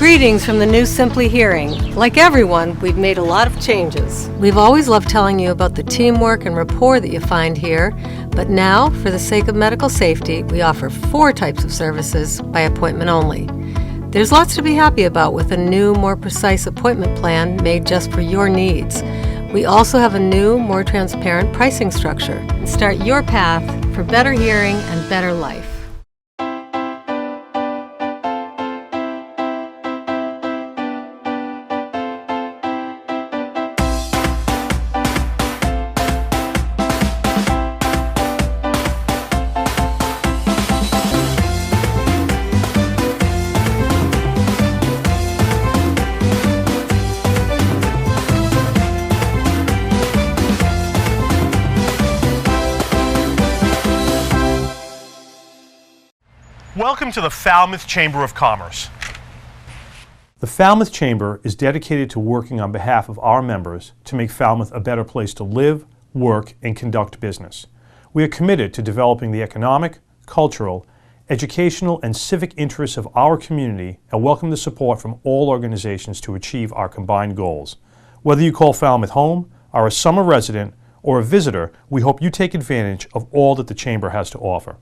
Greetings from the new Simply Hearing. Like everyone, we've made a lot of changes. We've always loved telling you about the teamwork and rapport that you find here, but now, for the sake of medical safety, we offer 4 types of services by appointment only. There's lots to be happy about with a new, more precise appointment plan made just for your needs. We also have a new, more transparent pricing structure. Start your path for better hearing and better life. Welcome to the Falmouth Chamber of Commerce. The Falmouth Chamber is dedicated to working on behalf of our members to make Falmouth a better place to live, work, and conduct business. We are committed to developing the economic, cultural, educational, and civic interests of our community and welcome the support from all organizations to achieve our combined goals. Whether you call Falmouth home, are a summer resident, or a visitor, we hope you take advantage of all that the Chamber has to offer.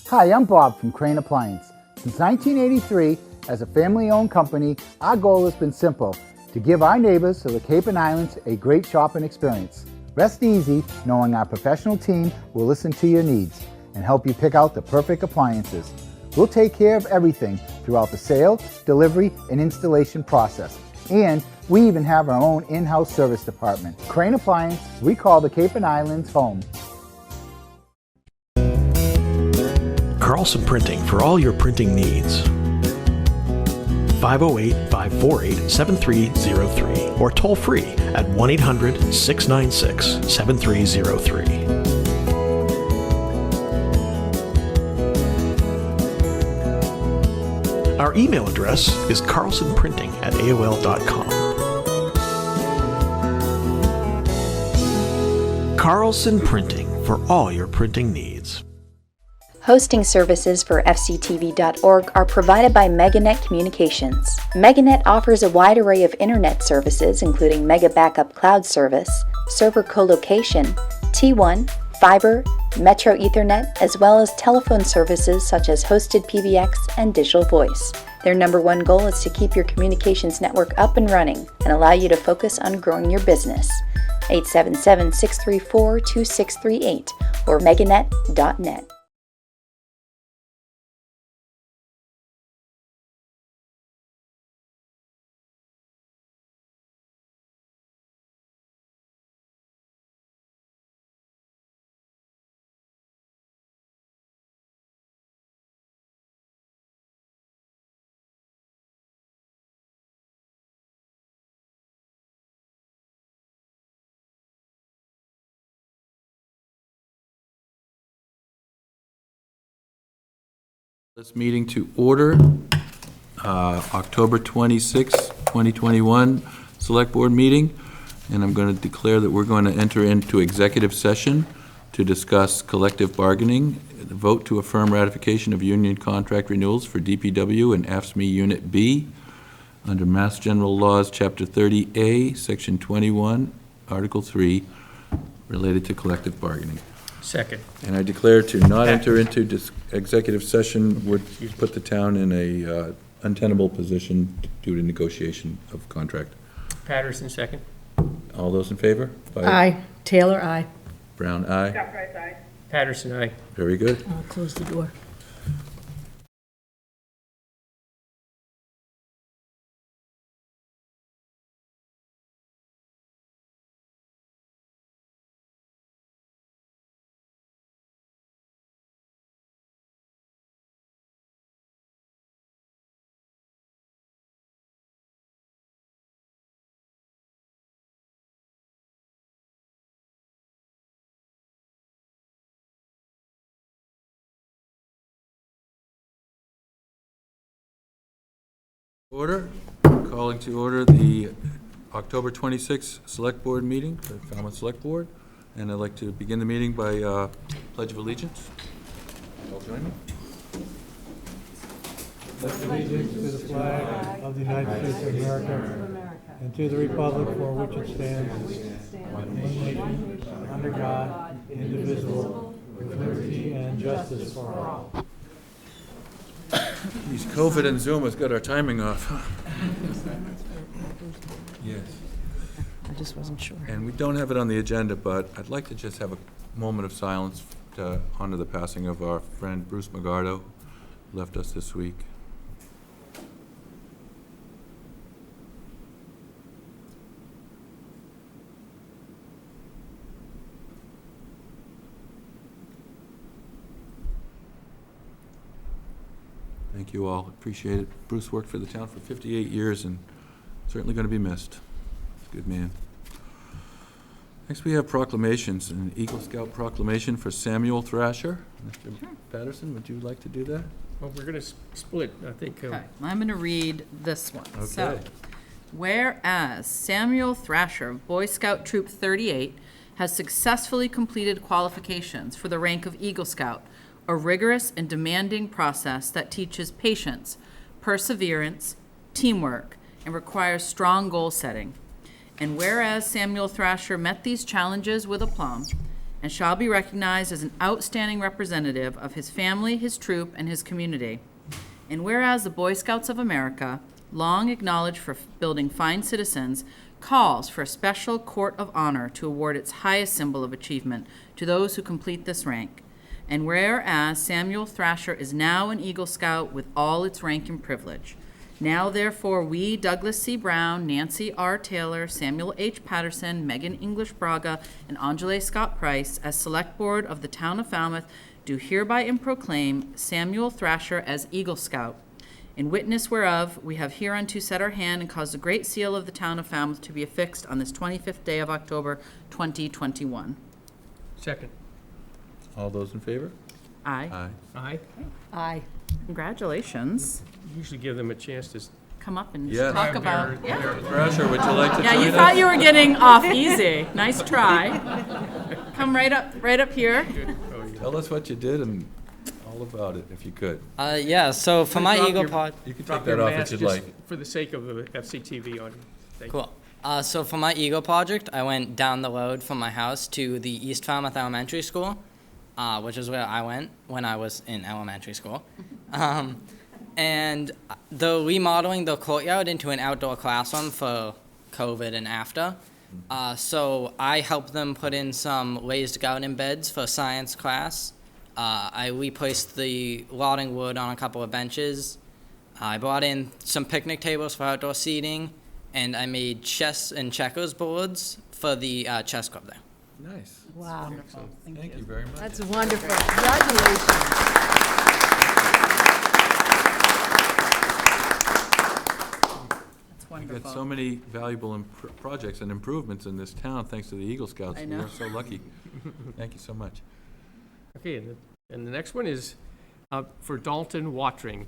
Hi, I'm Bob from Crane Appliance. Since 1983, as a family-owned company, our goal has been simple: to give our neighbors of the Cape and Islands a great shopping experience. Rest easy knowing our professional team will listen to your needs and help you pick out the perfect appliances. We'll take care of everything throughout the sale, delivery, and installation process. And we even have our own in-house service department. Crane Appliance, we call the Cape and Islands home. Carlson Printing for all your printing needs. 508-548-7303 or toll free at 1-800-696-7303. Our email address is carlsonprinting@aol.com. Carlson Printing for all your printing needs. Hosting services for fctv.org are provided by Meganet Communications. Meganet offers a wide array of internet services including Mega Backup Cloud Service, server colocation, T1, fiber, Metro Ethernet, as well as telephone services such as hosted PBX and digital voice. Their #1 goal is to keep your communications network up and running and allow you to focus on growing your business. 877-634-2638 or meganet.net. This meeting to order, October 26, 2021, Select Board meeting, and I'm going to declare that we're going to enter into executive session to discuss collective bargaining, the vote to affirm ratification of union contract renewals for DPW and AFSCME Unit B under Mass General Laws, Chapter 30A, Section 21, Article 3, related to collective bargaining. Second. And I declare to not enter into executive session would put the town in a untenable position due to negotiation of contract. Patterson, second. All those in favor? Aye. Taylor, aye. Brown, aye. Aye. Patterson, aye. Very good. I'll close the door. Order. Calling to order the October 26th Select Board meeting, the Falmouth Select Board. And I'd like to begin the meeting by Pledge of Allegiance. All join me. allegiance to the flag of the United States of America and to the republic for which it stands, one nation, under God, indivisible, with liberty and justice for all. These COVID and Zoom has got our timing off. Yes. I just wasn't sure. And we don't have it on the agenda, but I'd like to just have a moment of silence to honor the passing of our friend Bruce Magardo, who left us this week. Thank you all, appreciate it. Bruce worked for the town for 58 years and certainly going to be missed. He's a good man. Next we have proclamations, an Eagle Scout proclamation for Samuel Thrasher. Mr. Patterson, would you like to do that? Well, we're going to split, I think. Okay, I'm going to read this one. Okay. So, whereas Samuel Thrasher of Boy Scout Troop 38 has successfully completed qualifications for the rank of Eagle Scout, a rigorous and demanding process that teaches patience, perseverance, teamwork, and requires strong goal setting. And whereas Samuel Thrasher met these challenges with aplomb and shall be recognized as an outstanding representative of his family, his troop, and his community. And whereas the Boy Scouts of America, long acknowledged for building fine citizens, calls for a special court of honor to award its highest symbol of achievement to those who complete this rank. And whereas Samuel Thrasher is now an Eagle Scout with all its rank and privilege. Now, therefore, we, Douglas C. Brown, Nancy R. Taylor, Samuel H. Patterson, Megan English Braga, and Angela Scott Price, as Select Board of the Town of Falmouth, do hereby and proclaim Samuel Thrasher as Eagle Scout. In witness whereof, we have hereunto set our hand and caused the great seal of the Town of Falmouth to be affixed on this 25th day of October, 2021. Second. All those in favor? Aye. Aye. Aye. Aye. Congratulations. Usually give them a chance to. Come up and Yes. talk about. Thrasher, would you like to Yeah, join you us? thought you were getting off easy. Nice try. Come right up here. Tell us what you did and all about it, if you could. Yeah, so for my Drop Eagle your- Pod, You can Drop take that your off mask if you'd just like. for the sake of the FCTV on. Thank you. cool. So for my Eagle project, I went down the road from my house to the East Falmouth Elementary School, which is where I went when I was in elementary school. And the remodeling the courtyard into an outdoor classroom for COVID and after. So I helped them put in some raised garden beds for science class. I replaced the rotting wood on a couple of benches. I brought in some picnic tables for outdoor seating, and I made chess and checkers boards for the chess club there. Nice. Wow. Wonderful. Thank you very much. That's wonderful. Congratulations. That's We wonderful. got so many valuable projects and improvements in this town, thanks to the Eagle Scouts. I know. We are so lucky. Thank you so much. Okay, and the next one is for Dalton Watering.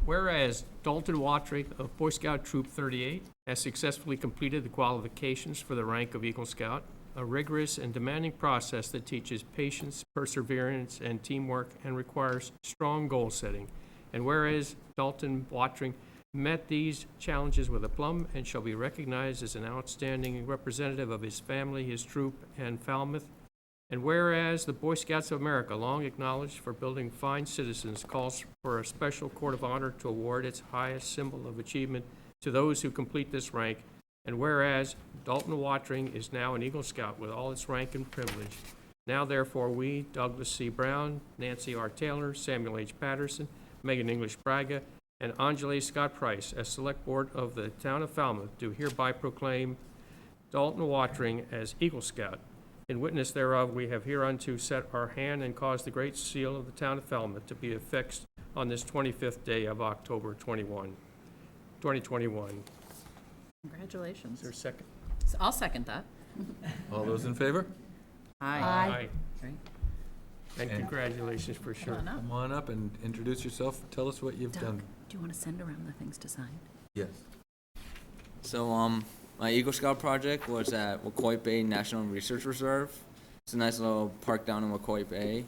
Whereas Dalton Watering of Boy Scout Troop 38 has successfully completed the qualifications for the rank of Eagle Scout, a rigorous and demanding process that teaches patience, perseverance, and teamwork and requires strong goal setting. And whereas Dalton Watering met these challenges with aplomb and shall be recognized as an outstanding representative of his family, his troop, and Falmouth. And whereas the Boy Scouts of America, long acknowledged for building fine citizens, calls for a special court of honor to award its highest symbol of achievement to those who complete this rank. And whereas Dalton Watering is now an Eagle Scout with all its rank and privilege. Now therefore we, Douglas C. Brown, Nancy R. Taylor, Samuel H. Patterson, Megan English Braga, and Angela Scott Price, as Select Board of the Town of Falmouth, do hereby proclaim Dalton Watering as Eagle Scout. In witness thereof, we have hereunto set our hand and caused the great seal of the Town of Falmouth to be affixed on this 25th day of October 2021. Congratulations. Is there a second? I'll second that. All those in favor? Aye. Great. And congratulations for sure. Come on up. Come on up and introduce yourself. Tell us what you've done. Doug, do you want to send around the things to sign? Yes. So, my Eagle Scout project was at Wacoit Bay National Research Reserve. It's a nice little park down in Wacoit Bay.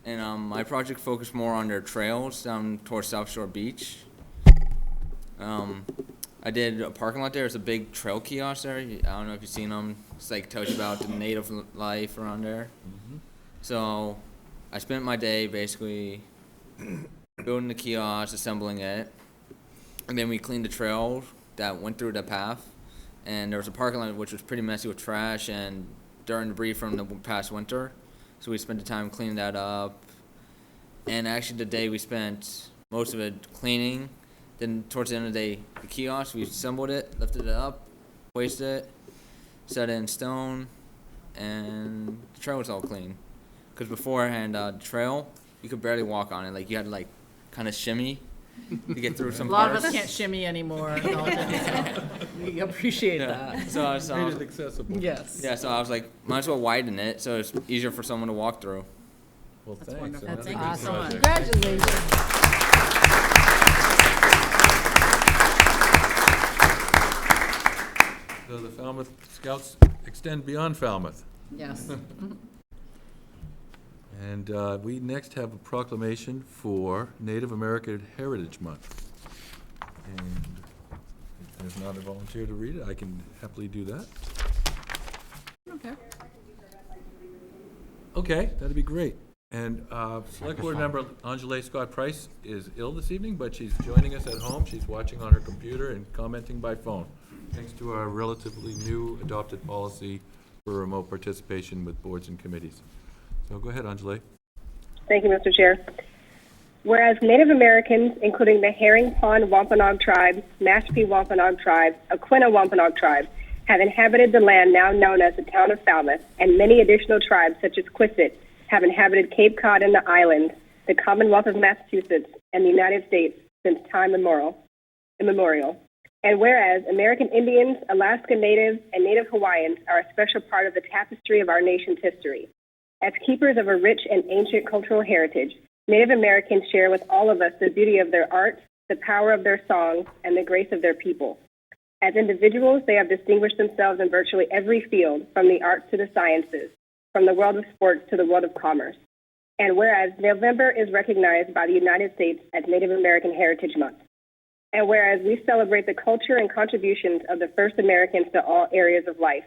And my project focused more on their trails down towards South Shore Beach. I did a parking lot there. There's a big trail kiosk there. I don't know if you've seen them. It's like tells you about the native life around there. So I spent my day basically building the kiosk, assembling it, and then we cleaned the trail that went through the path. And there was a parking lot which was pretty messy with trash and dirt and debris from the past winter. So we spent the time cleaning that up. And actually the day we spent most of it cleaning. Then towards the end of the day, the kiosk, we assembled it, lifted it up, hoisted it, set it in stone, and the trail was all clean. Because beforehand, the trail, you could barely walk on it. Like, you had to, like, kind of shimmy to get through some A lot of parts. us can't shimmy anymore. We appreciate that. So I was, Made it accessible. Yes. yeah, so I was like, might as well widen it so it's easier for someone to walk through. Well, thanks. wonderful. That's a Thank good you so much. project. Congratulations. So the Falmouth Scouts extend beyond Falmouth. Yes. And we next have a proclamation for Native American Heritage Month. And if there's not a volunteer to read it, I can happily do that. Okay. Okay, that'd be great. And Select Board Member Angela Scott Price is ill this evening, but she's joining us at home. She's watching on her computer and commenting by phone, thanks to our relatively new adopted policy for remote participation with boards and committees. So go ahead, Angela. Thank you, Mr. Chair. Whereas Native Americans, including the Herring Pond Wampanoag Tribe, Mashpee Wampanoag Tribe, Aquina Wampanoag Tribe, have inhabited the land now known as the town of Falmouth, and many additional tribes such as Quistit have inhabited Cape Cod and the islands, the Commonwealth of Massachusetts, and the United States since time immemorial. And whereas American Indians, Alaska Natives, and Native Hawaiians are a special part of the tapestry of our nation's history. As keepers of a rich and ancient cultural heritage, Native Americans share with all of us the beauty of their art, the power of their songs, and the grace of their people. As individuals, they have distinguished themselves in virtually every field, from the arts to the sciences, from the world of sports to the world of commerce. And whereas November is recognized by the United States as Native American Heritage Month. And whereas we celebrate the culture and contributions of the first Americans to all areas of life,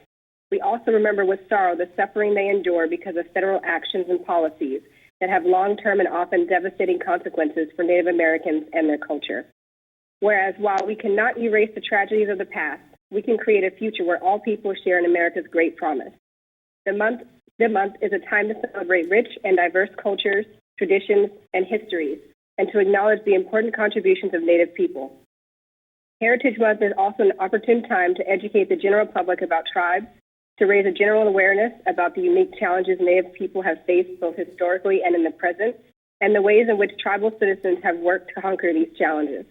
we also remember with sorrow the suffering they endure because of federal actions and policies that have long-term and often devastating consequences for Native Americans and their culture. Whereas while we cannot erase the tragedies of the past, we can create a future where all people share in America's great promise. The month is a time to celebrate rich and diverse cultures, traditions, and histories, and to acknowledge the important contributions of Native people. Heritage Month is also an opportune time to educate the general public about tribes, to raise a general awareness about the unique challenges Native people have faced both historically and in the present, and the ways in which tribal citizens have worked to conquer these challenges.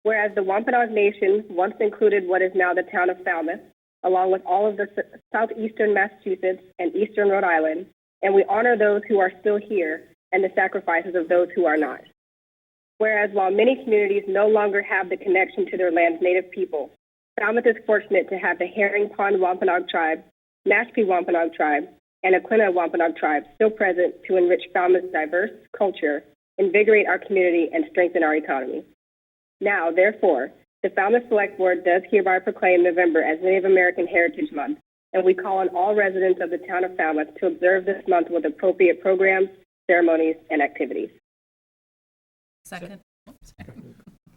Whereas the Wampanoag Nation once included what is now the town of Falmouth, along with all of the southeastern Massachusetts and eastern Rhode Island, and we honor those who are still here and the sacrifices of those who are not. Whereas while many communities no longer have the connection to their land's Native people, Falmouth is fortunate to have the Herring Pond Wampanoag Tribe, Mashpee Wampanoag Tribe, and Aquina Wampanoag Tribe still present to enrich Falmouth's diverse culture, invigorate our community, and strengthen our economy. Now, therefore, the Falmouth Select Board does hereby proclaim November as Native American Heritage Month, and we call on all residents of the town of Falmouth to observe this month with appropriate programs, ceremonies, and activities. Second.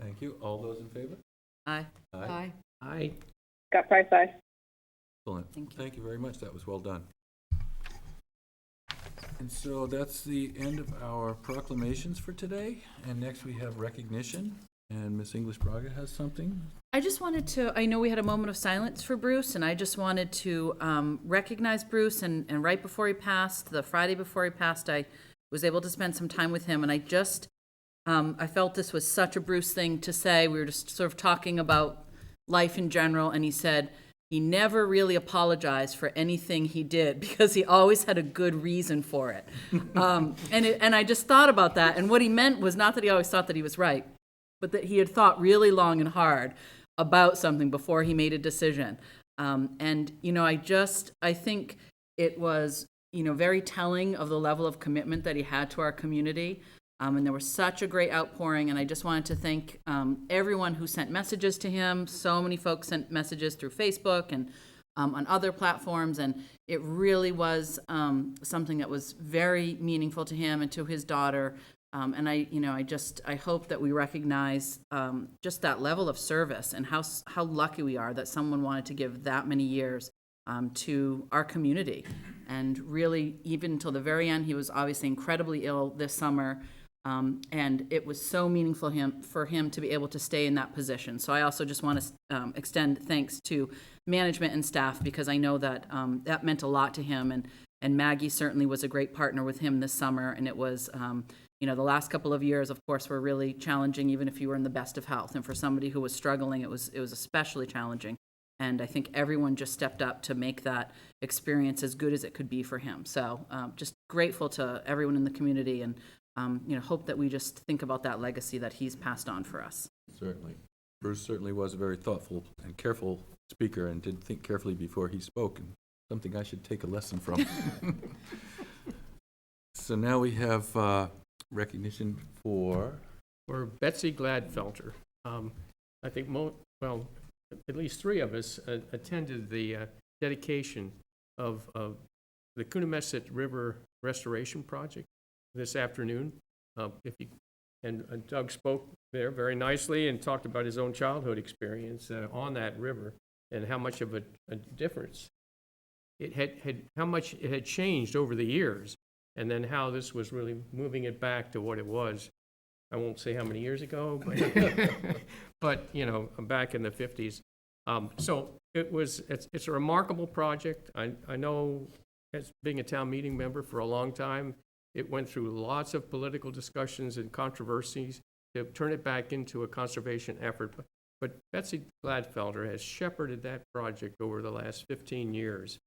Thank you. All those in favor? Aye. Aye. Aye. Scott Price, aye. Excellent. Thank you. Thank you very much. That was well done. And so that's the end of our proclamations for today. And next we have recognition. And Miss English Braga has something. I just wanted to, I know we had a moment of silence for Bruce, and I just wanted to recognize Bruce, and right before he passed, the Friday before he passed, I was able to spend some time with him, and I just, I felt this was such a Bruce thing to say. We were just sort of talking about life in general, and he said he never really apologized for anything he did because he always had a good reason for it. And I just thought about that, and what he meant was not that he always thought that he was right, but that he had thought really long and hard about something before he made a decision. And, you know, I think it was very telling of the level of commitment that he had to our community. And there was such a great outpouring, and I just wanted to thank everyone who sent messages to him. So many folks sent messages through Facebook and on other platforms, and it really was something that was very meaningful to him and to his daughter. And I hope that we recognize just that level of service and how lucky we are that someone wanted to give that many years to our community. And really, even until the very end, he was obviously incredibly ill this summer. And it was so meaningful for him to be able to stay in that position. So I also just want to extend thanks to management and staff, because I know that that meant a lot to him. And Maggie certainly was a great partner with him this summer. And it was, the last couple of years, of course, were really challenging, even if you were in the best of health. And for somebody who was struggling, it was especially challenging. And I think everyone just stepped up to make that experience as good as it could be for him. So just grateful to everyone in the community, and hope that we just think about that legacy that he's passed on for us. Certainly. Bruce certainly was a very thoughtful and careful speaker and did think carefully before he spoke, and something I should take a lesson from. So now we have recognition for Betsy Gladfelter. I think at least three of us attended the dedication of the Kuna River Restoration Project this afternoon. And Doug spoke there very nicely and talked about his own childhood experience on that river and how much of a difference it had, how much it had changed over the years, and then how this was really moving it back to what it was. I won't say how many years ago, but back in the 50s. So it's a remarkable project. I know, as being a town meeting member for a long time, it went through lots of political discussions and controversies to turn it back into a conservation effort. But Betsy Gladfelter has shepherded that project over the last 15 years,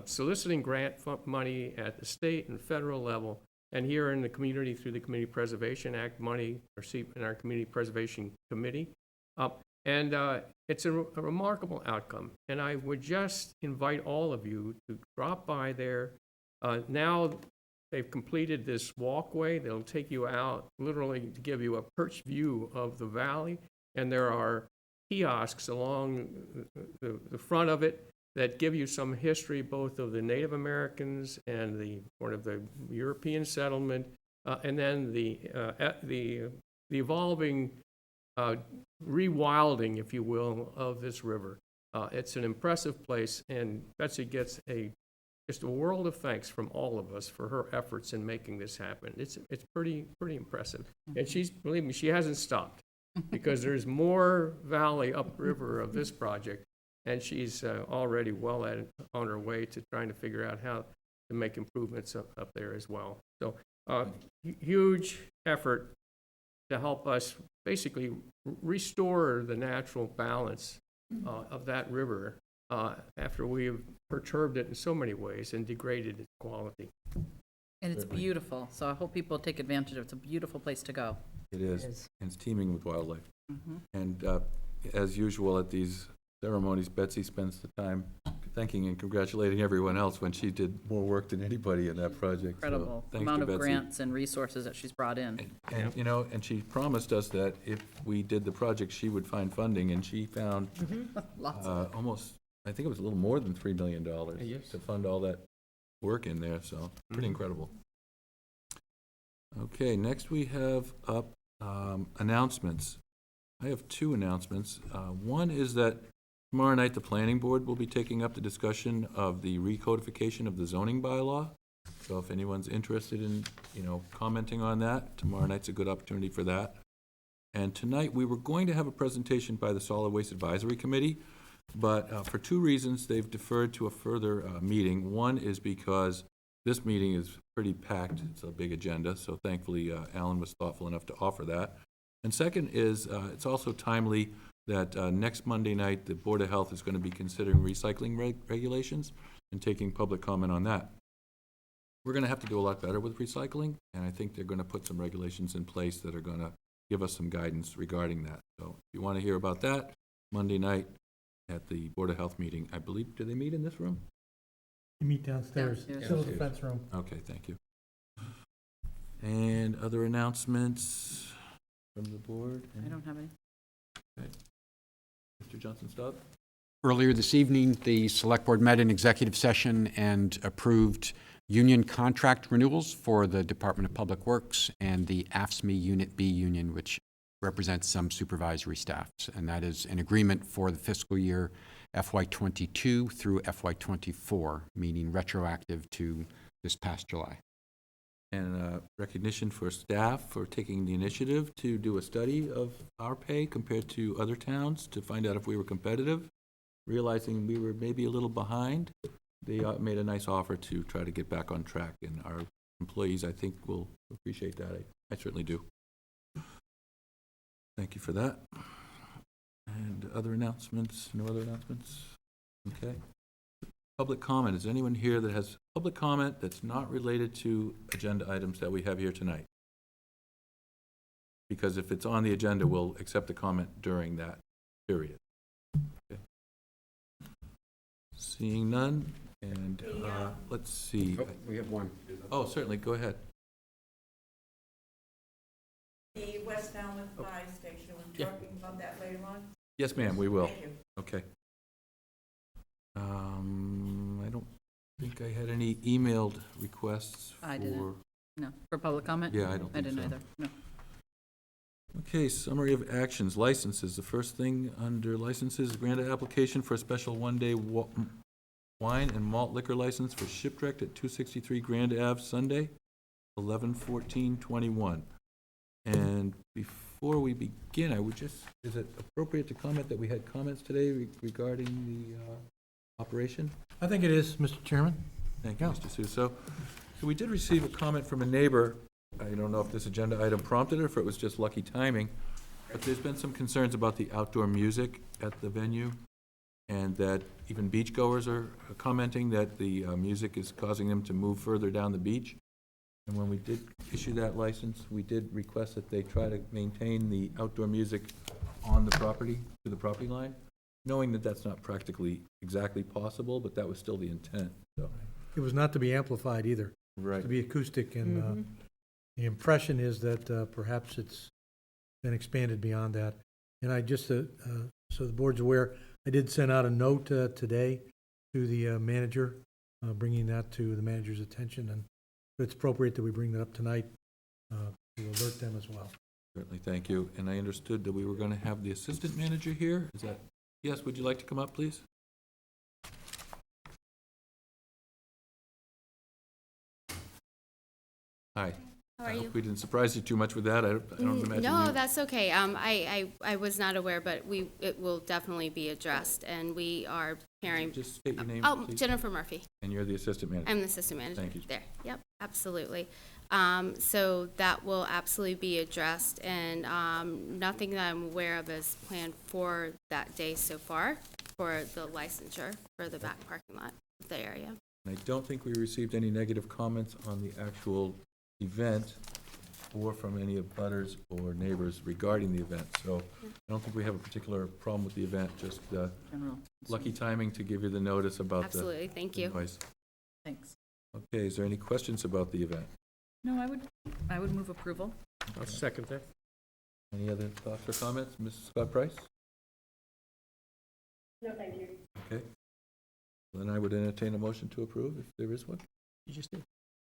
soliciting grant money at the state and federal level, and here in the community through the Community Preservation Act money received in our Community Preservation Committee. And it's a remarkable outcome. And I would just invite all of you to drop by there. Now they've completed this walkway. They'll take you out literally to give you a perch view of the valley. And there are kiosks along the front of it that give you some history both of the Native Americans and the European settlement, and then the evolving rewilding, if you will, of this river. It's an impressive place, and Betsy gets just a world of thanks from all of us for her efforts in making this happen. It's pretty impressive. And believe me, she hasn't stopped, because there's more valley upriver of this project, and she's already well on her way to trying to figure out how to make improvements up there as well. So huge effort to help us basically restore the natural balance of that river after we've perturbed it in so many ways and degraded its quality. And it's beautiful, so I hope people take advantage of it. It's a beautiful place to go. It is, and it's teeming with wildlife. And as usual at these ceremonies, Betsy spends the time thanking and congratulating everyone else when she did more work than anybody in that project. Incredible amount of grants and resources that she's brought in. And and she promised us that if we did the project, she would find funding, and she found almost, I think it was a little more than $3 million to fund all that work in there, so pretty incredible. Okay, next we have up announcements. I have two announcements. One is that tomorrow night the Planning Board will be taking up the discussion of the recodification of the zoning bylaw. So if anyone's interested in, commenting on that, tomorrow night's a good opportunity for that. And tonight we were going to have a presentation by the Solid Waste Advisory Committee, but for two reasons they've deferred to a further meeting. One is because this meeting is pretty packed. It's a big agenda, so thankfully Alan was thoughtful enough to offer that. And second is it's also timely that next Monday night the Board of Health is going to be considering recycling regulations and taking public comment on that. We're going to have to do a lot better with recycling, and I think they're going to put some regulations in place that are going to give us some guidance regarding that. So if you want to hear about that, Monday night at the Board of Health meeting, I believe, do they meet in this room? You meet downstairs, Downstairs. still the fence room. Okay, thank you. And other announcements from the board? I don't have any. Mr. Johnson-Stott? Earlier this evening, the Select Board met in executive session and approved union contract renewals for the Department of Public Works and the AFSCME Unit B union, which represents some supervisory staffs. And that is an agreement for the fiscal year FY22 through FY24, meaning retroactive to this past July. And recognition for staff for taking the initiative to do a study of our pay compared to other towns to find out if we were competitive. Realizing we were maybe a little behind, they made a nice offer to try to get back on track, and our employees, I think, will appreciate that. I certainly do. Thank you for that. And other announcements? No other announcements? Okay. Public comment. Is there anyone here that has public comment that's not related to agenda items that we have here tonight? Because if it's on the agenda, we'll accept the comment during that period. Okay. Seeing none, and let's see. Oh, we have one. Oh, certainly, go ahead. The West Falmouth Fire Station, we're talking about that later on? Yes, ma'am, we will. Thank you. Okay. I don't think I had any emailed requests for... I didn't. No, for public comment? Yeah, I don't I think didn't so. either, no. Okay, summary of actions, licenses. The first thing under licenses, granted application for a special one-day wine and malt liquor license for Shipwrecked at 263 Grand Ave, Sunday, 11/14/21. And before we begin, I would just, is it appropriate to comment that we had comments today regarding the operation? I think it is, Mr. Chairman. Thank you, Mr. Suso. So we did receive a comment from a neighbor. I don't know if this agenda item prompted it or if it was just lucky timing, but there's been some concerns about the outdoor music at the venue, and that even beachgoers are commenting that the music is causing them to move further down the beach. And when we did issue that license, we did request that they try to maintain the outdoor music on the property, to the property line, knowing that that's not practically exactly possible, but that was still the intent, so. It was not to be amplified either, Right. to be acoustic, and the impression is that perhaps it's been expanded beyond that. And I just, so the board's aware, I did send out a note today to the manager, bringing that to the manager's attention, and it's appropriate that we bring that up tonight to alert them as well. Certainly, thank you. And I understood that we were going to have the assistant manager here. Is that, yes, would you like to come up, please? Hi. How are I you? hope we didn't surprise you too much with that. I don't imagine No, you... that's okay. I was not aware, but it will definitely be addressed, and we are preparing. Just state your name, Oh, please. Jennifer Murphy. And you're the assistant manager. I'm the assistant manager. Thank you. There. Yep, absolutely. So that will absolutely be addressed, and nothing that I'm aware of is planned for that day so far for the licensure for the back parking lot of the area. And I don't think we received any negative comments on the actual event or from any of butters or neighbors regarding the event. So I don't think we have a particular problem with the event, just General. lucky timing to give you the notice about the Absolutely. Thank you. noise. Thanks. Okay, is there any questions about the event? No, I would move approval. I'll second that. Any other thoughts or comments? Mrs. Scott Price? No, thank you. Okay. Then I would entertain a motion to approve if there is one. You just did.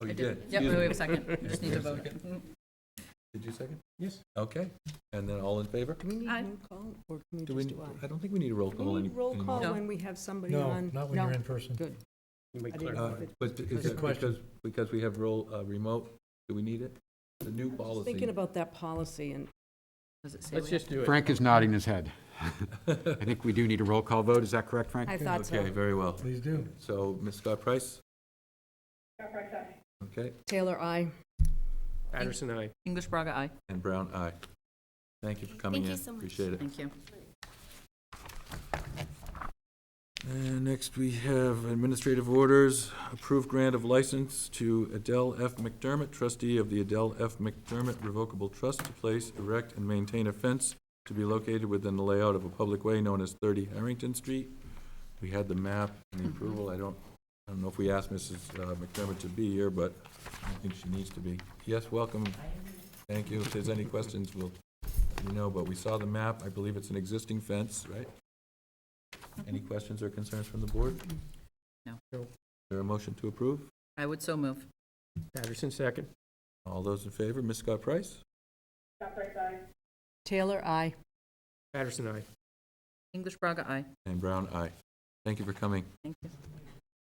Oh, you I did? Yep, Excuse we me. have a second. You just need to vote. Did you second? Yes. Okay. And then all in favor? Do we need Aye. roll call, or can we Do we, just do aye? I don't think we need a roll Do call we need roll anymore. call No. when we have somebody No, on? not when you're in person. Good. You may I didn't clarify. know if it- But is Good it question. because we have remote, do we need it? The new Just policy. thinking about that policy, and Does it say Let's we just do it. Frank is nodding his head. I think we do need a roll call vote. Is that correct, Frank? I thought so. Okay, very well. Please do. So, Ms. Scott Price? Okay, Taylor, aye. Patterson, aye. English Braga, aye. and Brown, aye. Thank you for coming in. Thank you so much. Appreciate it. Thank you. And next we have administrative orders. Approved grant of license to Adele F. McDermott, trustee of the Adele F. McDermott Revocable Trust, to place, erect, and maintain a fence to be located within the layout of a public way known as 30 Harrington Street. We had the map and the approval. I don't I don't know if we asked Mrs. McDermott to be here, but I think she needs to be. Yes, welcome. Thank you. If there's any questions, we'll let you know, but we saw the map. I believe it's an existing fence, right? Any questions or concerns from the board? No. Is there a motion to approve? I would so move. Patterson, second. All those in favor, Ms. Scott Price? Taylor, aye. Patterson, aye. English Braga, aye. And Brown, aye. Thank you for coming. Thank you.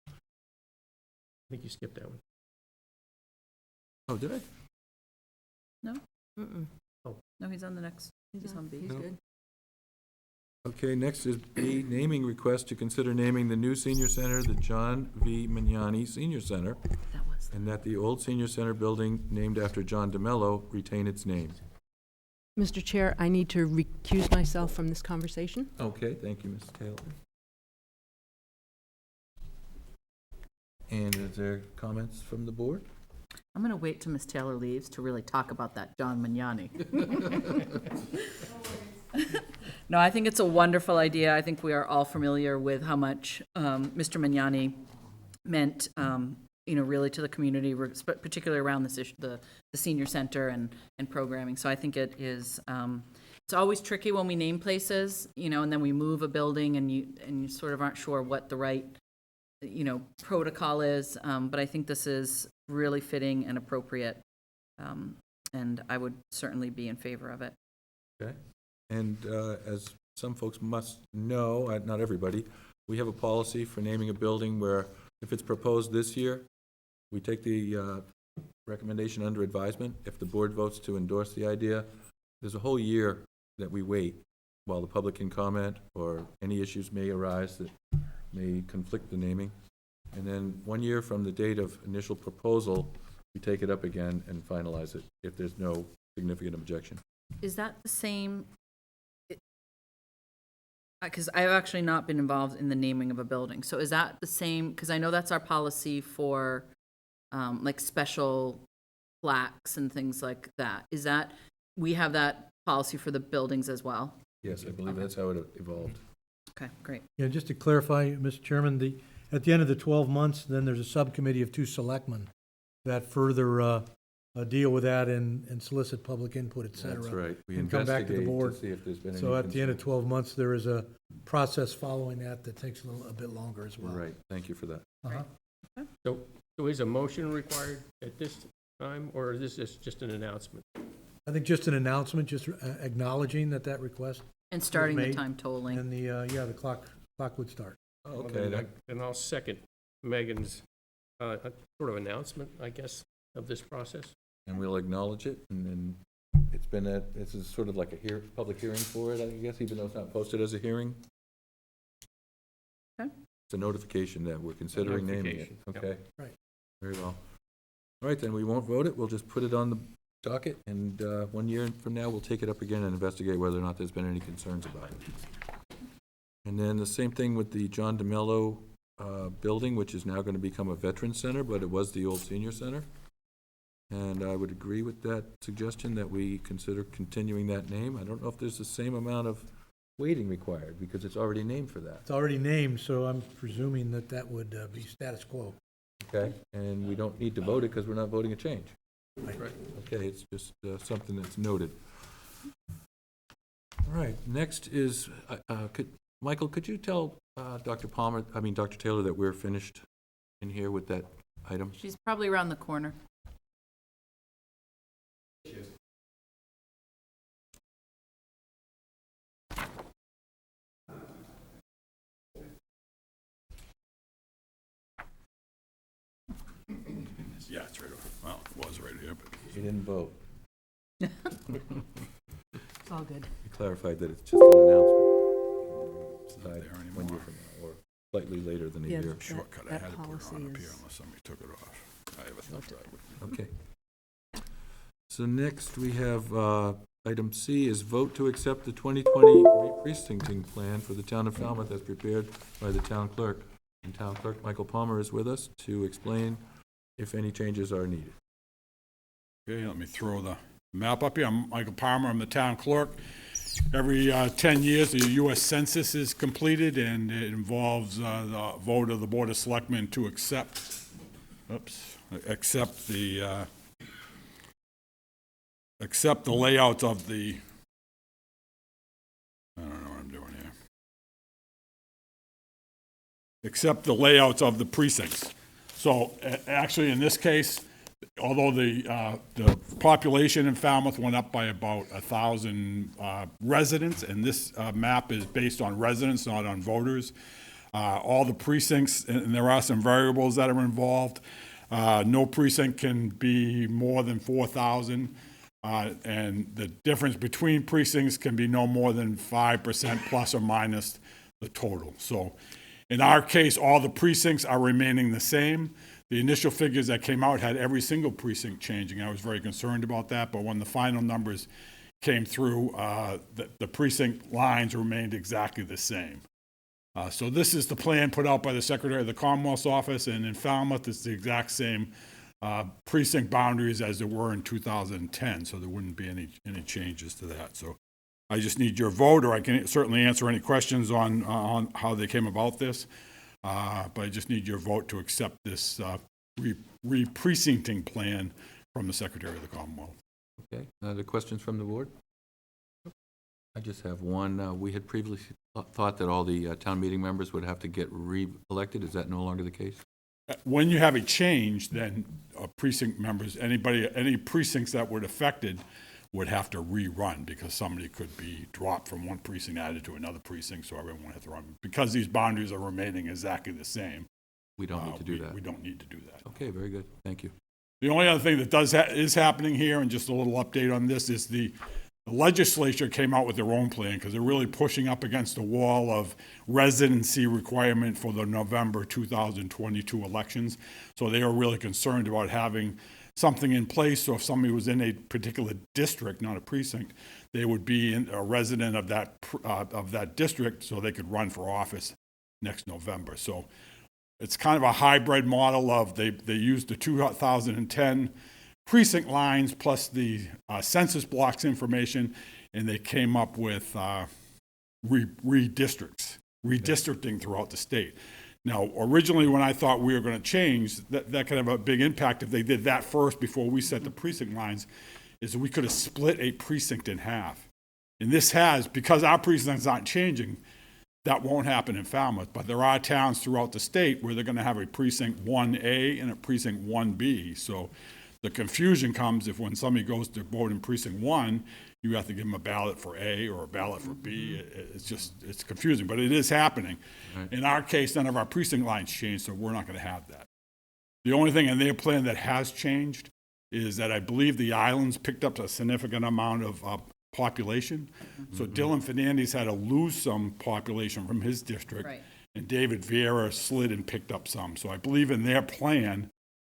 I think you skipped that one. Oh, did I? No? Mm-mm. Oh. No, he's on the next. He's on B. He's good. Okay, next is B, naming request to consider naming the new senior center the John V. Mignani Senior Center, and that the old senior center building named after John DeMello retain its name. Mr. Chair, I need to recuse myself from this conversation. Okay, thank you, Ms. Taylor. And is there comments from the board? I'm going to wait till Miss Taylor leaves to really talk about that John Mignani. No, I think it's a wonderful idea. I think we are all familiar with how much Mr. Mignani meant, really to the community, particularly around this issue, the senior center and programming. So I think it is. It's always tricky when we name places, and then we move a building and you sort of aren't sure what the right, protocol is. But I think this is really fitting and appropriate, and I would certainly be in favor of it. Okay. And as some folks must know, not everybody, we have a policy for naming a building where if it's proposed this year, we take the recommendation under advisement. If the board votes to endorse the idea, there's a whole year that we wait while the public can comment or any issues may arise that may conflict the naming. And then 1 year from the date of initial proposal, we take it up again and finalize it if there's no significant objection. Is that the same? Because I've actually not been involved in the naming of a building. So is that the same? Because I know that's our policy for like special plaques and things like that. Is that, we have that policy for the buildings as well? Yes, I believe that's how it evolved. Okay, great. Yeah, just to clarify, Mr. Chairman, at the end of the 12 months, then there's a subcommittee of 2 selectmen that further deal with that and solicit public input, et cetera. That's right. We and come back to the investigate board. to see if there's been any So at the end of concerns. 12 months, there is a process following that takes a bit longer as well. Right, thank you for that. Uh-huh. So is a motion required at this time, or is this just an announcement? I think just an announcement, just acknowledging that request. And starting the made, time tolling. And the clock would start. Okay. And I'll second Megan's sort of announcement, I guess, of this process. And we'll acknowledge it, and then this is sort of like a public hearing for it, I guess, even though it's not posted as a hearing. Okay. It's a notification that we're considering naming it, okay? Yep. Right. Very well. All right, then we won't vote it, we'll just put it on the docket, and 1 year from now, we'll take it up again and investigate whether or not there's been any concerns about it. And then the same thing with the John DeMello building, which is now going to become a veteran center, but it was the old senior center. And I would agree with that suggestion that we consider continuing that name. I don't know if there's the same amount of waiting required, because it's already named for that. It's already named, so I'm presuming that would be status quo. Okay, and we don't need to vote it because we're not voting a change. Right. Okay, it's just something that's noted. All right, next is, Michael, could you tell Dr. Taylor that we're finished in here with that item? She's probably around the corner. Yeah, it's right over. Well, it was right here, but. You didn't vote. It's all good. You clarified that it's just an announcement. It's not there 1 year anymore. from now, or slightly later than a Yeah, year. Shortcut, I that had to put it policy on up here is- unless somebody took it off. I have a thought that would. Okay. So next, we have item C is vote to accept the 2020 re-precincting plan for the town of Falmouth as prepared by the town clerk. And town clerk Michael Palmer is with us to explain if any changes are needed. Okay, let me throw the map up here. I'm Michael Palmer, I'm the town clerk. every 10 years, the U.S. Census is completed, and it involves the vote of the Board of Selectmen to accept the layouts of the, I don't know what I'm doing here. Accept the layouts of the precincts. So actually, in this case, although the population in Falmouth went up by about 1,000 residents, and this map is based on residents, not on voters, all the precincts, and there are some variables that are involved. No precinct can be more than 4,000, and the difference between precincts can be no more than 5% plus or minus the total. So in our case, all the precincts are remaining the same. The initial figures that came out had every single precinct changing. I was very concerned about that, but when the final numbers came through, the precinct lines remained exactly the same. So this is the plan put out by the Secretary of the Commonwealth's office, and in Falmouth, it's the exact same precinct boundaries as there were in 2010, so there wouldn't be any changes to that. So I just need your vote, or I can certainly answer any questions on how they came about this. But I just need your vote to accept this re-precincting plan from the Secretary of the Commonwealth. Okay, other questions from the board? I just have one. We had previously thought that all the town meeting members would have to get re-elected. Is that no longer the case? When you have a change, then precinct members, any precincts that were affected would have to rerun, because somebody could be dropped from one precinct, added to another precinct, so everyone would have to run. Because these boundaries are remaining exactly the same. We don't need to do that. We don't need to do that. Okay, very good. Thank you. The only other thing that is happening here, and just a little update on this, is the legislature came out with their own plan, because they're really pushing up against the wall of residency requirement for the November 2022 elections. So they are really concerned about having something in place, so if somebody was in a particular district, not a precinct, they would be a resident of that district, so they could run for office next November. So it's kind of a hybrid model of they used the 2010 precinct lines plus the census blocks information, and they came up with redistricting throughout the state. Now, originally, when I thought we were going to change, that could have a big impact if they did that first before we set the precinct lines, is that we could have split a precinct in half. And this because our precincts aren't changing, that won't happen in Falmouth. But there are towns throughout the state where they're going to have a precinct 1A and a precinct 1B. So the confusion comes if when somebody goes to vote in precinct 1, you have to give them a ballot for A or a ballot for B. It's confusing, but it is happening. Right. In our case, none of our precinct lines changed, so we're not going to have that. The only thing in their plan that has changed is that I believe the islands picked up a significant amount of population. Mm-hmm. So Dylan Fernandez had to lose some population from his district, right. And David Vieira slid and picked up some. So I believe in their plan,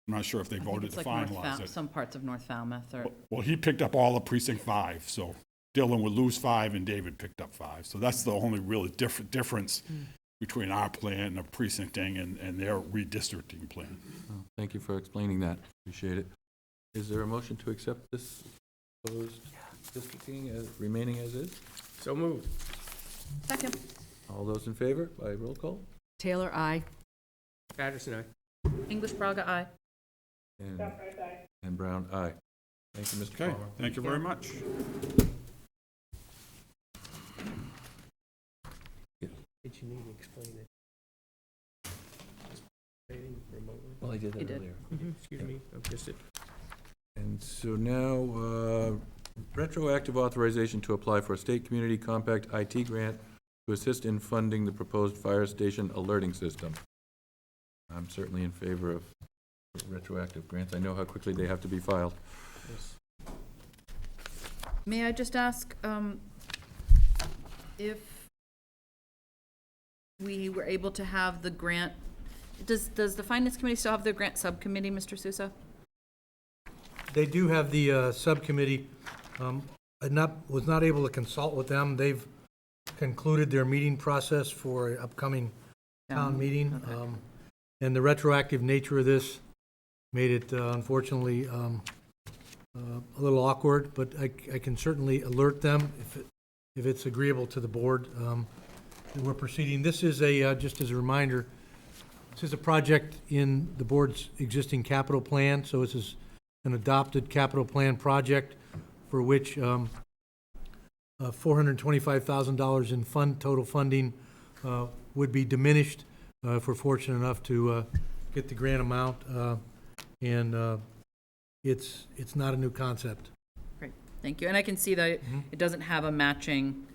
I'm not sure if they voted to finalize it. Some parts of North Falmouth. Well, he picked up all of precinct 5, so Dylan would lose 5 and David picked up 5. So that's the only really difference between our plan of precincting and their redistricting plan. Well, thank you for explaining that. Appreciate it. Is there a motion to accept this proposed districting as remaining as is? So moved. Second. All those in favor by roll call? Taylor, aye. Patterson, aye. English Braga, aye. And Brown, aye. Thank you, Mr. Okay, Palmer. thank you very much. Did you need to explain it? Remotely? Well, I did that earlier. Excuse me, I missed it. And so now, retroactive authorization to apply for a state community compact IT grant to assist in funding the proposed fire station alerting system. I'm certainly in favor of retroactive grants. I know how quickly they have to be filed. Yes. May I just ask if we were able to have the grant, does the Finance Committee still have their grant subcommittee, Mr. Sousa? They do have the subcommittee. I was not able to consult with them. They've concluded their meeting process for an upcoming town meeting. Okay. And the retroactive nature of this made it, unfortunately, a little awkward, but I can certainly alert them if it's agreeable to the board, that we're proceeding. This is a, just as a reminder, this is a project in the board's existing capital plan, so this is an adopted capital plan project for which $425,000 in total funding would be diminished if we're fortunate enough to get the grant amount, and it's not a new concept. Great, thank you. And I can see that it doesn't have a matching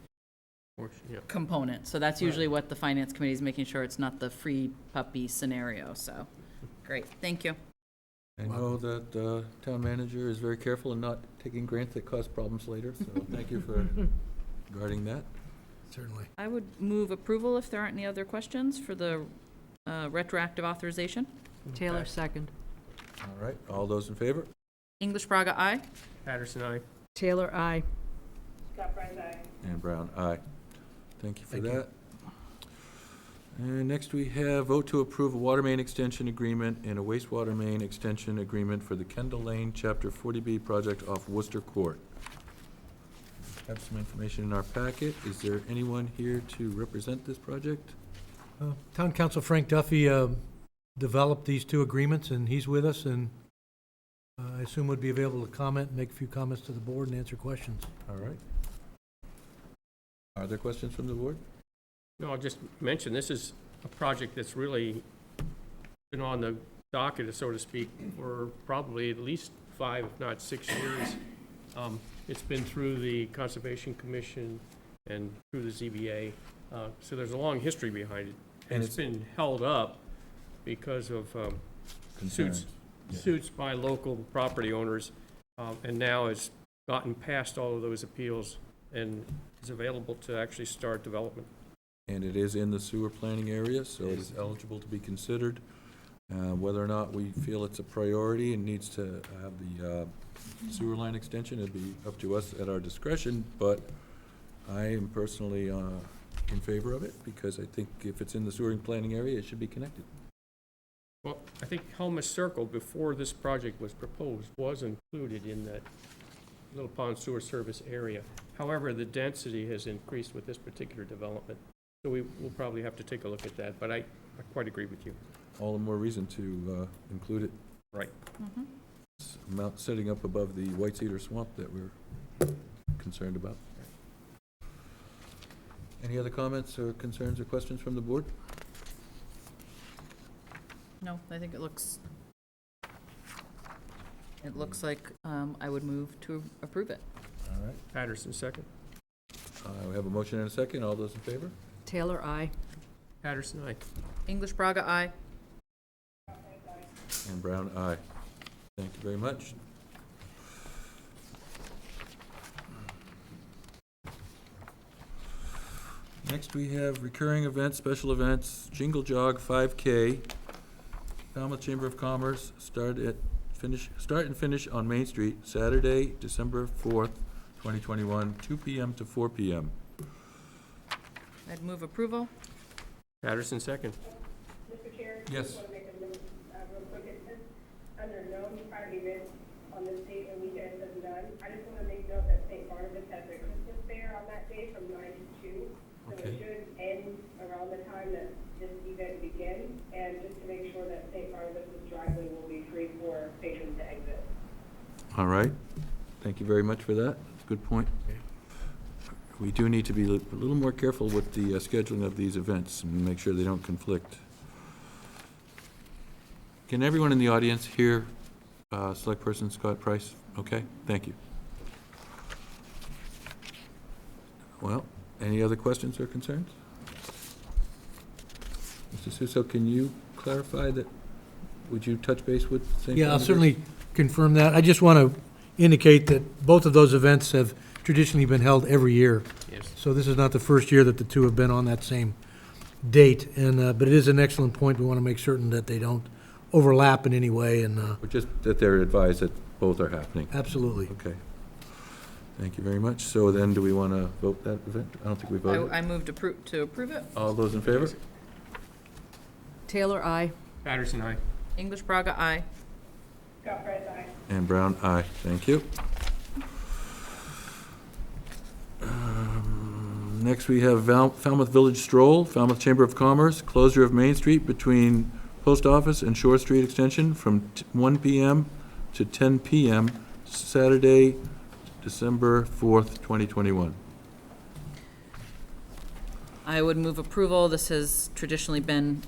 component, so that's usually what the finance committee is making sure it's not the free puppy scenario, so, great, thank you. I know that town manager is very careful in not taking grants that cause problems later, so thank you for guarding that. Certainly. I would move approval if there aren't any other questions for the retroactive authorization. Taylor, second. All right, all those in favor? English Braga, aye. Patterson, aye. Taylor, aye. And Brown, aye. Thank you for Thank you. that. And next we have vote to approve a water main extension agreement and a wastewater main extension agreement for the Kendall Lane Chapter 40B project off Worcester Court. Have some information in our packet. Is there anyone here to represent this project? Town Council Frank Duffy developed these two agreements, and he's with us, and I assume would be available to comment, make a few comments to the board, and answer questions. All right. Are there questions from the board? No, I'll just mention, this is a project that's really been on the docket, so to speak, for probably at least 5, if not 6 years. It's been through the Conservation Commission and through the ZBA, so there's a long history behind it. And it's been held up because of Concerns. suits by local property owners, and now has gotten past all of those appeals and is available to actually start development. And it is in the sewer planning area, so it is eligible to be considered. Whether or not we feel it's a priority and needs to have the sewer line extension, it'd be up to us at our discretion, but I am personally in favor of it, because I think if it's in the sewer planning area, it should be connected. Well, I think Helmus Circle, before this project was proposed, was included in that Little Pond Sewer Service area. However, the density has increased with this particular development. So we'll probably have to take a look at that, but I quite agree with you. All the more reason to include it. Right. It's amount setting up above the White Cedar Swamp that we're concerned about. Any other comments or concerns or questions from the board? No, I think it looks like I would move to approve it. All right. Patterson, second. We have a motion and a second. All those in favor? Taylor, aye. Patterson, aye. English Braga, aye. And Brown, aye. Thank you very much. Next, we have recurring events, special events, Jingle Jog 5K, Falmouth Chamber of Commerce, start and finish on Main Street, Saturday, December 4th, 2021, 2 p.m. to 4 p.m. I'd move approval. Patterson, second. Mr. Chair? Yes. I want to make a note, real quick. It says under known prior events on this date and weekend, it says none. I just want to make note that St. Barnabas has their Christmas fair on that day from 9 to 2. So Okay. it should end around the time that this event begins, and just to make sure that St. Barnabas' driveway will be free for patrons to exit. All right. Thank you very much for that. That's a good point. We do need to be a little more careful with the scheduling of these events and make sure they don't conflict. Can everyone in the audience hear Select Person Scott Price? Okay, thank you. Well, any other questions or concerns? Mr. Suso, can you clarify that? Would you touch base with St. Yeah, I'll Barnabas? certainly confirm that. I just want to indicate that both of those events have traditionally been held every year. Yes. So this is not the first year that the two have been on that same date, and but it is an excellent point. We want to make certain that they don't overlap in any way, and Or just that they're advised that both are happening? absolutely. Okay. Thank you very much. So then, do we want to vote that event? I don't think we voted. I moved to approve it. All those in favor? Taylor, aye. Patterson, aye. English Braga, aye. Scott Price, aye. And Brown, aye. Thank you. Next, we have Falmouth Village Stroll, Falmouth Chamber of Commerce, closure of Main Street between Post Office and Shore Street Extension from 1 p.m. to 10 p.m. Saturday, December 4th, 2021. I would move approval. This has traditionally been,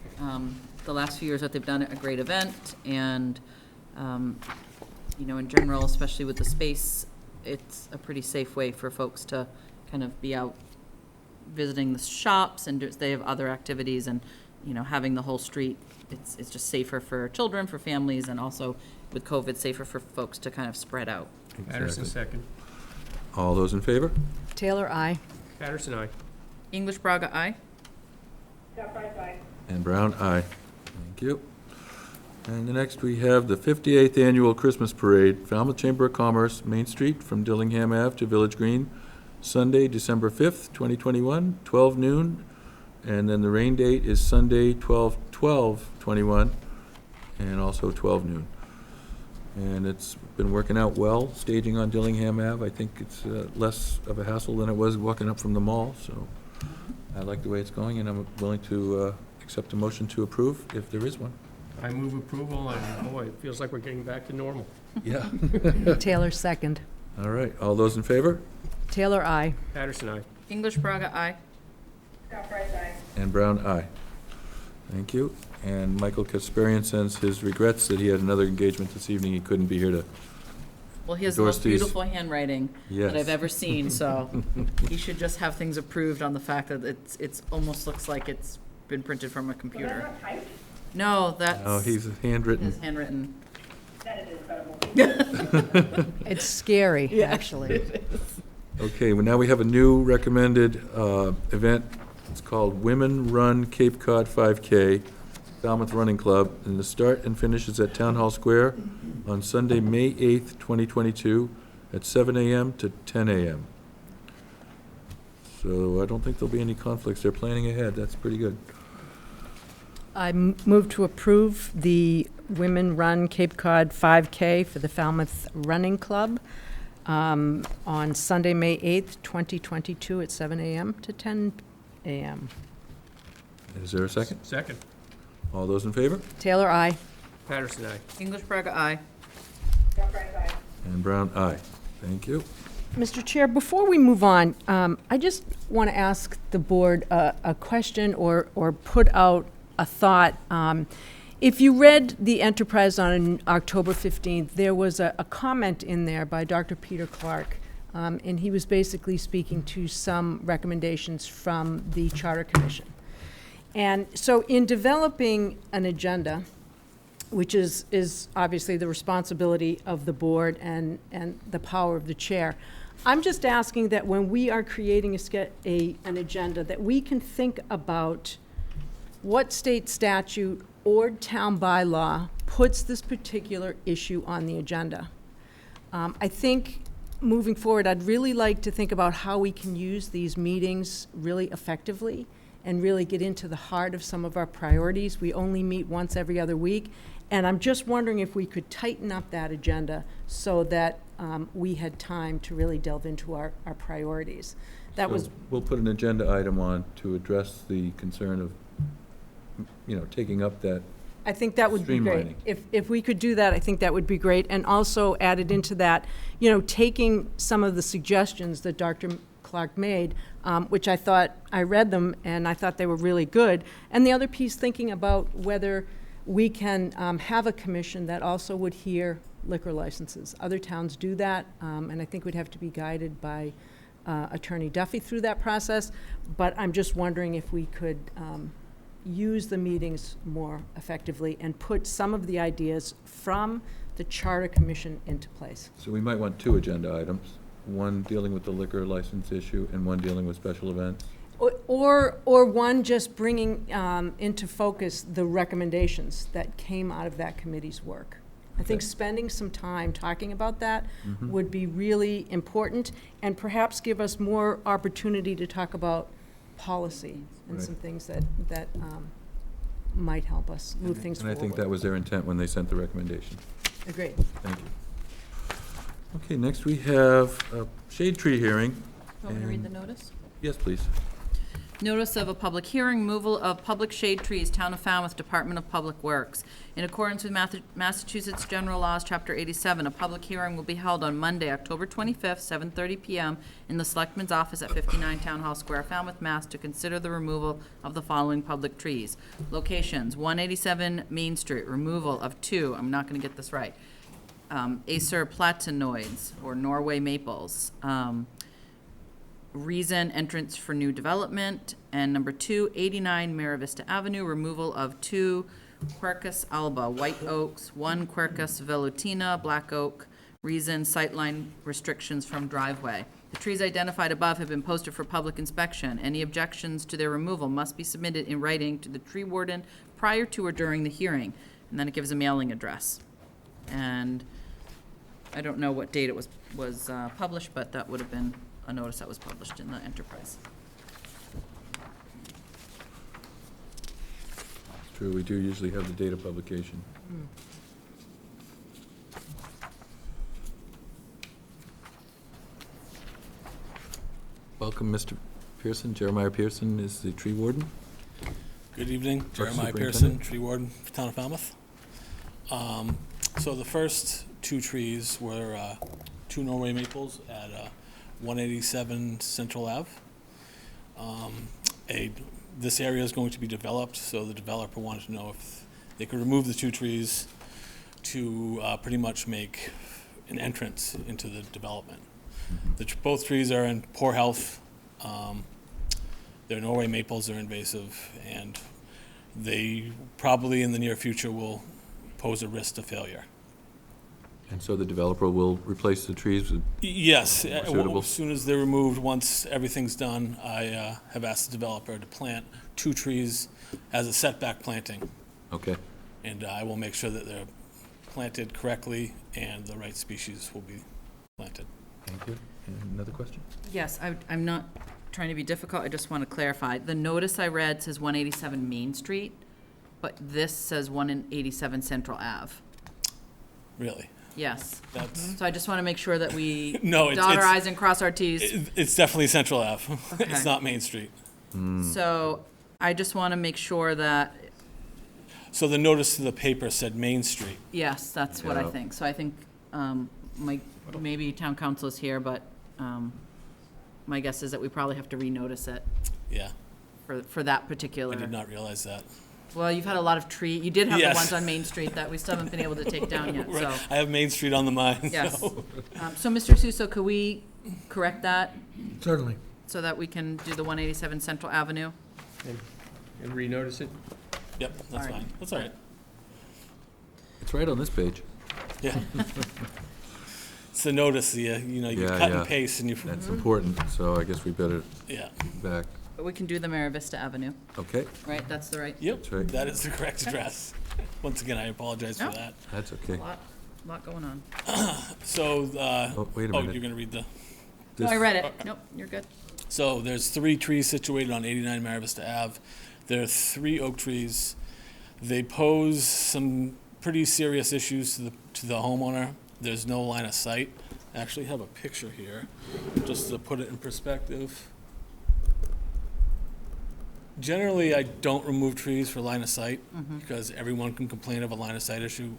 the last few years that they've done it, a great event, and, in general, especially with the space, it's a pretty safe way for folks to kind of be out visiting the shops, and they have other activities, and, having the whole street, it's just safer for children, for families, and also with COVID, safer for folks to kind of spread out. Patterson, second. All those in favor? Taylor, aye. Patterson, aye. English Braga, aye. And Brown, aye. Thank you. And the next, we have the 58th Annual Christmas Parade, Falmouth Chamber of Commerce, Main Street, from Dillingham Ave to Village Green, Sunday, December 5th, 2021, 12 noon. And then the rain date is Sunday, 12/12/21, and also 12 noon. And it's been working out well, staging on Dillingham Ave. I think it's less of a hassle than it was walking up from the mall, so I like the way it's going, and I'm willing to accept a motion to approve if there is one. I move approval, and boy, it feels like we're getting back to normal. Yeah. Taylor, second. All right, all those in favor? Taylor, aye. Patterson, aye. English Braga, aye. And Brown, aye. Thank you. And Michael Kasparian sends his regrets that he had another engagement this evening. He couldn't be here to Well, he has the endorse most these. beautiful handwriting Yes. that I've ever seen, so he should just have things approved on the fact that it's almost looks like it's been printed from a computer. No, that's. Oh, he's handwritten. His handwritten. It's scary, actually. Okay, well, now we have a new recommended event. It's called Women Run Cape Cod 5K, Falmouth Running Club, and the start and finish is at Town Hall Square on Sunday, May 8th, 2022, at 7 a.m. to 10 a.m. So I don't think there'll be any conflicts. They're planning ahead. That's pretty good. I move to approve the Women Run Cape Cod 5K for the Falmouth Running Club on Sunday, May 8th, 2022, at 7 a.m. to 10 a.m. Is there a second? Second. All those in favor? Taylor, aye. Patterson, aye. English Braga, aye. And Brown, aye. Thank you. Mr. Chair, before we move on, I just want to ask the board a question or put out a thought. If you read the Enterprise on October 15th, there was a comment in there by Dr. Peter Clark, and he was basically speaking to some recommendations from the Charter Commission. And so in developing an agenda, which is obviously the responsibility of the board and the power of the chair, I'm just asking that when we are creating an agenda, that we can think about what state statute or town bylaw puts this particular issue on the agenda. I think moving forward, I'd really like to think about how we can use these meetings really effectively and really get into the heart of some of our priorities. We only meet once every other week, and I'm just wondering if we could tighten up that agenda so that we had time to really delve into our priorities. We'll put an agenda item on to address the concern of, taking up that. I think that would be great. Streamlining. If we could do that, I think that would be great. And also added into that, taking some of the suggestions that Dr. Clark made, which I read them and I thought they were really good. And the other piece, thinking about whether we can have a commission that also would hear liquor licenses. Other towns do that, and I think we'd have to be guided by Attorney Duffy through that process. But I'm just wondering if we could use the meetings more effectively and put some of the ideas from the Charter Commission into place. So we might want two agenda items, one dealing with the liquor license issue and one dealing with special events. Or one just bringing into focus the recommendations that came out of that committee's work. I think spending some time talking about that would be really important and perhaps give us more opportunity to talk about policy and some things that might help us move things forward. And I think that was their intent when they sent the recommendation. Agreed. Thank you. Okay, next we have a shade tree hearing. Want me to read the notice? Yes, please. Notice of a public hearing, removal of public shade trees, Town of Falmouth, Department of Public Works. In accordance with Massachusetts General Laws, Chapter 87, a public hearing will be held on Monday, October 25th, 7:30 PM in the Selectman's Office at 59 Town Hall Square, Falmouth, Mass. To consider the removal of the following public trees. Locations: 187 Main Street, removal of 2, I'm not going to get this right, Acer platanoids, or Norway maples. Reason, entrance for new development. And number 2, 89 Mira Vista Avenue, removal of 2 Quercus alba, white oaks, 1 Quercus velutina, black oak. Reason, sightline restrictions from driveway. The trees identified above have been posted for public inspection. Any objections to their removal must be submitted in writing to the tree warden prior to or during the hearing. And then it gives a mailing address. And I don't know what date it was published, but that would have been a notice that was published in the Enterprise. It's true, we do usually have the date of publication. Welcome, Mr. Pearson. Jeremiah Pearson is the tree warden. Good evening, Or Jeremiah Pearson, superintendent. tree warden for Town of Falmouth. So the first 2 trees were 2 Norway maples at 187 Central Ave. This area is going to be developed, so the developer wanted to know if they could remove the 2 trees to pretty much make an entrance into the development. Both trees are in poor health. They're Norway maples, they're invasive, and they probably in the near future will pose a risk to failure. And so the developer will replace the trees with Yes, more suitable? as soon as they're removed, once everything's done, I have asked the developer to plant 2 trees as a setback planting, Okay. and I will make sure that they're planted correctly and the right species will be planted. Thank you. And another question? Yes, I'm not trying to be difficult, I just want to clarify. The notice I read says 187 Main Street, but this says 187 Central Ave. Really? Yes. That's, So I just want to make sure that we No, dot our i's and cross our t's. it's definitely Central Ave. Okay. It's not Main Street. So I just want to make sure that, So the notice to the paper said Main Street. yes, that's what I Yeah. think. So I think maybe town council is here, but my guess is that we probably have to renotice it Yeah, for that I particular. did not realize that. Well, you've had a lot of you did have the Yes. ones on Main Street that we still haven't been able to take down yet, so. Right. I have Main Street on the mind. Yes. So. So, Mr. Suso, could we correct that Certainly. so that we can do the 187 Central Avenue? And renotice it? Yep, that's All right. fine. That's all right. It's right on this page. Yeah. It's the notice, you Yeah, cut yeah. and paste and you, That's important, so I guess we better yeah. back. But we can do the Mira Vista Avenue, Okay, right? That's the right? Yep, That's right. that is the correct address. Once again, I apologize No. for that. that's okay. Lot going on. So, Oh, wait a oh, minute. you're gonna read the, No, I read it. Nope, you're good. so there's 3 trees situated on 89 Mara Vista Ave. There are 3 oak trees. They pose some pretty serious issues to the homeowner. There's no line of sight. I actually have a picture here, just to put it in perspective. Generally, I don't remove trees for line of sight, because everyone can complain of a line of sight issue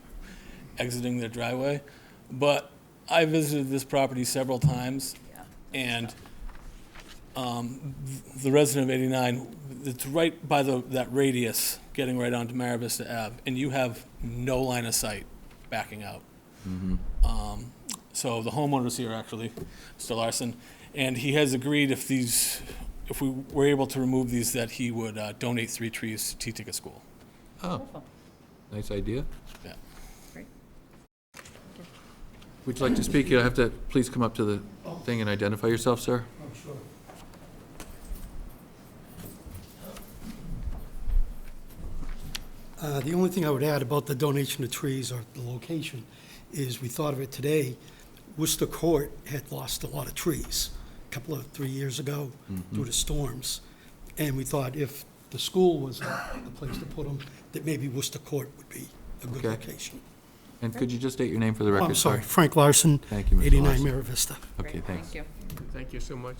exiting their driveway. But I visited this property several times, and the resident of 89, it's right by that radius getting right onto Mara Vista Ave, and you have no line of sight backing out. So the homeowner's here, actually, Mr. Larson, and he has agreed if we were able to remove these, that he would donate 3 trees to T-Ticket School. Oh, nice idea. Yeah. Great. Would you like to speak? You'll have to please come up to the thing and identify yourself, sir. The only thing I would add about the donation of trees or the location is we thought of it today. Worcester Court had lost a lot of trees a couple of 3 years ago due to storms. And we thought if the school was the place to put them, that maybe Worcester Court would be a good Okay. location. And could you just state your name for the Oh, record, I'm sorry, sir? Frank Larson, Thank you, Mr. 89 Larson. Mira Vista. Okay, Great, thanks. Thank you. Thank you so much.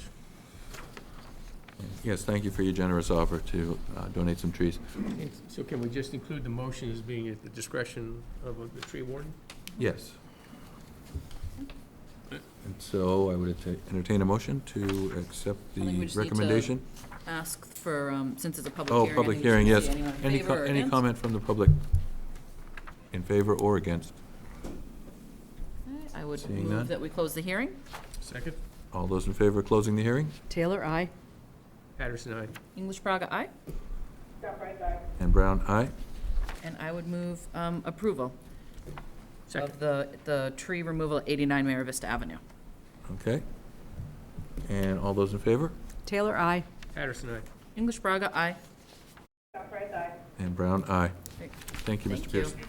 Yes, thank you for your generous offer to donate some trees. And so can we just include the motion as being at the discretion of the tree warden? Yes. And so I would entertain a motion to accept I think we the just need to recommendation. Ask for, since it's a public Oh, hearing. I public think we hearing, should yes. see anyone in Any favor or any against. comment from the public? In favor or against? I would Seeing none. move that we close the hearing. Second? All those in favor of closing the hearing? Taylor, aye. Patterson, aye. English Braga, aye. And Brown, aye. And I would move approval Second. of the tree removal at 89 Mara Vista Avenue. Okay. And all those in favor? Taylor, aye. Patterson, aye. English Braga, aye. And Brown, aye. Great. Thank you, Mr. Thank you. Pearson.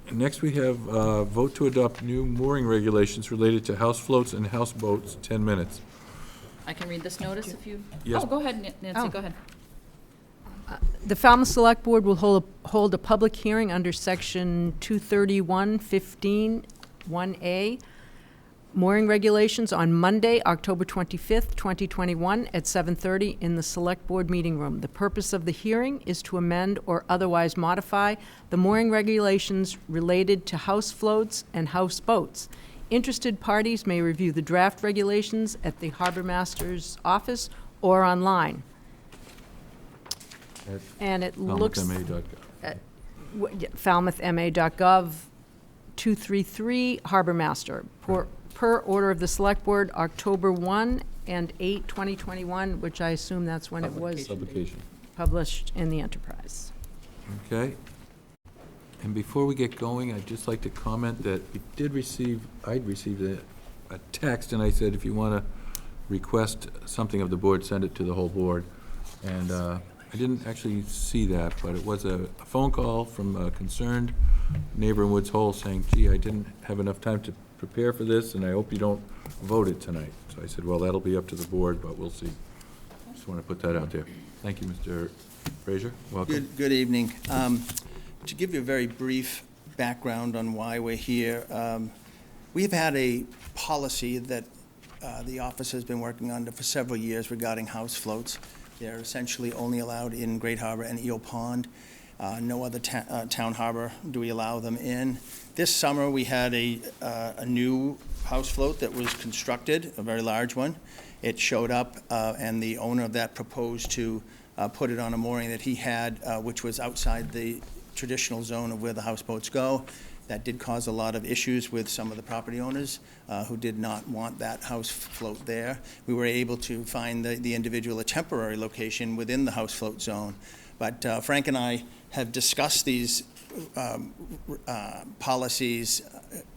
And next, we have vote to adopt new mooring regulations related to house floats and houseboats, 10 minutes. I can read this notice if you... Yes. Oh, go ahead, Nancy, Oh. go ahead. The Falmouth Select Board will hold a public hearing under Section 231-15-1A, mooring regulations on Monday, October 25th, 2021, at 7:30 in the Select Board meeting room. The purpose of the hearing is to amend or otherwise modify the mooring regulations related to house floats and houseboats. Interested parties may review the draft regulations at the Harbor Master's office or online. And it looks... FalmouthMA.gov. FalmouthMA.gov, 233 Harbor Master, per order of the Select Board, October 1 and 8, 2021, which I assume that's when it was Publication. published in the Enterprise. Okay. And before we get going, I'd just like to comment that I'd received a text, and I said, if you want to request something of the board, send it to the whole board. And I didn't actually see that, but it was a phone call from a concerned neighbor in Woods Hole saying, gee, I didn't have enough time to prepare for this, and I hope you don't vote it tonight. So I said, well, that'll be up to the board, but we'll see. Just want to put that out there. Thank you, Mr. Frazier. Welcome. Good evening. To give you a very brief background on why we're here, we've had a policy that the office has been working on for several years regarding house floats. They're essentially only allowed in Great Harbor and Eel Pond. No other town harbor do we allow them in. This summer, we had a new house float that was constructed, a very large one. It showed up, and the owner of that proposed to put it on a mooring that he had, which was outside the traditional zone of where the houseboats go. That did cause a lot of issues with some of the property owners who did not want that house float there. We were able to find the individual a temporary location within the house float zone. But Frank and I have discussed these policies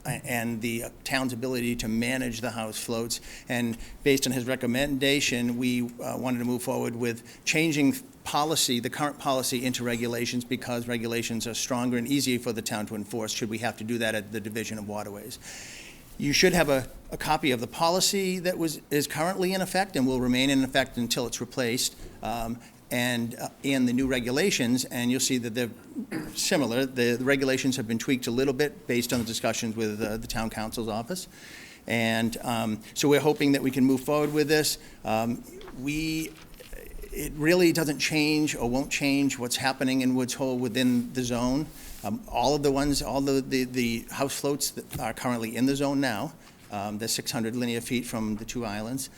and the town's ability to manage the house floats. And based on his recommendation, we wanted to move forward with changing policy, the current policy, into regulations, because regulations are stronger and easier for the town to enforce should we have to do that at the Division of Waterways. You should have a copy of the policy that is currently in effect and will remain in effect until it's replaced, and the new regulations, and you'll see that they're similar. The regulations have been tweaked a little bit based on the discussions with the town council's office. And so we're hoping that we can move forward with this. It really doesn't change or won't change what's happening in Woods Hole within the zone. All the house floats that are currently in the zone now, they're 600 linear feet from the two islands.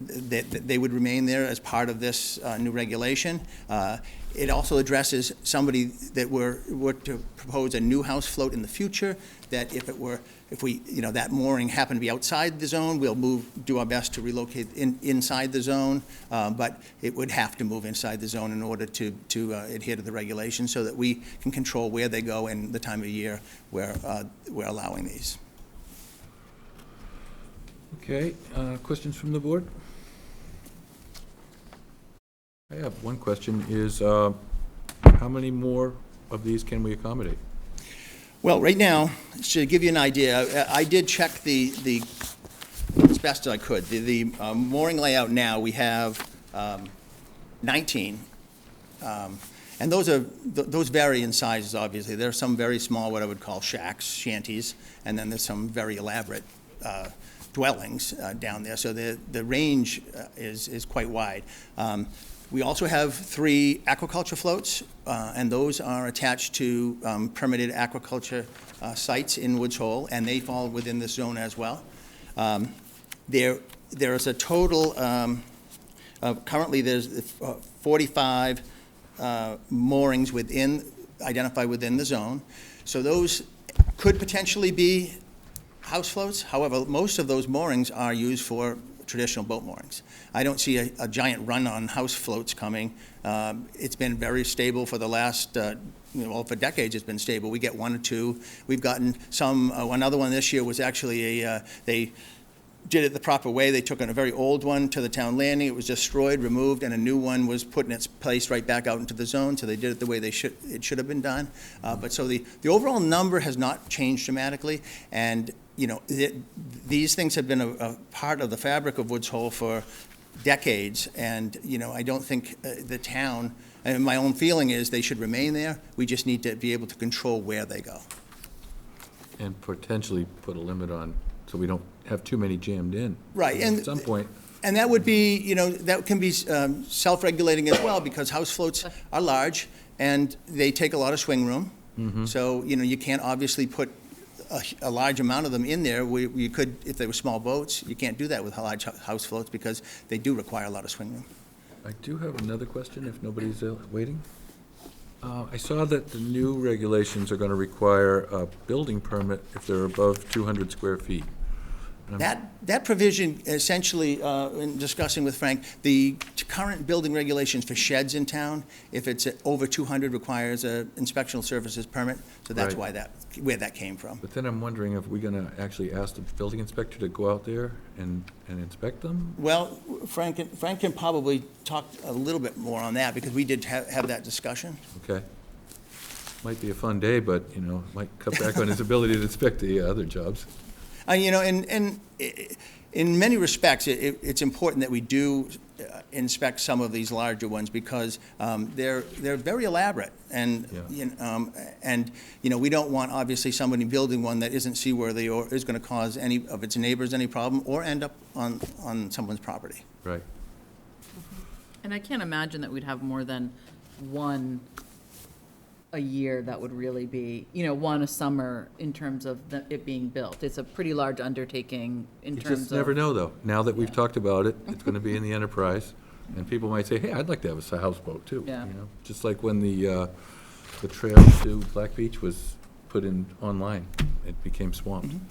They would remain there as part of this new regulation. It also addresses somebody that were to propose a new house float in the future, that if that mooring happened to be outside the zone, we'll do our best to relocate inside the zone, but it would have to move inside the zone in order to adhere to the regulations so that we can control where they go and the time of year where we're allowing these. Okay, questions from the board? I have one question, is how many more of these can we accommodate? Well, right now, to give you an idea, I did check the as best as I could. The mooring layout now, we have 19. And those vary in sizes, obviously. There are some very small, what I would call shacks, shanties, and then there's some very elaborate dwellings down there, so the range is quite wide. We also have 3 aquaculture floats, and those are attached to permitted aquaculture sites in Woods Hole, and they fall within this zone as well. There is a total, currently there's 45 moorings identified within the zone. So those could potentially be house floats. However, most of those moorings are used for traditional boat moorings. I don't see a giant run on house floats coming. It's been very stable for the last, for decades it's been stable. We get 1 or 2. We've gotten some, another one this year was actually they did it the proper way. They took a very old one to the town landing. It was destroyed, removed, and a new one was put in its place right back out into the zone. So they did it the way it should have been done. But so the overall number has not changed dramatically. And these things have been a part of the fabric of Woods Hole for decades. And I don't think the town, and my own feeling is they should remain there. We just need to be able to control where they go. And potentially put a limit on, so we don't have too many jammed in. Right, and at some point. And that would be, that can be self-regulating as well, because house floats are large and they take a lot of swing room. Mm-hmm. So, you can't obviously put a large amount of them in there. You could, if they were small boats, you can't do that with large house floats because they do require a lot of swing room. I do have another question, if nobody's waiting. I saw that the new regulations are going to require a building permit if they're above 200 square feet. That provision, essentially, in discussing with Frank, the current building regulations for sheds in town, if it's over 200, requires an inspectional services permit. So that's Right. where that came from. But then I'm wondering if we're going to actually ask the building inspector to go out there and inspect them? Well, Frank can probably talk a little bit more on that, because we did have that discussion. Okay. Might be a fun day, but, might cut back on his ability to inspect the other jobs. And in many respects, it's important that we do inspect some of these larger ones, because they're very elaborate, and we don't want obviously somebody building one that isn't seaworthy or is going to cause any of its neighbors any problem or end up on someone's property. Right. And I can't imagine that we'd have more than one a year that would really be, one a summer in terms of it being built. It's a pretty large undertaking in You terms of. just never know, though. Now that we've talked about it, it's going to be in the enterprise, and people might say, hey, I'd like to have a houseboat, too. Yeah. Just like when the trail to Black Beach was put in online, it became swamped. Mm-hmm.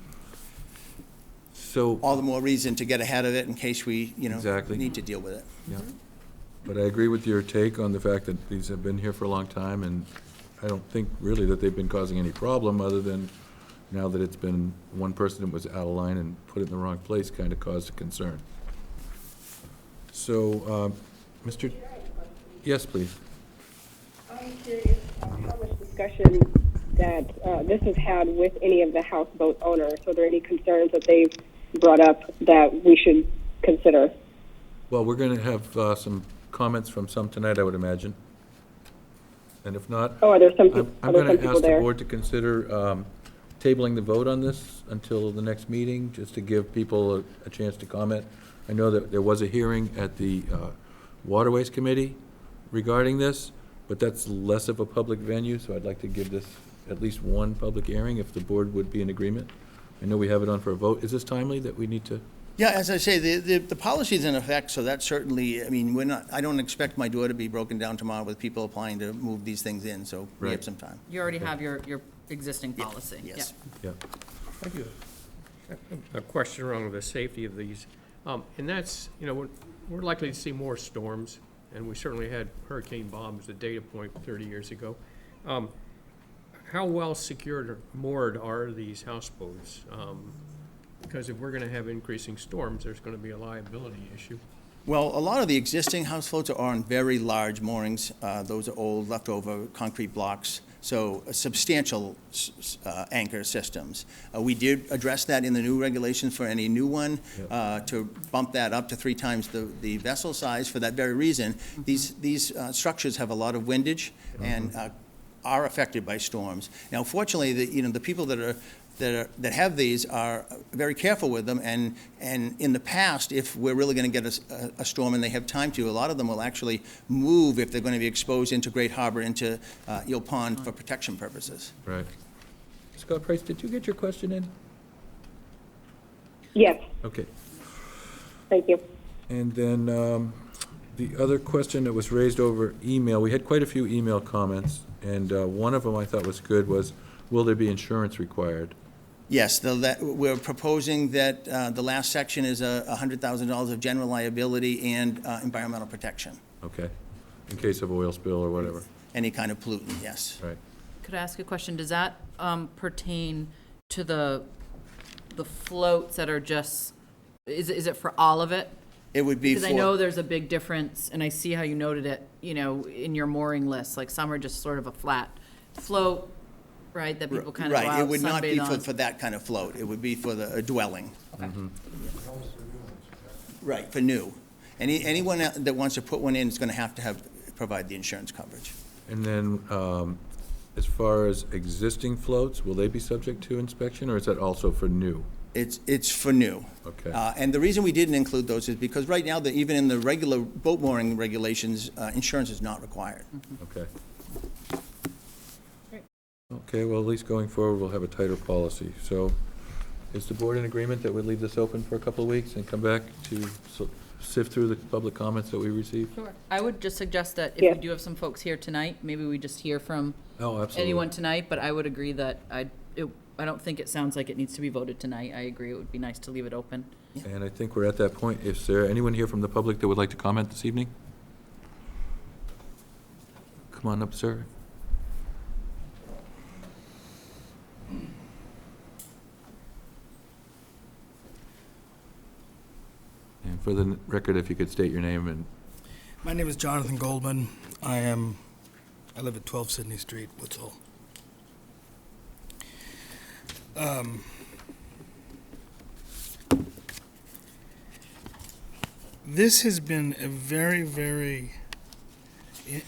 So. All the more reason to get ahead of it in case we, Exactly. need to deal with it. Yeah. But I agree with your take on the fact that these have been here for a long time, and I don't think really that they've been causing any problem, other than now that it's been one person that was out of line and put it in the wrong place kind of caused a concern. So, Mr. Yes, please. I'm curious how much discussion that this has had with any of the houseboat owners. So are there any concerns that they've brought up that we should consider? Well, we're going to have some comments from some tonight, I would imagine. And if not, are there some, I'm going to ask the board to consider tabling the vote on this until the next meeting, just to give people a chance to comment. I know that there was a hearing at the Waterways Committee regarding this, but that's less of a public venue, so I'd like to give this at least one public hearing if the board would be in agreement. I know we have it on for a vote. Is this timely that we need to? Yeah, as I say, the policy's in effect, so that certainly, I don't expect my door to be broken down tomorrow with people applying to move these things in, so we have some time. You already have your existing policy. Yes. Yeah. Thank you. A question around the safety of these. And that's, we're likely to see more storms, and we certainly had Hurricane Bob as a data point 30 years ago. How well secured or moored are these houseboats? Because if we're going to have increasing storms, there's going to be a liability issue. Well, a lot of the existing houseboats are on very large moorings. Those are old, leftover concrete blocks, so substantial anchor systems. We did address that in the new regulations for any new one, to bump that up to 3 times the vessel size for that very reason. These structures have a lot of windage, and are affected by storms. Now, fortunately, the people that have these are very careful with them, and in the past, if we're really going to get a storm and they have time to, a lot of them will actually move if they're going to be exposed into Great Harbor, into Eel Pond for protection purposes. Right. Scott Price, did you get your question in? Yes, Okay. thank you. And then the other question that was raised over email, we had quite a few email comments, and one of them I thought was good was, will there be insurance required? Yes, we're proposing that the last section is $100,000 of general liability and environmental protection. Okay. In case of oil spill or whatever. Any kind of pollutant, yes. Right. Could I ask a question? Does that pertain to the floats that are just, is it for all of it? It would be for... Because I know there's a big difference, and I see how you noted it, in your mooring list. Like, some are just sort of a flat float, right, that people kind of go out, Right, it would not be sunbathe on. for that kind of float. It would be for a dwelling. Okay. Right, for new. Anyone that wants to put one in is going to have provide the insurance coverage. And then, as far as existing floats, will they be subject to inspection, or is that also for new? It's for new. Okay. And the reason we didn't include those is because right now, even in the regular boat mooring regulations, insurance is not required. Okay. Okay, well, at least going forward, we'll have a tighter policy. So is the board in agreement that we leave this open for a couple of weeks and come back to sift through the public comments that we received? Sure. I would just suggest that if Yeah. we do have some folks here tonight, maybe we just hear from Oh, absolutely. anyone tonight, but I would agree that I don't think it sounds like it needs to be voted tonight. I agree, it would be nice to leave it open. And I think we're at that point. Is there anyone here from the public that would like to comment this evening? Come on up, sir. And for the record, if you could state your name and... My name is Jonathan Goldman. I live at 12 Sydney Street, Woods Hole. This has been a very, very,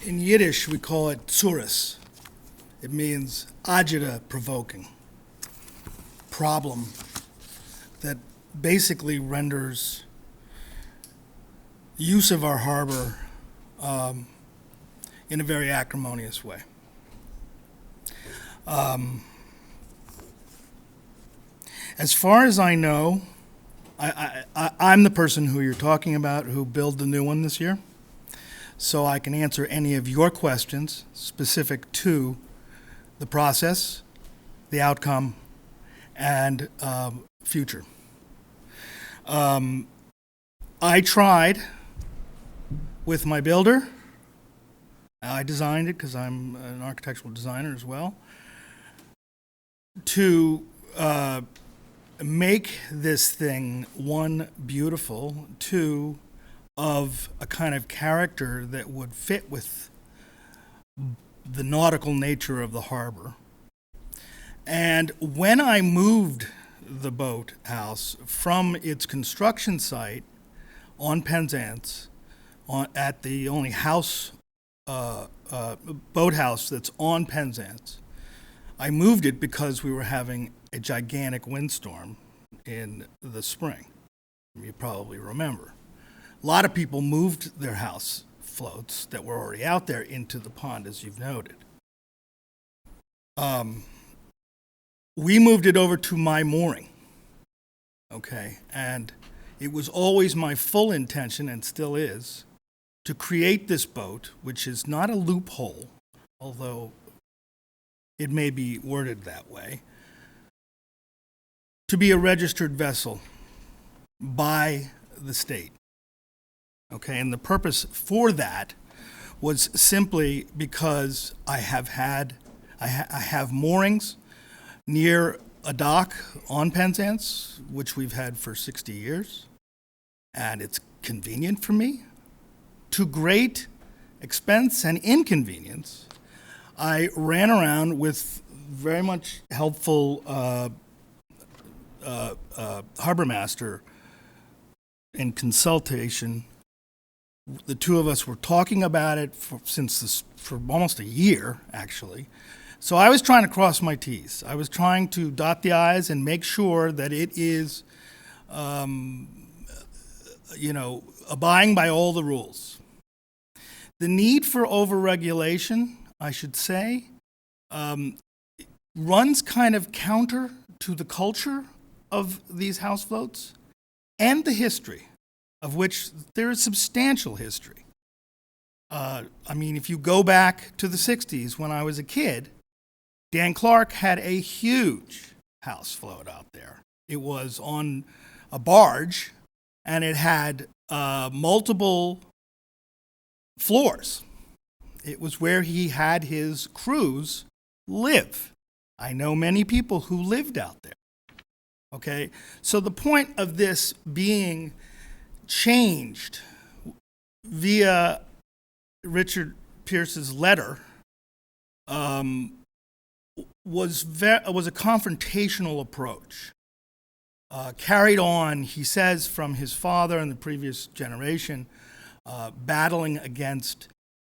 in Yiddish we call it tsuris. It means agita, provoking, problem that basically renders use of our harbor in a very acrimonious way. As far as I know, I'm the person who you're talking about who built the new one this year, so I can answer any of your questions specific to the process, the outcome, and future. I tried with my builder. I designed it because I'm an architectural designer as well, to make this thing, one, beautiful, two, of a kind of character that would fit with the nautical nature of the harbor. And when I moved the boathouse from its construction site on Penzance, at the only boathouse that's on Penzance, I moved it because we were having a gigantic windstorm in the spring. You probably remember. A lot of people moved their house floats that were already out there into the pond, as you've noted. We moved it over to my mooring, okay? And it was always my full intention, and still is, to create this boat, which is not a loophole, although it may be worded that way, to be a registered vessel by the state. Okay, and the purpose for that was simply because I have moorings near a dock on Penzance, which we've had for 60 years, and it's convenient for me. To great expense and inconvenience, I ran around with very much helpful harbor master in consultation The two of us were talking about it for almost a year, actually. So I was trying to cross my T's. I was trying to dot the I's and make sure that it is, abiding by all the rules. The need for overregulation, I should say, runs kind of counter to the culture of these house floats and the history, of which there is substantial history. If you go back to the 60s when I was a kid, Dan Clark had a huge house float out there. It was on a barge, and it had multiple floors. It was where he had his crews live. I know many people who lived out there. Okay? So the point of this being changed via Richard Pierce's letter was a confrontational approach. Carried on, he says, from his father and the previous generation, battling against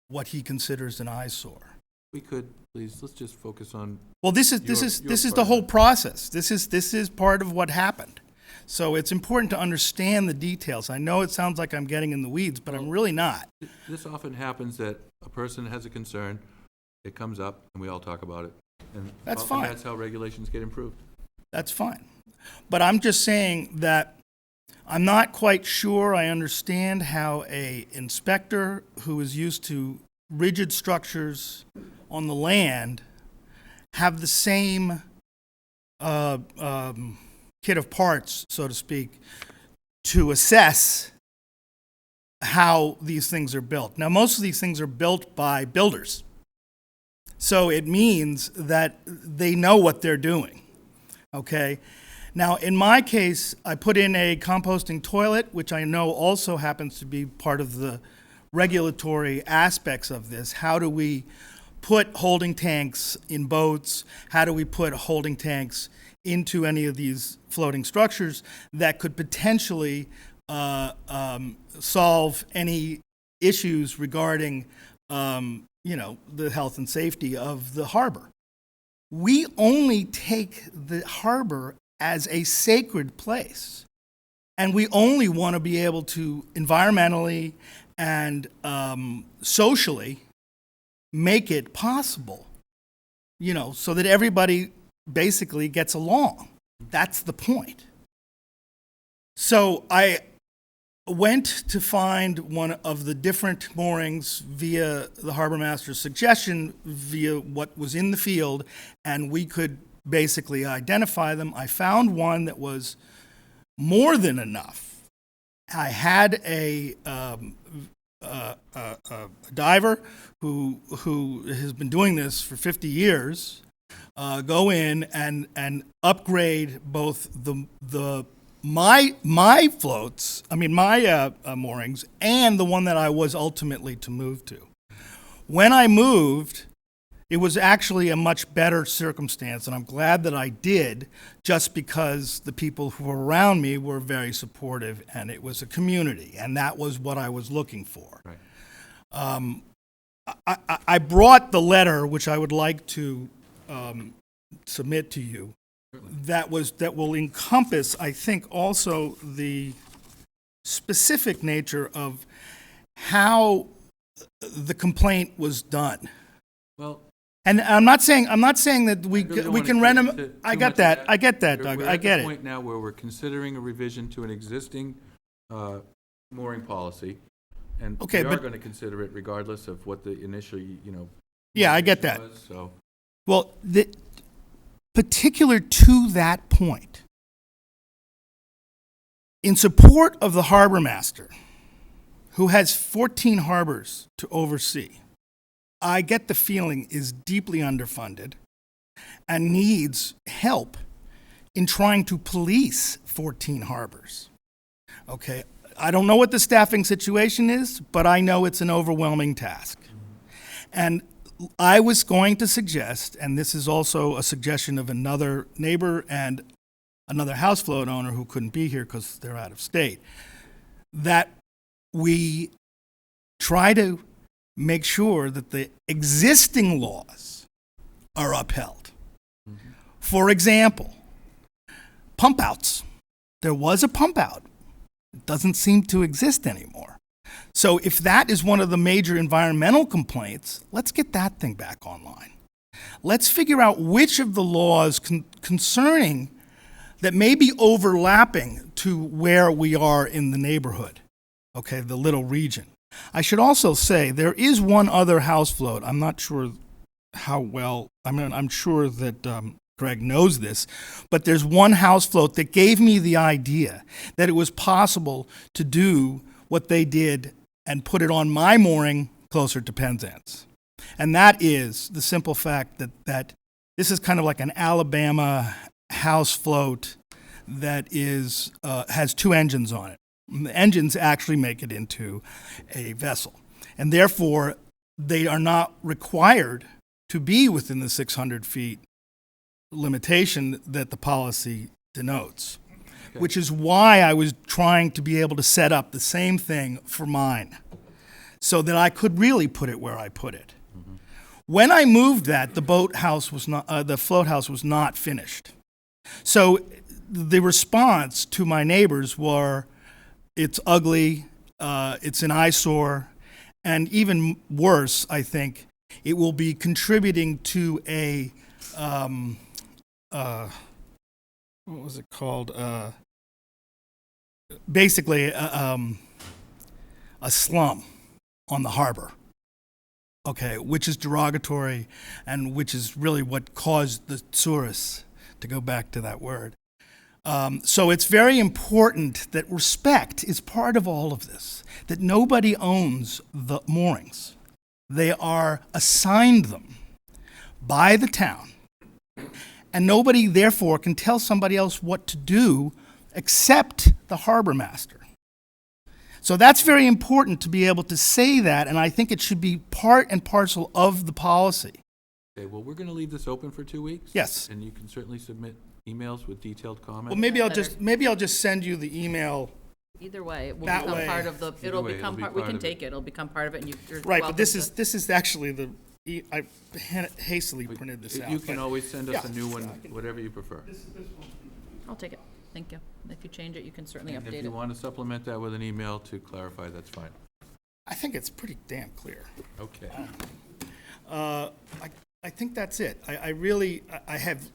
what he considers an eyesore. We could, please, let's just focus on. Well, this is the whole process. This is part of what happened. So it's important to understand the details. I know it sounds like I'm getting in the weeds, but I'm really not. This often happens that a person has a concern, it comes up, and we all talk about it. And That's often fine. That's how regulations get improved. That's fine. But I'm just saying that I'm not quite sure I understand how a inspector who is used to rigid structures on the land have the same kit of parts, so to speak, to assess how these things are built. Now, most of these things are built by builders. So it means that they know what they're doing, okay? Now, in my case, I put in a composting toilet, which I know also happens to be part of the regulatory aspects of this. How do we put holding tanks in boats? How do we put holding tanks into any of these floating structures that could potentially solve any issues regarding the health and safety of the harbor? We only take the harbor as a sacred place, and we only want to be able to environmentally and socially make it possible, so that everybody basically gets along. That's the point. So I went to find one of the different moorings via the harbor master's suggestion, via what was in the field, and we could basically identify them. I found one that was more than enough. I had a diver who has been doing this for 50 years go in and upgrade both my floats, my moorings, and the one that I was ultimately to move to. When I moved, it was actually a much better circumstance, and I'm glad that I did, just because the people who were around me were very supportive, and it was a community, and that was what I was looking for. Right. I brought the letter, which I would like to submit to you, that will encompass, I think, also the specific nature of how the complaint was done. Well, and I'm not saying that we can rent them. I get that. I get that, Doug. We're I get at the it. point now where we're considering a revision to an existing mooring policy, and Okay, we are but- going to consider it regardless of what the initial, Yeah, I get that. was, so. Well, particular to that point, in support of the harbor master, who has 14 harbors to oversee, I get the feeling is deeply underfunded and needs help in trying to police 14 harbors. Okay, I don't know what the staffing situation is, but I know it's an overwhelming task. And I was going to suggest, and this is also a suggestion of another neighbor and another house float owner who couldn't be here because they're out of state, that we try to make sure that the existing laws are upheld. For example, pump outs. There was a pump out. It doesn't seem to exist anymore. So if that is one of the major environmental complaints, let's get that thing back online. Let's figure out which of the laws concerning that may be overlapping to where we are in the neighborhood, okay, the little region. I should also say there is one other house float. I'm not sure how well, I'm sure that Greg knows this, but there's one house float that gave me the idea that it was possible to do what they did and put it on my mooring closer to Penzance. And that is the simple fact that this is kind of like an Alabama house float that is has two engines on it. The engines actually make it into a vessel. And therefore, they are not required to be within the 600 feet limitation that the policy denotes, which is why I was trying to be able to set up the same thing for mine so that I could really put it where I put it. When I moved that, the float house was not finished. So the response to my neighbors were, it's ugly, it's an eyesore, and even worse, I think, it will be contributing to a, what was it called? Basically, a slum on the harbor. Okay, which is derogatory and which is really what caused the tourists, to go back to that word. So it's very important that respect is part of all of this, that nobody owns the moorings. They are assigned them by the town, and nobody, therefore, can tell somebody else what to do except the harbor master. So that's very important to be able to say that, and I think it should be part and parcel of the policy. Okay, well, we're going to leave this open for 2 weeks. Yes. And you can certainly submit emails with detailed comments. Well, maybe I'll just send you the email. Either way, it will That become way. part of the, Either way, it'll be we can part of take it, it'll become part of it, and you're Right, welcome but this to- is actually I hastily printed this out. You can but- always send us yeah. a new one, whatever you prefer. I'll take it, thank you. If you change it, you can certainly And update if it. you want to supplement that with an email to clarify, that's fine. I think it's pretty damn clear. Okay. I think that's it. I have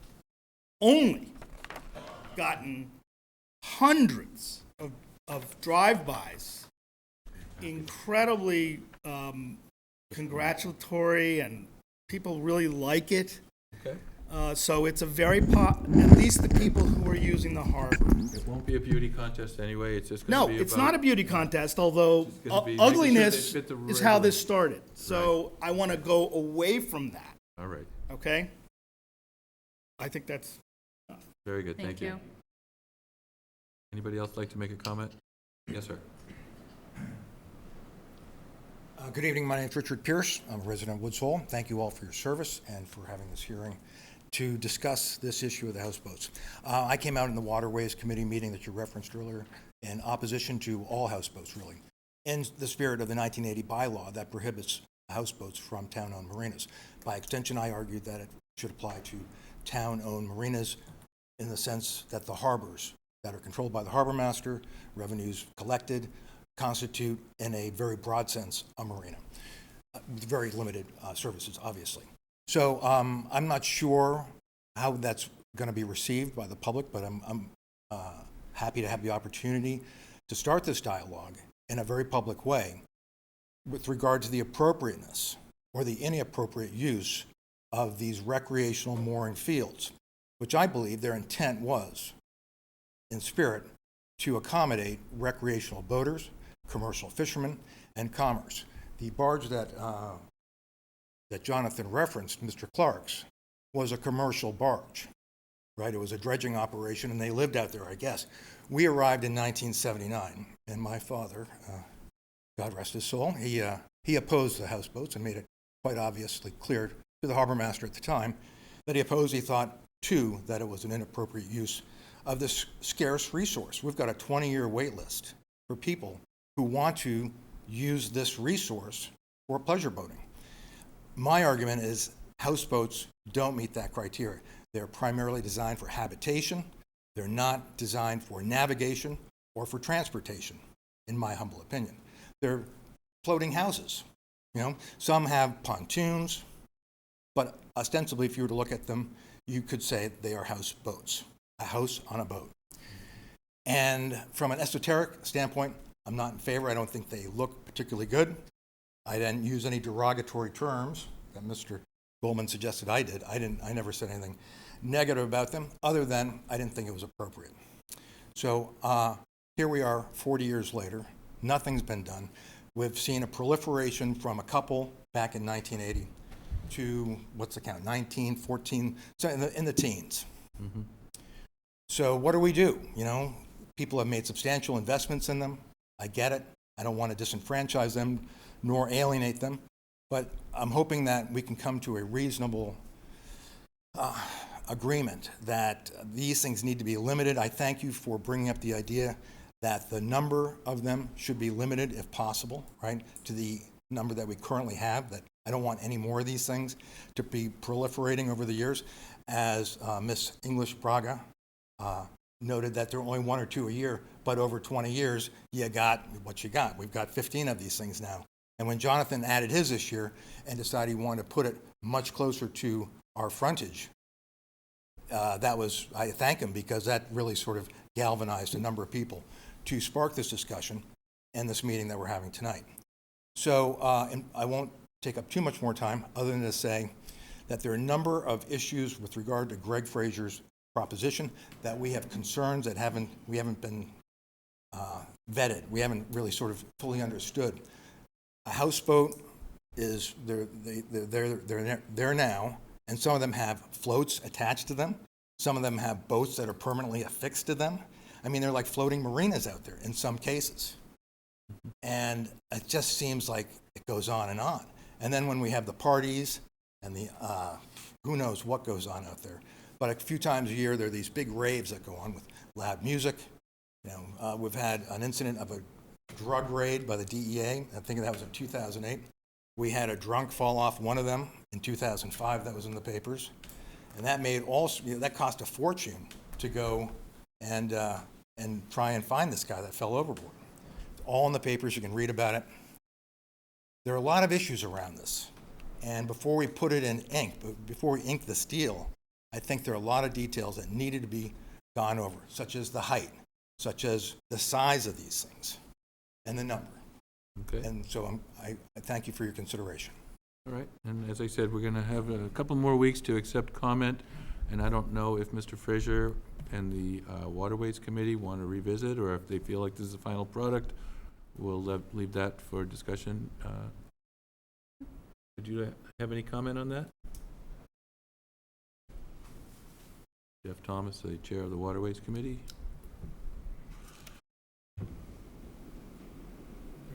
only gotten hundreds of drive-bys, incredibly congratulatory, and people really like it. Okay. So it's a very at least the people who are using the harbor. It won't be a beauty contest anyway, it's just going to No, be it's not a beauty contest, although It's gonna be making sure they ugliness fit the is how regular- this started. So I want to go away from that, All right, okay? I think that's, very good, thank you. Anybody else like to make a comment? Yes, sir. Good evening. My name is Richard Pierce. I'm a resident of Woods Hole. Thank you all for your service and for having this hearing to discuss this issue of the houseboats. I came out in the Waterways Committee meeting that you referenced earlier in opposition to all houseboats, really, in the spirit of the 1980 bylaw that prohibits houseboats from town-owned marinas. By extension, I argued that it should apply to town-owned marinas in the sense that the harbors that are controlled by the harbor master, revenues collected, constitute, in a very broad sense, a marina, with very limited services, obviously. So I'm not sure how that's going to be received by the public, but I'm happy to have the opportunity to start this dialogue in a very public way with regard to the appropriateness or the inappropriate use of these recreational mooring fields, which I believe their intent was, in spirit, to accommodate recreational boaters, commercial fishermen, and commerce. The barge that Jonathan referenced, Mr. Clark's, was a commercial barge, right? It was a dredging operation, and they lived out there, I guess. We arrived in 1979, and my father, God rest his soul, he opposed the houseboats and made it quite obviously clear to the harbor master at the time that he opposed. He thought, too, that it was an inappropriate use of this scarce resource. We've got a 20-year wait list for people who want to use this resource for pleasure boating. My argument is houseboats don't meet that criteria. They're primarily designed for habitation. They're not designed for navigation or for transportation, in my humble opinion. They're floating houses. You know, some have pontoons, but ostensibly, if you were to look at them, you could say they are houseboats, a house on a boat. And from an esoteric standpoint, I'm not in favor. I don't think they look particularly good. I didn't use any derogatory terms that Mr. Goldman suggested I did. I never said anything negative about them, other than I didn't think it was appropriate. So here we are 40 years later. Nothing's been done. We've seen a proliferation from a couple back in 1980 to, what's the count, 19, 14, so in the teens. Mm-hmm. So what do we do? You know, people have made substantial investments in them. I get it. I don't want to disenfranchise them nor alienate them, but I'm hoping that we can come to a reasonable agreement that these things need to be limited. I thank you for bringing up the idea that the number of them should be limited, if possible, right, to the number that we currently have, that I don't want any more of these things to be proliferating over the years. As Miss English Braga noted, that there are only 1 or 2 a year, but over 20 years, you got what you got. We've got 15 of these things now. And when Jonathan added his this year and decided he wanted to put it much closer to our frontage, I thank him, because that really sort of galvanized a number of people to spark this discussion and this meeting that we're having tonight. So and I won't take up too much more time other than to say that there are a number of issues with regard to Greg Frazier's proposition that we have concerns that we haven't been vetted. We haven't really sort of fully understood. A houseboat is they're now, and some of them have floats attached to them. Some of them have boats that are permanently affixed to them. I mean, they're like floating marinas out there in some cases. And it just seems like it goes on and on. And then when we have the parties and the who knows what goes on out there. But a few times a year, there are these big raves that go on with loud music. You know, we've had an incident of a drug raid by the DEA. I think that was in 2008. We had a drunk fall off one of them in 2005. That was in the papers. And that cost a fortune to go and try and find this guy that fell overboard. It's all in the papers. You can read about it. There are a lot of issues around this. And before we put it in ink, before we ink the steel, I think there are a lot of details that needed to be gone over, such as the height, such as the size of these things, and the number. Okay. And so I thank you for your consideration. All right, and as I said, we're going to have a couple more weeks to accept comment, and I don't know if Mr. Frazier and the Waterways Committee want to revisit, or if they feel like this is the final product. We'll leave that for discussion. Did you have any comment on that? Jeff Thomas, the chair of the Waterways Committee.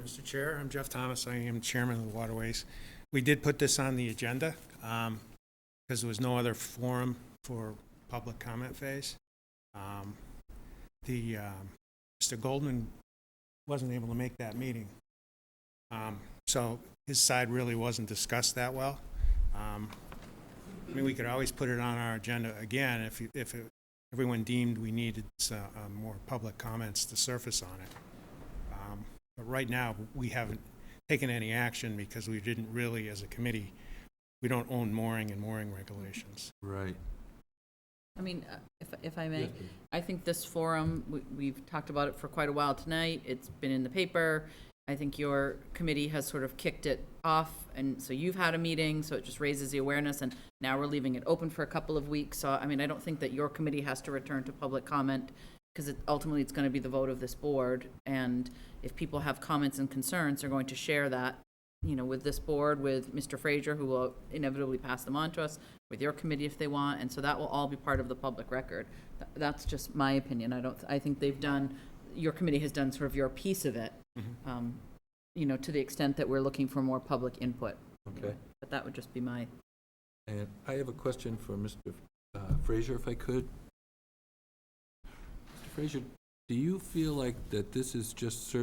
Mr. Chair, I'm Jeff Thomas. I am chairman of the Waterways. We did put this on the agenda because there was no other forum for public comment phase. Mr. Goldman wasn't able to make that meeting. So his side really wasn't discussed that well. I mean, we could always put it on our agenda again if everyone deemed we needed more public comments to surface on it. But right now, we haven't taken any action because we didn't really, as a committee, we don't own mooring and mooring regulations. Right. I mean, if I may, I think this forum, we've talked about it for quite a while tonight. It's been in the paper. I think your committee has sort of kicked it off, and so you've had a meeting, so it just raises the awareness, and now we're leaving it open for a couple of weeks. So, I mean, I don't think that your committee has to return to public comment, because ultimately it's going to be the vote of this board, and if people have comments and concerns, they're going to share that, you know, with this board, with Mr. Frazier, who will inevitably pass them on to us, with your committee if they want, and so that will all be part of the public record. That's just my opinion. I think they've done, your committee has done sort of your piece of it, you know, to the extent that we're looking for more public input. Okay. But that would just be my. And I have a question for Mr. Frazier, if I could. Mr. Frazier, do you feel like that this is just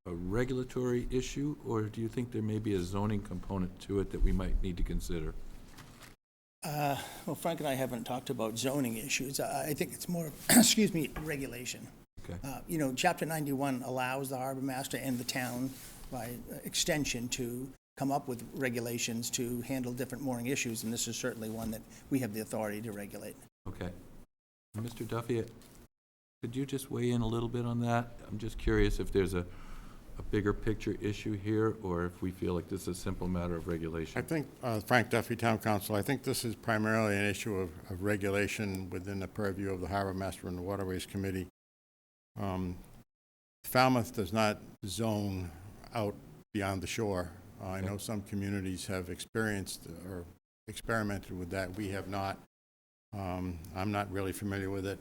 a regulatory issue, or do you think there may be a zoning component to it that we might need to consider? Well, Frank and I haven't talked about zoning issues. I think it's more, excuse me, regulation. Okay. You know, Chapter 91 allows the harbor master and the town, by extension, to come up with regulations to handle different mooring issues, and this is certainly one that we have the authority to regulate. Okay. Mr. Duffy, could you just weigh in a little bit on that? I'm just curious if there's a bigger picture issue here, or if we feel like this is a simple matter of regulation. I think, Frank Duffy, Town Council, I think this is primarily an issue of regulation within the purview of the Harbor Master and the Waterways Committee. Falmouth does not zone out beyond the shore. I know some communities have experienced or experimented with that. We have not. I'm not really familiar with it,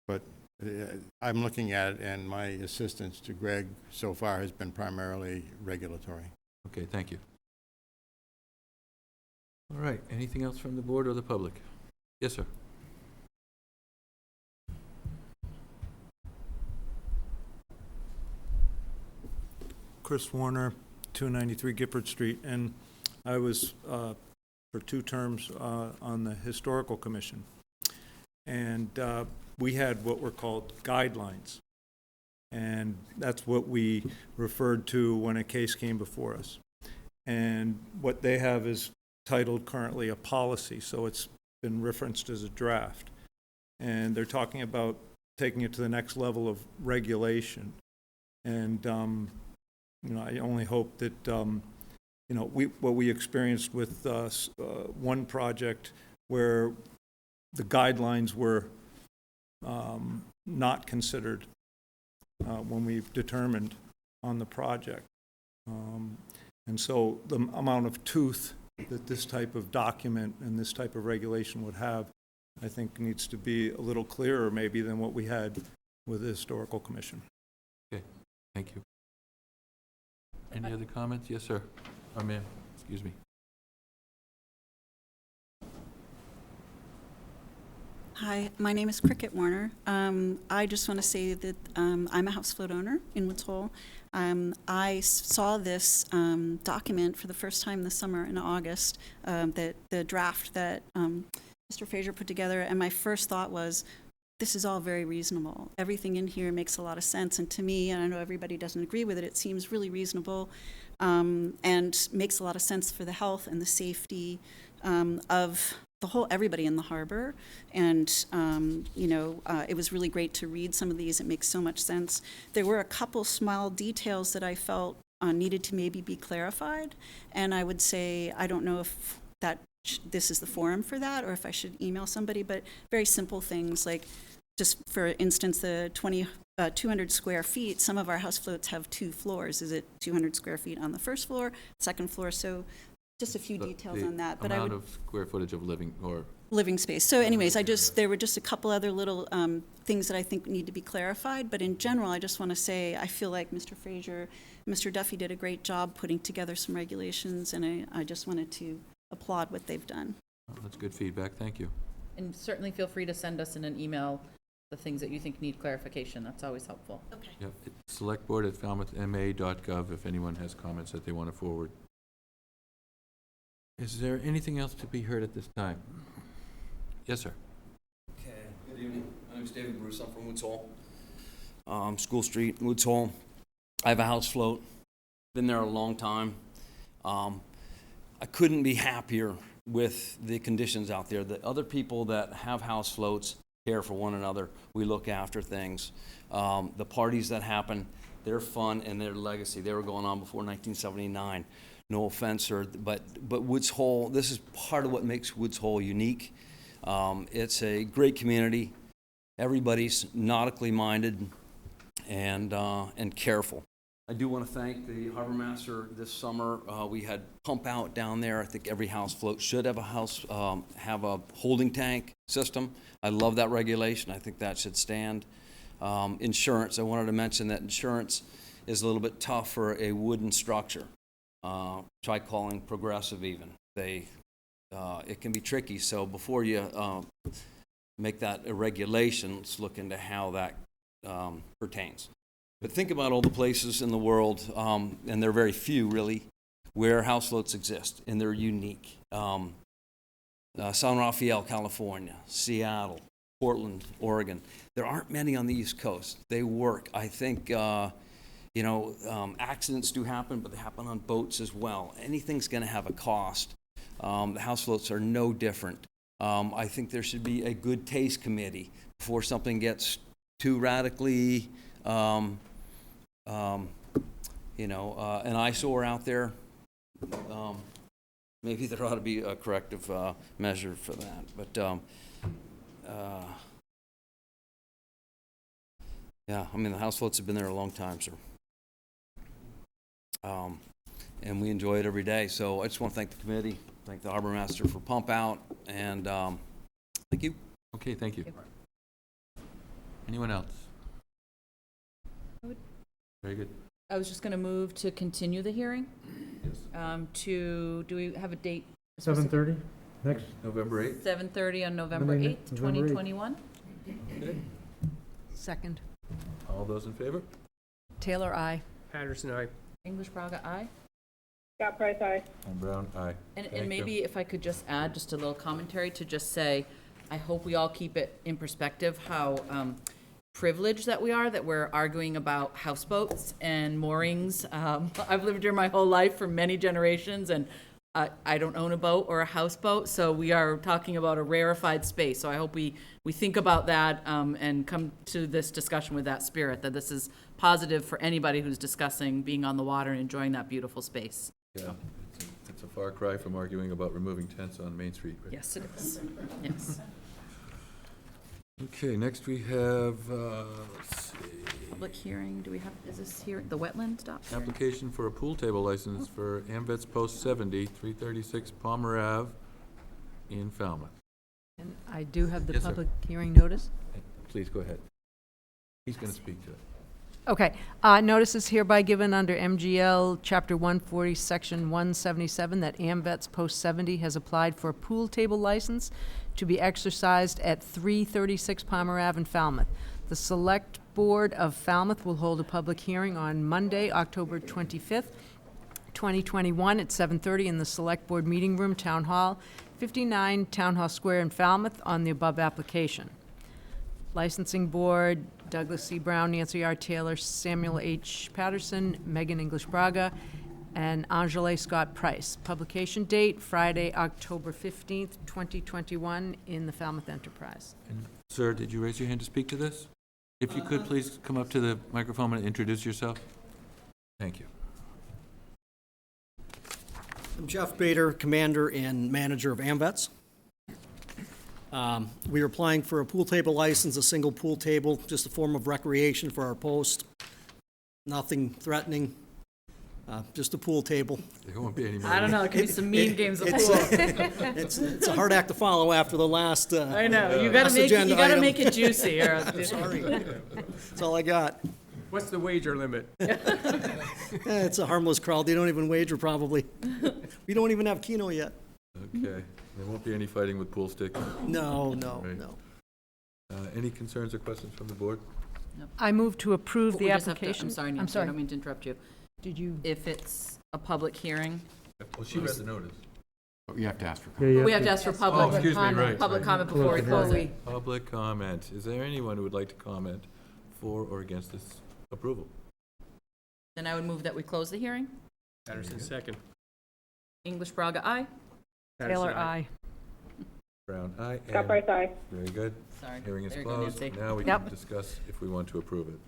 but I'm looking at it, and my assistance to Greg so far has been primarily regulatory. Okay, thank you. All right, anything else from the board or the public? Yes, sir. Chris Warner, 293 Gifford Street, and I was for 2 terms on the Historical Commission. And we had what were called guidelines. And that's what we referred to when a case came before us. And what they have is titled currently a policy, so it's been referenced as a draft. And they're talking about taking it to the next level of regulation. And you know, I only hope that you know, what we experienced with one project where the guidelines were not considered when we determined on the project. And so the amount of tooth that this type of document and this type of regulation would have, I think, needs to be a little clearer maybe than what we had with the Historical Commission. Okay, thank you. Any other comments? Yes, sir. Oh, ma'am, excuse me. Hi, my name is Cricket Warner. I just want to say that I'm a housefloat owner in Woods Hole. I saw this document for the first time this summer in August, the draft that Mr. Fraser put together, and my first thought was, this is all very reasonable. Everything in here makes a lot of sense, and to me, and I know everybody doesn't agree with it, it seems really reasonable and makes a lot of sense for the health and the safety of the whole, everybody in the harbor. And, you know, it was really great to read some of these. It makes so much sense. There were a couple small details that I felt needed to maybe be clarified. And I would say, I don't know if this is the forum for that or if I should email somebody, but very simple things like, just for instance, the 200 square feet, some of our house floats have 2 floors. Is it 200 square feet on the first floor, second floor? So just a few details on that. But amount of square footage of living space. So anyways, there were just a couple other little things that I think need to be clarified. But in general, I just want to say, I feel like Mr. Fraser, Mr. Duffy did a great job putting together some regulations, and I just wanted to applaud what they've done. Oh, that's good feedback. Thank you. And certainly feel free to send us in an email the things that you think need clarification. That's always helpful. Okay. Yep. selectboard@falmouthma.gov if anyone has comments that they want to forward. Is there anything else to be heard at this time? Yes, sir. Okay, good evening. My name is David Bruce. I'm from Woods Hole. School Street, Woods Hole. I have a house float. Been there a long time. I couldn't be happier with the conditions out there. The other people that have house floats care for one another. We look after things. The parties that happen, they're fun and their legacy. They were going on before 1979. No offense, sir, but Woods Hole, this is part of what makes Woods Hole unique. It's a great community. Everybody's nautically minded and careful. I do want to thank the harbor master this summer. We had pump out down there. I think every house float should have have a holding tank system. I love that regulation. I think that should stand. Insurance, I wanted to mention that insurance is a little bit tough for a wooden structure. Try calling Progressive even. It can be tricky, so before you make that a regulation, let's look into how that pertains. But think about all the places in the world, and there are very few really, where houseboats exist, and they're unique. San Rafael, California, Seattle, Portland, Oregon. There aren't many on the East Coast. They work. I think, accidents do happen, but they happen on boats as well. Anything's going to have a cost. The houseboats are no different. I think there should be a good taste committee before something gets too radically, an eyesore out there. Maybe there ought to be a corrective measure for that. But yeah, I mean, the houseboats have been there a long time, sir. And we enjoy it every day. So I just want to thank the committee, thank the harbor master for pump out, and thank you. Okay, thank you. Anyone else? Very good. I was just going to move to continue the hearing. Yes. Do we have a date? 7:30, next. November 8th? 7:30 on November Monday, 8th, November 8th. 2021. Okay. Second. All those in favor? Taylor, aye. Patterson, aye. English Braga, aye. Scott Price, aye. And Brown, aye. And Thank you. maybe if I could just add just a little commentary to just say, I hope we all keep it in perspective how privileged that we are, that we're arguing about houseboats and moorings. I've lived here my whole life for many generations, and I don't own a boat or a houseboat, so we are talking about a rarefied space. So I hope we think about that and come to this discussion with that spirit, that this is positive for anybody who's discussing being on the water and enjoying that beautiful space. Yeah, it's a far cry from arguing about removing tents on Main Street, right? Yes, it is. Yes. Okay, next we have, let's see, Public hearing, do we have, is this here, the Wetlands Dog Hearing? application for a pool table license for AMVETS Post 70, 336 Palmer Ave in Falmouth. And I do have the Yes, sir. public hearing notice. Please go ahead. He's going to speak to it. Okay, notice is hereby given under MGL Chapter 140, Section 177, that AMVETS Post 70 has applied for a pool table license to be exercised at 336 Palmer Ave in Falmouth. The Select Board of Falmouth will hold a public hearing on Monday, October 25th, 2021, at 7:30 in the Select Board Meeting Room, Town Hall, 59 Town Hall Square in Falmouth, on the above application. Licensing Board, Douglas C. Brown, Nancy R. Taylor, Samuel H. Patterson, Megan English Braga, and Angele Scott Price. Publication date, Friday, October 15th, 2021, in the Falmouth Enterprise. And sir, did you raise your hand to speak to this? If you could, please come up to the microphone and introduce yourself. Thank you. I'm Jeff Bader, Commander and Manager of AMVETS. We are applying for a pool table license, a single pool table, just a form of recreation for our post. Nothing threatening, just a pool table. There won't be any more. I don't know, it could be some mean games of It's pool. it's a hard act to follow after the last I know, you gotta last make, you agenda gotta item. make it juicy, or. Sorry. That's all I got. What's the wager limit? It's a harmless crowd. They don't even wager, probably. We don't even have Keno yet. Okay, there won't be any fighting with pool sticks. No. Any concerns or questions from the board? I move to approve We the just have to- application. I'm sorry, Nancy, I don't mean to interrupt you. Did you? If it's a public hearing, Well, she read the notice. You have to ask for. Yeah, we have to ask for public. Oh, excuse me, right. Public comment before we Close close the it. Public comment. Is there anyone who would like to comment for or against this approval? Then I would move that we close the hearing. Patterson, second. English Braga, aye. Taylor, Patterson, aye. Brown, aye. Scott And Price, aye. very good. Sorry. Hearing is There you go, closed. Nancy. Now we Yep. can discuss if we want to approve it.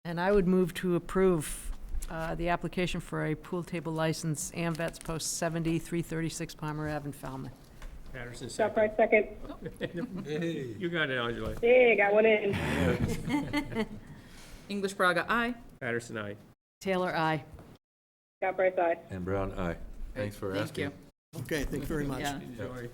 And I would move to approve the application for a pool table license, AMVETS Post 70, 336 Palmer Ave in Falmouth. Patterson, Scott second. Price, second. Hey. You got it, Angela. Hey, got one in. English Braga, aye. Patterson, aye. Taylor, aye. Scott Price, aye. And Brown, aye. Thanks for Thank asking. you. Okay, thank you very much. Yeah, Enjoy.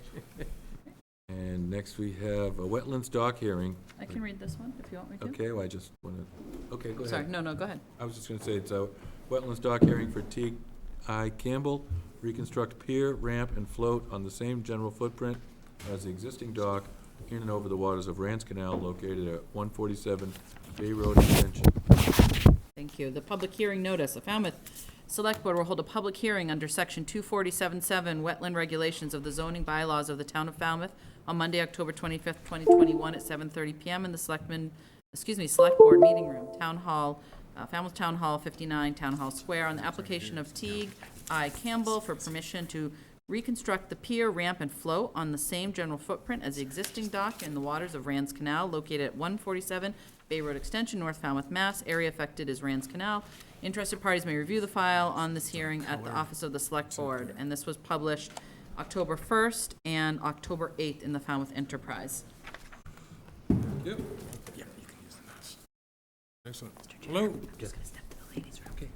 And next we have a Wetlands Dog Hearing. I can read this one if you want me to. Okay, well, I just want to, okay, go ahead. Sorry, no, go ahead. I was just going to say, it's a Wetlands Dock Hearing for T.I. Campbell, reconstruct pier, ramp, and float on the same general footprint as the existing dock in and over the waters of Rance Canal located at 147 Bay Road Extension. Thank you. The public hearing notice. The Falmouth Select Board will hold a public hearing under Section 247.7 Wetland Regulations of the zoning bylaws of the town of Falmouth on Monday, October 25th, 2021 at 7:30 PM in the Select Board Meeting Room, Town Hall, Falmouth Town Hall 59, Town Hall Square, on the application of Teague I. Campbell for permission to reconstruct the pier, ramp, and float on the same general footprint as the existing dock in the waters of Rand's Canal located at 147 Bay Road Extension, North Falmouth, Mass. Area affected is Rand's Canal. Interested parties may review the file on this hearing at the Office of the Select Board, and this was published October 1st and October 8th in the Falmouth Enterprise. Yep. Yeah, you can use the mouse. Excellent. Hello? Just gonna step to the ladies' room. Okay.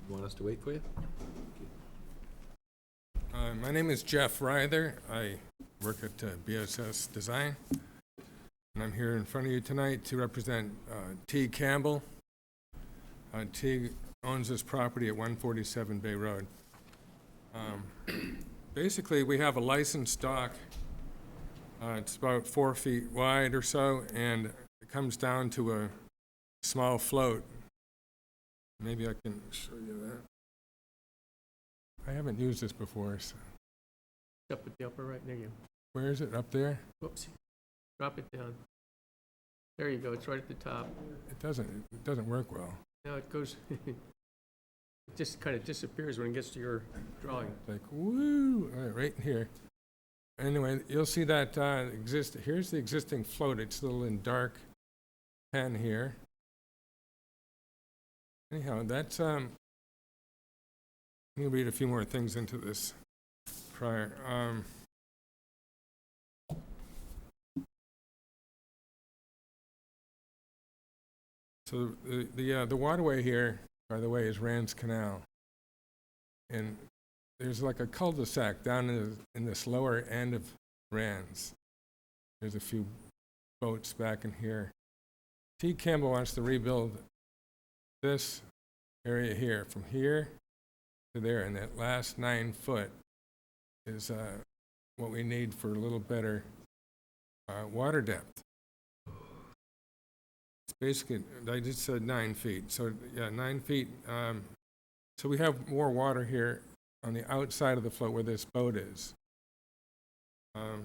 You want us to wait for you? My name is Jeff Ryther. I work at BSS Design, and I'm here in front of you tonight to represent Teague Campbell. Teague owns this property at 147 Bay Road. Basically, we have a licensed dock. It's about 4 feet wide or so, and it comes down to a small float. Maybe I can show you that. I haven't used this before, so. Up at the upper right near you. Where is it? Up there? Whoops. Drop it down. There you go. It's right at the top. It doesn't work well. Now it goes, it just kind of disappears when it gets to your drawing. Like, woo, all right here. Anyway, you'll see that here's the existing float. It's a little in dark pen here. Anyhow, that's, let me read a few more things into this prior. So the waterway here, by the way, is Rand's Canal. And there's like a cul-de-sac down in this lower end of Rand's. There's a few boats back in here. T. Campbell wants to rebuild this area here, from here to there, and that last 9 foot is what we need for a little better water depth. It's basically, I just said 9 feet, so yeah, 9 feet. So we have more water here on the outside of the float where this boat is. You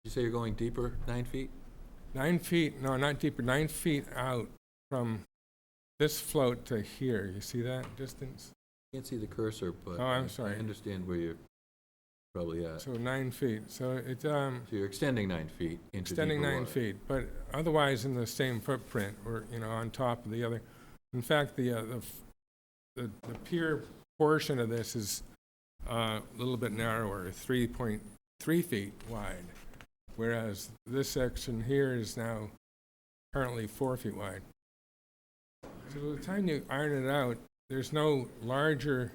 say you're going deeper, 9 feet? 9 feet, no, not deeper, 9 feet out from this float to here. You see that distance? Can't see the cursor, but Oh, I'm sorry. I understand where you're probably at. So 9 feet. So it So you're extending 9 feet into extending deeper 9 water. feet, but otherwise in the same footprint, or on top of the other. In fact, the pier portion of this is a little bit narrower, 3.3 feet wide, whereas this section here is now currently 4 feet wide. So by the time you iron it out, there's no larger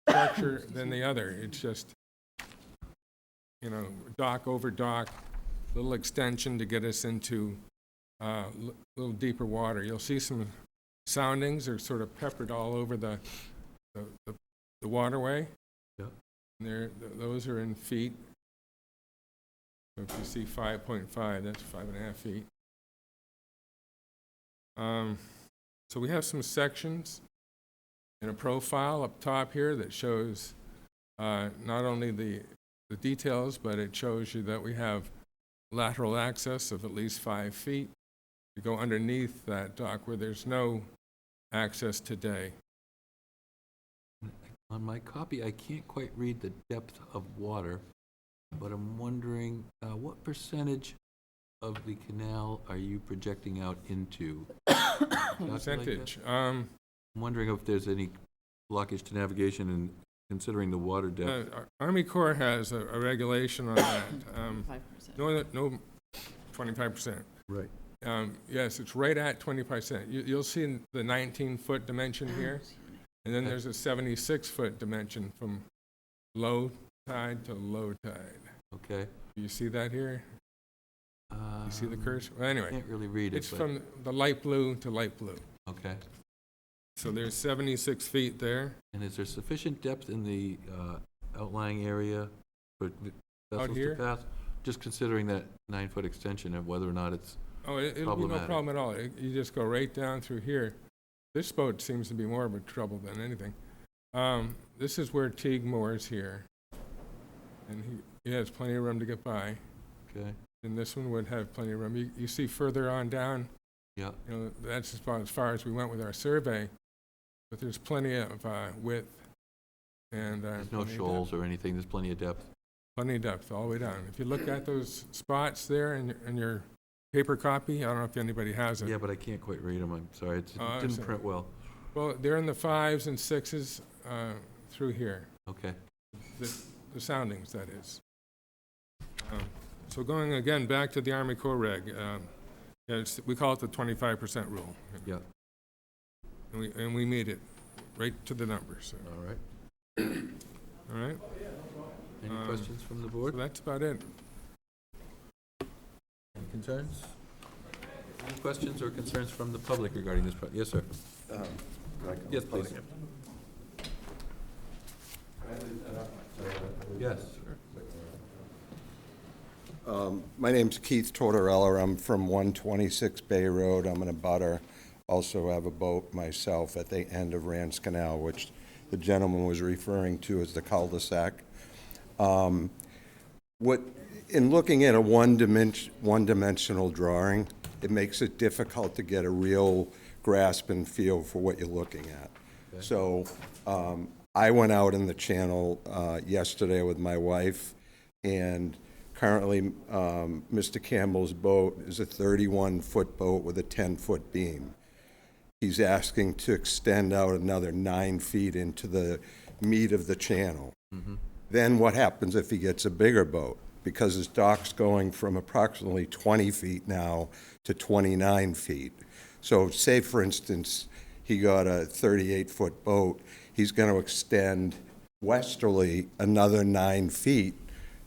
structure than the other. It's just, dock over dock, little extension to get us into little deeper water. You'll see some soundings are sort of peppered all over the waterway. Yeah. And those are in feet. So if you see 5.5, that's 5.5 feet. So we have some sections in a profile up top here that shows not only the details, but it shows you that we have lateral access of at least 5 feet to go underneath that dock where there's no access today. On my copy, I can't quite read the depth of water, but I'm wondering what percentage of the canal are you projecting out into? Percentage. I'm wondering if there's any blockage to navigation and considering the water depth. Army Corps has a regulation on that. 5%. No, 25%. Right. Yes, it's right at 25%. You'll see the 19-foot dimension here, and then there's a 76-foot dimension from low tide to low tide. Okay. Do you see that here? You see the cursor? Well, anyway, Can't really read it. it's but- from the light blue to light blue. Okay. So there's 76 feet there. And is there sufficient depth in the outlying area for vessels to here? pass? Just considering that 9-foot extension and whether or not it's Oh, it'll be no problematic. problem at all. You just go right down through here. This boat seems to be more of a trouble than anything. This is where Teague moors here. And he has plenty of room to get by. Okay, And this one would have plenty of room. You see further on down, yeah, you know, that's as far as we went with our survey. But there's plenty of width. And there's no shoals or anything, there's plenty of depth. plenty of depth all the way down. If you look at those spots there in your paper copy, I don't know if anybody has it. Yeah, but I can't quite read them, I'm sorry, it I didn't see. print well. Well, they're in the 5s and 6s through here, Okay, the soundings, that is. So going again back to the Army Corps reg, we call it the 25% rule. yeah, And we made it right to the numbers. So. all right. All right? Any questions from the board? So that's about it. Any concerns? Any questions or concerns from the public regarding this? Yes, sir. Yes, please. Yes. My name's Keith Tortorella. I'm from 126 Bay Road. I'm an abutter. Also have a boat myself at the end of Rance Canal, which the gentleman was referring to as the cul-de-sac. In looking at a one-dimensional drawing, it makes it difficult to get a real grasp and feel for what you're looking at. Okay. So I went out in the channel yesterday with my wife, and currently Mr. Campbell's boat is a 31-foot boat with a 10-foot beam. He's asking to extend out another 9 feet into the meat of the channel. Mm-hmm. Then what happens if he gets a bigger boat? Because his dock's going from approximately 20 feet now to 29 feet. So say, for instance, he got a 38-foot boat, he's going to extend westerly another 9 feet,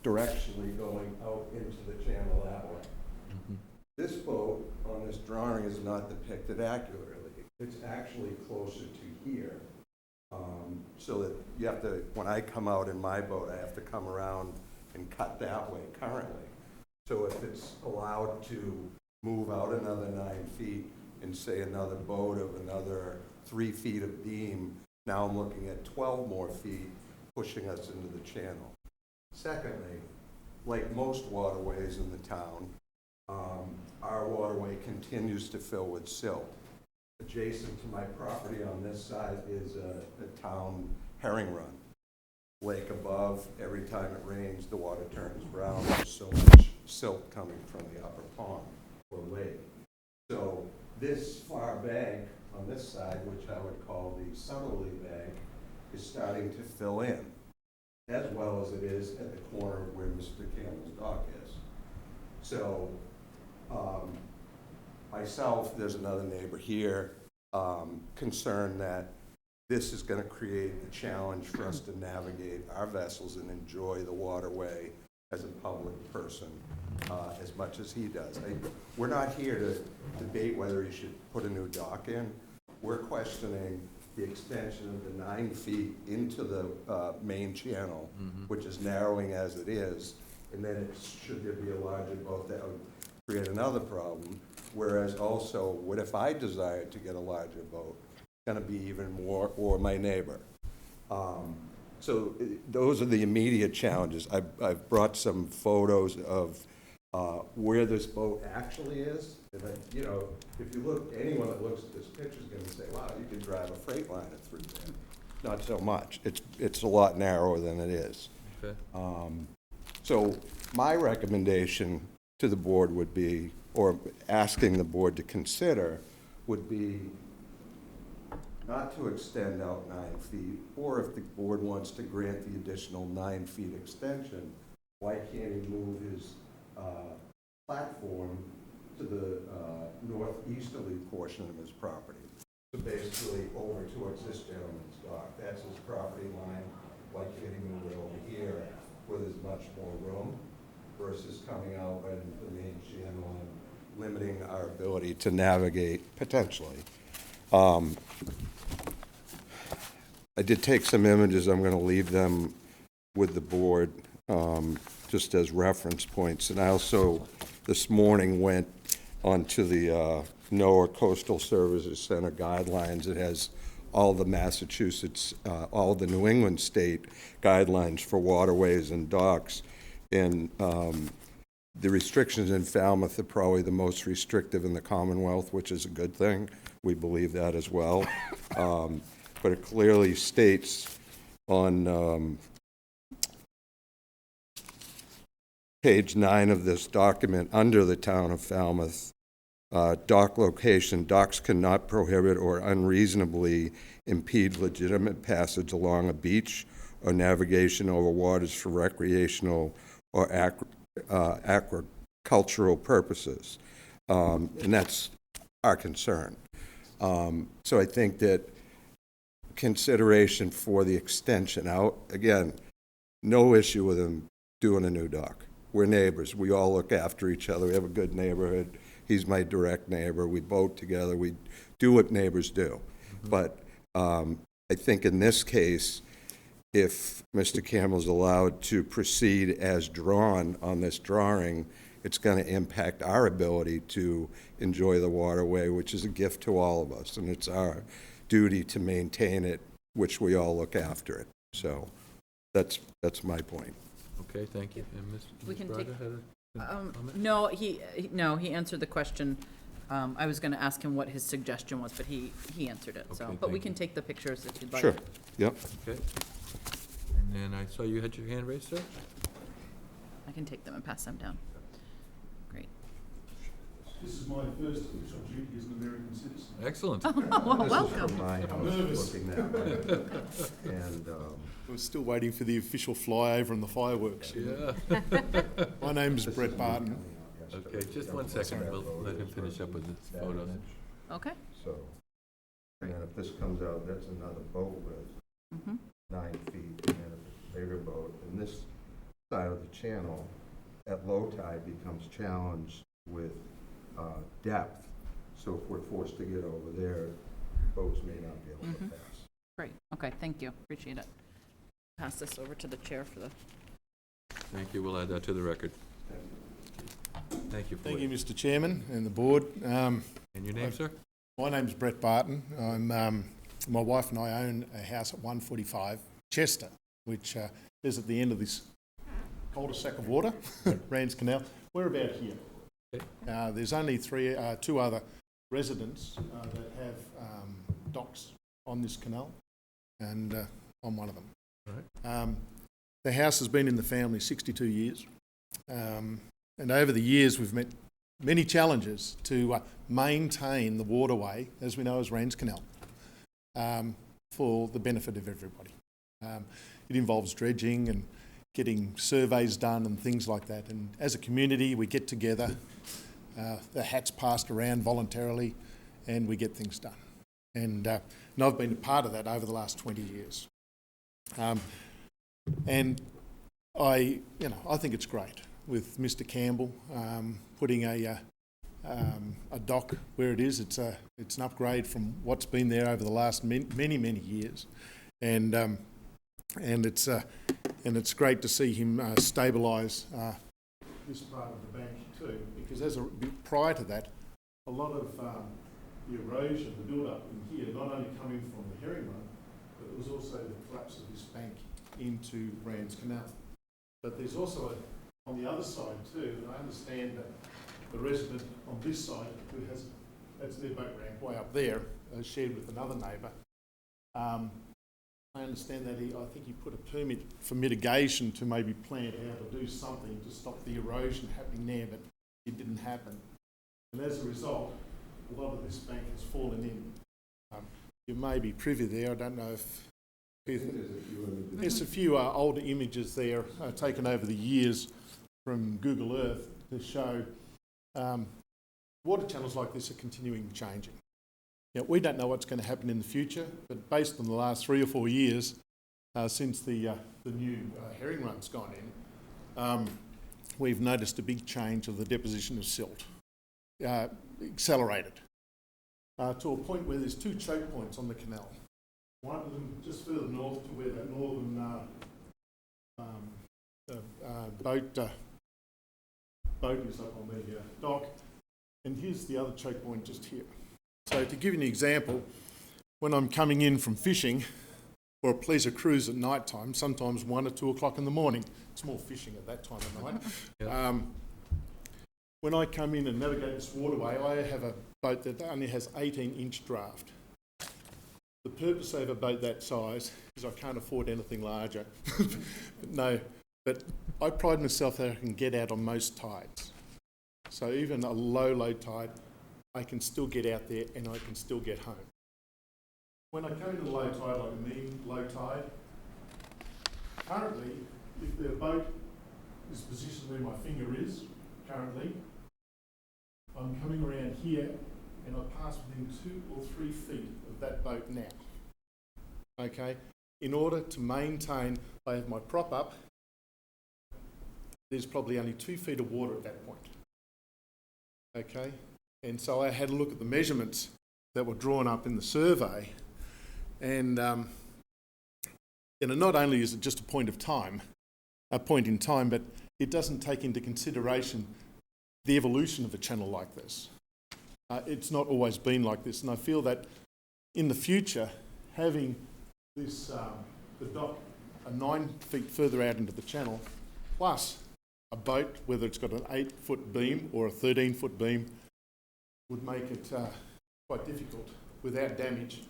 directionally going out into the channel that way. Mm-hmm. This boat on this drawing is not depicted accurately. It's actually closer to here. So that you have to, when I come out in my boat, I have to come around and cut that way currently. So if it's allowed to move out another 9 feet and say another boat of another 3 feet of beam, now I'm looking at 12 more feet pushing us into the channel. Secondly, like most waterways in the town, our waterway continues to fill with silt. Adjacent to my property on this side is a town herring run. Lake above, every time it rains, the water turns brown. There's so much silt coming from the upper pond or lake. So this far bank on this side, which I would call the southerly bank, is starting to fill in, as well as it is at the corner of where Mr. Campbell's dock is. So myself, there's another neighbor here, concerned that this is going to create a challenge for us to navigate our vessels and enjoy the waterway as a public person as much as he does. We're not here to debate whether he should put a new dock in. We're questioning the extension of the 9 feet into the main channel, which is narrowing as it is, and then should there be a larger boat, that would create another problem. Whereas also, what if I desired to get a larger boat? It's going to be even more, or my neighbor. So those are the immediate challenges. I've brought some photos of where this boat actually is. And you know, if you look, anyone that looks at this picture is going to say, wow, you could drive a Freightliner through there. Not so much. It's a lot narrower than it is. Okay. So my recommendation to the board would be, or asking the board to consider, would be not to extend out 9 feet, or if the board wants to grant the additional 9 feet extension, why can't he move his platform to the northeasterly portion of his property? So basically over towards this gentleman's dock. That's his property line. Why can't he move it over here where there's much more room versus coming out right into the main channel and limiting our ability to navigate potentially. I did take some images. I'm going to leave them with the board just as reference points. And I also this morning went onto the Noaa Coastal Services Center guidelines. It has all the Massachusetts, all the New England state guidelines for waterways and docks. And the restrictions in Falmouth are probably the most restrictive in the Commonwealth, which is a good thing. We believe that as well. But it clearly states on page 9 of this document, under the town of Falmouth, dock location, docks cannot prohibit or unreasonably impede legitimate passage along a beach or navigation over waters for recreational or aquacultural purposes. And that's our concern. So I think that consideration for the extension out, again, no issue with them doing a new dock. We're neighbors. We all look after each other. We have a good neighborhood. He's my direct neighbor. We boat together. We do what neighbors do. But I think in this case, if Mr. Campbell's allowed to proceed as drawn on this drawing, it's going to impact our ability to enjoy the waterway, which is a gift to all of us, and it's our duty to maintain it, which we all look after it. So that's my point. Okay, thank you. And Ms. We can Braga take- had a comment? No, he answered the question. I was going to ask him what his suggestion was, but he answered it, so. Okay, But we thank can you. take the pictures if you'd like. Sure. Yep. Okay. And then I saw you had your hand raised, sir? I can take them and pass them down. Great. This is my first official duty as an American citizen. Excellent. Well, welcome. My house looking that way. And We're still waiting for the official flyover and the fireworks. Yeah. My name's Brett Barton. Okay, just 1 second. We'll let him finish up with his photos. Okay. so, and then if this comes out, that's another boat width, Mhm. 9 feet, and then if it's a bigger boat, and this side of the channel at low tide becomes challenged with depth. So if we're forced to get over there, boats may not be able to pass. Great. Okay, thank you. Appreciate it. Pass this over to the chair for the. Thank you. We'll add that to the record. Thank you for Thank it. you, Mr. Chairman and the board. And your name, sir? My name's Brett Barton. My wife and I own a house at 145 Chester, which is at the end of this cul-de-sac of water, Rands Canal. We're about here. Okay. There's only two other residents that have docks on this canal, and I'm one of them. Right. The house has been in the family 62 years, and over the years we've met many challenges to maintain the waterway, as we know as Rands Canal, for the benefit of everybody. It involves dredging and getting surveys done and things like that. And as a community, we get together, the hat's passed around voluntarily, and we get things done. And I've been a part of that over the last 20 years. And I think it's great with Mr. Campbell putting a dock where it is. It's an upgrade from what's been there over the last many years, and it's great to see him stabilise this part of the bank too. Because prior to that, a lot of the erosion, the build-up in here, not only coming from the herring run, but it was also the collapse of this bank into Rands Canal. But there's also on the other side too, and I understand that the resident on this side who has, that's their boat ramp way up there, shared with another neighbour. I understand that I think he put a permit for mitigation to maybe plan how to do something to stop the erosion happening there, but it didn't happen. And as a result, a lot of this bank has fallen in. You may be privy there, I don't know if there's a few older images there taken over the years from Google Earth to show water channels like this are continuing changing. We don't know what's going to happen in the future, but based on the last 3 or 4 years since the new herring run's gone in, we've noticed a big change of the deposition of silt, accelerated, to a point where there's 2 choke points on the canal. One of them just further north to where that northern boat is up on the dock, And here's the other choke point just here. So to give you an example, when I'm coming in from fishing or a pleasure cruise at night time, sometimes 1 or 2 o'clock in the morning, it's more fishing at that time of night. When I come in and navigate this waterway, I have a boat that only has 18-inch draft. The purpose of a boat that size is I can't afford anything larger. But I pride myself that I can get out on most tides. So even a low tide, I can still get out there and I can still get home. When I come into low tide, like a mean low tide, currently, if the boat is positioned where my finger is, currently, I'm coming around here and I pass within 2 or 3 feet of that boat now. Okay? In order to maintain, I have my prop up, there's probably only 2 feet of water at that point. Okay? And so I had a look at the measurements that were drawn up in the survey, and not only is it just a point in time, but it doesn't take into consideration the evolution of a channel like this. It's not always been like this, and I feel that in the future, having this the dock 9 feet further out into the channel, plus a boat, whether it's got an 8-foot beam or a 13-foot beam, would make it quite difficult without damage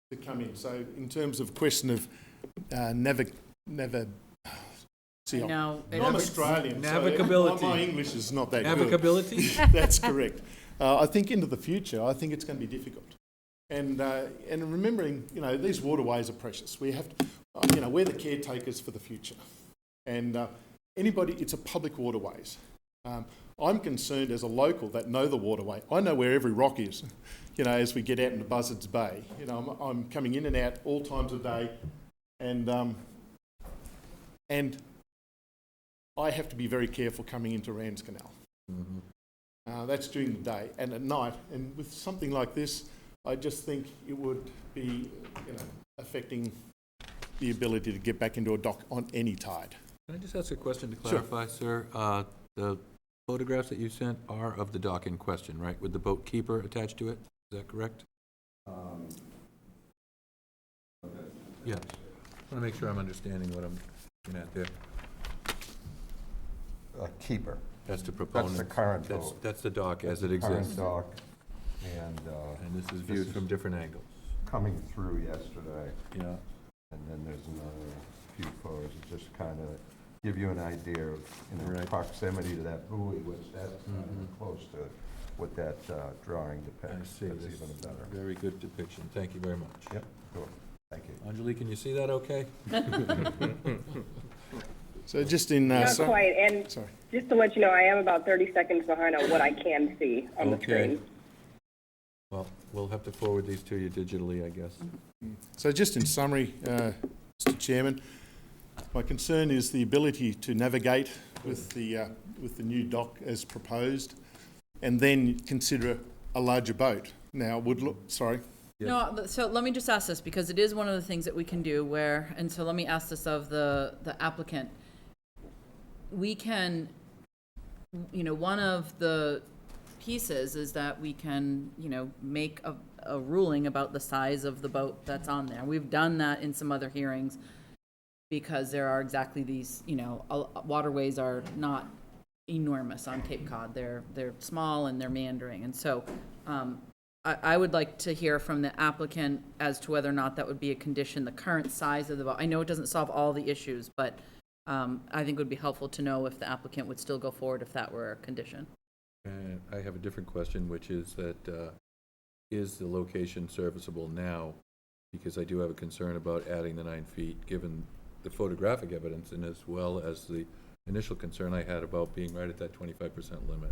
to come in. So in terms of question of I'm Australian, Navigability. so my English is not that Navigability? good. That's correct. I think into the future, I think it's going to be difficult. And remembering, these waterways are precious. We have to, we're the caretakers for the future. And it's a public waterways. I'm concerned as a local that know the waterway. I know where every rock is, as we get out into Buzzards Bay. I'm coming in and out all times of day, and I have to be very careful coming into Rand's Canal. Mm-hmm. That's during the day, and at night. And with something like this, I just think it would be, affecting the ability to get back into a dock on any tide. Can I just ask a question to clarify, sir? The photographs that you sent are of the dock in question, right? With the boat keeper attached to it? Is that correct? Yeah. I want to make sure I'm understanding what I'm looking at there. Keeper. That's the proponent. That's the current boat. That's the dock as it exists. Current dock. And this is viewed from different angles. Coming through yesterday. Yeah. And then there's another few photos that just kind of give you an idea of proximity to that buoy, which that's close to what that drawing depicts. I see. That's even better. Very good depiction. Thank you very much. Yep, sure. Thank you. Anjali, can you see that okay? So just in... Not quite, and sorry. Just to let you know, I am about 30 seconds behind on what I can see on the screen. Well, we'll have to forward these to you digitally, I guess. So just in summary, Mr. Chairman, my concern is the ability to navigate with the new dock as proposed, and then consider a larger boat. Now, sorry. No, so let me just ask this, because it is one of the things that we can do and so let me ask this of the applicant. We can, one of the pieces is that we can, make a ruling about the size of the boat that's on there. We've done that in some other hearings because there are exactly these, waterways are not enormous on Cape Cod. They're small and they're meandering. And so I would like to hear from the applicant as to whether or not that would be a condition, the current size of the boat. I know it doesn't solve all the issues, but I think it would be helpful to know if the applicant would still go forward if that were a condition. I have a different question, which is that is the location serviceable now? Because I do have a concern about adding the 9 feet, given the photographic evidence and as well as the initial concern I had about being right at that 25% limit.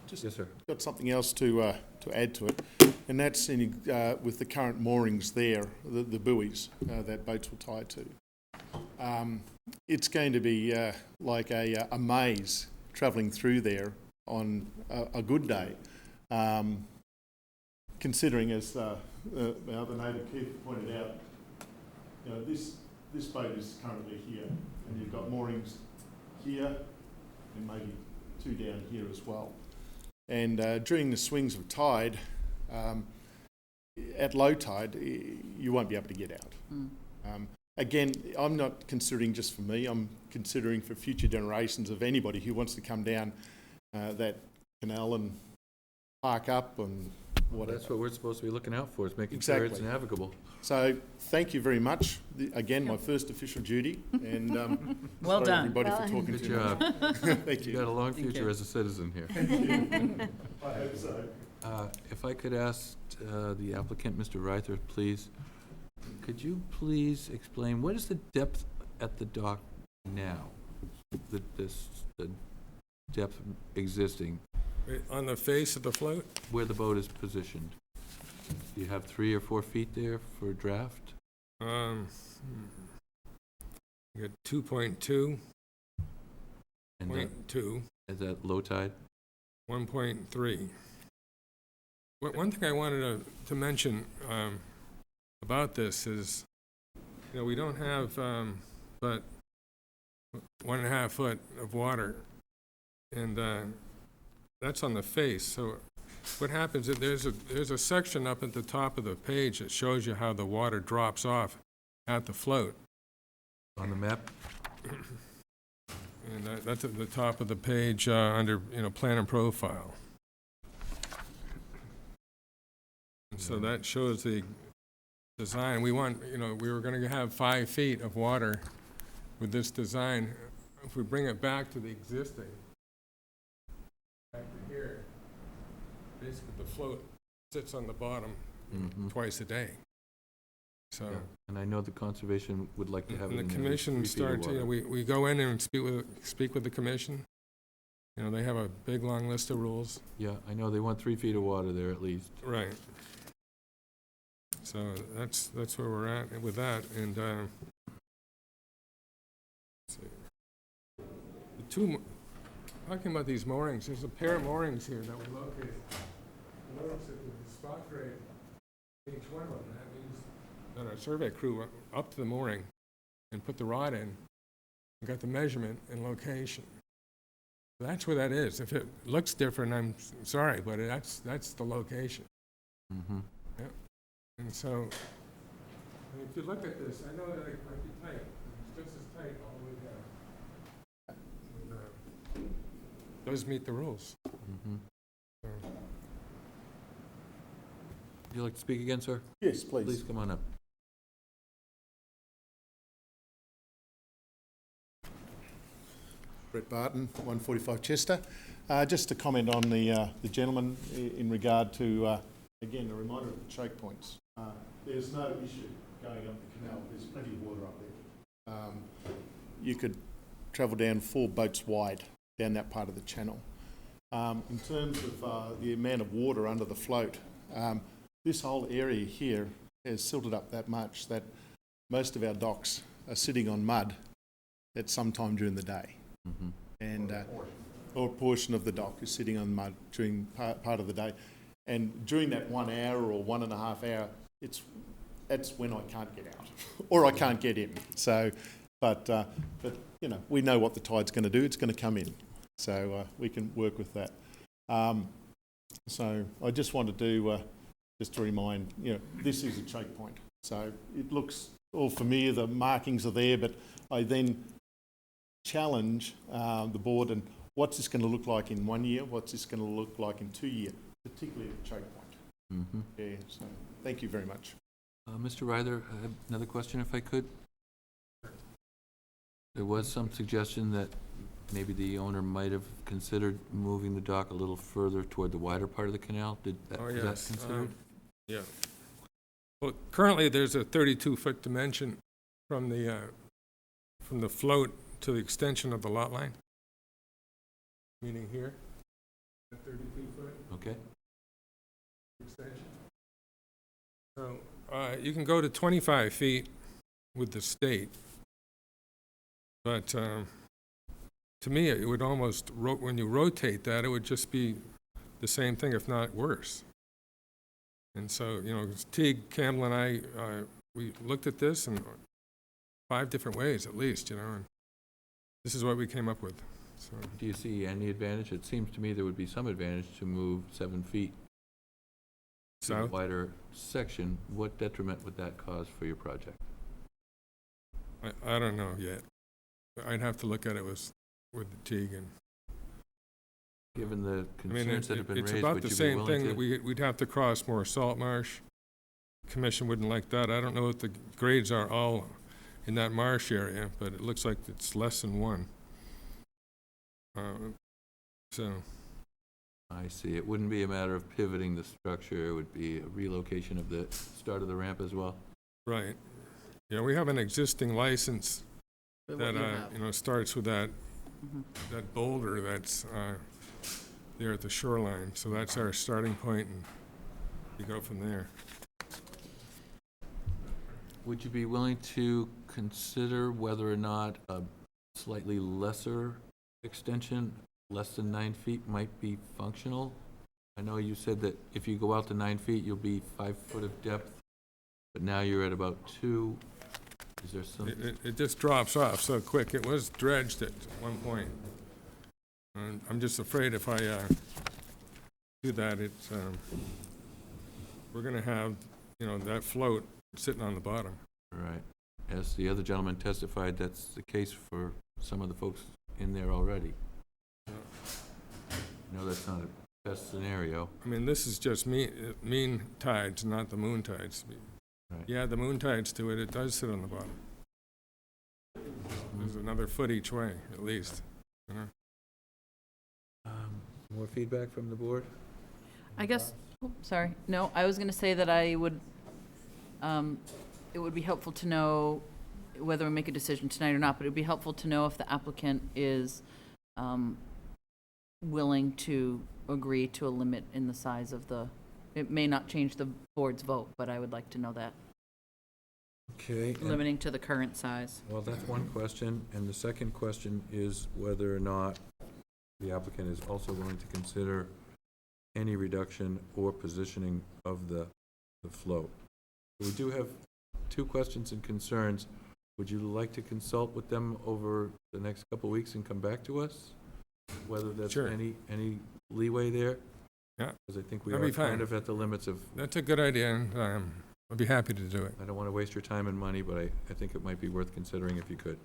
Yes, sir. Got something else to add to it, and that's with the current moorings there, the buoys that boats will tie to. It's going to be like a maze travelling through there on a good day, considering, as the other neighbour Keith pointed out, this boat is currently here, and you've got moorings here and maybe 2 down here as well. And during the swings of tide, at low tide, you won't be able to get out. Again, I'm not considering just for me, I'm considering for future generations of anybody who wants to come down that canal and park up and whatever. That's what we're supposed to be looking out for, is making sure it's Exactly. navigable. So, thank you very much. Again, my first official duty, and Well sorry done. everybody for talking Good to job. me. Thank You you. got a long future as a citizen here. I hope so. If I could ask the applicant, Mr. Reither, please, could you please explain, what is the depth at the dock now? The depth existing, On the face of the float? where the boat is positioned? Do you have 3 or 4 feet there for draft? You got 2.2, And that, 0.2, is that low tide? 1.3. One thing I wanted to mention about this is, you know, we don't have but 1.5 foot of water, and that's on the face. So what happens is there's a section up at the top of the page that shows you how the water drops off at the float. On the map? And that's at the top of the page under, you know, plan and profile. And so that shows the design. We want, you know, we were going to have 5 feet of water with this design. If we bring it back to the existing, back to here, basically the float sits on the bottom twice a day. So. Yeah. And I know the conservation would like to have it And in the there with commission 3 feet of starts, you know, water. we go in and speak with the commission. You know, they have a big, long list of rules. Yeah, I know they want 3 feet of water there at least. Right. So that's where we're at with that, and, let's see. Talking about these moorings, there's a pair of moorings here that we located. Notice that the spot grade, each one of them, that means that our survey crew went up to the mooring and put the rod in, and got the measurement and location. That's where that is. If it looks different, I'm sorry, but that's the location. Mm-hmm. Yep. And so, I mean, if you look at this, I know that it might be tight. It's just as tight all the way down. And, does meet the rules. Mm-hmm. So, Would you like to speak again, sir? Yes, please. Please come on up. Brett Barton, 145 Chester. Just to comment on the gentleman in regard to, again, a reminder of the choke points. There's no issue going up the canal. There's plenty of water up there. You could travel down 4 boats wide down that part of the channel. In terms of the amount of water under the float, this whole area here has silted up that much that most of our docks are sitting on mud at some time during the day. Mm-hmm. And or a portion of the dock is sitting on mud during part of the day, and during that 1 hour or 1.5 hour, that's when I can't get out or I can't get in. So, but you know, we know what the tide's going to do. It's going to come in, so we can work with that. So I just wanted to just to remind, you know, this is a choke point. So it looks all familiar. The markings are there, but I then challenge the board and what's this going to look like in 1 year, what's this going to look like in 2 years, particularly at the choke point. Mm-hmm. Yeah, so thank you very much. Mr. Reither, I have another question if I could. There was some suggestion that maybe the owner might have considered moving the dock a little further toward the wider part of the canal. Was that considered? Yeah. Well, currently there's a 32-foot dimension from the float to the extension of the lot line, meaning here, at 32-foot Okay. extension. So you can go to 25 feet with the state, but to me, it would almost, when you rotate that, it would just be the same thing, if not worse. And so, you know, Teague, Campbell, and I, we looked at this in 5 different ways, at least, you know, and this is what we came up with. So, Do you see any advantage? It seems to me there would be some advantage to move 7 feet to a south, wider section. What detriment would that cause for your project? I don't know yet. I'd have to look at it with the Teague, and Given the I mean, concerns that have been it's raised, about would the you be same willing thing, that to? we'd have to cross more salt marsh. Commission wouldn't like that. I don't know what the grades are all in that marsh area, but it looks like it's less than 1. So, I see. It wouldn't be a matter of pivoting the structure. It would be a relocation of the start of the ramp as well. right. Yeah, we have an existing license With what that, you have. you know, starts with that, Mhm. that boulder that's there at the shoreline. So that's our starting point, and we go from there. Would you be willing to consider whether or not a slightly lesser extension, less than 9 feet, might be functional? I know you said that if you go out to 9 feet, you'll be 5 foot of depth, but now you're at about 2. Is there some, It just drops off so quick. It was dredged at one point. And I'm just afraid if I do that, it's, we're gonna have, you know, that float sitting on the bottom. right, as the other gentleman testified, that's the case for some of the folks in there already. No, that's not a best scenario. I mean, this is just mean tides, not the moon tides. Right. Yeah, the moon tides to it, it does sit on the bottom. There's another foot each way, at least, you know? More feedback from the board? I guess, oh, sorry, no, I was gonna say that I would, it would be helpful to know whether we make a decision tonight or not, but it'd be helpful to know if the applicant is, willing to agree to a limit in the size of the, it may not change the board's vote, but I would like to know that, Okay. limiting to the current size. Well, that's one question, and the second question is whether or not the applicant is also willing to consider any reduction or positioning of the float. We do have 2 questions and concerns. Would you like to consult with them over the next couple of weeks and come back to us? Whether there's Sure. any leeway there? Yeah. Because I think we That'd are be fine. kind of at the limits of, That's a good idea, and I'd be happy to do it. I don't want to waste your time and money, but I think it might be worth considering if you could.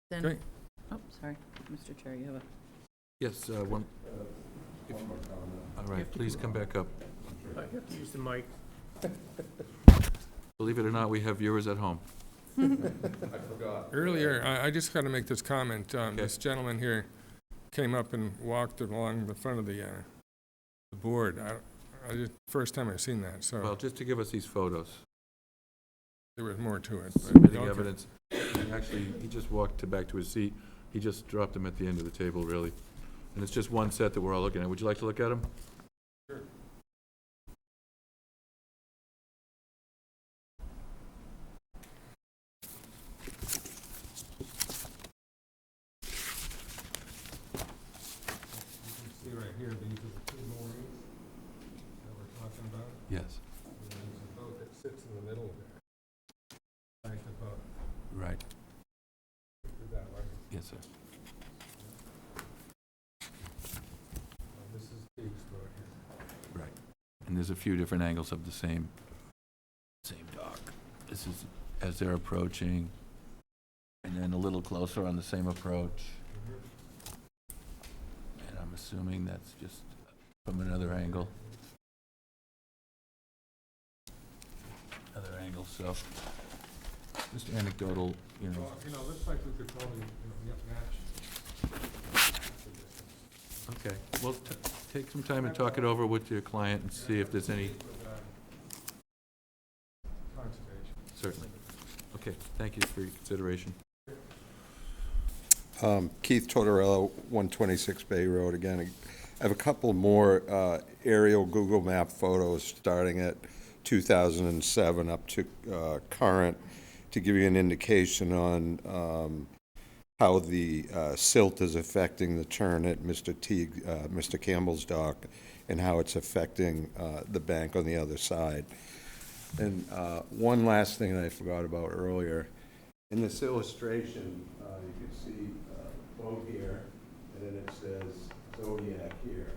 Then, Great. oh, sorry, Mr. Chair, you have a. Yes, one. All right, please come back up. I have to use the mic. Believe it or not, we have viewers at home. Earlier, I just got to make this comment. This gentleman here came up and walked along the front of the board. First time I've seen that, Well, so just to give us these photos, there was more to it. submitting okay. evidence. Actually, he just walked back to his seat. He just dropped them at the end of the table, really. And it's just one set that we're all looking at. Would you like to look at them? Sure. See right here, these are the 2 moorings that we're talking about. Yes. And there's a boat that sits in the middle there. Like the boat. Right. Do that way. Yes, sir. This is Teague's boat here. Right. And there's a few different angles of the same dock. This is as they're approaching, and then a little closer on the same approach. And I'm assuming that's just from another angle. Other angle, so just anecdotal, you know. Well, looks like we could probably, match. Okay, well, take some time and talk it over with your client and see if there's any, Conservation. certainly. Okay, thank you for your consideration. Keith Tortorella, 126 Bay Road again. I have a couple more aerial Google Map photos starting at 2007 up to current to give you an indication on how the silt is affecting the turn at Mr. Campbell's dock and how it's affecting the bank on the other side. And one last thing that I forgot about earlier. In this illustration, you can see both Zodiac here,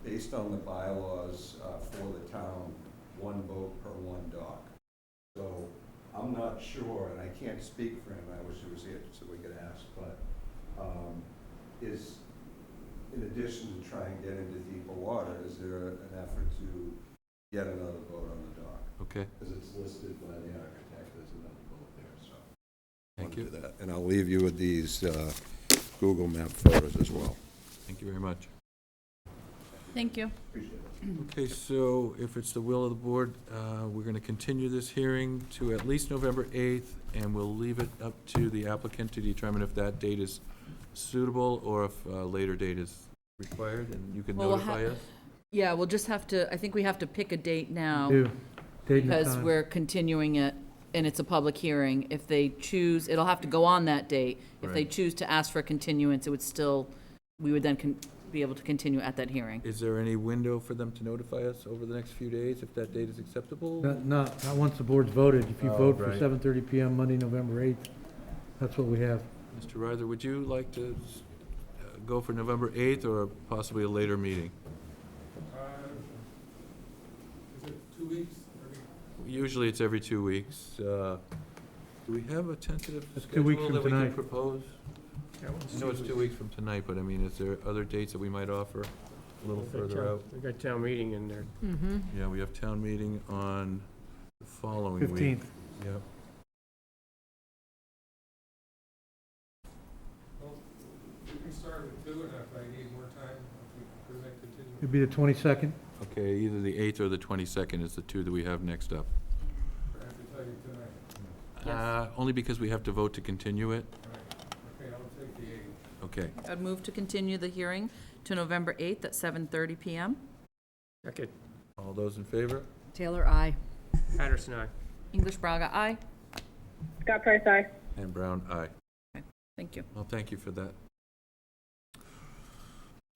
based on the bylaws for the town, one boat per one dock. So I'm not sure, and I can't speak for him, I wish he was here so we could ask, but is, in addition to trying to get into deeper water, is there an effort to get another boat on the dock? Okay, Because it's listed by the architect as another boat there, so. thank Wanna you. do that. And I'll leave you with these Google map photos as well. Thank you very much. Thank you. Okay, so if it's the will of the board, we're going to continue this hearing to at least November 8th, and we'll leave it up to the applicant to determine if that date is suitable or if a later date is required, and you can Well, we'll notify us. Yeah, we'll just have to, I think we have to pick a date now. Do, date and Because time. we're continuing it, and it's a public hearing. If they choose, it'll have to go on that date. If they Right. choose to ask for a continuance, it would still, we would then be able to continue at that hearing. Is there any window for them to notify us over the next few days if that date is acceptable? Not once the board's voted. If you Oh, vote for right. 7:30 PM Monday, November 8th, that's what we have. Mr. Ryther, would you like to go for November 8th or possibly a later meeting? Is it 2 weeks? Usually it's every 2 weeks. Do we have a tentative That's 2 weeks schedule from that we can tonight. propose? I know it's 2 weeks from tonight, but I mean, is there other dates that we might offer a little further out? We got town meeting in there. Mm-hmm. Yeah, we have town meeting on the following week. 15th. Yep. Well, we can start with 2, and if I need more time, we can continue. It'd be the 22nd. Okay, either the 8th or the 22nd is the two that we have next up. I have to tell you tonight. Only because we have to vote to continue it. Okay, I'll take the 8th. Okay. I'd move to continue the hearing to November 8th at 7:30 PM. Second, All those in favor? Taylor, aye. Patterson, aye. English Braga, aye. Scott Price, aye. And Brown, aye. Thank you. Well, thank you for that.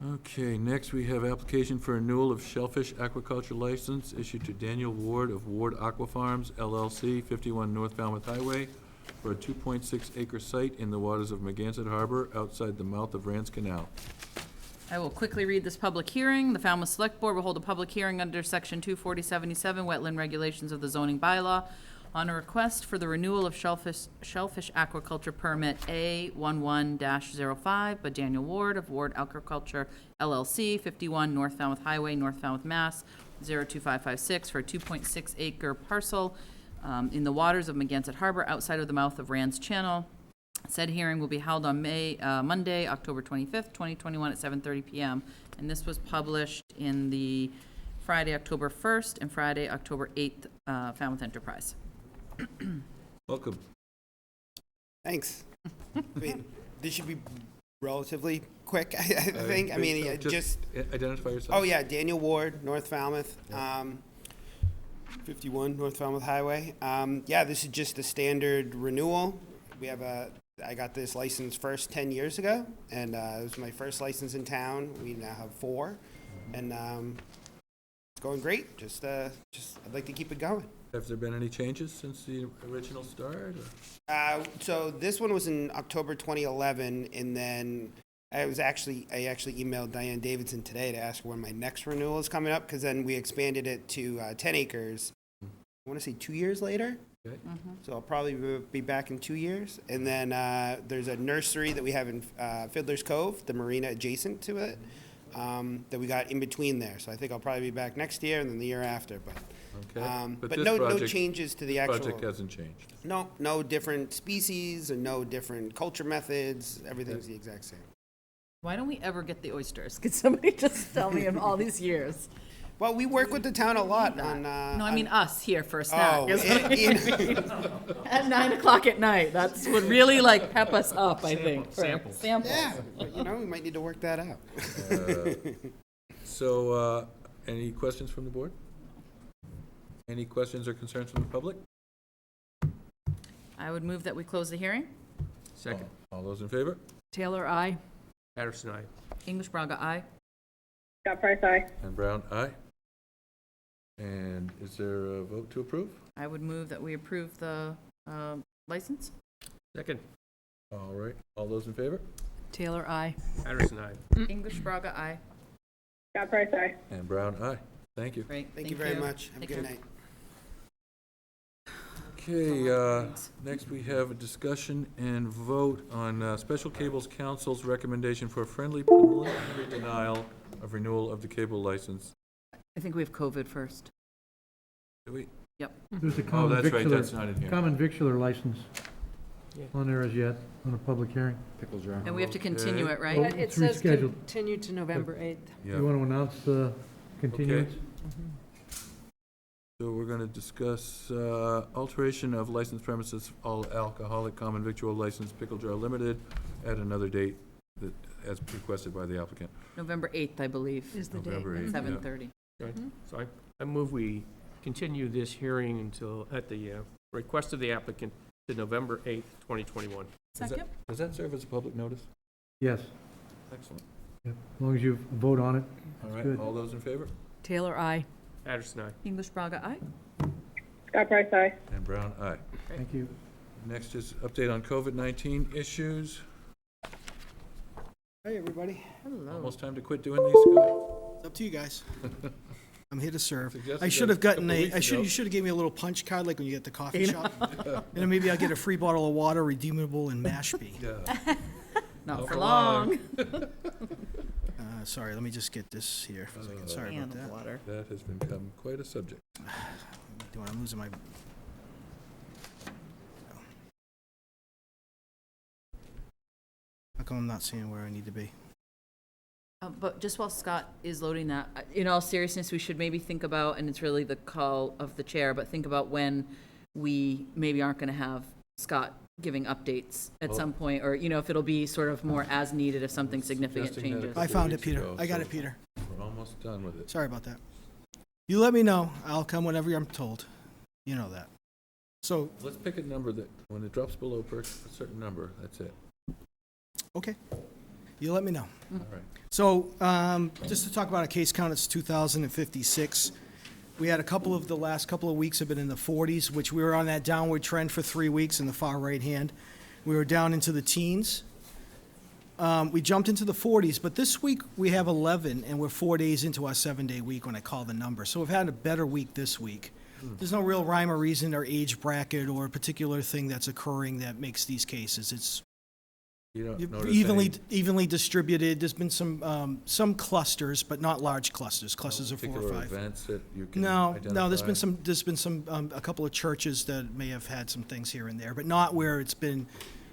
Okay, next we have application for renewal of Shellfish Aquaculture license issued to Daniel Ward of Ward Aqua Farms LLC, 51 North Falmouth Highway, for a 2.6 acre site in the waters of Meganet Harbor outside the mouth of Rance Canal. I will quickly read this public hearing. The Falmouth Select Board will hold a public hearing under Section 24077 Wetland Regulations of the zoning bylaw on a request for the renewal of Shellfish Aquaculture Permit A11-05 by Daniel Ward of Ward Aquaculture LLC, 51 North Falmouth Highway, North Falmouth, Mass. 02556 for a 2.6 acre parcel in the waters of Meganet Harbor outside of the mouth of Rance Channel. Said hearing will be held on Monday, October 25th, 2021 at 7:30 PM. And this was published in the Friday, October 1st and Friday, October 8th Falmouth Enterprise. Welcome. Thanks. I mean, this should be relatively quick, I think. I mean, just, Identify yourself. oh yeah, Daniel Ward, North Falmouth, 51 North Falmouth Highway. Yeah, this is just a standard renewal. We have I got this license first 10 years ago, and it was my first license in town. We now have 4, and it's going great. Just I'd like to keep it going. Have there been any changes since the original start? Or? So this one was in October 2011, and then I actually emailed Diane Davidson today to ask when my next renewal is coming up, because then we expanded it to 10 acres. I want to say 2 years later. Okay. So I'll probably be back in 2 years. And then there's a nursery that we have in Fiddler's Cove, the marina adjacent to it, that we got in between there. So I think I'll probably be back next year and then the year after. But Okay. but this no project- changes to the actual. Project hasn't changed. No different species or no different culture methods. Everything's the exact same. Why don't we ever get the oysters? Could somebody just tell me in all these years? Well, we work with the town a lot on. No, I mean us here for a Oh, snack. At 9 o'clock at night. That's what really like pep us up, I think. for Samples. Samples. yeah, but, we might need to work that out. So, any questions from the board? Any questions or concerns from the public? I would move that we close the hearing. Second, All those in favor? Taylor, aye. Patterson, aye. English Braga, aye. Scott Price, aye. And Brown, aye. And is there a vote to approve? I would move that we approve the license. Second, All right, all those in favor? Taylor, aye. Patterson, aye. English Braga, aye. Scott Price, aye. And Brown, aye. Thank you. Great. Thank you very much. Have a Thank good you. night. Okay, next we have a discussion and vote on Special Cables Council's recommendation for a friendly preliminary denial of renewal of the cable license. I think we have COVID first. Do we? Yep. There's a Oh, common that's right, that's victular, not in here. common victular license Yeah. on there as yet, on a public hearing. Pickle jar. And we have to continue it, Oh, right? It it's says rescheduled. continue to November 8th. Yeah. You want to announce the continuance? So we're going to discuss alteration of licensed premises, all alcoholic common victual license, Pickle Jar Limited, at another date that, as requested by the applicant. November 8th, I believe, Is the date. November 8th, yeah. 7:30. Okay. So I move we continue this hearing until, at the request of the applicant, to November 8th, 2021. Second? Does that serve as a public notice? Yes, Excellent. yep. As long as you vote on it. All right, good. all those in favor? Taylor, aye. Patterson, aye. English Braga, aye. Scott Price, aye. And Brown, aye. Thank you. Next is update on COVID-19 issues. Hey, everybody. Hello. Almost time to quit doing these, Scott? It's up to you guys. I'm here to serve. Suggested I should that have gotten couple a, weeks ago. you should have gave me a little punch card like when you get the coffee shop. And then maybe I'll get a free bottle of water redeemable in Mashpee. Yeah. Not for long. Sorry, let me just get this here for a second. Sorry Can about of that. water. That has become quite a subject. I'm losing my... How come I'm not seeing where I need to be? But just while Scott is loading that, in all seriousness, we should maybe think about, and it's really the call of the chair, but think about when we maybe aren't going to have Scott giving updates at some point, or, you know, if it'll be sort of more as needed if something significant Suggesting that a changes. I couple found it, weeks Peter. ago, I got so it, Peter. We're almost done with it. Sorry about that. You let me know. I'll come whenever I'm told. You know that. So, Let's pick a number that, when it drops below a certain number, that's it. okay. You let me know. All right. So, just to talk about a case count, it's 2,056. We had the last couple of weeks have been in the 40s, which we were on that downward trend for 3 weeks in the far right hand. We were down into the teens. We jumped into the 40s, but this week we have 11, and we're 4 days into our 7-day week when I call the number. So we've had a better week this week. There's no real rhyme or reason or age bracket or a particular thing that's occurring that makes these cases. It's You don't notice evenly distributed. There's been some clusters, but not large clusters. Clusters of 4 or particular 5. events that you can No, identify? there's been some a couple of churches that may have had some things here and there, but not where it's been,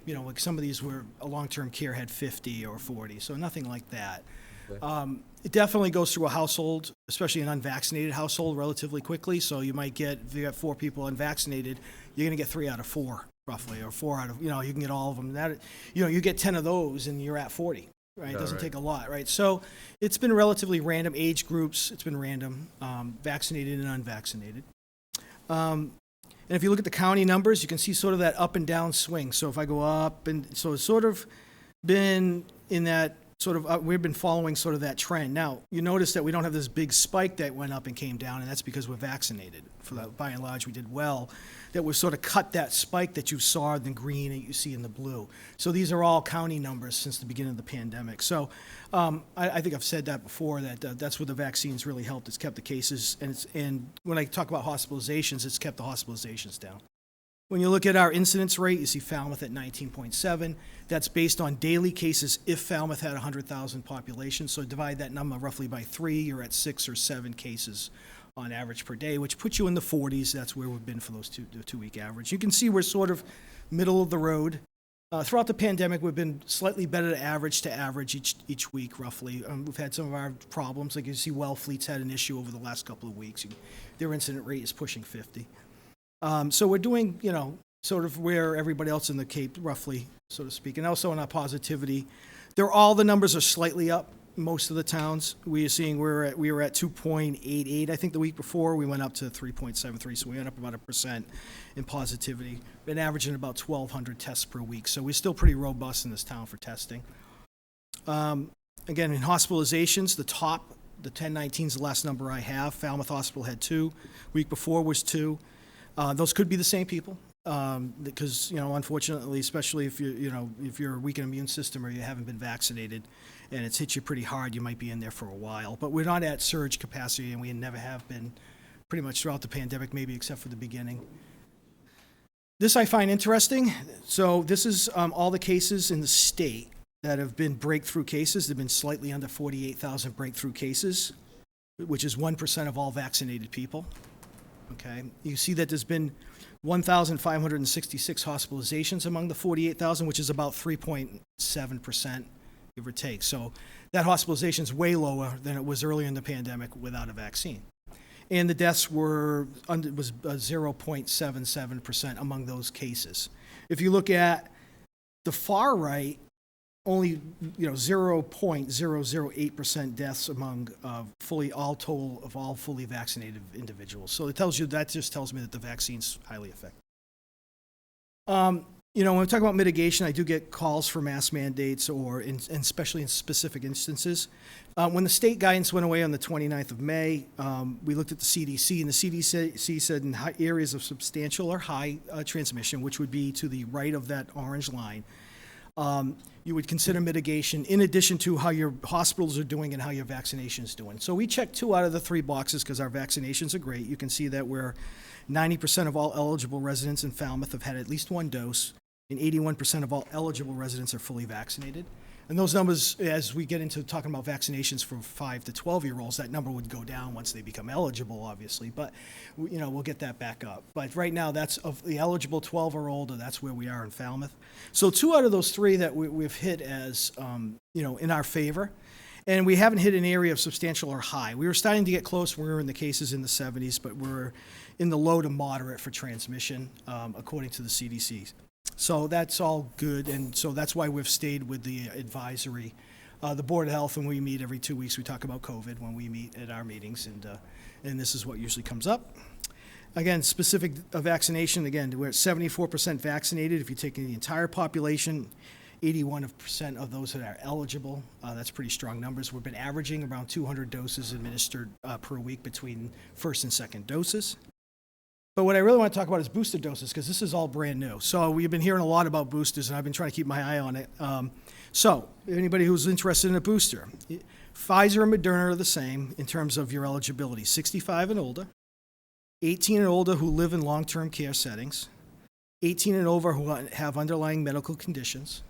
you know, like some of these where a long-term care had 50 or 40, so nothing like that. Okay. It definitely goes through a household, especially an unvaccinated household, relatively quickly. So you might get, if you got 4 people unvaccinated, you're going to get 3 out of 4, roughly, or 4 out of, you know, you can get all of them. That, you know, you get 10 of those and you're at 40, right? It Yeah, doesn't right. take a lot, right? So it's been relatively random age groups. It's been random, vaccinated and unvaccinated. And if you look at the county numbers, you can see sort of that up and down swing. So if I go up, and so it's sort of been in that sort of, we've been following sort of that trend. Now, you notice that we don't have this big spike that went up and came down, and that's because we're vaccinated. For that, by and large, we did well. That was sort of cut that spike that you saw in the green and you see in the blue. So these are all county numbers since the beginning of the pandemic. So I think I've said that before, that that's where the vaccines really helped. It's kept the cases, and when I talk about hospitalizations, it's kept the hospitalizations down. When you look at our incidence rate, you see Falmouth at 19.7. That's based on daily cases if Falmouth had 100,000 population. So divide that number roughly by 3, you're at 6 or 7 cases on average per day, which puts you in the 40s. That's where we've been for those the 2-week average. You can see we're sort of middle of the road. Throughout the pandemic, we've been slightly better to average each week, roughly. We've had some of our problems. Like you see, Wellfleet's had an issue over the last couple of weeks. Their incident rate is pushing 50. So we're doing, you know, sort of where everybody else in the Cape, roughly, so to speak. And also on our positivity, all the numbers are slightly up. Most of the towns we are seeing, we were at 2.88. I think the week before we went up to 3.73, so we went up about 1% in positivity. Been averaging about 1,200 tests per week, so we're still pretty robust in this town for testing. Again, in hospitalizations, the 1019 is the last number I have. Falmouth Hospital had 2. Week before was 2. Those could be the same people. because, you know, unfortunately, especially if if you're a weakened immune system or you haven't been vaccinated and it's hit you pretty hard, you might be in there for a while. But we're not at surge capacity, and we never have been pretty much throughout the pandemic, maybe except for the beginning. This I find interesting. So this is all the cases in the state that have been breakthrough cases. There have been slightly under 48,000 breakthrough cases, which is 1% of all vaccinated people. Okay, you see that there's been 1,566 hospitalizations among the 48,000, which is about 3.7%, give or take. So that hospitalization is way lower than it was earlier in the pandemic without a vaccine. And the deaths was 0.77% among those cases. If you look at the far right, only 0.008% deaths among all fully vaccinated individuals. So it tells you, that just tells me that the vaccine's highly effective. When we talk about mitigation, I do get calls for mask mandates, and especially in specific instances. When the state guidance went away on the 29th of May, we looked at the CDC, and the CDC said in areas of substantial or high transmission, which would be to the right of that orange line, you would consider mitigation in addition to how your hospitals are doing and how your vaccination is doing. So we checked 2 out of the 3 boxes because our vaccinations are great. You can see that we're 90% of all eligible residents in Falmouth have had at least 1 dose, and 81% of all eligible residents are fully vaccinated. And those numbers, as we get into talking about vaccinations for 5 to 12-year-olds, that number would go down once they become eligible, obviously. But, we'll get that back up. But right now, that's of the eligible 12 or older, that's where we are in Falmouth. So 2 out of those 3 that we've hit as, in our favor. And we haven't hit an area of substantial or high. We were starting to get close when we were in the cases in the 70s, but we're in the low to moderate for transmission, according to the CDC. So that's all good, and so that's why we've stayed with the advisory. The Board of Health, when we meet every 2 weeks, we talk about COVID when we meet at our meetings, and this is what usually comes up. Again, specific vaccination, again, we're at 74% vaccinated. If you take the entire population, 81% of those that are eligible, that's pretty strong numbers. We've been averaging around 200 doses administered per week between first and second doses. But what I really want to talk about is booster doses, because this is all brand new. So we've been hearing a lot about boosters, and I've been trying to keep my eye on it. So anybody who's interested in a booster, Pfizer and Moderna are the same in terms of your eligibility. 65 and older, 18 and older who live in long-term care settings, 18 and over who have underlying medical conditions.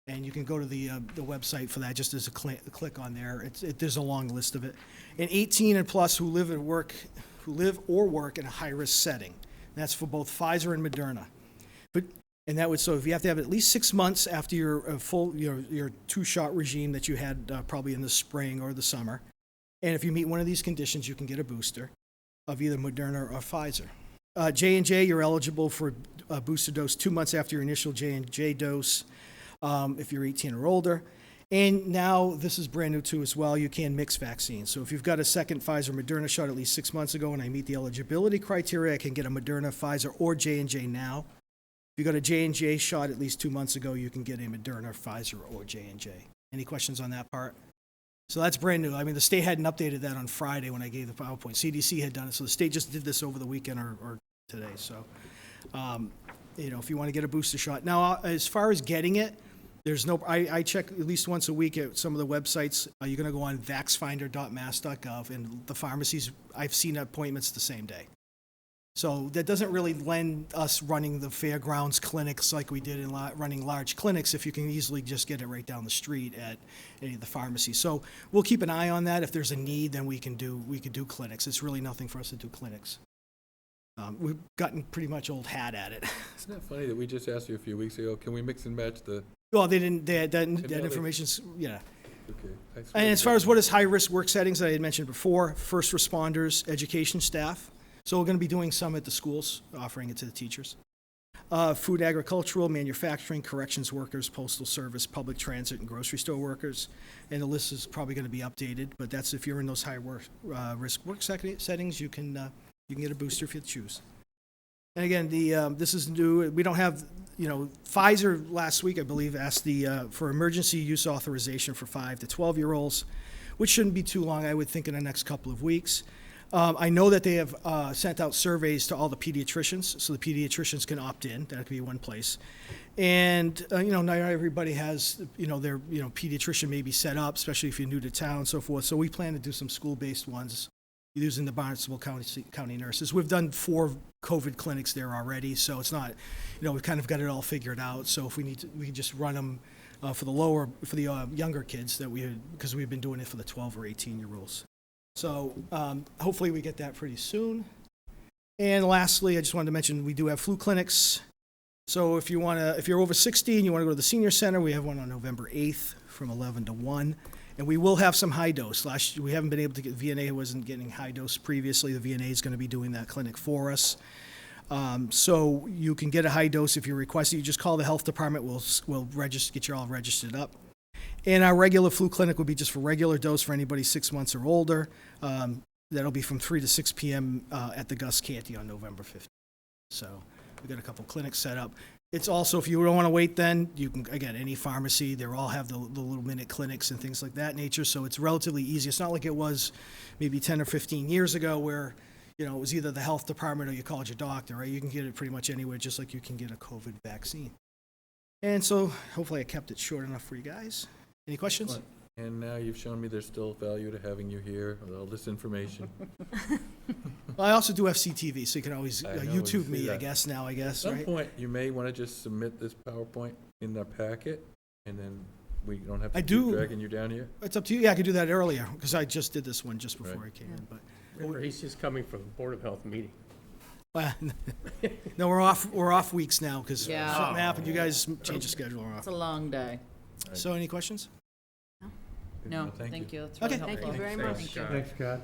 And you can go to the website for that, just as a click on there. There's a long list of it. And 18 and plus who live or work in a high-risk setting. And that's for both Pfizer and Moderna. So if you have to have at least 6 months after your full your 2-shot regime that you had probably in the spring or the summer, and if you meet one of these conditions, you can get a booster of either Moderna or Pfizer. J&J, you're eligible for a booster dose 2 months after your initial J&J dose, if you're 18 or older. And now, this is brand new too as well, you can mix vaccines. So if you've got a second Pfizer-Moderna shot at least 6 months ago and I meet the eligibility criteria, I can get a Moderna, Pfizer, or J&J now. If you got a J&J shot at least 2 months ago, you can get a Moderna, Pfizer, or J&J. Any questions on that part? So that's brand new. I mean, the state hadn't updated that on Friday when I gave the PowerPoint. CDC had done it, so the state just did this over the weekend or today. So, if you want to get a booster shot. Now, as far as getting it, I check at least once a week at some of the websites. You're going to go on vaxfinder.mass.gov, and the pharmacies, I've seen appointments the same day. So that doesn't really lend us running the fairgrounds clinics like we did in running large clinics if you can easily just get it right down the street at any of the pharmacies. So we'll keep an eye on that. If there's a need, then we can do clinics. It's really nothing for us to do clinics. We've gotten pretty much old hat at it. Isn't that funny that we just asked you a few weeks ago, can we mix and match the... Well, they didn't, that information's, yeah. Okay. And as far as what is high-risk work settings that I had mentioned before, first responders, education staff. So we're going to be doing some at the schools, offering it to the teachers. Food, agricultural, manufacturing, corrections workers, postal service, public transit, and grocery store workers. And the list is probably going to be updated, but that's if you're in those high-risk work settings, you can get a booster if you choose. And again, this is new. We don't have, Pfizer last week, I believe, asked for emergency use authorization for 5 to 12-year-olds, which shouldn't be too long, I would think, in the next couple of weeks. I know that they have sent out surveys to all the pediatricians, so the pediatricians can opt in. That could be one place. And, not everybody has, their, pediatrician may be set up, especially if you're new to town and so forth. So we plan to do some school-based ones using the Barnstable County nurses. We've done 4 COVID clinics there already, so it's not, we've kind of got it all figured out. So if we need to, we can just run them for the younger kids because we've been doing it for the 12 or 18-year-olds. So hopefully we get that pretty soon. And lastly, I just wanted to mention we do have flu clinics. So if you're over 60 and you want to go to the senior center, we have one on November 8th from 11 to 1. And we will have some high dose. Last year, we haven't been able to get, VNA wasn't getting high dose previously. The VNA is going to be doing that clinic for us. So you can get a high dose if you request it. You just call the health department. We'll register, get you all registered up. And our regular flu clinic will be just for regular dose for anybody 6 months or older. That'll be from 3 to 6 p.m. At the Gus Canty on November 15th. So we've got a couple clinics set up. It's also, if you don't want to wait then, you can, again, any pharmacy, they all have the little minute clinics and things like that nature, so it's relatively easy. It's not like it was maybe 10 or 15 years ago where, it was either the health department or you called your doctor, right? You can get it pretty much anywhere, just like you can get a COVID vaccine. And so hopefully I kept it short enough for you guys. Any questions? And now you've shown me there's still value to having you here with all this information. Well, I also do have CTV, so you can always I know, YouTube we me, see I that. guess, At some right? point, you may want to just submit this PowerPoint in the packet, and then we don't have to I keep do. dragging you down here. It's up to you. Yeah, I could do that earlier, because I just did this one just before Right. I came in, but. Remember, he's just coming from the Board of Health meeting. Well, no, we're off weeks now, because Yeah. something happened, you guys changed the schedule. We're off. It's a long day. So any questions? No, thank you. That's really Okay. helpful. Thank you very much. Thanks, Scott. Thanks, Scott.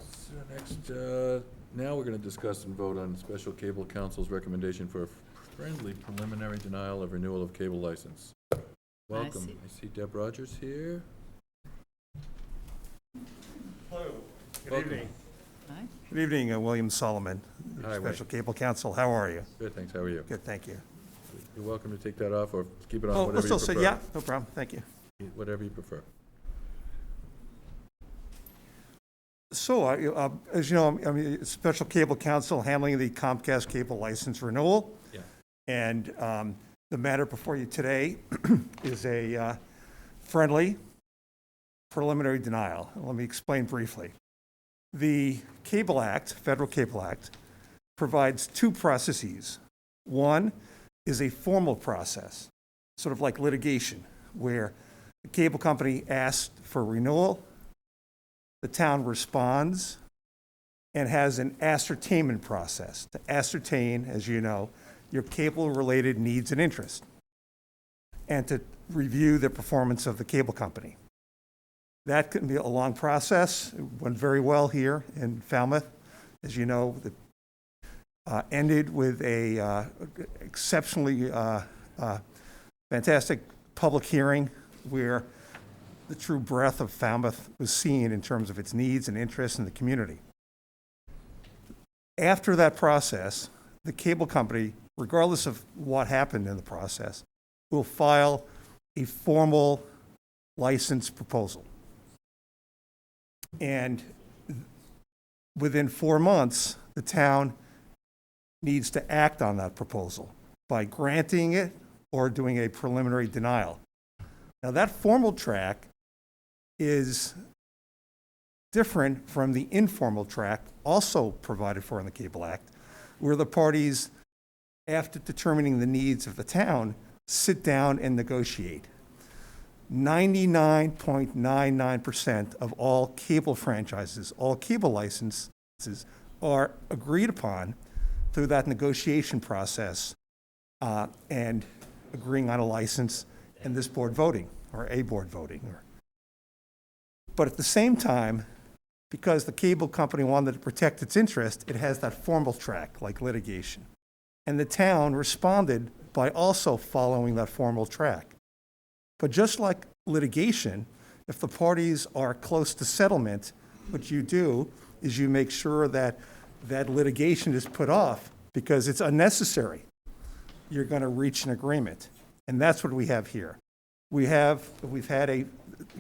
So next, now we're going to discuss and vote on Special Cable Council's recommendation for a friendly preliminary denial of renewal of cable license. Welcome. see. I see Deb Rogers here. Hello. Good Welcome. evening. Hi. Good evening, William Solomon, Hi, Special Cable Council. How are you? Good, thanks. How are you? Good, thank you. You're welcome to take that off or keep it on, Oh, whatever you still prefer. say, yeah, no problem, thank you. Whatever you prefer. So, as you know, I'm Special Cable Council handling the Comcast cable license renewal. Yeah. And the matter before you today is a friendly preliminary denial. Let me explain briefly. The Cable Act, Federal Cable Act, provides 2 processes. One is a formal process, sort of like litigation, where the cable company asks for renewal, the town responds, and has an ascertainment process to ascertain, as you know, your cable-related needs and interests, and to review the performance of the cable company. That can be a long process. It went very well here in Falmouth. As you know, the ended with a exceptionally fantastic public hearing where the true breadth of Falmouth was seen in terms of its needs and interests in the community. After that process, the cable company, regardless of what happened in the process, will file a formal license proposal. And within 4 months, the town needs to act on that proposal by granting it or doing a preliminary denial. Now, that formal track is different from the informal track also provided for in the Cable Act, where the parties, after determining the needs of the town, sit down and negotiate. 99.99% of all cable franchises, all cable licenses are agreed upon through that negotiation process and agreeing on a license and this board voting, or a board voting. But at the same time, because the cable company wanted to protect its interest, it has that formal track, like litigation. And the town responded by also following that formal track. But just like litigation, if the parties are close to settlement, what you do is you make sure that that litigation is put off because it's unnecessary. You're going to reach an agreement. And that's what we have here. We've had a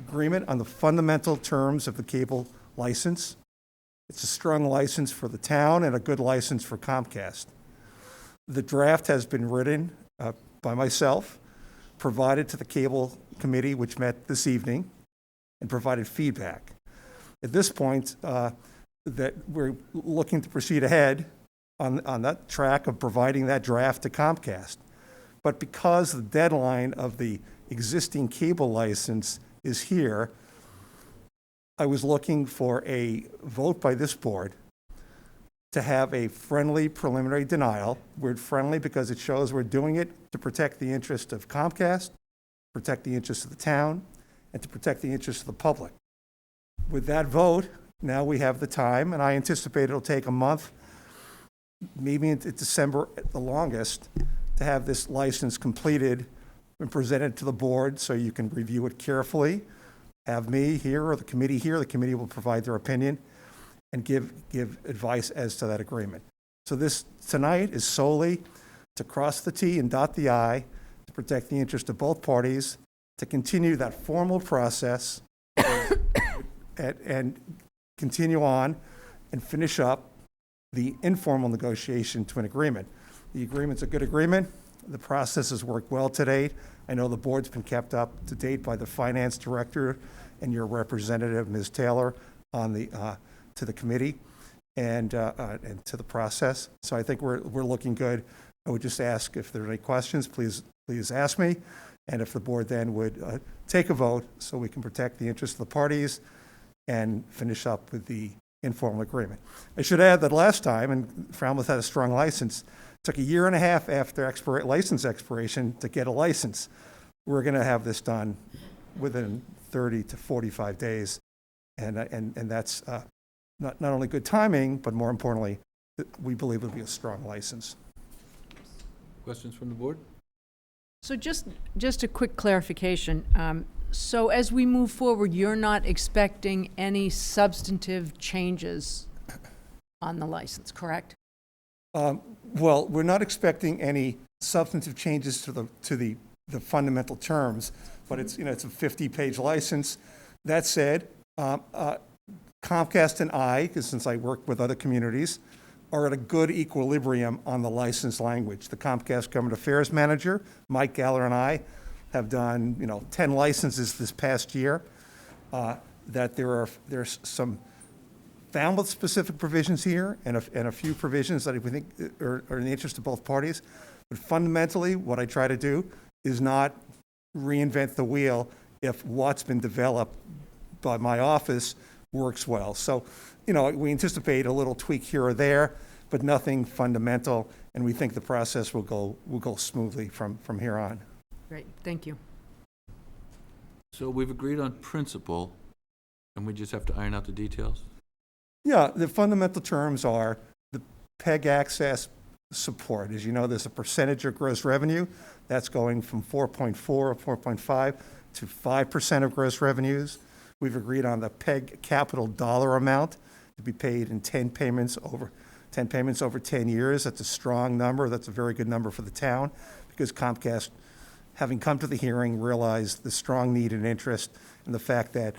agreement on the fundamental terms of the cable license. It's a strong license for the town and a good license for Comcast. The draft has been written by myself, provided to the Cable Committee, which met this evening, and provided feedback. At this point, that we're looking to proceed ahead on that track of providing that draft to Comcast. But because the deadline of the existing cable license is here, I was looking for a vote by this board to have a friendly preliminary denial. We're friendly because it shows we're doing it to protect the interest of Comcast, protect the interest of the town, and to protect the interest of the public. With that vote, now we have the time, and I anticipate it'll take a month, maybe into December at the longest, to have this license completed and presented to the board so you can review it carefully. Have me here or the committee here. The committee will provide their opinion and give advice as to that agreement. So this tonight is solely to cross the T and dot the I, to protect the interest of both parties, to continue that formal process and continue on and finish up the informal negotiation to an agreement. The agreement's a good agreement. The process has worked well to date. I know the board's been kept up to date by the finance director and your representative, Ms. Taylor, on the to the committee and to the process. So I think we're looking good. I would just ask if there are any questions, please ask me, and if the board then would take a vote so we can protect the interests of the parties and finish up with the informal agreement. I should add that last time, and Falmouth had a strong license, it took a year and a half after license expiration to get a license. We're going to have this done within 30 to 45 days, and that's not only good timing, but more importantly, we believe it'll be a strong license. Questions from the board? So just a quick clarification. So as we move forward, you're not expecting any substantive changes on the license, correct? Well, we're not expecting any substantive changes to the fundamental terms, but it's a 50-page license. That said, Comcast and I, because since I work with other communities, are at a good equilibrium on the license language. The Comcast Government Affairs Manager, Mike Galler, and I have done 10 licenses this past year. That there's some Falmouth-specific provisions here and a few provisions that we think are in the interest of both parties. But fundamentally, what I try to do is not reinvent the wheel if what's been developed by my office works well. So, we anticipate a little tweak here or there, but nothing fundamental, and we think the process will go smoothly from here on. Great, thank you. So we've agreed on principle, and we just have to iron out the details? Yeah, the fundamental terms are the PEG access support. As you know, there's a percentage of gross revenue that's going from 4.4 or 4.5 to 5% of gross revenues. We've agreed on the PEG capital dollar amount to be paid in 10 payments over 10 years. That's a strong number. That's a very good number for the town because Comcast, having come to the hearing, realized the strong need and interest in the fact that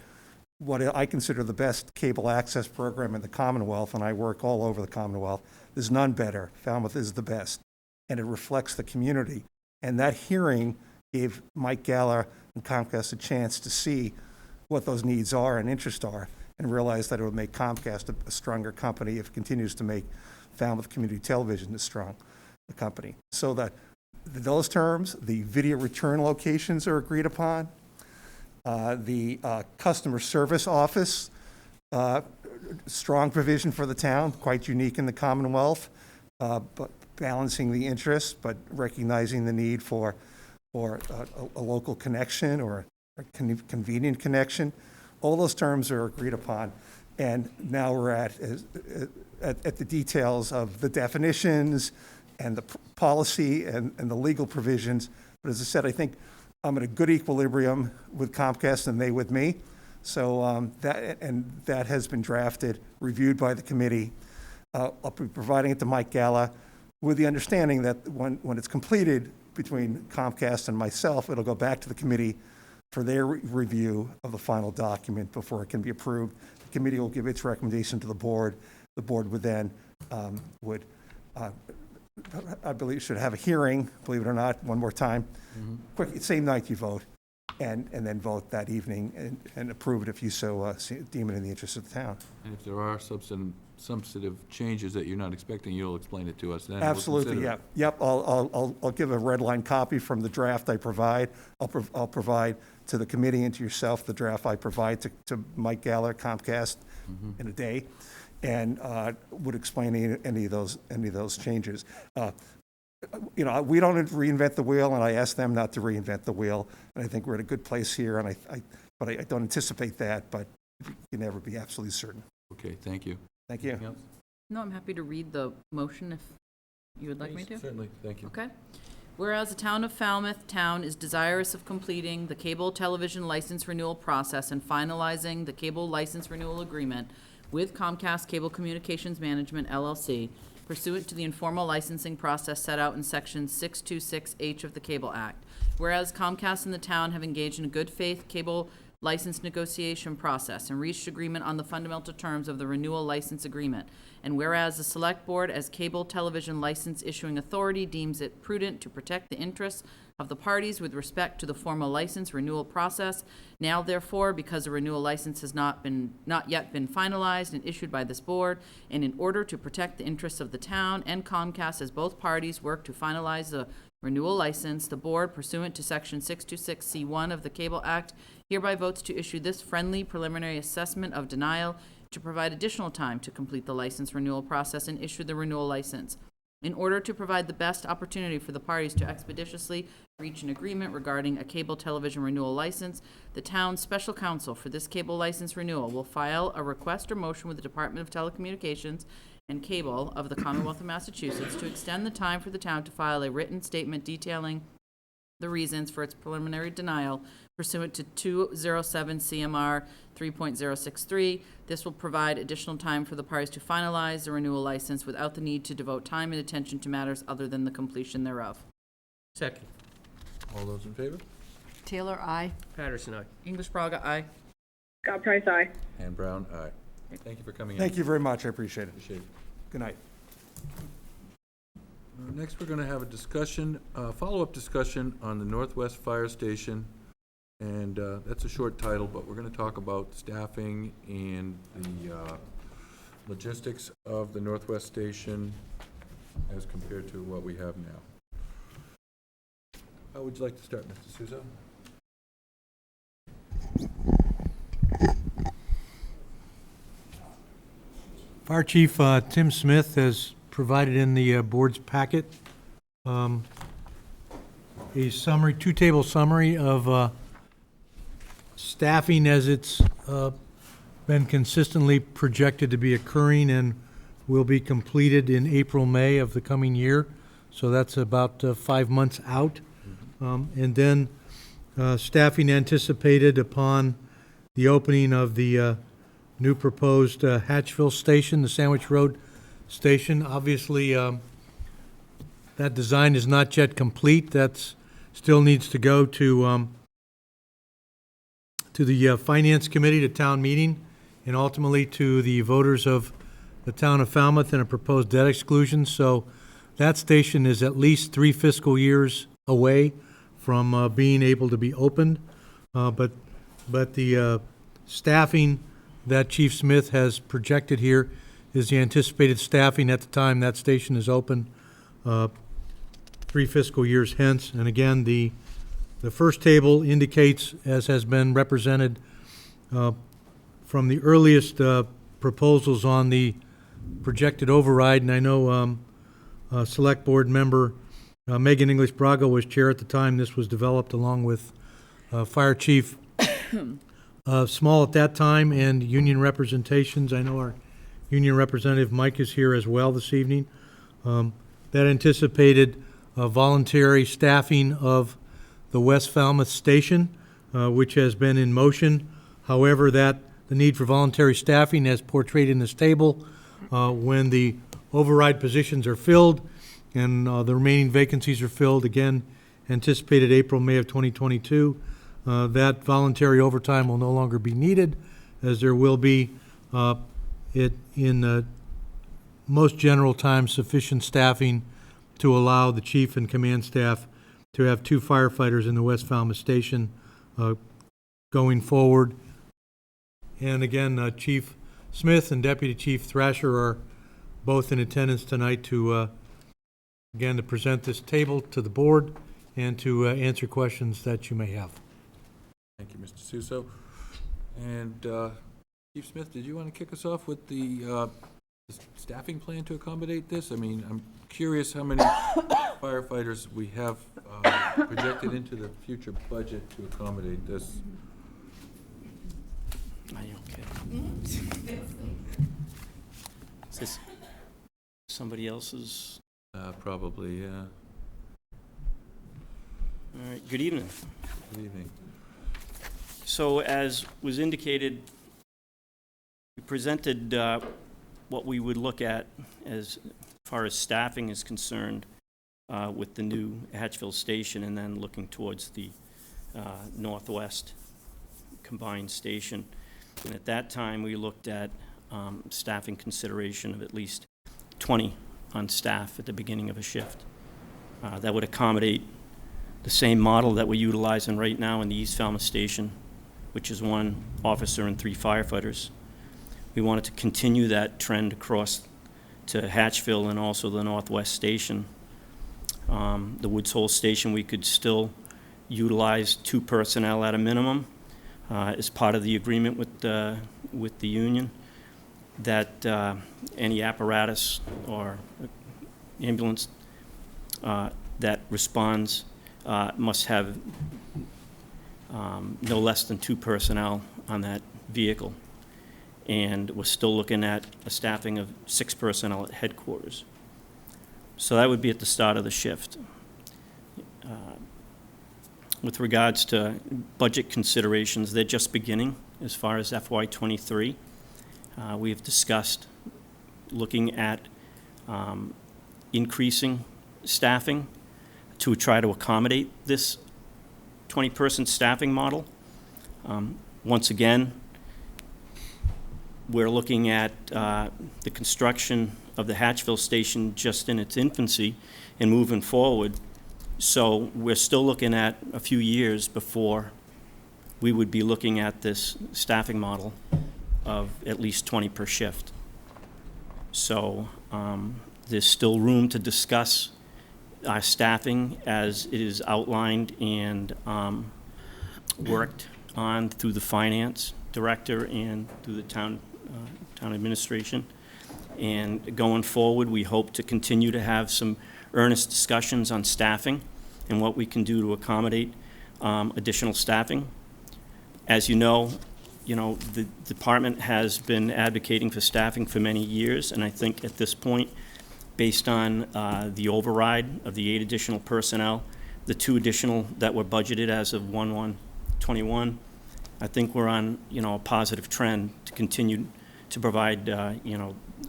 what I consider the best cable access program in the Commonwealth, and I work all over the Commonwealth, there's none better. Falmouth is the best, and it reflects the community. And that hearing gave Mike Galler and Comcast a chance to see what those needs are and interests are, and realize that it would make Comcast a stronger company if it continues to make Falmouth Community Television a strong company. So that those terms, the video return locations are agreed upon. The customer service office, strong provision for the town, quite unique in the Commonwealth, but balancing the interests, but recognizing the need for a local connection or a convenient connection. All those terms are agreed upon, and now we're at the details of the definitions and the policy and the legal provisions. But as I said, I think I'm at a good equilibrium with Comcast and they with me. So that has been drafted, reviewed by the committee. I'll be providing it to Mike Galler with the understanding that when it's completed between Comcast and myself, it'll go back to the committee for their review of the final document before it can be approved. The committee will give its recommendation to the board. The board would then, I believe, should have a hearing, believe it or not, one more time. Quick, same night you vote, and then vote that evening and approve it if you so deem it in the interest of the town. And if there are substantive changes that you're not expecting, you'll explain it to us then. Absolutely, yeah. Yep, I'll give a red line copy from the draft I provide. I'll provide to the committee and to yourself the draft I provide to Mike Galler, Comcast, in a day, and would explain any of those changes. We don't reinvent the wheel, and I ask them not to reinvent the wheel, and I think we're at a good place here, and but I don't anticipate that, but you can never be absolutely certain. Okay, thank you. Thank you. Anything else? No, I'm happy to read the motion if you would like me to. Certainly, thank you. Okay. Whereas the town of Falmouth Town is desirous of completing the cable television license renewal process and finalizing the cable license renewal agreement with Comcast Cable Communications Management LLC pursuant to the informal licensing process set out in Section 626H of the Cable Act. Whereas Comcast and the town have engaged in a good faith cable license negotiation process and reached agreement on the fundamental terms of the renewal license agreement. And whereas the Select Board, as cable television license issuing authority, deems it prudent to protect the interests of the parties with respect to the formal license renewal process, now therefore, because the renewal license has not yet been finalized and issued by this board, and in order to protect the interests of the town and Comcast as both parties work to finalize the renewal license, the board, pursuant to Section 626C1 of the Cable Act, hereby votes to issue this friendly preliminary assessment of denial to provide additional time to complete the license renewal process and issue the renewal license. In order to provide the best opportunity for the parties to expeditiously reach an agreement regarding a cable television renewal license, the town's special counsel for this cable license renewal will file a request or motion with the Department of Telecommunications and Cable of the Commonwealth of Massachusetts to extend the time for the town to file a written statement detailing the reasons for its preliminary denial pursuant to 207 CMR 3.063. This will provide additional time for the parties to finalize the renewal license without the need to devote time and attention to matters other than the completion thereof. Second. All those in favor? Taylor, aye. Patterson, aye. English Braga, aye. Scott Price, aye. And Brown, aye. Thank you for coming in. Thank you very much, I appreciate it. Appreciate it. Good night. Next, we're going to have a discussion, follow-up discussion on the Northwest Fire Station. And that's a short title, but we're going to talk about staffing and the logistics of the Northwest Station as compared to what we have now. How would you like to start, Mr. Souza? Fire Chief Tim Smith has provided in the board's packet a summary, two-table summary of staffing as it's been consistently projected to be occurring and will be completed in April, May of the coming year. So that's about 5 months out. And then staffing anticipated upon the opening of the new proposed Hatchville Station, the Sandwich Road Station. Obviously, that design is not yet complete. That still needs to go to the Finance Committee, to town meeting, and ultimately to the voters of the town of Falmouth and a proposed debt exclusion. So that station is at least 3 fiscal years away from being able to be opened. But the staffing that Chief Smith has projected here is the anticipated staffing at the time that station is open, 3 fiscal years hence. And again, the first table indicates, as has been represented from the earliest proposals on the projected override, and I know Select Board member Megan English Braga was chair at the time this was developed, along with Fire Chief Small at that time, and union representations. I know our union representative Mike is here as well this evening. That anticipated voluntary staffing of the West Falmouth Station, which has been in motion. However, the need for voluntary staffing as portrayed in this table, when the override positions are filled and the remaining vacancies are filled, again, anticipated April, May of 2022. that voluntary overtime will no longer be needed, as there will be, in most general times, sufficient staffing to allow the chief and command staff to have 2 firefighters in the West Falmouth Station going forward. And again, Chief Smith and Deputy Chief Thrasher are both in attendance tonight to, again, to present this table to the board and to answer questions that you may have. Thank you, Mr. Suso. And Chief Smith, did you want to kick us off with the staffing plan to accommodate this? I mean, I'm curious how many firefighters we have projected into the future budget to accommodate this. Are you okay? Is this somebody else's? Probably, yeah. All right, good evening. Good evening. So as was indicated, we presented what we would look at as far as staffing is concerned with the new Hatchville station, and then looking towards the northwest combined station. And at that time, we looked at staffing consideration of at least 20 on staff at the beginning of a shift. That would accommodate the same model that we're utilizing right now in the East Falmouth station, which is 1 officer and 3 firefighters. We wanted to continue that trend across to Hatchville and also the Northwest Station. The Woods Hole Station, we could still utilize 2 personnel at a minimum as part of the agreement with the union, that any apparatus or ambulance that responds must have no less than 2 personnel on that vehicle. And we're still looking at a staffing of 6 personnel at headquarters. So that would be at the start of the shift. With regards to budget considerations, they're just beginning as far as FY23. We have discussed looking at increasing staffing to try to accommodate this 20-person staffing model. Once again, we're looking at the construction of the Hatchville station just in its infancy and moving forward. So we're still looking at a few years before we would be looking at this staffing model of at least 20 per shift. So there's still room to discuss our staffing as it is outlined and worked on through the finance director and through the town administration. And going forward, we hope to continue to have some earnest discussions on staffing and what we can do to accommodate additional staffing. As you know, the department has been advocating for staffing for many years, and I think at this point, based on the override of the 8 additional personnel, the 2 additional that were budgeted as of 1/1/21, I think we're on, a positive trend to continue to provide,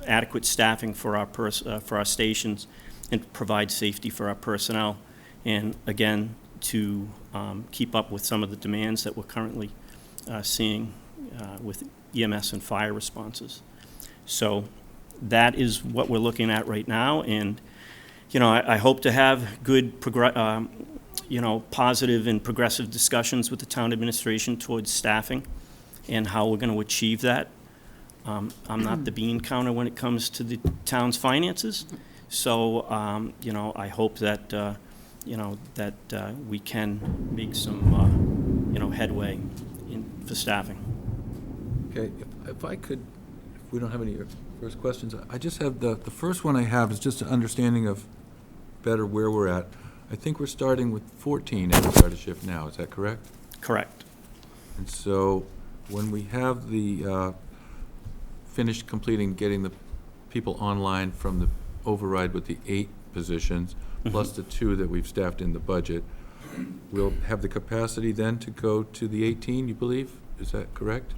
adequate staffing for our stations and provide safety for our personnel, and again, to keep up with some of the demands that we're currently seeing with EMS and fire responses. So that is what we're looking at right now, and I hope to have good positive and progressive discussions with the town administration towards staffing and how we're going to achieve that. I'm not the bean counter when it comes to the town's finances, so I hope that we can make some headway for staffing. Okay, if I could, if we don't have any first questions, I just have the first one I have is just an understanding of better where we're at. I think we're starting with 14 at the start of shift now, is that correct? Correct. And so when we have the finished completing, getting the people online from the override with the 8 positions, plus the 2 that we've staffed in the budget, we'll have the capacity then to go to the 18, you believe? Is that correct?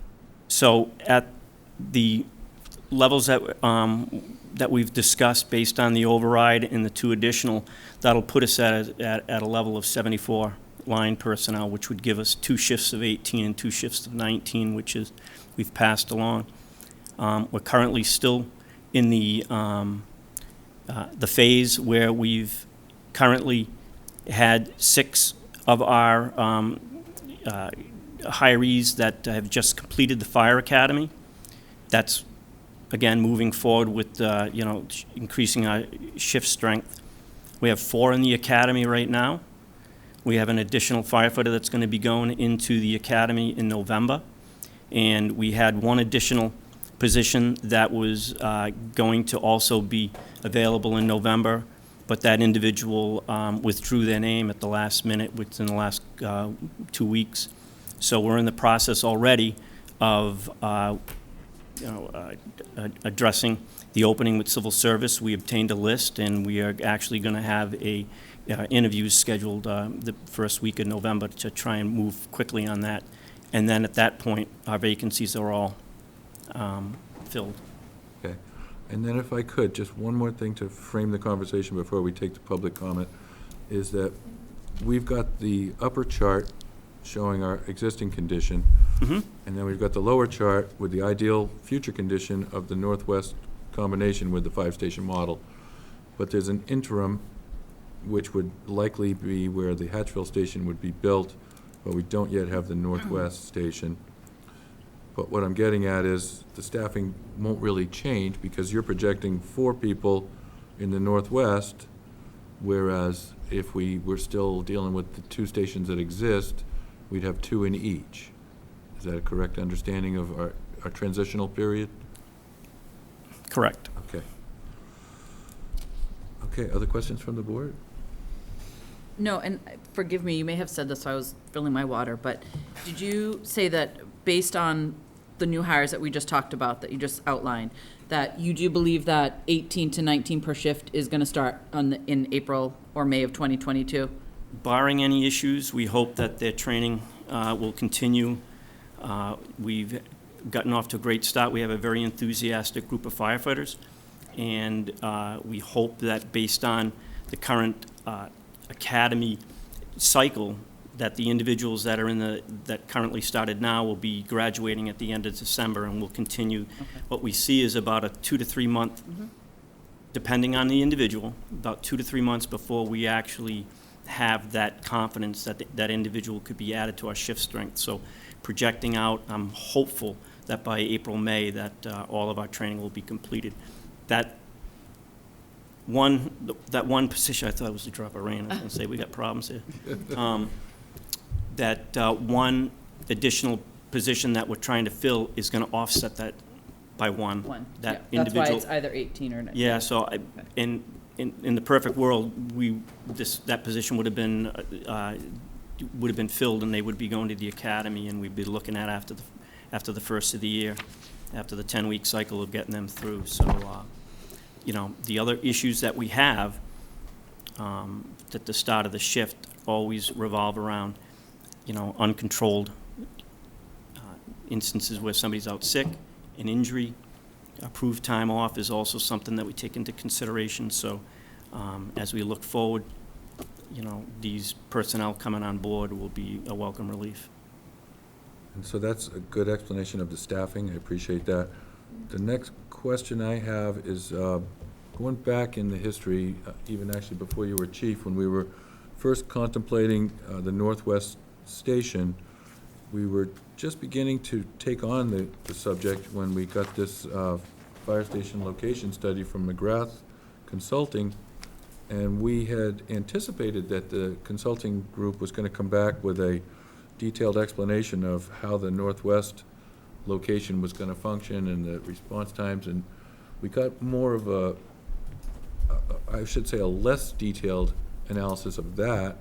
So at the levels that we've discussed based on the override and the 2 additional, that'll put us at a level of 74 line personnel, which would give us 2 shifts of 18 and 2 shifts of 19, which is, we've passed along. We're currently still in the phase where we've currently had 6 of our hirees that have just completed the fire academy. That's, again, moving forward with, increasing our shift strength. We have 4 in the academy right now. We have an additional firefighter that's going to be going into the academy in November. And we had 1 additional position that was going to also be available in November, but that individual withdrew their name at the last minute within the last 2 weeks. So we're in the process already of addressing the opening with civil service. We obtained a list, and we are actually going to have interviews scheduled the first week of November to try and move quickly on that. And then at that point, our vacancies are all filled. Okay. And then if I could, just one more thing to frame the conversation before we take the public comment, is that we've got the upper chart showing our existing condition, and then we've got the lower chart with the ideal future condition of the northwest combination with the 5-station model. But there's an interim, which would likely be where the Hatchville station would be built, but we don't yet have the northwest station. But what I'm getting at is the staffing won't really change because you're projecting 4 people in the northwest, whereas if we were still dealing with the 2 stations that exist, we'd have 2 in each. Is that a correct understanding of our transitional period? Correct. Okay. Okay, other questions from the board? No, and forgive me, you may have said this, so I was filling my water, but did you say that based on the new hires that we just talked about, that you just outlined, that you do believe that 18 to 19 per shift is going to start in April or May of 2022? Barring any issues, we hope that their training will continue. We've gotten off to a great start. We have a very enthusiastic group of firefighters, and we hope that based on the current academy cycle, that the individuals that are that currently started now will be graduating at the end of December and will continue. Okay. What we see is about a 2 to 3 month, depending on the individual, about 2 to 3 months before we actually have that confidence that that individual could be added to our shift strength. So projecting out, I'm hopeful that by April, May, that all of our training will be completed. That one position, I thought it was a drop of rain. I was going to say, we got problems here. That one additional position that we're trying to fill is going to offset that by one. That yeah, individual. that's why it's either 18 or 19. Yeah, so in the perfect world, that position would have been filled, and they would be going to the academy, and we'd be looking at after the first of the year, after the 10-week cycle of getting them through. So, the other issues that we have at the start of the shift always revolve around, uncontrolled instances where somebody's out sick, an injury. Approved time off is also something that we take into consideration. So as we look forward, these personnel coming on board will be a welcome relief. And so that's a good explanation of the staffing. I appreciate that. The next question I have is going back in the history, even actually before you were chief, when we were first contemplating the Northwest Station, we were just beginning to take on the subject when we got this fire station location study from McGrath Consulting, and we had anticipated that the consulting group was going to come back with a detailed explanation of how the Northwest location was going to function and the response times, and we got more of I should say a less detailed analysis of that,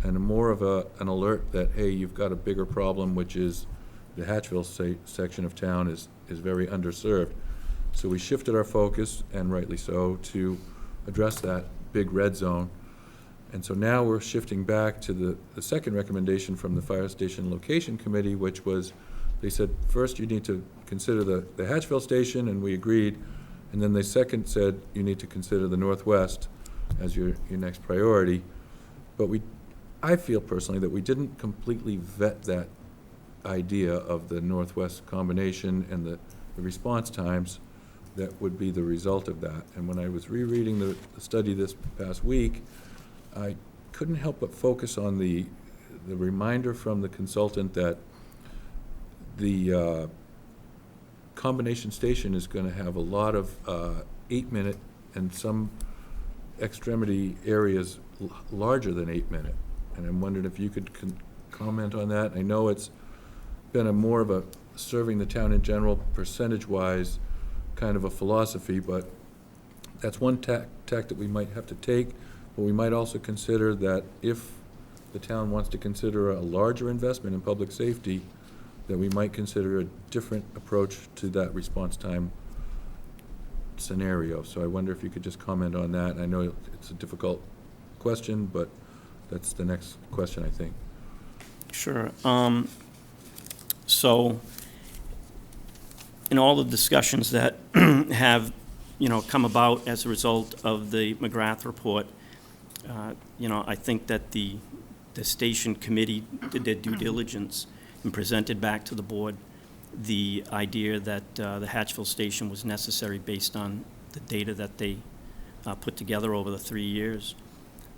and more of an alert that, hey, you've got a bigger problem, which is the Hatchville section of town is very underserved. So we shifted our focus, and rightly so, to address that big red zone. And so now we're shifting back to the second recommendation from the Fire Station Location Committee, which was, they said, first you need to consider the Hatchville station, and we agreed. And then they second said you need to consider the Northwest as your next priority. But we I feel personally that we didn't completely vet that idea of the northwest combination and the response times that would be the result of that. And when I was rereading the study this past week, I couldn't help but focus on the reminder from the consultant that the combination station is going to have a lot of 8-minute and some extremity areas larger than 8-minute. And I'm wondering if you could comment on that. I know it's been more of a serving the town in general percentage-wise kind of a philosophy, but that's one tack that we might have to take. But we might also consider that if the town wants to consider a larger investment in public safety, that we might consider a different approach to that response time scenario. So I wonder if you could just comment on that. I know it's a difficult question, but that's the next question, I think. Sure. So in all the discussions that have, come about as a result of the McGrath report, I think that the station committee did their due diligence and presented back to the board the idea that the Hatchville station was necessary based on the data that they put together over the 3 years.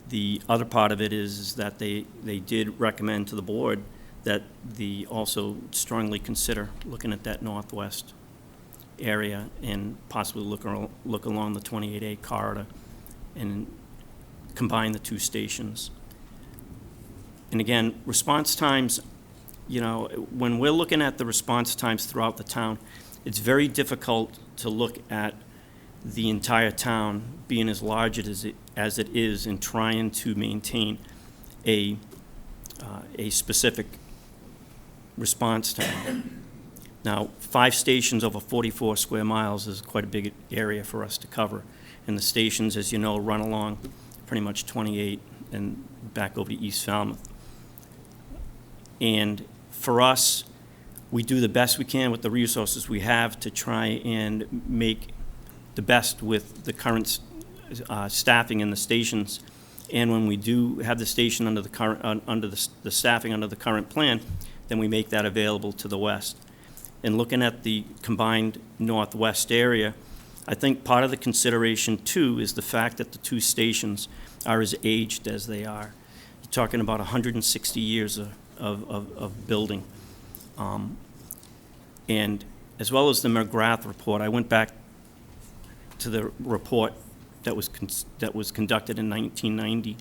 The other part of it is that they did recommend to the board that the also strongly consider looking at that northwest area and possibly look along the 28A corridor and combine the two stations. And again, response times, when we're looking at the response times throughout the town, it's very difficult to look at the entire town being as large as it is and trying to maintain a specific response time. Now, 5 stations over 44 square miles is quite a big area for us to cover. And the stations, as you know, run along pretty much 28 and back over to East Falmouth. And for us, we do the best we can with the resources we have to try and make the best with the current staffing in the stations. And when we do have the station under the current the staffing under the current plan, then we make that available to the west. And looking at the combined northwest area, I think part of the consideration too is the fact that the two stations are as aged as they are. You're talking about 160 years of building. And as well as the McGrath report, I went back to the report that was conducted in 1990.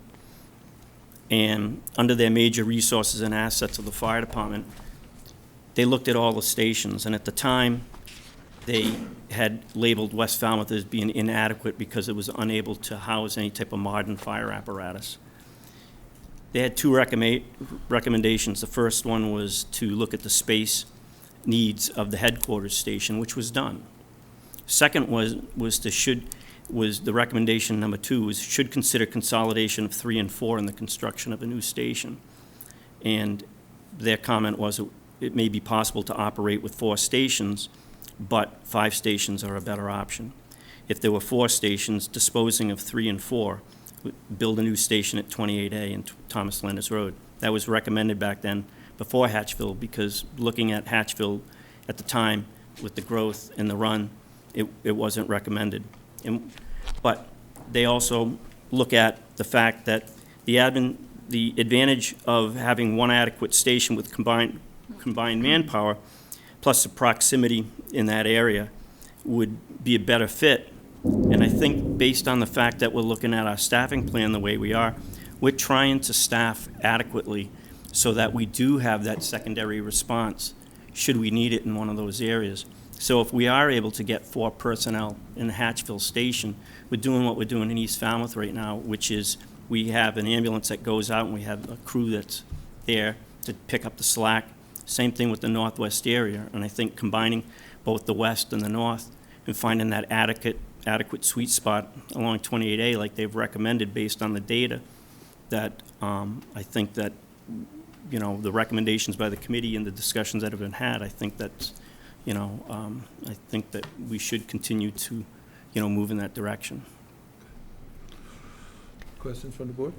And under their major resources and assets of the fire department, they looked at all the stations. And at the time, they had labeled West Falmouth as being inadequate because it was unable to house any type of modern fire apparatus. They had 2 recommendations. The first one was to look at the space needs of the headquarters station, which was done. Second was the recommendation number 2 was should consider consolidation of 3 and 4 in the construction of a new station. And their comment was it may be possible to operate with 4 stations, but 5 stations are a better option. If there were 4 stations, disposing of 3 and 4, build a new station at 28A and Thomas Landers Road. That was recommended back then before Hatchville, because looking at Hatchville at the time with the growth and the run, it wasn't recommended. But they also look at the fact that the advantage of having one adequate station with combined manpower, plus the proximity in that area, would be a better fit. And I think based on the fact that we're looking at our staffing plan the way we are, we're trying to staff adequately so that we do have that secondary response should we need it in one of those areas. So if we are able to get 4 personnel in the Hatchville station, we're doing what we're doing in East Falmouth right now, which is we have an ambulance that goes out and we have a crew that's there to pick up the slack. Same thing with the northwest area. And I think combining both the west and the north and finding that adequate sweet spot along 28A like they've recommended based on the data, that I think that, the recommendations by the committee and the discussions that have been had, I think that, I think that we should continue to, move in that direction. Questions from the board?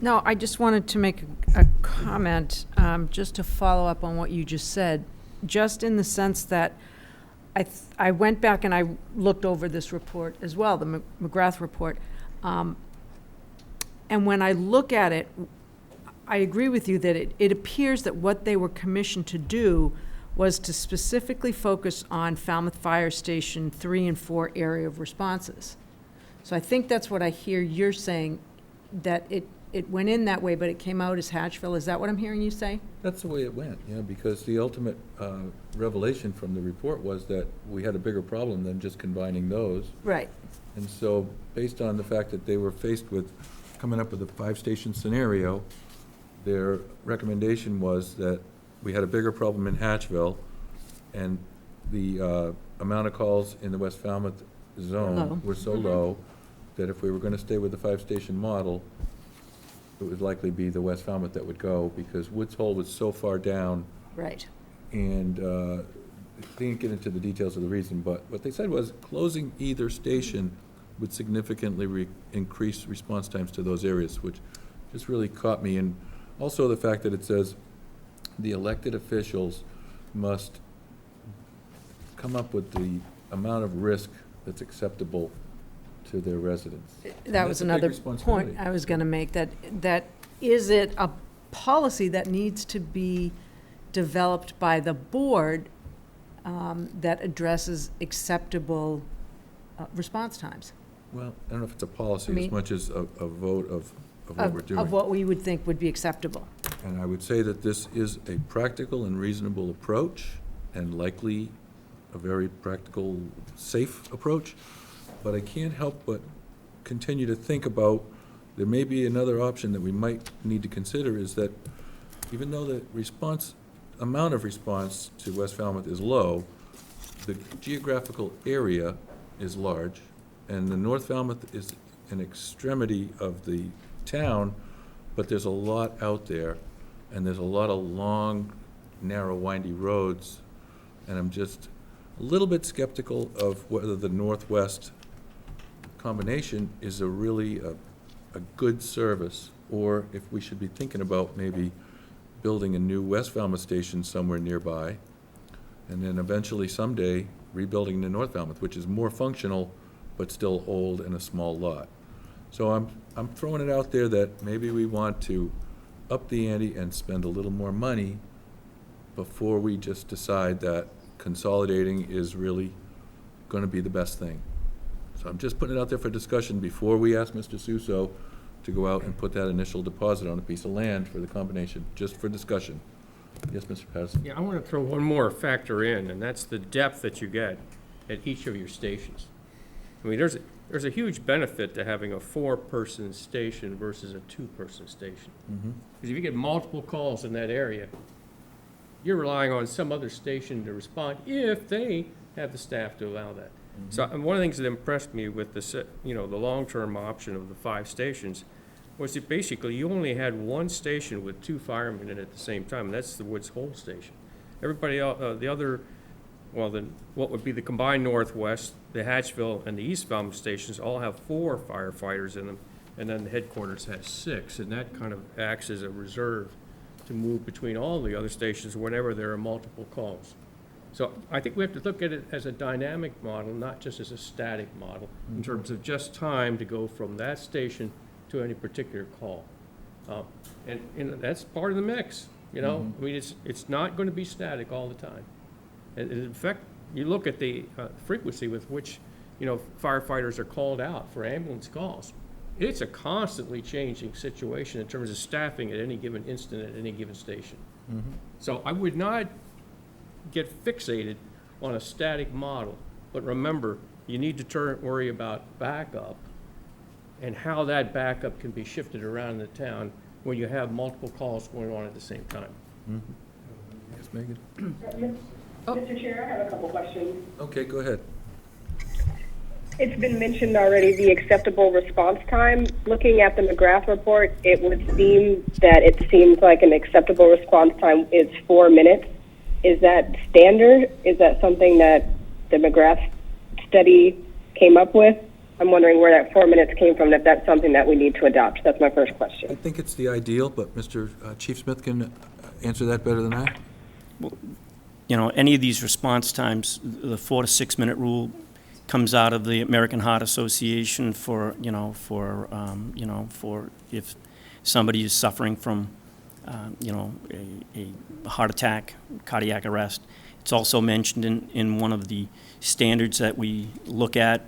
No, I just wanted to make a comment, just to follow up on what you just said, just in the sense that I went back and I looked over this report as well, the McGrath report. And when I look at it, I agree with you that it appears that what they were commissioned to do was to specifically focus on Falmouth Fire Station 3 and 4 area of responses. So I think that's what I hear you're saying, that it went in that way, but it came out as Hatchville. Is that what I'm hearing you say? That's the way it went, yeah, because the ultimate revelation from the report was that we had a bigger problem than just combining those. Right. And so, based on the fact that they were faced with coming up with a 5-station scenario, their recommendation was that we had a bigger problem in Hatchville, and the amount of calls in the West Falmouth zone were so low that if we were going to stay with the 5-station model, it would likely be the West Falmouth that would go, because Woods Hole was so far down. Right. And they didn't get into the details of the reason, but what they said was closing either station would significantly increase response times to those areas, which just really caught me. And also the fact that it says the elected officials must come up with the amount of risk that's acceptable to their residents. That was another point I was going to make, that is it a policy that needs to be developed by the board that addresses acceptable response times? Well, I don't know if it's a policy as much as a vote of what we're doing. Of what we would think would be acceptable. And I would say that this is a practical and reasonable approach, and likely a very practical, safe approach. But I can't help but continue to think about, there may be another option that we might need to consider, is that even though the amount of response to West Falmouth is low, the geographical area is large, and the North Falmouth is an extremity of the town, but there's a lot out there, and there's a lot of long, narrow, windy roads, and I'm just a little bit skeptical of whether the northwest combination is really a good service, or if we should be thinking about maybe building a new West Falmouth station somewhere nearby, and then eventually someday rebuilding the North Falmouth, which is more functional but still old and a small lot. So I'm throwing it out there that maybe we want to up the ante and spend a little more money before we just decide that consolidating is really going to be the best thing. So I'm just putting it out there for discussion before we ask Mr. Suso to go out and put that initial deposit on a piece of land for the combination, just for discussion. Yes, Mr. Patterson? Yeah, I want to throw one more factor in, and that's the depth that you get at each of your stations. I mean, there's a huge benefit to having a 4-person station versus a 2-person station. Because if you get multiple calls in that area, you're relying on some other station to respond if they have the staff to allow that. So one of the things that impressed me with the long-term option of the 5 stations was that basically you only had one station with 2 firemen in it at the same time, and that's the Woods Hole station. Everybody else, what would be the combined Northwest, the Hatchville, and the East Falmouth stations all have 4 firefighters in them, and then the headquarters has 6, and that kind of acts as a reserve to move between all the other stations whenever there are multiple calls. So I think we have to look at it as a dynamic model, not just as a static model, in terms of just time to go from that station to any particular call. And that's part of the mix, I mean, it's not going to be static all the time. And in fact, you look at the frequency with which, firefighters are called out for ambulance calls. It's a constantly changing situation in terms of staffing at any given instant at any given station. So I would not get fixated on a static model, but remember, you need to worry about backup and how that backup can be shifted around in the town when you have multiple calls going on at the same time. Yes, Megan? Mr. Chair, I have a couple questions. Okay, go ahead. It's been mentioned already, the acceptable response time. Looking at the McGrath report, it would seem that it seems like an acceptable response time is 4 minutes. Is that standard? Is that something that the McGrath study came up with? I'm wondering where that 4 minutes came from, and if that's something that we need to adopt. That's my first I question. think it's the ideal, but Mr. Chief Smith can answer that better than I. You know, any of these response times, the 4 to 6 minute rule comes out of the American Heart Association for if somebody is suffering from, a heart attack, cardiac arrest. It's also mentioned in one of the standards that we look at,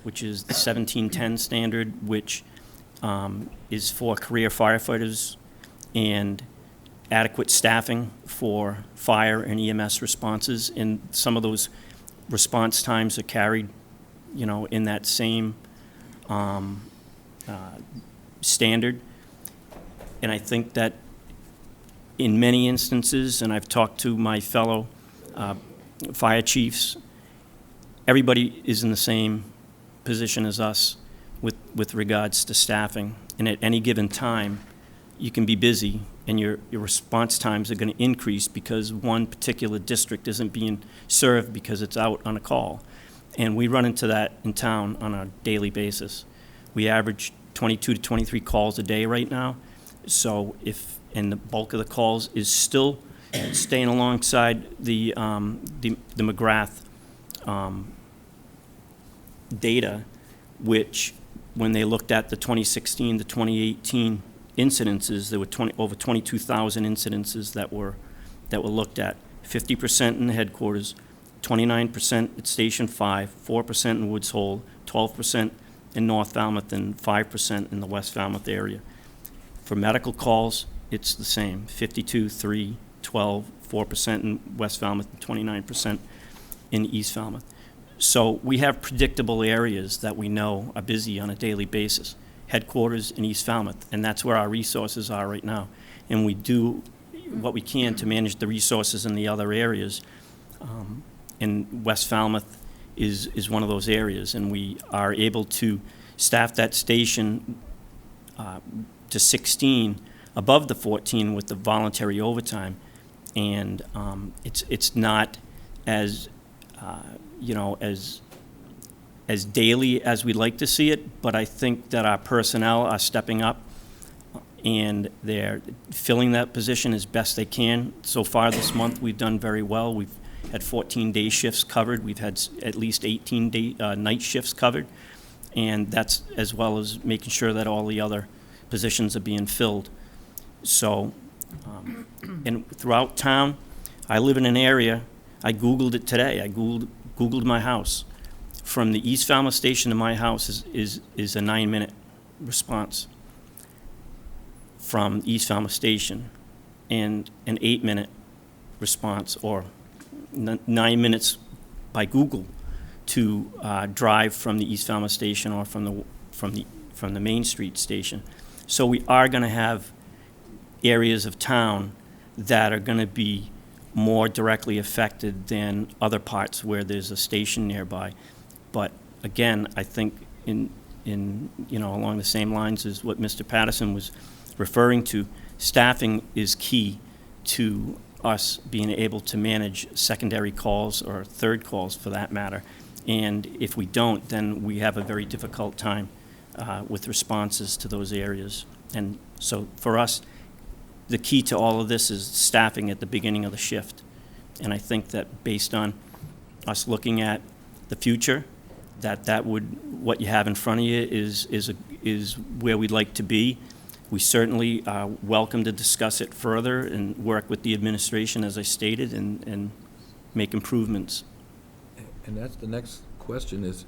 which is the 1710 standard, which is for career firefighters and adequate staffing for fire and EMS responses. And some of those response times are carried, in that same standard. And I think that in many instances, and I've talked to my fellow fire chiefs, everybody is in the same position as us with regards to staffing. And at any given time, you can be busy and your response times are going to increase because one particular district isn't being served because it's out on a call. And we run into that in town on a daily basis. We average 22 to 23 calls a day right now. So and the bulk of the calls is still staying alongside the McGrath data, which when they looked at the 2016 to 2018 incidences, there were over 22,000 incidences that were looked at. 50% in the headquarters, 29% at Station 5, 4% in Woods Hole, 12% in North Falmouth, and 5% in the West Falmouth area. For medical calls, it's the same, 52, 3, 12, 4% in West Falmouth, and 29% in East Falmouth. So we have predictable areas that we know are busy on a daily basis, headquarters in East Falmouth, and that's where our resources are right now. And we do what we can to manage the resources in the other areas. And West Falmouth is one of those areas, and we are able to staff that station to 16 above the 14 with the voluntary overtime. And it's not as as daily as we'd like to see it, but I think that our personnel are stepping up and they're filling that position as best they can. So far this month, we've done very well. We've had 14 day shifts covered. We've had at least 18 day night shifts covered. And that's as well as making sure that all the other positions are being filled. So, and throughout town, I live in an area, I Googled it today. I Googled my house. From the East Falmouth station to my house is a 9-minute response from East Falmouth station, and an 8-minute response, or 9 minutes by Google to drive from the East Falmouth station or from the Main Street station. So we are going to have areas of town that are going to be more directly affected than other parts where there's a station nearby. But again, I think in along the same lines as what Mr. Patterson was referring to, staffing is key to us being able to manage secondary calls or third calls for that matter. And if we don't, then we have a very difficult time with responses to those areas. And so for us, the key to all of this is staffing at the beginning of the shift. And I think that based on us looking at the future, what you have in front of you is where we'd like to be. We certainly are welcome to discuss it further and work with the administration, as I stated, and make improvements. And that's the next question is,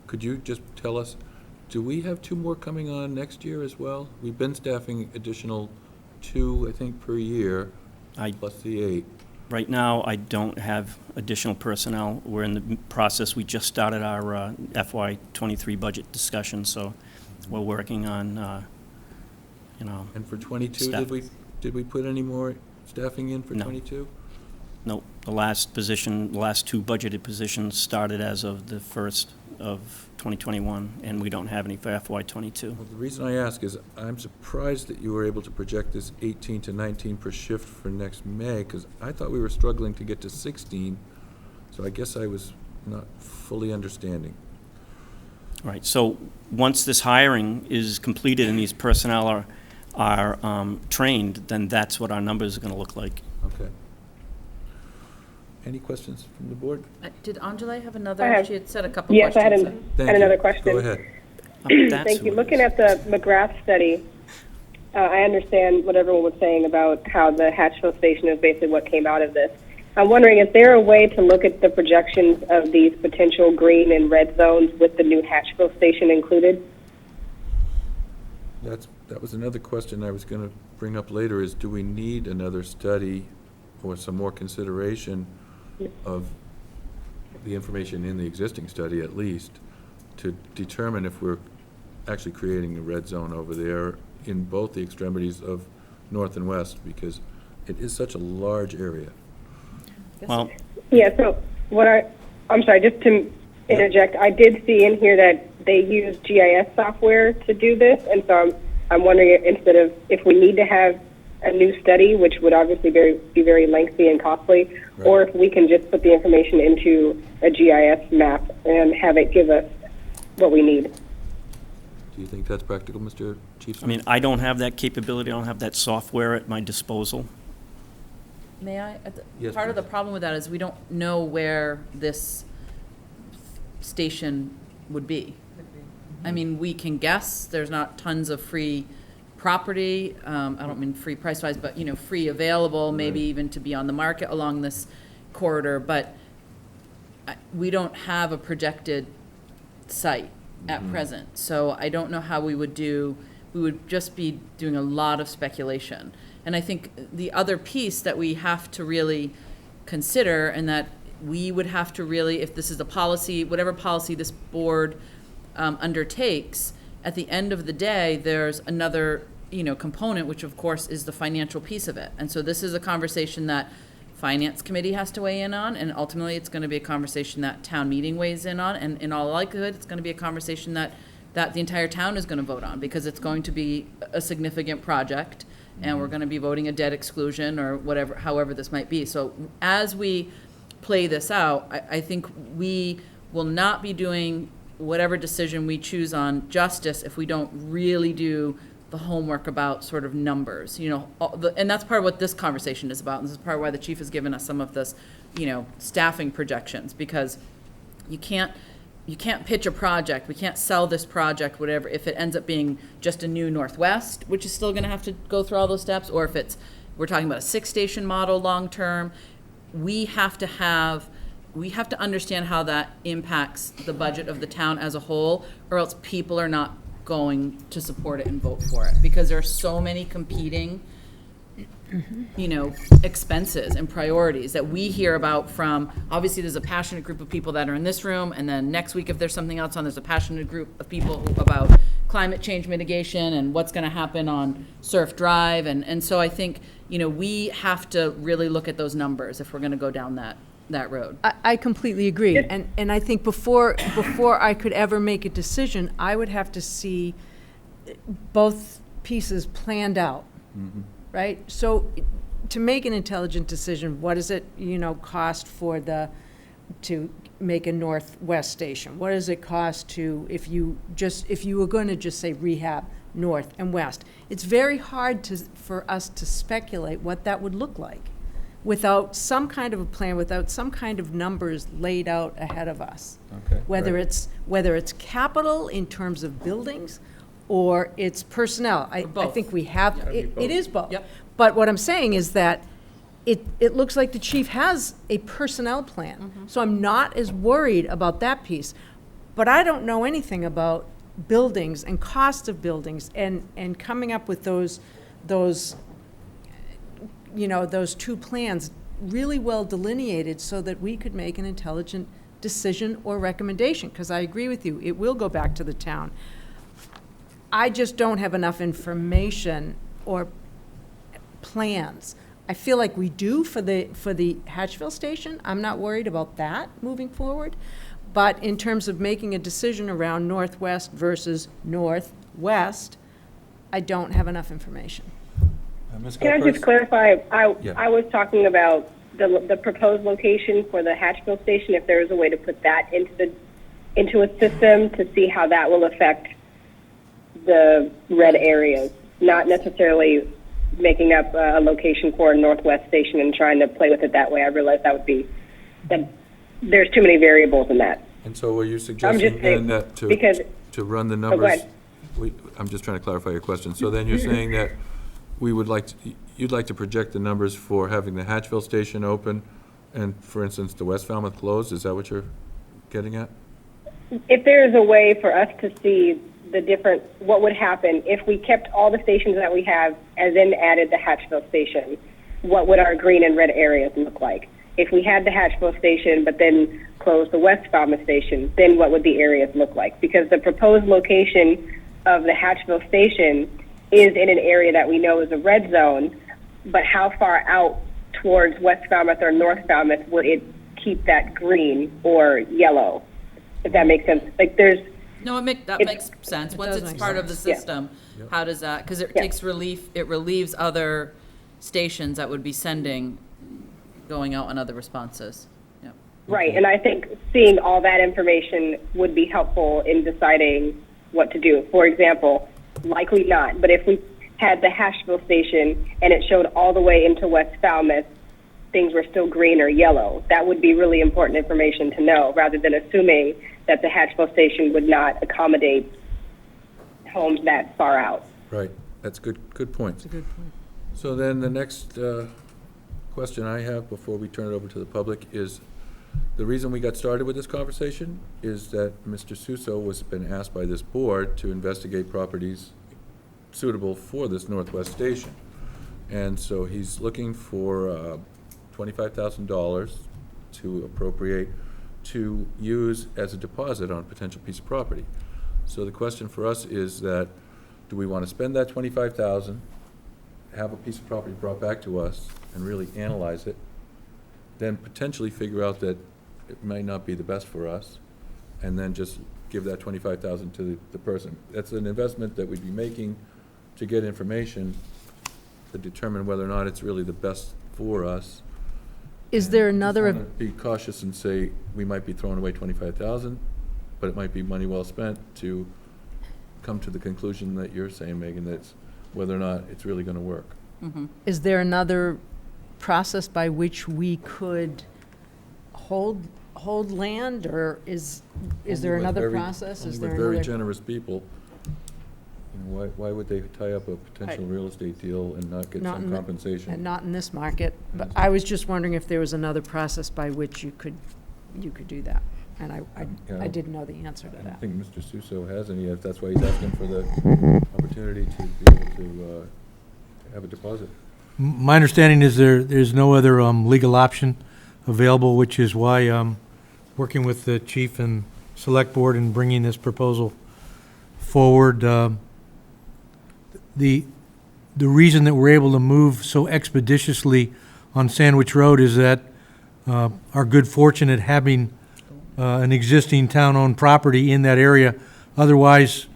could you just tell us, do we have 2 more coming on next year as well? We've been staffing additional 2, I think, per year, plus the 8. Right now, I don't have additional personnel. We're in the process. We just started our FY23 budget discussion, so we're working on, And for 22, did we put any more staffing in for 22? No, the last 2 budgeted positions started as of the 1st of 2021, and we don't have any for FY22. Well, the reason I ask is I'm surprised that you were able to project this 18 to 19 per shift for next May, because I thought we were struggling to get to 16, so I guess I was not fully understanding. Right, so once this hiring is completed and these personnel are trained, then that's what our numbers are gonna look like. Okay. Any questions from the board? Did Angela have I another? have- She had said a couple Yes, I questions. had another question. Go ahead. Thank you. Looking at the McGrath study, I understand what everyone was saying about how the Hatchville station is basically what came out of this. I'm wondering, is there a way to look at the projections of these potential green and red zones with the new Hatchville station included? That was another question I was gonna bring up later, is do we need another study or some more consideration of the information in the existing study at least to determine if we're actually creating a red zone over there in both the extremities of north and west, because it is such a large area. Well, Yeah, so I'm sorry, just to interject, I did see in here that they use GIS software to do this, and so I'm wondering if we need to have a new study, which would obviously be very lengthy and costly, Right. or if we can just put the information into a GIS map and have it give us what we need. Do you think that's practical, Mr. Chief? I mean, I don't have that capability, I don't have that software at my disposal. May I? Yes, Part of the please. problem with that is we don't know where this station would be. I mean, we can guess, there's not tons of free property, I don't mean free price-wise, but, you know, free available, maybe even to be on the market along this corridor, but we don't have a projected site at present, so I don't know how we would just be doing a lot of speculation. And I think the other piece that we have to really consider, and that we would have to really, if this is a policy, whatever policy this board undertakes, at the end of the day, there's another, component, which of course is the financial piece of it. And so this is a conversation that Finance Committee has to weigh in on, and ultimately it's gonna be a conversation that town meeting weighs in on, and in all likelihood, it's gonna be a conversation that the entire town is gonna vote on, because it's going to be a significant project, and we're gonna be voting a debt exclusion or whatever, however this might be. So as we play this out, I think we will not be doing whatever decision we choose on justice if we don't really do the homework about sort of numbers, and that's part of what this conversation is about. And this is part of why the chief has given us some of this, staffing projections, because you can't pitch a project, we can't sell this project, whatever, if it ends up being just a new Northwest, which is still gonna have to go through all those steps, or if we're talking about a 6-station model long-term. We have to understand how that impacts the budget of the town as a whole, or else people are not going to support it and vote for it, because there are so many competing, expenses and priorities that we hear about from, obviously, there's a passionate group of people that are in this room, and then next week, if there's something else on, there's a passionate group of people about climate change mitigation and what's gonna happen on Surf Drive, and so I think, we have to really look at those numbers if we're gonna go down that road. I completely agree, and I think before I could ever make a decision, I would have to see both pieces planned out, right? So to make an intelligent decision, what does it, cost to make a northwest station? What does it cost to, if you were going to just say rehab north and west? It's very hard for us to speculate what that would look like without some kind of a plan, without some kind of numbers laid out ahead of us. Okay, Whether right. it's capital in terms of buildings, or it's personnel. I think we have, it is both. Yep. But what I'm saying is that it looks like the chief has a personnel plan. So I'm not as worried about that piece. But I don't know anything about buildings and cost of buildings, and coming up with those two plans really well delineated so that we could make an intelligent decision or recommendation, because I agree with you, it will go back to the town. I just don't have enough information or plans. I feel like we do for the Hatchville station. I'm not worried about that moving forward. But in terms of making a decision around northwest versus northwest, I don't have enough information. Can I just clarify? Yeah. I was talking about the proposed location for the Hatchville station, if there was a way to put that into into a system to see how that will affect the red areas, not necessarily making up a location for a Northwest Station and trying to play with it that way. I realize that there's too many variables in that. And so are you suggesting then that to run the go numbers? ahead. I'm just trying to clarify your question. So then you're saying that you'd like to project the numbers for having the Hatchville station open and, for instance, the West Falmouth closed? Is that what you're getting at? If there is a way for us to see what would happen if we kept all the stations that we have and then added the Hatchville station, what would our green and red areas look like? If we had the Hatchville station but then closed the West Falmouth station, then what would the areas look like? Because the proposed location of the Hatchville station is in an area that we know is a red zone, but how far out towards West Falmouth or North Falmouth would it keep that green or yellow? If that makes sense. Like No, that makes sense. Once it's part of the system, how does that, because it takes relief, it relieves other stations that would be going out on other responses. Yeah. Right, and I think seeing all that information would be helpful in deciding what to do. For example, likely not, but if we had the Hatchville station and it showed all the way into West Falmouth, things were still green or yellow, that would be really important information to know, rather than assuming that the Hatchville station would not accommodate homes that far out. Right. That's good point. That's a good point. So then the next question I have before we turn it over to the public is, the reason we got started with this conversation is that Mr. Suso was been asked by this board to investigate properties suitable for this Northwest Station. And so he's looking for $25,000 to appropriate to use as a deposit on a potential piece of property. So the question for us is that, do we want to spend that $25,000, have a piece of property brought back to us and really analyze it, then potentially figure out that it might not be the best for us, and then just give that $25,000 to the person? That's an investment that we'd be making to get information to determine whether or not it's really the best for us. Is there another? Just wanna be cautious and say we might be throwing away $25,000, but it might be money well spent to come to the conclusion that you're saying, Megan, that's whether or not it's really going to work. Mm-hmm. Is there another process by which we could hold land, or is there another process? Is there with very another? generous people, you know, why would they tie up a potential real estate deal and not get some compensation? And not in this market, but I was just wondering if there was another process by which you could do that, and I didn't know the answer to I that. don't think Mr. Suso has any, if that's why he's asking for the opportunity to be able to have a deposit. My understanding is there's no other legal option available, which is why working with the chief and select board and bringing this proposal forward. The reason that we're able to move so expeditiously on Sandwich Road is that our good fortune at having an existing town-owned property in that area. Otherwise,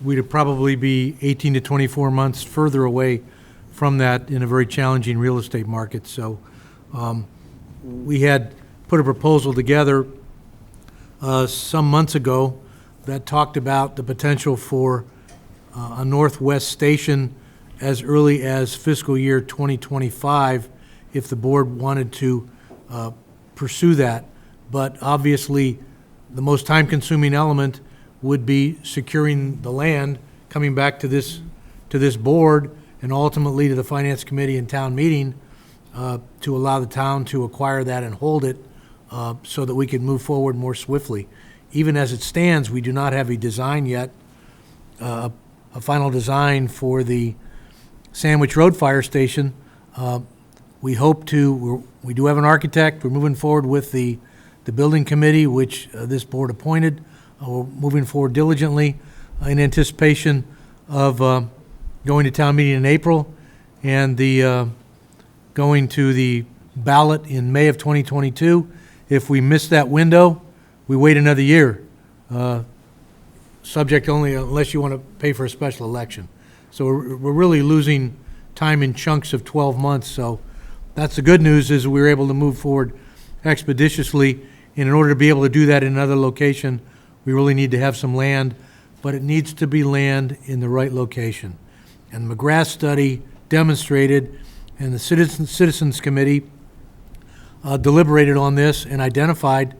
we'd probably be 18 to 24 months further away from that in a very challenging real estate market. So we had put a proposal together some months ago that talked about the potential for a Northwest Station as early as fiscal year 2025 if the board wanted to pursue that. But obviously, the most time-consuming element would be securing the land, coming back to this board, and ultimately to the Finance Committee and town meeting to allow the town to acquire that and hold it so that we can move forward more swiftly. Even as it stands, we do not have a design yet, a final design for the Sandwich Road Fire Station. We hope to, we do have an architect. We're moving forward with the building committee, which this board appointed. We're moving forward diligently in anticipation of going to town meeting in April and going to the ballot in May of 2022. If we miss that window, we wait another year, subject only unless you want to pay for a special election. So we're really losing time in chunks of 12 months. So that's the good news, is we were able to move forward expeditiously. And in order to be able to do that in another location, we really need to have some land, but it needs to be land in the right location. And the McGrath study demonstrated, and the Citizens Committee deliberated on this and identified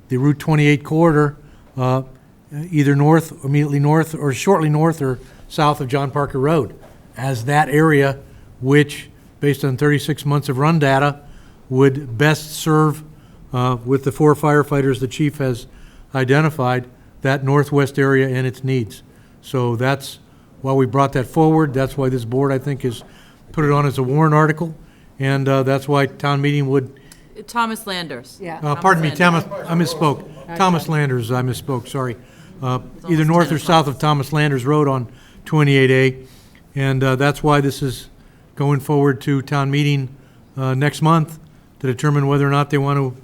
the Route 28 corridor, either north, immediately north, or shortly north or south of John Parker Road, as that area which, based on 36 months of run data, would best serve, with the 4 firefighters the chief has identified, that northwest area and its needs. So that's why we brought that forward. That's why this board, I think, has put it on as a warrant article, and that's why town meeting would. Thomas Landers. Yeah. Pardon me, Thomas, I misspoke. Thomas Landers, I misspoke, sorry. Either north or south of Thomas Landers Road on 28A, and that's why this is going forward to town meeting next month to determine whether or not they want to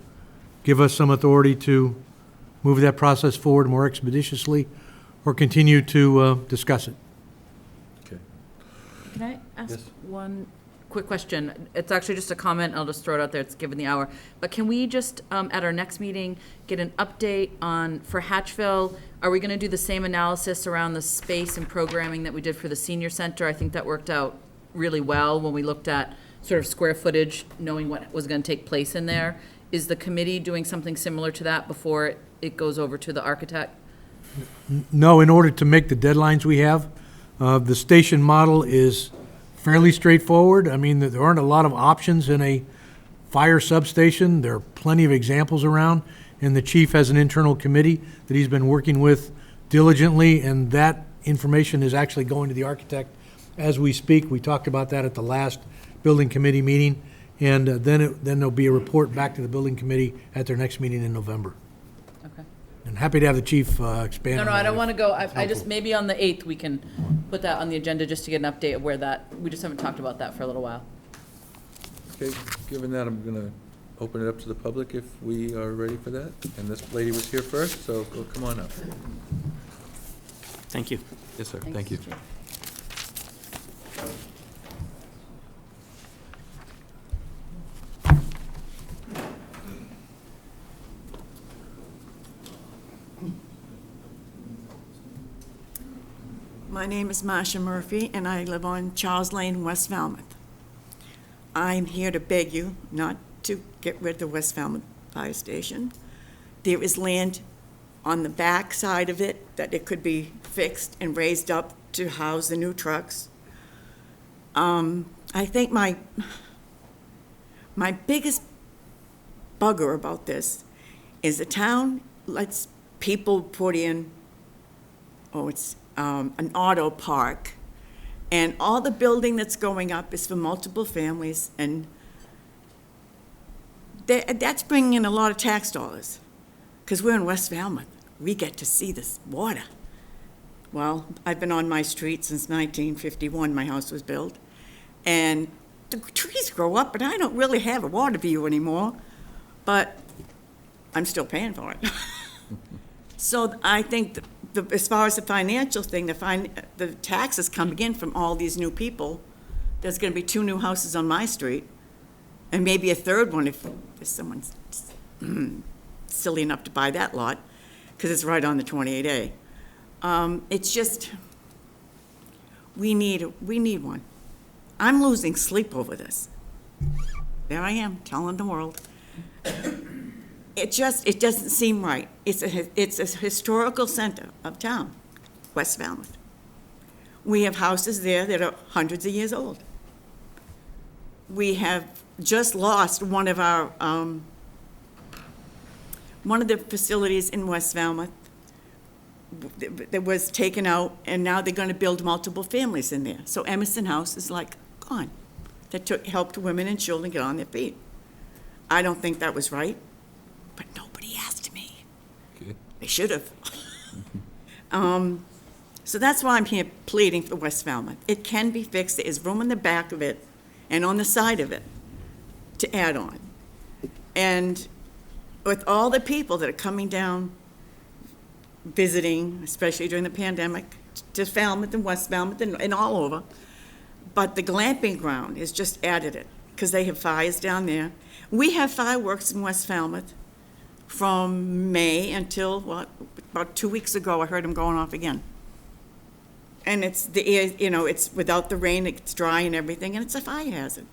give us some authority to move that process forward more expeditiously or continue to discuss it. Can I ask Yes. one quick question? It's actually just a comment, I'll just throw it out there, it's given the hour. But can we just, at our next meeting, get an update on, for Hatchville, are we gonna do the same analysis around the space and programming that we did for the senior center? I think that worked out really well when we looked at sort of square footage, knowing what was gonna take place in there. Is the committee doing something similar to that before it goes over to the architect? No, in order to make the deadlines we have, the station model is fairly straightforward. I mean, there aren't a lot of options in a fire substation. There are plenty of examples around, and the chief has an internal committee that he's been working with diligently, and that information is actually going to the architect as we speak. We talked about that at the last building committee meeting, and then there'll be a report back to the building committee at their next meeting in November. Okay. And happy to have the chief expand No, on no, that I don't if want to go, it's I just, helpful. maybe on the 8th, we can put that on the agenda just to get an update of where that, we just haven't talked about that for a little while. Okay, given that, I'm going to open it up to the public if we are ready for that. And this lady was here first, so come on up. Thank you. Yes, sir, Thanks, thank you. Chief. My name is Marcia Murphy, and I live on Charles Lane, West Falmouth. I'm here to beg you not to get rid of the West Falmouth Fire Station. There is land on the back side of it that it could be fixed and raised up to house the new trucks. I think my biggest bugger about this is the town lets people put in, an auto park, and all the building that's going up is for multiple families, and that's bringing in a lot of tax dollars, because we're in West Falmouth. We get to see this water. Well, I've been on my street since 1951, my house was built, and the trees grow up, and I don't really have a water view anymore, but I'm still paying for it. So I think as far as the financial thing, the taxes coming in from all these new people, there's going to be 2 new houses on my street, and maybe a third one if someone's silly enough to buy that lot, because it's right on the 28A. It's just, we need one. I'm losing sleep over this. There I am, telling the world. It doesn't seem right. It's a historical center of town, West Falmouth. We have houses there that are hundreds of years old. We have just lost one of the facilities in West Falmouth that was taken out, and now they're going to build multiple families in there. So Emerson House is like gone. That helped women and children get on their feet. I don't think that was right. But nobody asked me. Okay. They should have. So that's why I'm here pleading for West Falmouth. It can be fixed. There is room in the back of it and on the side of it to add on. And with all the people that are coming down, visiting, especially during the pandemic, to Falmouth and West Falmouth and all over, but the glamping ground is just added it because they have fires down there. We have fireworks in West Falmouth from May until, what, about 2 weeks ago, I heard them going off again. And it's the air, you know, it's without the rain, it's dry and everything, and it's a fire hazard.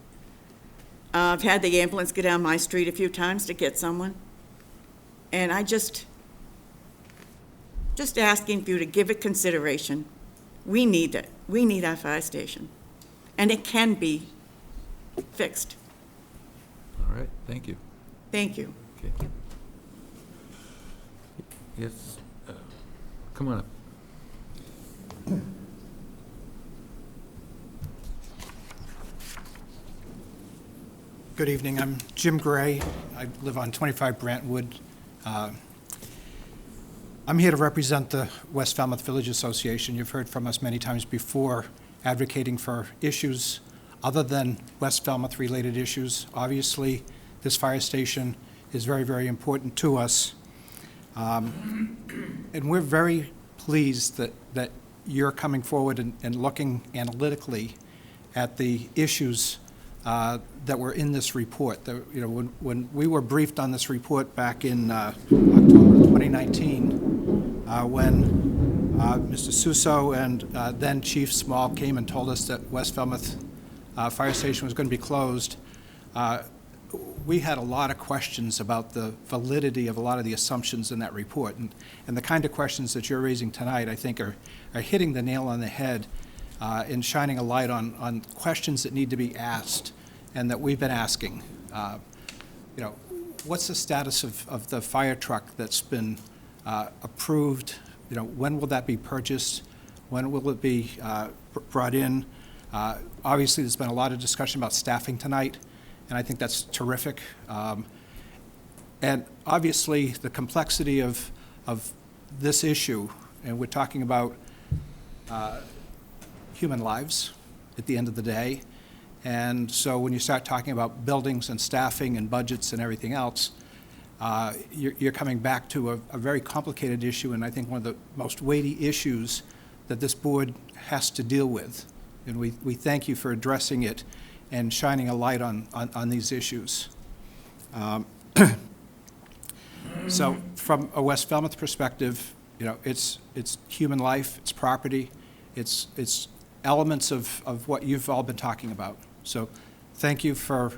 I've had the ambulance go down my street a few times to get someone. And I just asking for you to give it consideration. We need it. We need our fire station. And it can be fixed. All right, thank you. Thank you. Okay. Yes, come on up. Good evening. I'm Jim Gray. I live on 25 Brantwood. I'm here to represent the West Falmouth Village Association. You've heard from us many times before advocating for issues other than West Falmouth-related issues. Obviously, this fire station is very, very important to us. And we're very pleased that you're coming forward and looking analytically at the issues that were in this report. You know, when we were briefed on this report back in October 2019, when Mr. Suso and then Chief Small came and told us that West Falmouth Fire Station was going to be closed, we had a lot of questions about the validity of a lot of the assumptions in that report. And the kind of questions that you're raising tonight, I think, are hitting the nail on the head in shining a light on questions that need to be asked and that we've been asking. You know, what's the status of the fire truck that's been approved? You know, when will that be purchased? When will it be brought in? Obviously, there's been a lot of discussion about staffing tonight, and I think that's terrific. And obviously, the complexity of this issue, and we're talking about human lives at the end of the day. And so when you start talking about buildings and staffing and budgets and everything else, you're coming back to a very complicated issue, and I think one of the most weighty issues that this board has to deal with. And we thank you for addressing it and shining a light on these issues. So from a West Falmouth perspective, you know, it's human life, it's property, it's elements of what you've all been talking about. So thank you for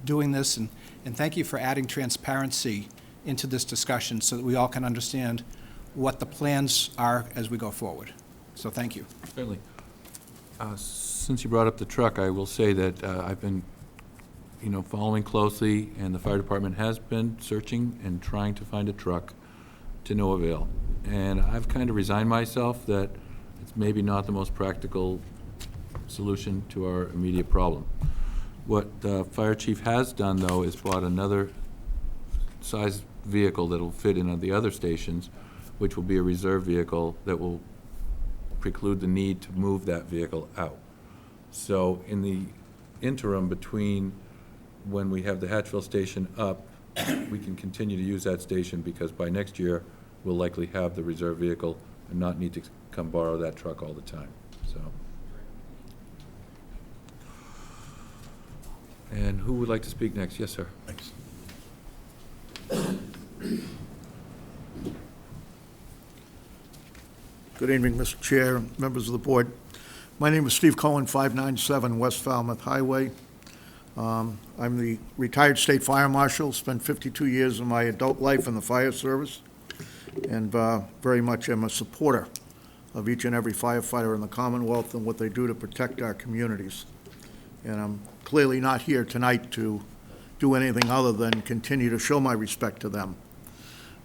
doing this, and thank you for adding transparency into this discussion so that we all can understand what the plans are as we go forward. So thank you. Certainly. Since you brought up the truck, I will say that I've been, you know, following closely, and the fire department has been searching and trying to find a truck to no avail. And I've kind of resigned myself that it's maybe not the most practical solution to our immediate problem. What the fire chief has done, though, is bought another size vehicle that will fit in at the other stations, which will be a reserve vehicle that will preclude the need to move that vehicle out. So in the interim between when we have the Hatchville station up, we can continue to use that station, because by next year, we'll likely have the reserve vehicle and not need to come borrow that truck all the time, so. And who would like to speak next? Yes, sir. Thanks. Good evening, Mr. Chair, members of the board. My name is Steve Cohen, 597 West Falmouth Highway. I'm the retired state fire marshal, spent 52 years of my adult life in the fire service, and very much am a supporter of each and every firefighter in the Commonwealth and what they do to protect our communities. And I'm clearly not here tonight to do anything other than continue to show my respect to them.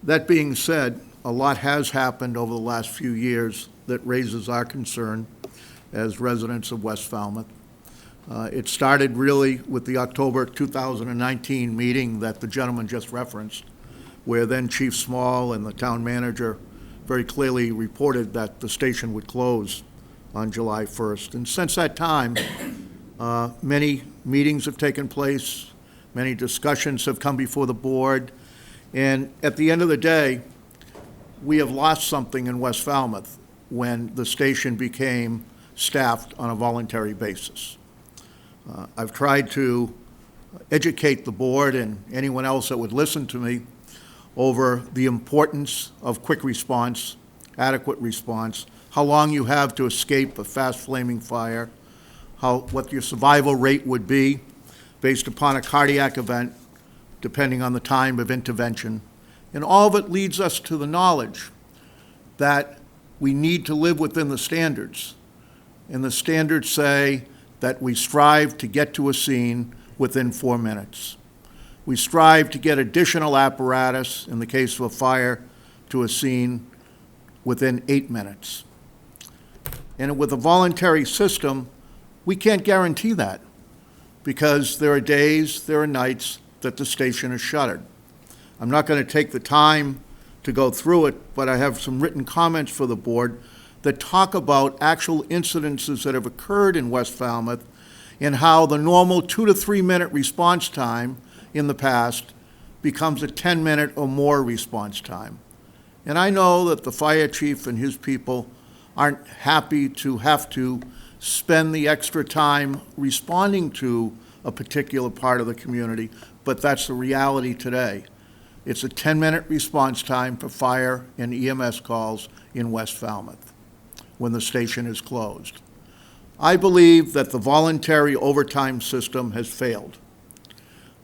That being said, a lot has happened over the last few years that raises our concern as residents of West Falmouth. It started really with the October 2019 meeting that the gentleman just referenced, where then Chief Small and the town manager very clearly reported that the station would close on July 1st. And since that time, many meetings have taken place, many discussions have come before the board, and at the end of the day, we have lost something in West Falmouth when the station became staffed on a voluntary basis. I've tried to educate the board and anyone else that would listen to me over the importance of quick response, adequate response, how long you have to escape a fast flaming fire, what your survival rate would be based upon a cardiac event, depending on the time of intervention. And all of it leads us to the knowledge that we need to live within the standards. And the standards say that we strive to get to a scene within 4 minutes. We strive to get additional apparatus, in the case of a fire, to a scene within 8 minutes. And with a voluntary system, we can't guarantee that, because there are days, there are nights that the station is shuttered. I'm not going to take the time to go through it, but I have some written comments for the board that talk about actual incidences that have occurred in West Falmouth and how the normal 2 to 3 minute response time in the past becomes a 10-minute or more response time. And I know that the fire chief and his people aren't happy to have to spend the extra time responding to a particular part of the community, but that's the reality today. It's a 10-minute response time for fire and EMS calls in West Falmouth when the station is closed. I believe that the voluntary overtime system has failed.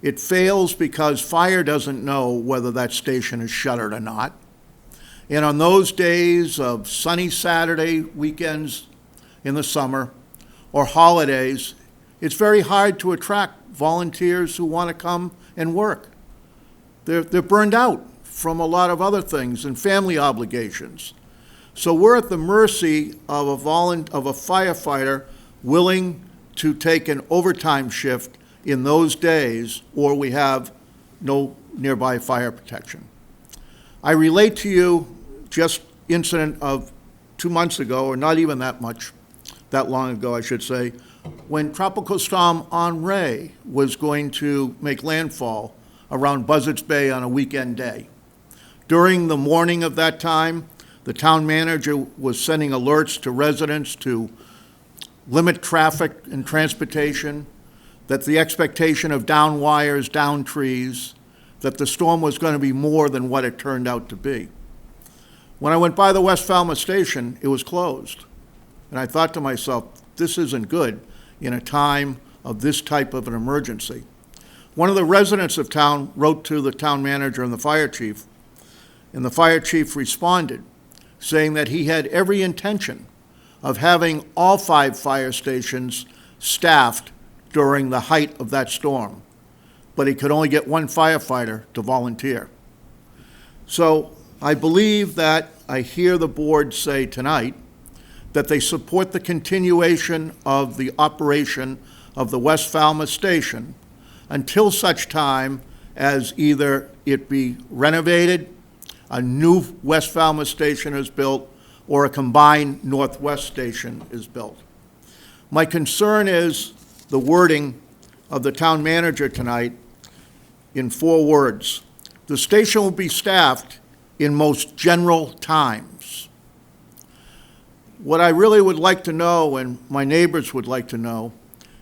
It fails because fire doesn't know whether that station is shuttered or not. And on those days of sunny Saturday weekends in the summer or holidays, it's very hard to attract volunteers who want to come and work. They're burned out from a lot of other things and family obligations. So we're at the mercy of a firefighter willing to take an overtime shift in those days, or we have no nearby fire protection. I relate to you just incident of 2 months ago, or not even that long ago, I should say, when Tropical Storm Henri was going to make landfall around Buzzards Bay on a weekend day. During the morning of that time, the town manager was sending alerts to residents to limit traffic and transportation, that the expectation of down wires, down trees, that the storm was going to be more than what it turned out to be. When I went by the West Falmouth station, it was closed. And I thought to myself, this isn't good in a time of this type of an emergency. One of the residents of town wrote to the town manager and the fire chief responded, saying that he had every intention of having all 5 fire stations staffed during the height of that storm, but he could only get 1 firefighter to volunteer. So I believe that I hear the board say tonight that they support the continuation of the operation of the West Falmouth station until such time as either it be renovated, a new West Falmouth station is built, or a combined Northwest station is built. My concern is the wording of the town manager tonight in 4 words. The station will be staffed in most general times. What I really would like to know, and my neighbors would like to know,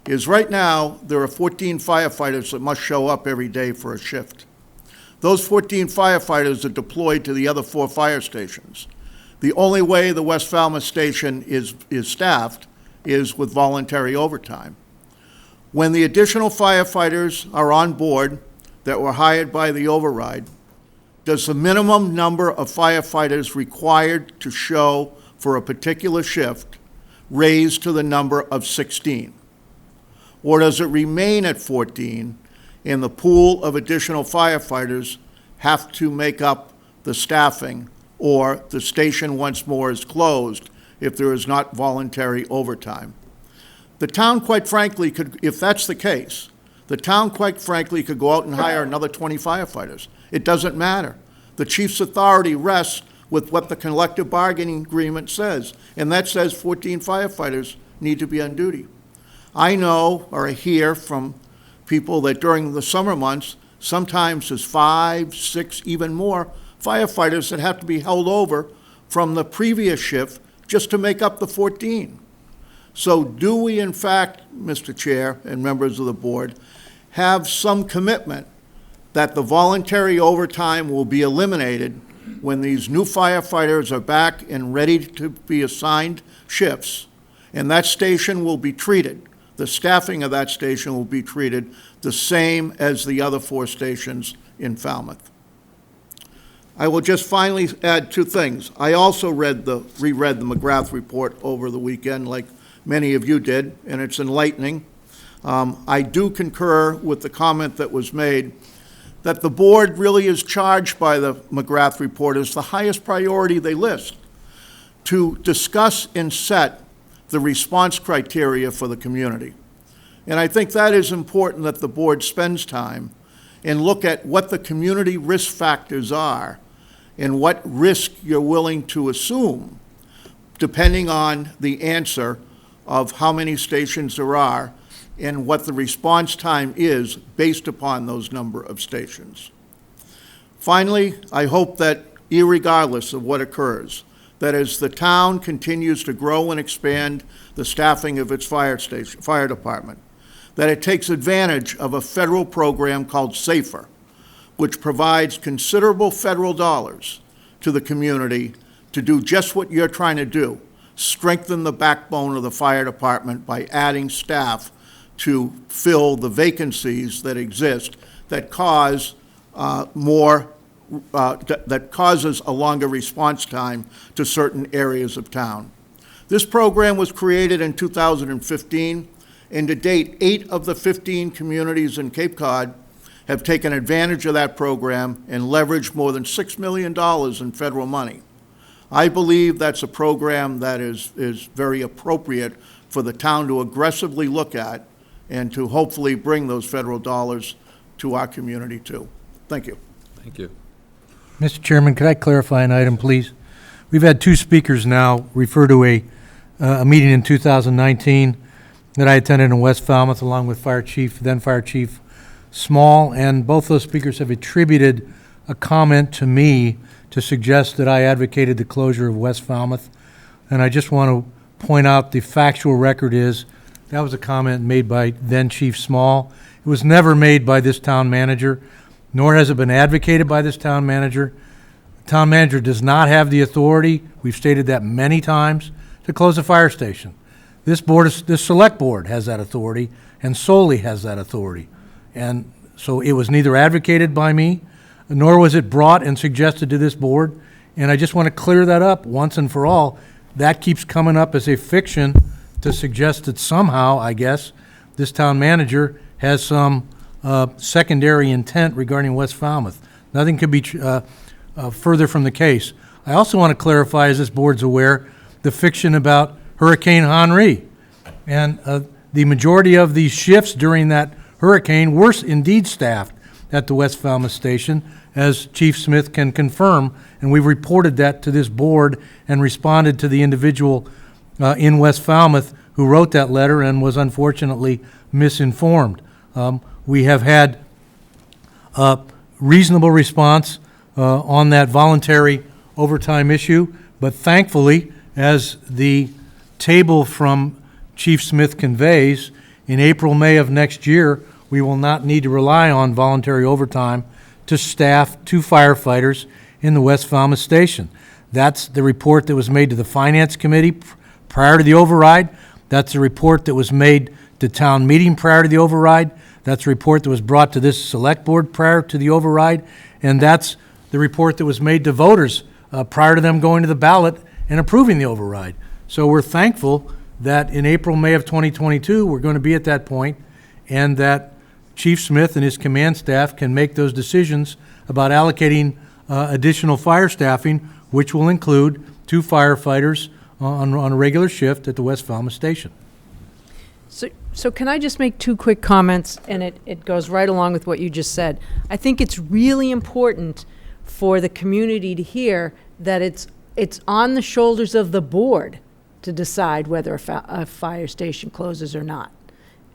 is right now there are 14 firefighters that must show up every day for a shift. Those 14 firefighters are deployed to the other 4 fire stations. The only way the West Falmouth station is staffed is with voluntary overtime. When the additional firefighters are on board that were hired by the override, does the minimum number of firefighters required to show for a particular shift raise to the number of 16? Or does it remain at 14 and the pool of additional firefighters have to make up the staffing, or the station once more is closed if there is not voluntary overtime? The town, quite frankly, could, if that's the case, the town, quite frankly, could go out and hire another 20 firefighters. It doesn't matter. The chief's authority rests with what the collective bargaining agreement says, and that says 14 firefighters need to be on duty. I know, or I hear from people that during the summer months, sometimes there's 5, 6, even more firefighters that have to be held over from the previous shift just to make up the 14. So do we, in fact, Mr. Chair and members of the board, have some commitment that the voluntary overtime will be eliminated when these new firefighters are back and ready to be assigned shifts, and that station will be treated, the staffing of that station will be treated the same as the other 4 stations in Falmouth. I will just finally add 2 things. I also reread the McGrath report over the weekend, like many of you did, and it's enlightening. I do concur with the comment that was made that the board really is charged by the McGrath report as the highest priority they list to discuss and set the response criteria for the community. And I think that is important, that the board spends time and look at what the community risk factors are and what risk you're willing to assume, depending on the answer of how many stations there are and what the response time is based upon those number of stations. Finally, I hope that, irregardless of what occurs, that as the town continues to grow and expand the staffing of its fire department, that it takes advantage of a federal program called SAFER, which provides considerable federal dollars to the community to do just what you're trying to do, strengthen the backbone of the fire department by adding staff to fill the vacancies that exist that cause that causes a longer response time to certain areas of town. This program was created in 2015, and to date, 8 of the 15 communities in Cape Cod have taken advantage of that program and leveraged more than $6 million in federal money. I believe that's a program that is very appropriate for the town to aggressively look at and to hopefully bring those federal dollars to our community too. Thank you. Thank you. Mr. Chairman, could I clarify an item, please? We've had 2 speakers now refer to a meeting in 2019 that I attended in West Falmouth along with then Fire Chief Small, and both those speakers have attributed a comment to me to suggest that I advocated the closure of West Falmouth. And I just want to point out the factual record is that was a comment made by then Chief Small. It was never made by this town manager, nor has it been advocated by this town manager. The town manager does not have the authority, we've stated that many times, to close a fire station. This select board has that authority and solely has that authority. And so it was neither advocated by me, nor was it brought and suggested to this board. And I just want to clear that up once and for all. That keeps coming up as a fiction to suggest that somehow, I guess, this town manager has some secondary intent regarding West Falmouth. Nothing could be further from the case. I also want to clarify, as this board's aware, the fiction about Hurricane Henri. And the majority of these shifts during that hurricane were indeed staffed at the West Falmouth station, as Chief Smith can confirm, and we've reported that to this board and responded to the individual in West Falmouth who wrote that letter and was unfortunately misinformed. We have had a reasonable response on that voluntary overtime issue, but thankfully, as the table from Chief Smith conveys, in April, May of next year, we will not need to rely on voluntary overtime to staff 2 firefighters in the West Falmouth station. That's the report that was made to the Finance Committee prior to the override. That's the report that was made to town meeting prior to the override. That's a report that was brought to this select board prior to the override. And that's the report that was made to voters prior to them going to the ballot and approving the override. So we're thankful that in April, May of 2022, we're going to be at that point, and that Chief Smith and his command staff can make those decisions about allocating additional fire staffing, which will include 2 firefighters on a regular shift at the West Falmouth station. So can I just make 2 quick comments, and it goes right along with what you just said. I think it's really important for the community to hear that it's on the shoulders of the board to decide whether a fire station closes or not.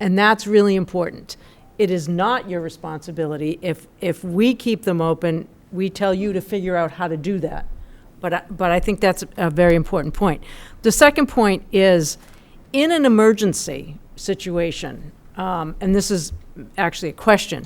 And that's really important. It is not your responsibility. If we keep them open, we tell you to figure out how to do that. But I think that's a very important point. The second point is, in an emergency situation, and this is actually a question,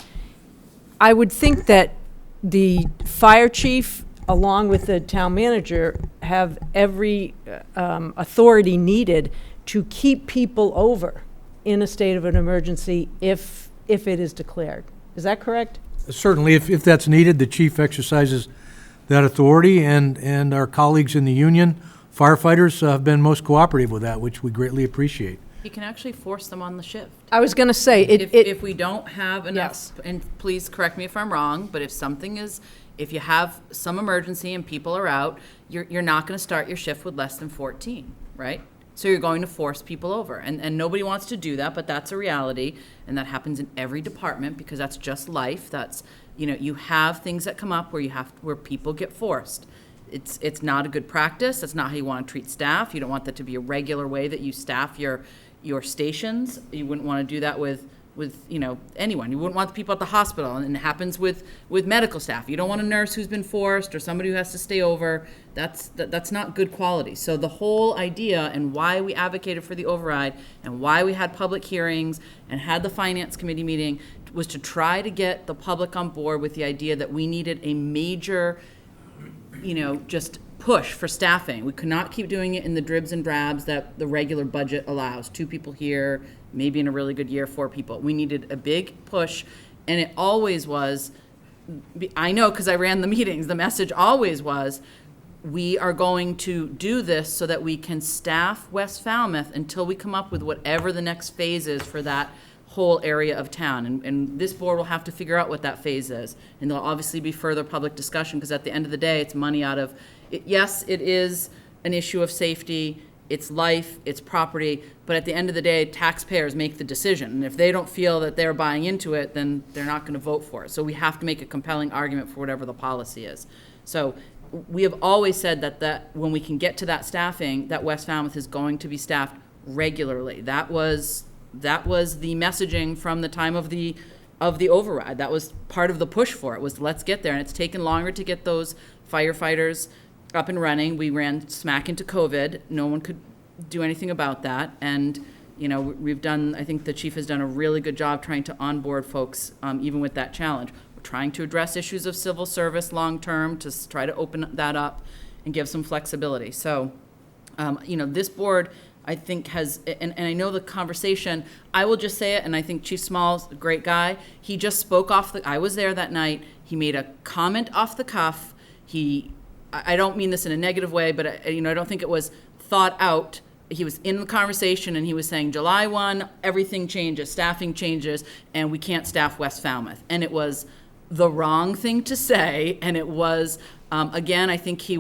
I would think that the fire chief, along with the town manager, have every authority needed to keep people over in a state of an emergency if it is declared. Is that correct? Certainly, if that's needed, the chief exercises that authority, and our colleagues in the union, firefighters, have been most cooperative with that, which we greatly appreciate. You can actually force them on the shift. I was going to say, If we don't have enough, Yes. and please correct me if I'm wrong, but if you have some emergency and people are out, you're not going to start your shift with less than 14, right? So you're going to force people over, and nobody wants to do that, but that's a reality, and that happens in every department because that's just life. That's, you have things that come up where people get forced. It's not a good practice. That's not how you want to treat staff. You don't want that to be a regular way that you staff your stations. You wouldn't want to do that with anyone. You wouldn't want the people at the hospital, and it happens with medical staff. You don't want a nurse who's been forced or somebody who has to stay over. That's not good quality. So the whole idea and why we advocated for the override and why we had public hearings and had the finance committee meeting was to try to get the public on board with the idea that we needed a major, just push for staffing. We could not keep doing it in the dribs and drabs that the regular budget allows. 2 people here, maybe in a really good year, 4 people. We needed a big push, and it always was, I know because I ran the meetings, the message always was, we are going to do this so that we can staff West Falmouth until we come up with whatever the next phase is for that whole area of town. And this board will have to figure out what that phase is. And there'll obviously be further public discussion, because at the end of the day, it's money out of, yes, it is an issue of safety, it's life, it's property, but at the end of the day, taxpayers make the decision. And if they don't feel that they're buying into it, then they're not going to vote for it. So we have to make a compelling argument for whatever the policy is. So we have always said that when we can get to that staffing, that West Falmouth is going to be staffed regularly. That was the messaging from the time of the override. That was part of the push for it, was let's get there. And it's taken longer to get those firefighters up and running. We ran smack into COVID. No one could do anything about that. And, I think the chief has done a really good job trying to onboard folks, even with that challenge. We're trying to address issues of civil service long-term to try to open that up and give some flexibility. So, this board, I think, has, and I know the conversation, I will just say it, and I think Chief Small's a great guy. He just spoke I was there that night. He made a comment off the cuff. I don't mean this in a negative way, but I don't think it was thought out. He was in the conversation and he was saying, July 1, everything changes, staffing changes, and we can't staff West Falmouth. And it was the wrong thing to say, and it was, again, I think he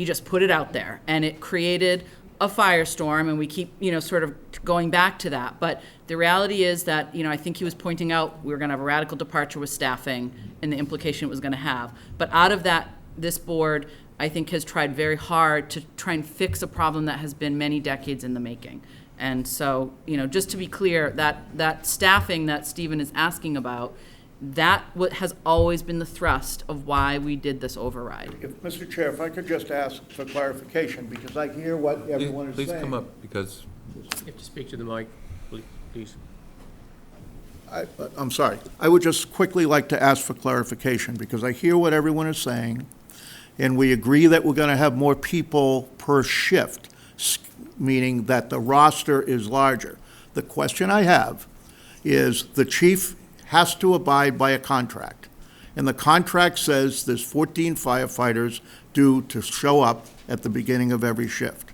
just put it out there, and it created a firestorm, and we keep, sort of going back to that. But the reality is that, I think he was pointing out we were going to have a radical departure with staffing and the implication it was going to have. But out of that, this board, I think, has tried very hard to try and fix a problem that has been many decades in the making. And so, just to be clear, that staffing that Stephen is asking about, that has always been the thrust of why we did this override. Mr. Chair, if I could just ask for clarification, because I hear what everyone is saying. Please come up, because You have to speak to the mic, please. I'm sorry. I would just quickly like to ask for clarification, because I hear what everyone is saying, and we agree that we're going to have more people per shift, meaning that the roster is larger. The question I have is, the chief has to abide by a contract, and the contract says there's 14 firefighters due to show up at the beginning of every shift.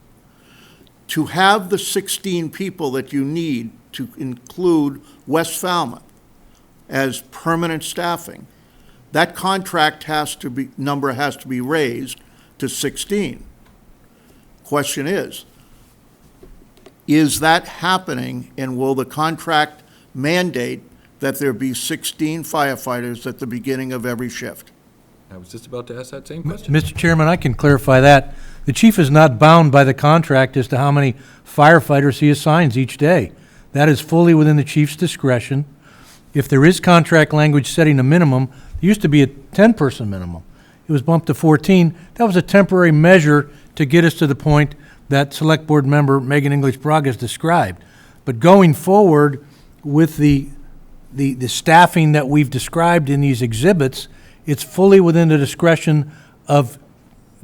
To have the 16 people that you need to include West Falmouth as permanent staffing, that contract number has to be raised to 16. Question is that happening, and will the contract mandate that there be 16 firefighters at the beginning of every shift? I was just about to ask that same question. Mr. Chairman, I can clarify that. The chief is not bound by the contract as to how many firefighters he assigns each day. That is fully within the chief's discretion. If there is contract language setting a minimum, there used to be a 10-person minimum. It was bumped to 14. That was a temporary measure to get us to the point that Select Board member Megan English-Braga has described. But going forward with the the staffing that we've described in these exhibits, it's fully within the discretion of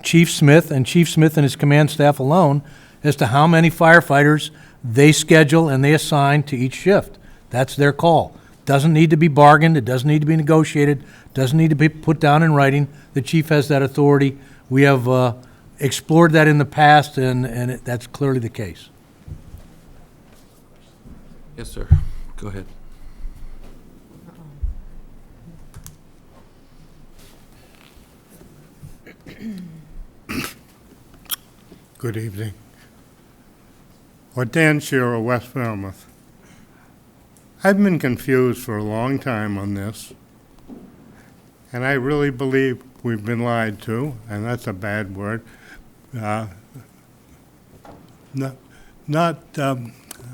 Chief Smith and his command staff alone as to how many firefighters they schedule and they assign to each shift. That's their call. Doesn't need to be bargained, it doesn't need to be negotiated, doesn't need to be put down in writing. The chief has that authority. We have explored that in the past, and that's clearly the case. Yes, sir. Go ahead. Good evening. Dan Shearer, West Falmouth. I've been confused for a long time on this, and I really believe we've been lied to, and that's a bad word. I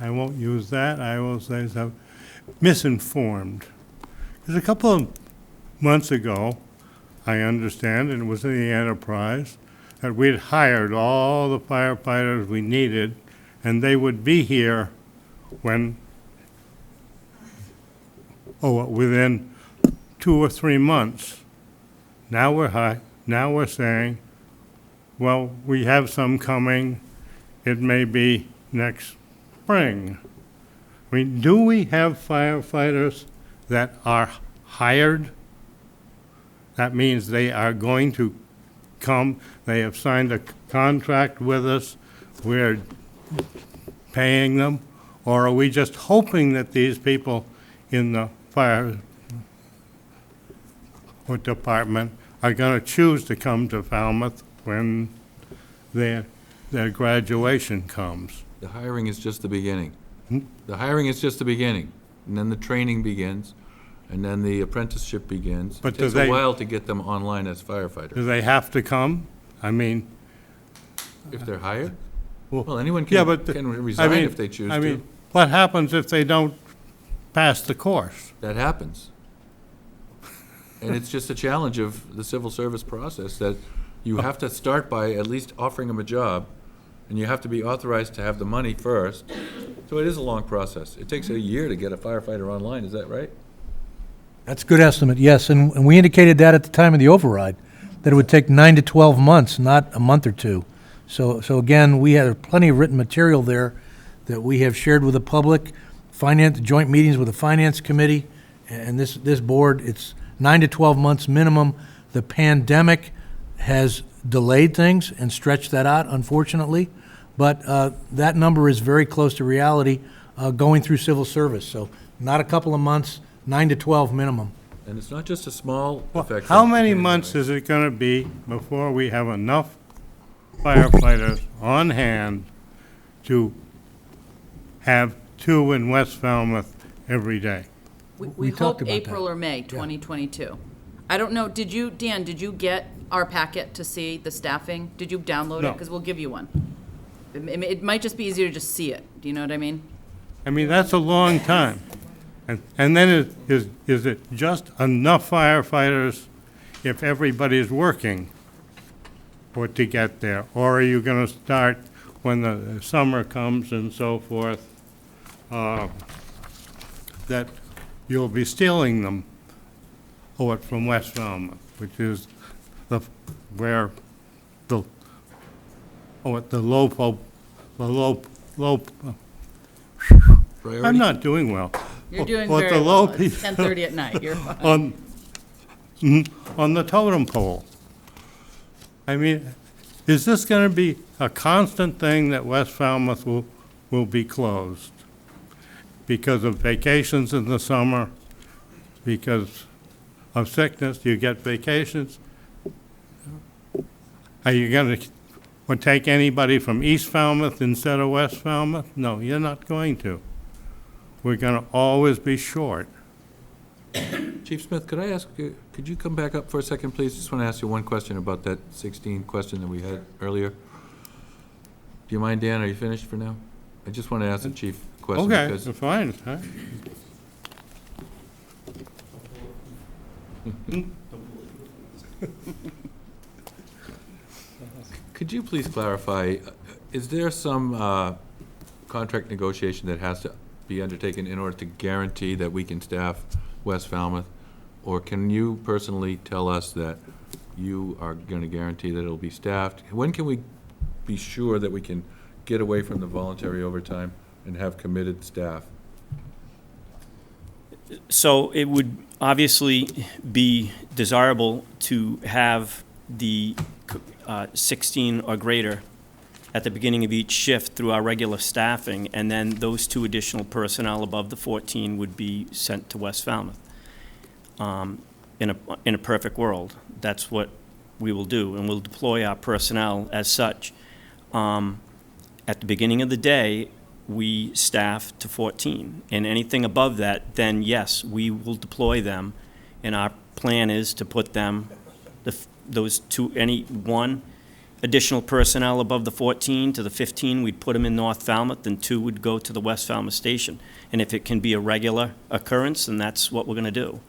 won't use that. I will say so. Misinformed. Because a couple of months ago, I understand, and it was in the Enterprise, that we'd hired all the firefighters we needed, and they would be here within 2 or 3 months. Now we're saying, well, we have some coming. It may be next spring. I mean, do we have firefighters that are hired? That means they are going to come, they have signed a contract with us, we're paying them, or are we just hoping that these people in the fire department are going to choose to come to Falmouth when their graduation comes? The hiring is just the beginning. The hiring is just the beginning, and then the training begins, and then the apprenticeship begins. But it takes a while to get them online as firefighters. Do they have to come? I mean... If they're hired? Well, anyone yeah, can resign if they choose to. What happens if they don't pass the course? That happens. And it's just a challenge of the civil service process that you have to start by at least offering them a job, and you have to be authorized to have the money first. So it is a long process. It takes a year to get a firefighter online, is that right? That's a good estimate, yes, and we indicated that at the time of the override, that it would take 9 to 12 months, not a month or two. So again, we have plenty of written material there that we have shared with the public, joint meetings with the Finance Committee, and this board. It's 9 to 12 months minimum. The pandemic has delayed things and stretched that out, unfortunately, but that number is very close to reality going through civil service. So not a couple of months, 9 to 12 minimum. And it's not just a small effect. How many months is it going to be before we have enough firefighters on hand to have 2 in West Falmouth every day? We talked hope about April or May 2022. I don't know, Dan, did you get our packet to see the staffing? Did you download it? No. Because we'll give you one. It might just be easier to just see it. Do you know what I mean? I mean, that's a long time. And then is it just enough firefighters if everybody's working or to get there? Or are you going to start when the summer comes and so forth, that you'll be stealing them from West Falmouth, which is where the low Priority? I'm not doing well. You're doing But very the well. low It's people 10:30 at night. You're fine. on the totem pole. I mean, is this going to be a constant thing that West Falmouth will be closed? Because of vacations in the summer, because of sickness, you get vacations? Are you going to take anybody from East Falmouth instead of West Falmouth? No, you're not going to. We're going to always be short. Chief Smith, could I ask you, could you come back up for a second, please? Just want to ask you one question about that 16 question that we had earlier. Do you mind, Dan? Are you finished for now? I just want to ask the chief a question. Okay, because fine. Huh? Could you please clarify, is there some contract negotiation that has to be undertaken in order to guarantee that we can staff West Falmouth? Or can you personally tell us that you are going to guarantee that it'll be staffed? When can we be sure that we can get away from the voluntary overtime and have committed staff? So it would obviously be desirable to have the 16 or greater at the beginning of each shift through our regular staffing, and then those 2 additional personnel above the 14 would be sent to West Falmouth. In a perfect world, that's what we will do, and we'll deploy our personnel as such. At the beginning of the day, we staff to 14, and anything above that, then yes, we will deploy them, and our plan is to put them, any one additional personnel above the 14 to the 15, we'd put them in North Falmouth, and 2 would go to the West Falmouth station. And if it can be a regular occurrence, then that's what we're going to do.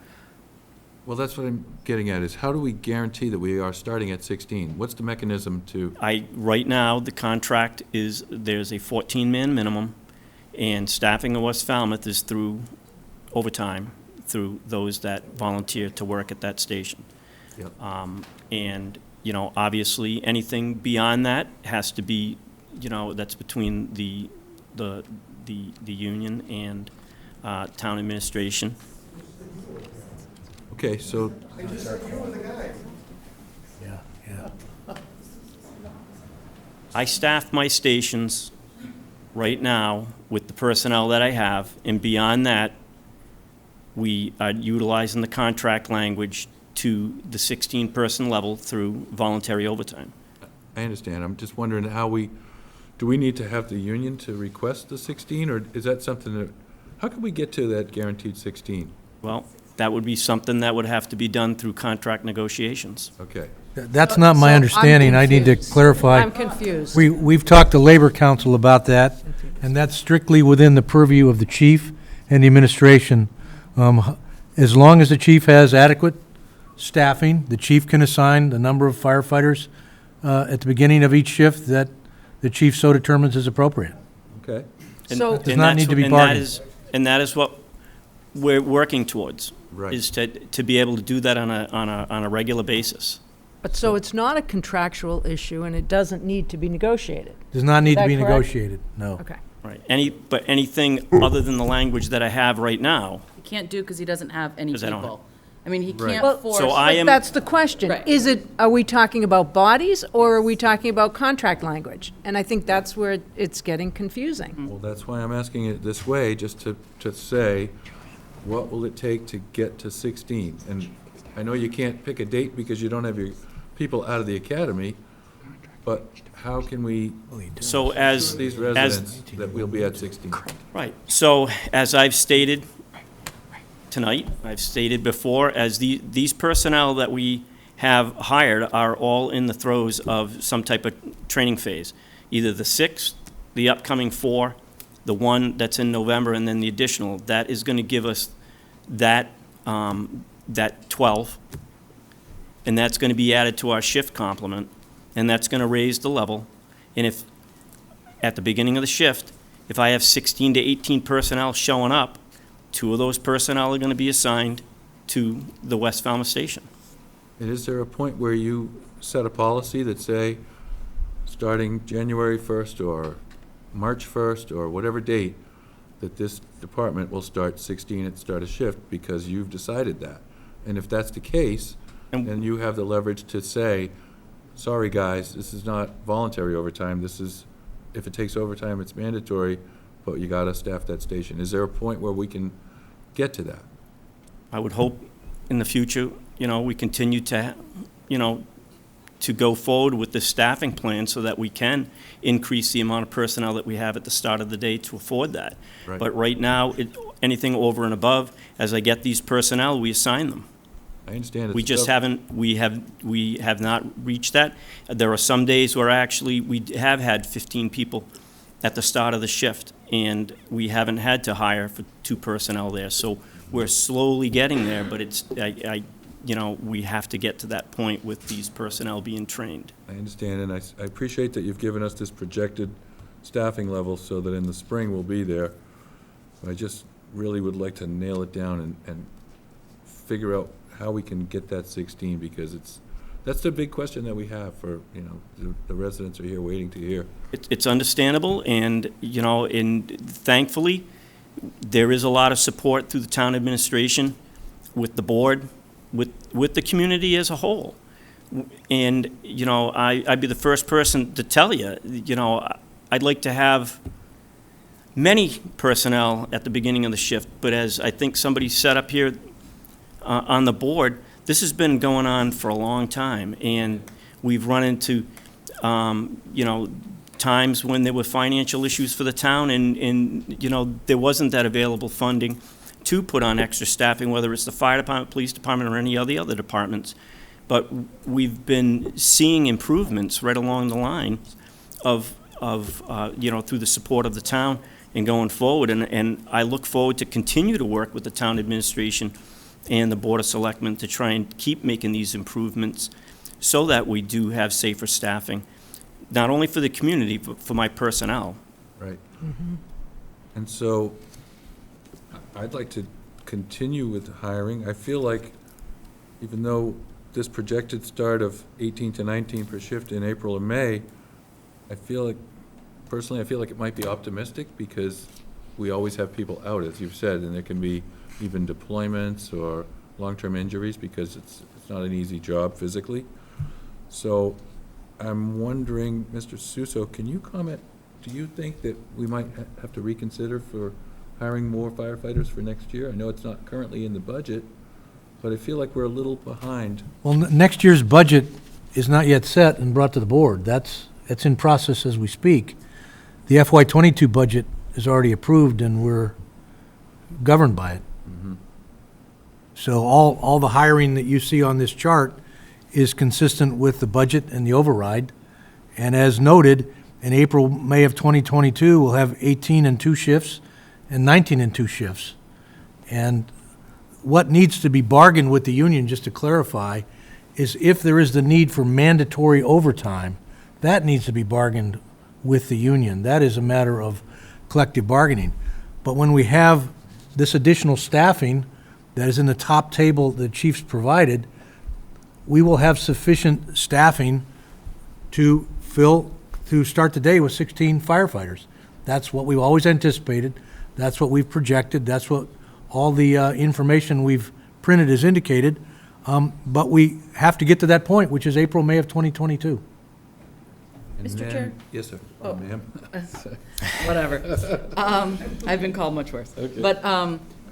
Well, that's what I'm getting at, is how do we guarantee that we are starting at 16? What's the mechanism to? Right now, the contract is, there's a 14-man minimum, and staffing of West Falmouth is through overtime, through those that volunteer to work at that station. Yep. And, obviously, anything beyond that has to be, that's between the union and town administration. Okay, so I staff my stations right now with the personnel that I have, and beyond that, we are utilizing the contract language to the 16-person level through voluntary overtime. I understand. I'm just wondering do we need to have the union to request the 16, or is that something that, how can we get to that guaranteed 16? Well, that would be something that would have to be done through contract negotiations. Okay. That's not my So I'm understanding. I need to confused. clarify. I'm confused. We've talked to Labor Council about that, and that's strictly within the purview of the chief and the administration. As long as the chief has adequate staffing, the chief can assign the number of firefighters at the beginning of each shift that the chief so determines is appropriate. Okay. So- Does not need to be bargained. And that is what we're working towards. Right. Is to be able to do that on a regular basis. But so it's not a contractual issue, and it doesn't need to be negotiated? Does not need to Is that be correct? negotiated, no. Okay. Right. But anything other than the language that I have right now, He can't do because he doesn't have any 'Cause I don't people. I mean, he Right. can't Well, force. So I am. That's the question. Right. Are we talking about bodies, or are we talking about contract language? And I think that's where it's getting confusing. Well, that's why I'm asking it this way, just to say, what will it take to get to 16? And I know you can't pick a date because you don't have your people out of the academy, but how can we So as these residents that we'll be at 16? Right. So as I've stated tonight, I've stated before, as these personnel that we have hired are all in the throes of some type of training phase. Either the 6, the upcoming 4, the one that's in November, and then the additional. That is going to give us that 12, and that's going to be added to our shift complement, and that's going to raise the level. And if, at the beginning of the shift, if I have 16 to 18 personnel showing up, 2 of those personnel are going to be assigned to the West Falmouth station. And is there a point where you set a policy that say, starting January 1st or March 1st or whatever date, that this department will start 16 at start of shift because you've decided that? And if that's the case, then you have the leverage to say, sorry, guys, this is not voluntary overtime. This is, if it takes overtime, it's mandatory, but you got to staff that station. Is there a point where we can get to that? I would hope in the future, we continue to, to go forward with this staffing plan so that we can increase the amount of personnel that we have at the start of the day to afford that. Right. But right now, anything over and above, as I get these personnel, we assign them. I understand. We just haven't, we have not reached that. There are some days where actually we have had 15 people at the start of the shift, and we haven't had to hire for 2 personnel there. So we're slowly getting there, but it's, we have to get to that point with these personnel being trained. I understand, and I appreciate that you've given us this projected staffing level so that in the spring we'll be there. I just really would like to nail it down and figure out how we can get that 16, because that's the big question that we have for, the residents are here waiting to hear. It's understandable, and, thankfully, there is a lot of support through the town administration, with the board, with the community as a whole. And, I'd be the first person to tell you, I'd like to have many personnel at the beginning of the shift, but as I think somebody said up here on the board, this has been going on for a long time, and we've run into, times when there were financial issues for the town, and there wasn't that available funding to put on extra staffing, whether it's the fire department, police department, or any of the other departments. But we've been seeing improvements right along the line of through the support of the town and going forward. And I look forward to continue to work with the town administration and the Board of Selectmen to try and keep making these improvements so that we do have safer staffing, not only for the community, but for my personnel. Right. And so I'd like to continue with hiring. I feel like even though this projected start of 18 to 19 per shift in April or May, personally, I feel like it might be optimistic, because we always have people out, as you've said, and there can be even deployments or long-term injuries, because it's not an easy job physically. So I'm wondering, Mr. Suso, can you comment, do you think that we might have to reconsider for hiring more firefighters for next year? I know it's not currently in the budget, but I feel like we're a little behind. Well, next year's budget is not yet set and brought to the board. It's in process as we speak. The FY22 budget is already approved, and we're governed by it. So all the hiring that you see on this chart is consistent with the budget and the override. And as noted, in April, May of 2022, we'll have 18 and 2 shifts and 19 and 2 shifts. And what needs to be bargained with the union, just to clarify, is if there is the need for mandatory overtime, that needs to be bargained with the union. That is a matter of collective bargaining. But when we have this additional staffing that is in the top table the chiefs provided, we will have sufficient staffing to start the day with 16 firefighters. That's what we've always anticipated. That's what we've projected. That's what all the information we've printed has indicated. But we have to get to that point, which is April, May of 2022. And Mr. then- Chair? Yes, sir. Oh. Ma'am. Whatever. I've been called much worse. Okay. But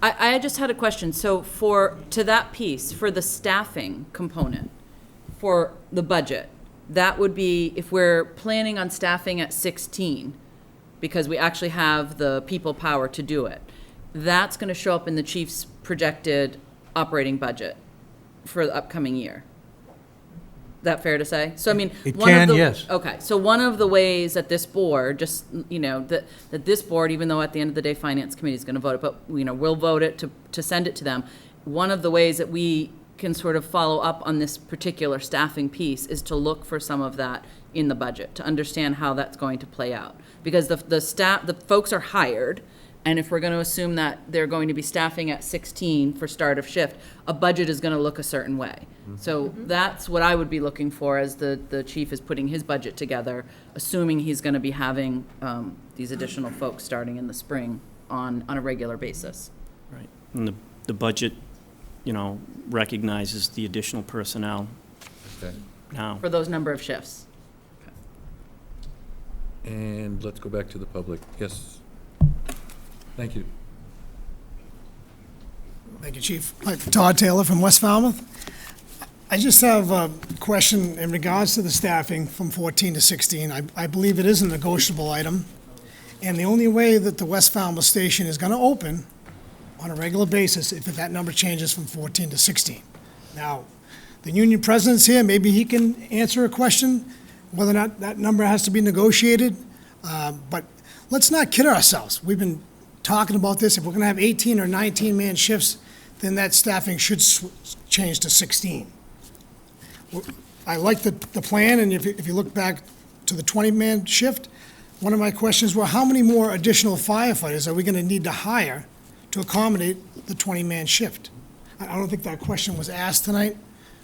I just had a question. So to that piece, for the staffing component, for the budget, that would be, if we're planning on staffing at 16, because we actually have the people power to do it, that's going to show up in the chief's projected operating budget for the upcoming year. That fair to say? So, I mean, It one of can, the- yes. Okay, so one of the ways that this board, just, that this board, even though at the end of the day, Finance Committee is going to vote it, but, we'll vote it to send it to them. One of the ways that we can sort of follow up on this particular staffing piece is to look for some of that in the budget, to understand how that's going to play out. Because the folks are hired, and if we're going to assume that they're going to be staffing at 16 for start of shift, a budget is going to look a certain way. So that's what I would be looking for as the chief is putting his budget together, assuming he's going to be having these additional folks starting in the spring on a regular basis. Right. And the budget, recognizes the additional personnel Okay. now. For those number of shifts. And let's go back to the public. Yes. Thank you. Thank you, Chief. Todd Taylor from West Falmouth. I just have a question in regards to the staffing from 14 to 16. I believe it is a negotiable item, and the only way that the West Falmouth station is going to open on a regular basis if that number changes from 14 to 16. Now, the union president's here, maybe he can answer a question, whether or not that number has to be negotiated, but let's not kid ourselves. We've been talking about this. If we're going to have 18 or 19-man shifts, then that staffing should change to 16. I like the plan, and if you look back to the 20-man shift, one of my questions were, how many more additional firefighters are we going to need to hire to accommodate the 20-man shift? I don't think that question was asked tonight,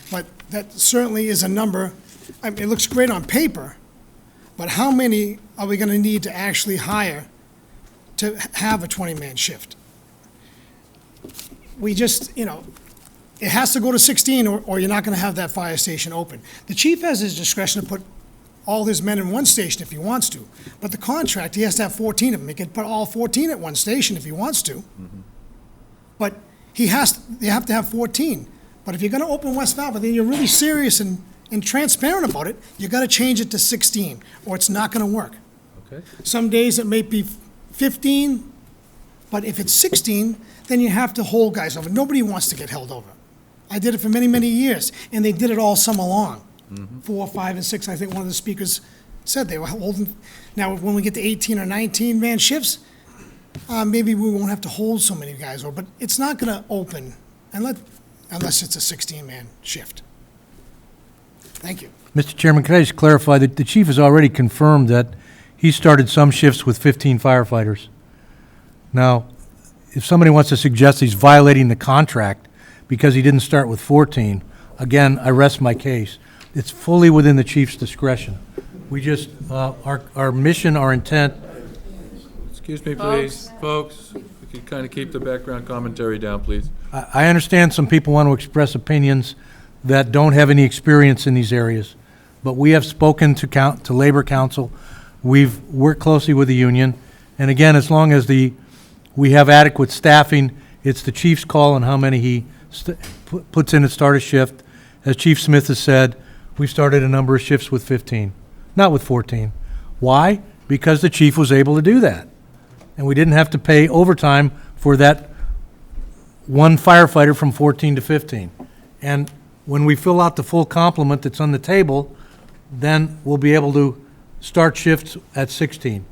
but that certainly is a number. I mean, it looks great on paper, but how many are we going to need to actually hire to have a 20-man shift? We just, it has to go to 16 or you're not going to have that fire station open. The chief has his discretion to put all his men in one station if he wants to, but the contract, he has to have 14 of them. He can put all 14 at one station if he wants to. But they have to have 14. But if you're going to open West Falmouth, then you're really serious and transparent about it, you got to change it to 16, or it's not going to work. Okay. Some days it may be 15, but if it's 16, then you have to hold guys over. Nobody wants to get held over. I did it for many, many years, and they did it all summer long. 4, 5, and 6, I think one of the speakers said they were holding. Now, when we get to 18 or 19-man shifts, maybe we won't have to hold so many guys over, but it's not going to open unless it's a 16-man shift. Thank you. Mr. Chairman, can I just clarify that the chief has already confirmed that he started some shifts with 15 firefighters. Now, if somebody wants to suggest he's violating the contract because he didn't start with 14, again, I rest my case. It's fully within the chief's discretion. We just, our mission, our intent. Excuse me, please. Folks, if you could kind of keep the background commentary down, please. I understand some people want to express opinions that don't have any experience in these areas, but we have spoken to Labor Council. We've worked closely with the union, and again, as long as we have adequate staffing, it's the chief's call on how many he puts in at start a shift. As Chief Smith has said, we've started a number of shifts with 15, not with 14. Why? Because the chief was able to do that, and we didn't have to pay overtime for that one firefighter from 14 to 15. And when we fill out the full complement that's on the table, then we'll be able to start shifts at 16.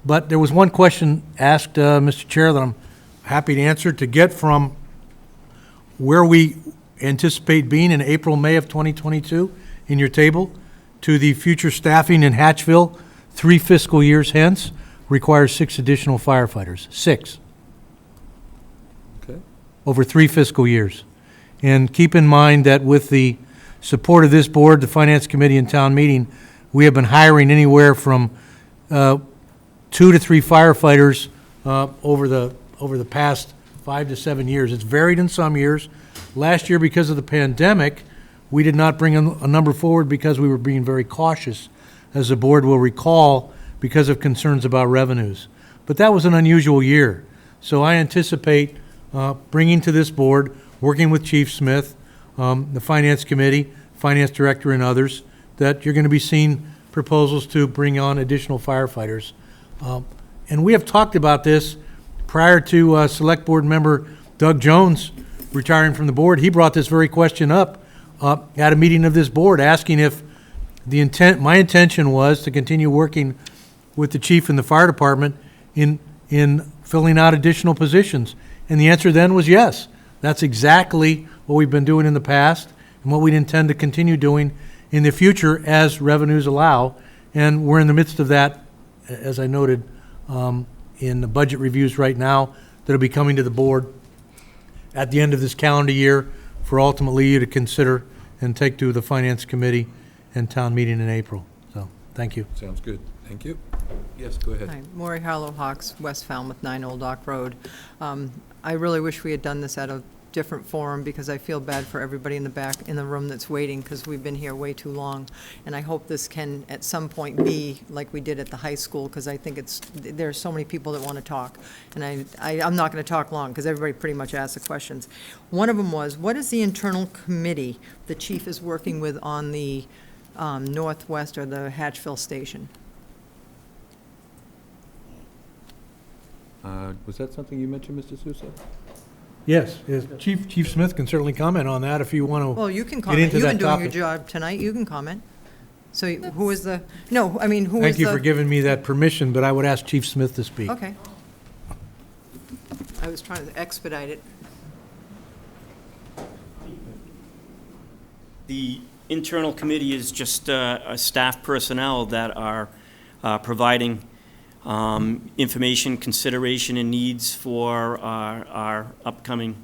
But there was one question asked, Mr. Chair, that I'm happy to answer, to get from where we anticipate being in April, May of 2022 in your table to the future staffing in Hatchville 3 fiscal years hence requires 6 additional firefighters. 6. Okay. Over 3 fiscal years. And keep in mind that with the support of this board, the Finance Committee, and town meeting, we have been hiring anywhere from 2 to 3 firefighters over the past 5 to 7 years. It's varied in some years. Last year, because of the pandemic, we did not bring a number forward because we were being very cautious, as the board will recall, because of concerns about revenues. But that was an unusual year. So I anticipate bringing to this board, working with Chief Smith, the Finance Committee, Finance Director, and others, that you're going to be seeing proposals to bring on additional firefighters. And we have talked about this prior to Select Board member Doug Jones retiring from the board. He brought this very question up at a meeting of this board, asking if my intention was to continue working with the chief and the fire department in filling out additional positions. And the answer then was yes. That's exactly what we've been doing in the past and what we'd intend to continue doing in the future as revenues allow. And we're in the midst of that, as I noted, in the budget reviews right now that'll be coming to the board at the end of this calendar year for ultimately you to consider and take to the Finance Committee and town meeting in April. So, thank you. Sounds good. Thank you. Yes, go ahead. Hi, Maury Harlow Hawks, West Falmouth, 9 Old Dock Road. I really wish we had done this at a different forum because I feel bad for everybody in the back in the room that's waiting because we've been here way too long. And I hope this can at some point be like we did at the high school because I think there are so many people that want to talk. And I'm not going to talk long because everybody pretty much asked the questions. One of them was, what is the internal committee the chief is working with on the Northwest or the Hatchville station? Was that something you mentioned, Mr. Sousa? Yes, Chief Smith can certainly comment on that if you want to. Well, you can get comment. into You've that been doing your topic. job tonight. You can comment. So who is the, no, I mean, who is the? Thank you for giving me that permission, but I would ask Chief Smith to speak. Okay. I was trying to expedite it. The internal committee is just staff personnel that are providing information, consideration, and needs for our upcoming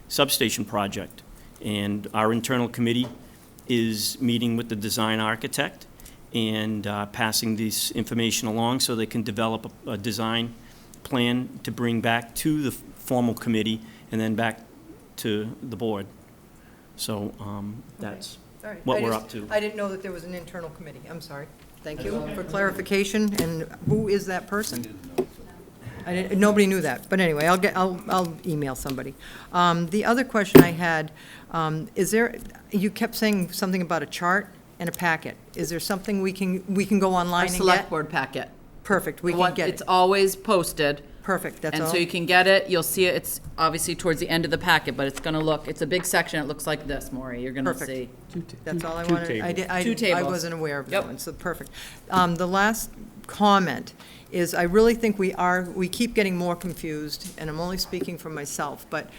substation project. And our internal committee is meeting with the design architect and passing this information along so they can develop a design plan to bring back to the formal committee and then back to the board. So that's All right. what we're up to. I didn't know that there was an internal committee. I'm sorry. Thank you for clarification. And who is that person? Nobody knew that. But anyway, I'll email somebody. The other question I had, is there, you kept saying something about a chart and a packet. Is there something we can go online Our and get? select board packet. Perfect, we can get It's it. always posted. Perfect, that's all. And so you can get it, you'll see it, it's obviously towards the end of the packet, but it's gonna look, it's a big section, it looks like this, Maury, you're gonna Perfect. see. That's all I two wanted. Two I tables. wasn't aware of Yep. that one, so perfect. The last comment is I really think we keep getting more confused, and I'm only speaking for myself, but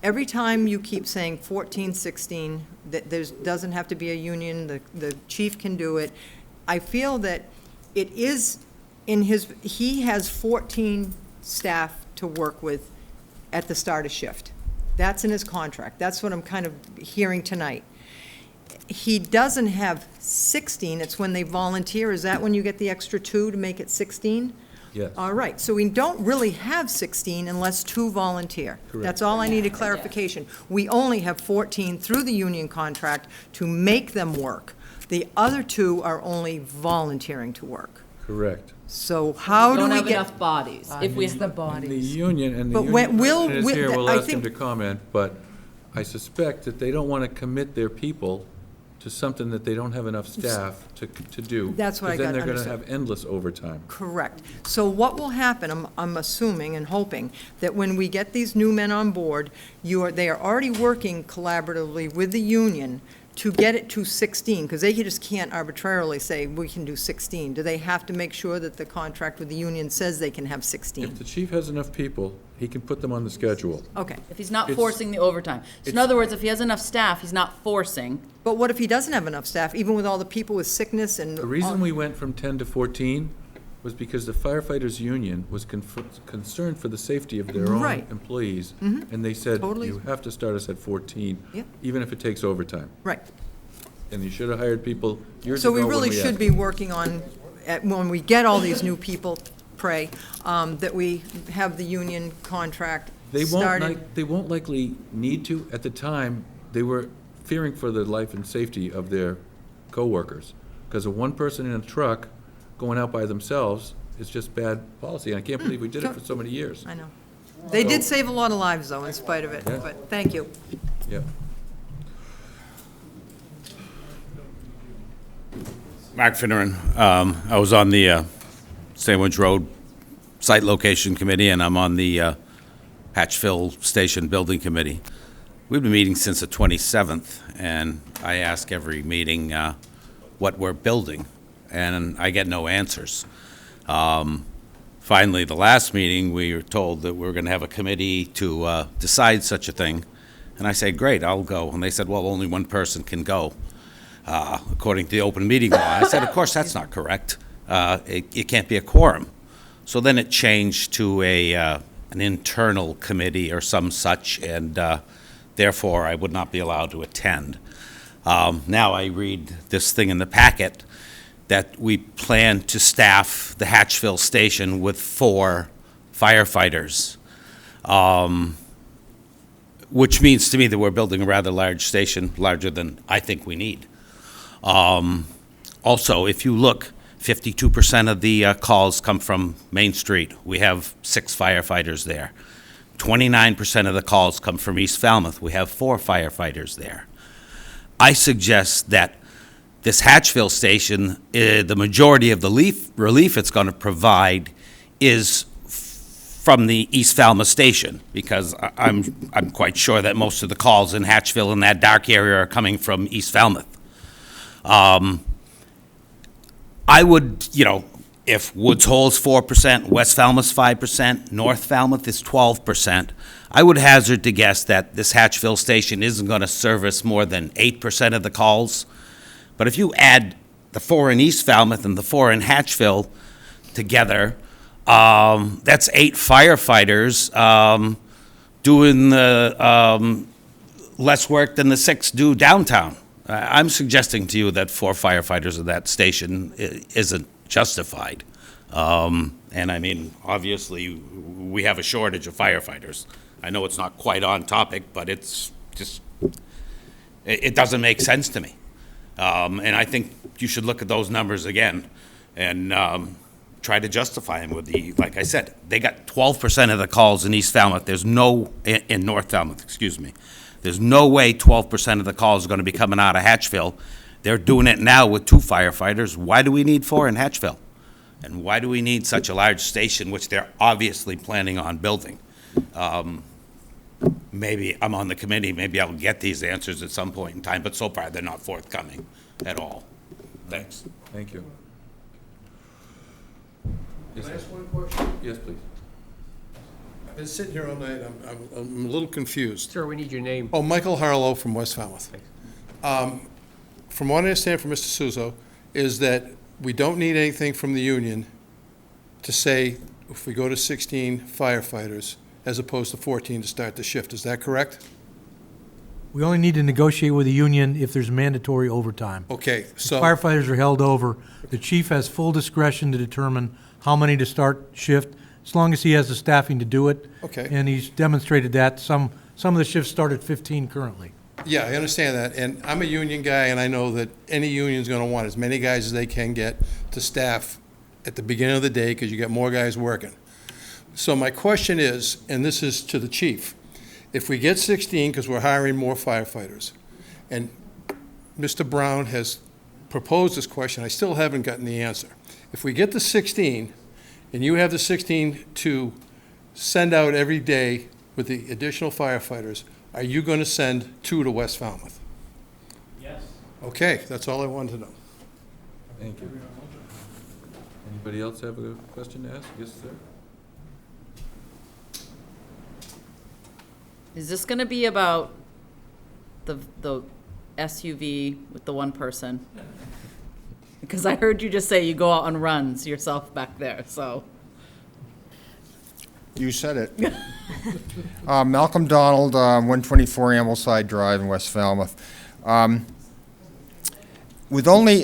every time you keep saying 14, 16, that doesn't have to be a union, the chief can do it, I feel that it is he has 14 staff to work with at the start of shift. That's in his contract. That's what I'm kind of hearing tonight. He doesn't have 16, it's when they volunteer. Is that when you get the extra 2 to make it 16? Yes. All right, so we don't really have 16 unless 2 volunteer. Correct. That's all I needed clarification. We only have 14 through the union contract to make them work. The other 2 are only volunteering to work. Correct. So how do Don't we have get? enough bodies. If we, The union, and the But when- union will- president is will- here, we'll I ask him think- to comment, but I suspect that they don't want to commit their people to something that they don't have enough staff to do. That's what I got Because then they're understood. going to have endless overtime. Correct. So what will happen, I'm assuming and hoping, that when we get these new men on board, they are already working collaboratively with the union to get it to 16, because they just can't arbitrarily say, we can do 16. Do they have to make sure that the contract with the union says they can have 16? If the chief has enough people, he can put them on the schedule. Okay. if he's not It's- forcing the overtime. So in other words, if he has enough staff, he's not forcing. But what if he doesn't have enough staff, even with all the people with sickness and? The reason we went from 10 to 14 was because the firefighters' union was concerned for the safety of their own Right. employees. And they said, Totally. you have to start us at 14, Yep. even if it takes overtime. Right. And you should have hired people years So ago we when really we should asked. be working on, when we get all these new people, pray, that we have the union contract started. They won't likely need to. At the time, they were fearing for the life and safety of their coworkers. Because of one person in a truck going out by themselves is just bad policy. And I can't believe we did it for so many years. I know. They did save a lot of lives, though, in spite of it, Yeah. but thank you. Yeah. Mark Finneran. I was on the Sandwich Road Site Location Committee, and I'm on the Hatchville Station Building Committee. We've been meeting since the 27th, and I ask every meeting what we're building, and I get no answers. Finally, the last meeting, we were told that we were going to have a committee to decide such a thing, and I said, great, I'll go. And they said, well, only one person can go, according to the open meeting law. I said, of course, that's not correct. It can't be a quorum. So then it changed to an internal committee or some such, and therefore I would not be allowed to attend. Now I read this thing in the packet that we plan to staff the Hatchville station with 4 firefighters, which means to me that we're building a rather large station, larger than I think we need. Also, if you look, 52% of the calls come from Main Street. We have 6 firefighters there. 29% of the calls come from East Falmouth. We have 4 firefighters there. I suggest that this Hatchville station, the majority of the relief it's going to provide is from the East Falmouth station, because I'm quite sure that most of the calls in Hatchville in that dark area are coming from East Falmouth. I would, if Woods Hole is 4%, West Falmouth is 5%, North Falmouth is 12%, I would hazard to guess that this Hatchville station isn't going to service more than 8% of the calls. But if you add the 4 in East Falmouth and the 4 in Hatchville together, That's 8 firefighters doing the less work than the 6 do downtown. I'm suggesting to you that 4 firefighters at that station isn't justified. And I mean, obviously, we have a shortage of firefighters. I know it's not quite on topic, but it's just, it doesn't make sense to me. And I think you should look at those numbers again and try to justify them with the, like I said, they got 12% of the calls in East Falmouth. There's no, in North Falmouth, excuse me. There's no way 12% of the calls are going to be coming out of Hatchville. They're doing it now with 2 firefighters. Why do we need 4 in Hatchville? And why do we need such a large station, which they're obviously planning on building? Maybe I'm on the committee, maybe I'll get these answers at some point in time, but so far they're not forthcoming at all. Thanks. Thank you. Can I ask one question? Yes, please. I've been sitting here all night, I'm a little confused. Sir, we need your name. Oh, Michael Harlow from West Falmouth. From what I understand from Mr. Suso, is that we don't need anything from the union to say if we go to 16 firefighters as opposed to 14 to start the shift. Is that correct? We only need to negotiate with the union if there's mandatory overtime. Okay, so. Firefighters are held over. The chief has full discretion to determine how many to start shift, as long as he has the staffing to do it. Okay. And he's demonstrated that. Some of the shifts start at 15 currently. Yeah, I understand that, and I'm a union guy, and I know that any union's gonna want as many guys as they can get to staff at the beginning of the day, because you got more guys working. So my question is, and this is to the chief, if we get 16, because we're hiring more firefighters, and Mr. Brown has proposed this question, I still haven't gotten the answer. If we get the 16, and you have the 16 to send out every day with the additional firefighters, are you going to send 2 to West Falmouth? Yes. Okay, that's all I wanted to know. Thank you. Anybody else have a question to ask? Yes, sir. Is this gonna be about the SUV with the one person? Because I heard you just say you go out on runs yourself back there, so. You said it. Malcolm Donald, 124 Ambleside Drive in West Falmouth. With only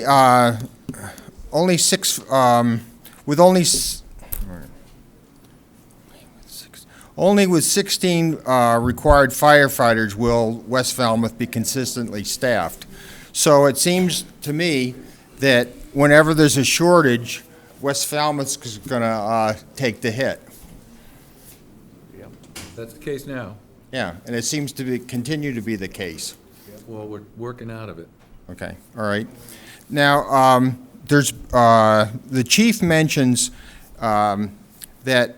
16 required firefighters will West Falmouth be consistently staffed. So it seems to me that whenever there's a shortage, West Falmouth's going to take the hit. That's the case now. Yeah, and it seems to continue to be the case. Well, we're working out of it. Okay, all right. Now, there's, the chief mentions that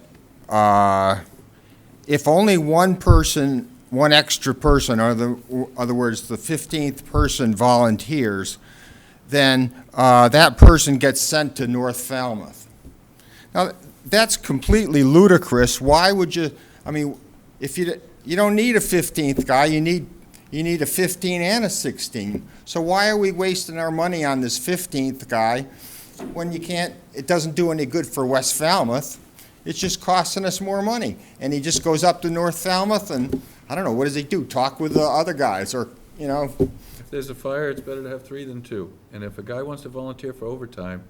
if only one extra person, or in other words, the 15th person volunteers, then that person gets sent to North Falmouth. Now, that's completely ludicrous. Why would you, I mean, if you don't need a 15th guy, you need a 15 and a 16. So why are we wasting our money on this 15th guy when you can't, it doesn't do any good for West Falmouth? It's just costing us more money. And he just goes up to North Falmouth and, I don't know, what does he do? Talk with the other guys or, you know. If there's a fire, it's better to have 3 than 2. And if a guy wants to volunteer for overtime,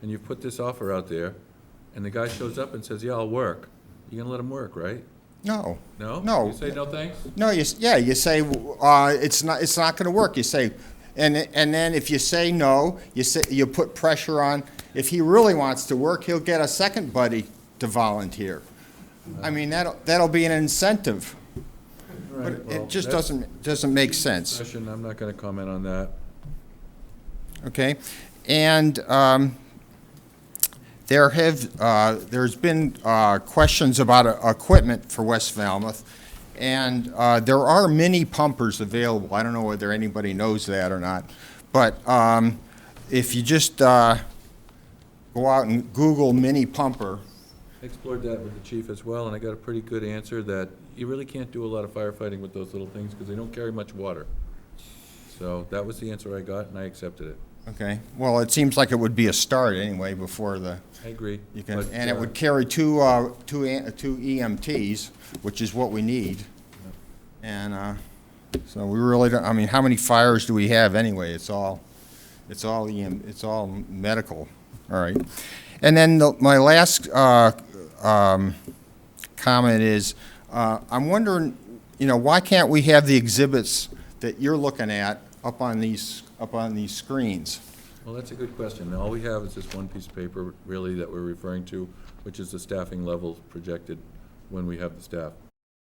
and you've put this offer out there, and the guy shows up and says, yeah, I'll work, you're gonna let him work, right? No. No? No. You say no thanks? No, you say it's not going to work. You say, and then if you say no, you put pressure on. If he really wants to work, he'll get a second buddy to volunteer. I mean, that'll be an incentive. Right, But well, it just that's doesn't make sense. I'm not gonna comment on that. Okay, and there's been questions about equipment for West Falmouth, and there are mini pumpers available. I don't know whether anybody knows that or not, but if you just go out and Google mini pumper. I explored that with the chief as well, and I got a pretty good answer that you really can't do a lot of firefighting with those little things because they don't carry much water. So that was the answer I got, and I accepted it. Okay, well, it seems like it would be a start anyway before the, I agree. you can, but, and it would carry two EMTs, which is what we need. And, so we really don't, I mean, how many fires do we have anyway? It's all medical, all right. And then my last, comment is, I'm wondering, why can't we have the exhibits that you're looking at up on these screens? Well, that's a good question. All we have is this one piece of paper, really, that we're referring to, which is the staffing levels projected when we have the staff.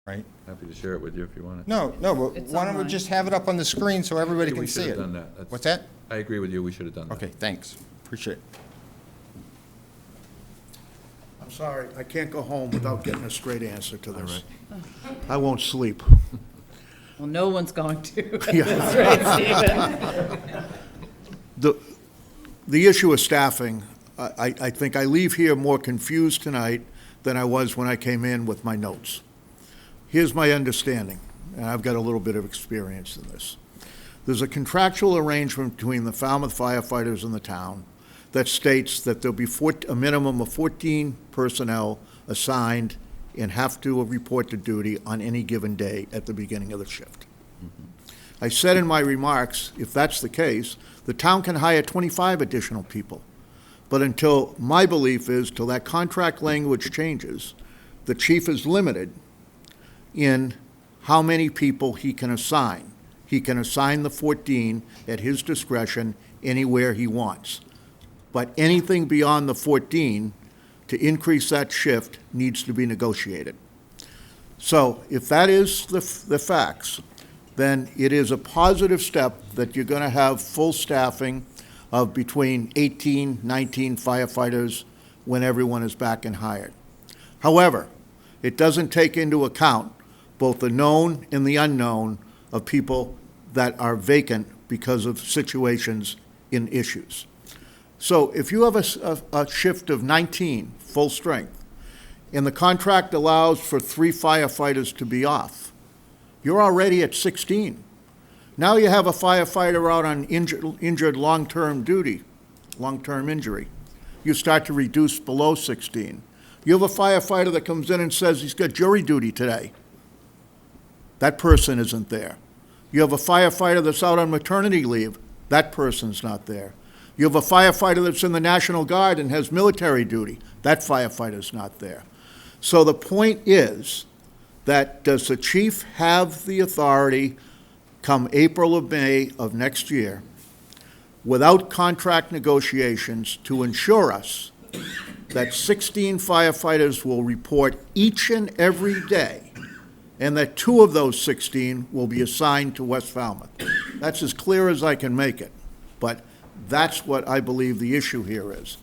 Right? Happy to share it with you if you want it. No, but It's why don't we online. just have it up on the screen so everybody We can should see have it? done that. That's- What's that? I agree with you, we should have done that. Okay, thanks. Appreciate it. I'm sorry, I can't go home without getting a straight answer to this. I won't sleep. Well, no one's going to. The issue of staffing, I think I leave here more confused tonight than I was when I came in with my notes. Here's my understanding, and I've got a little bit of experience in this. There's a contractual arrangement between the Falmouth firefighters and the town that states that there'll be a minimum of 14 personnel assigned and have to report to duty on any given day at the beginning of the shift. I said in my remarks, if that's the case, the town can hire 25 additional people. But until, my belief is, till that contract language changes, the chief is limited in how many people he can assign. He can assign the 14 at his discretion anywhere he wants. But anything beyond the 14, to increase that shift, needs to be negotiated. So if that is the facts, then it is a positive step that you're going to have full staffing of between 18, 19 firefighters when everyone is back and hired. However, it doesn't take into account both the known and the unknown of people that are vacant because of situations in issues. So if you have a shift of 19, full strength, and the contract allows for 3 firefighters to be off, you're already at 16. Now you have a firefighter out on injured long-term duty, long-term injury. You start to reduce below 16. You have a firefighter that comes in and says he's got jury duty today. That person isn't there. You have a firefighter that's out on maternity leave. That person's not there. You have a firefighter that's in the National Guard and has military duty. That firefighter's not there. So the point is that does the chief have the authority come April or May of next year, without contract negotiations, to ensure us that 16 firefighters will report each and every day, and that 2 of those 16 will be assigned to West Falmouth? That's as clear as I can make it, but that's what I believe the issue here is.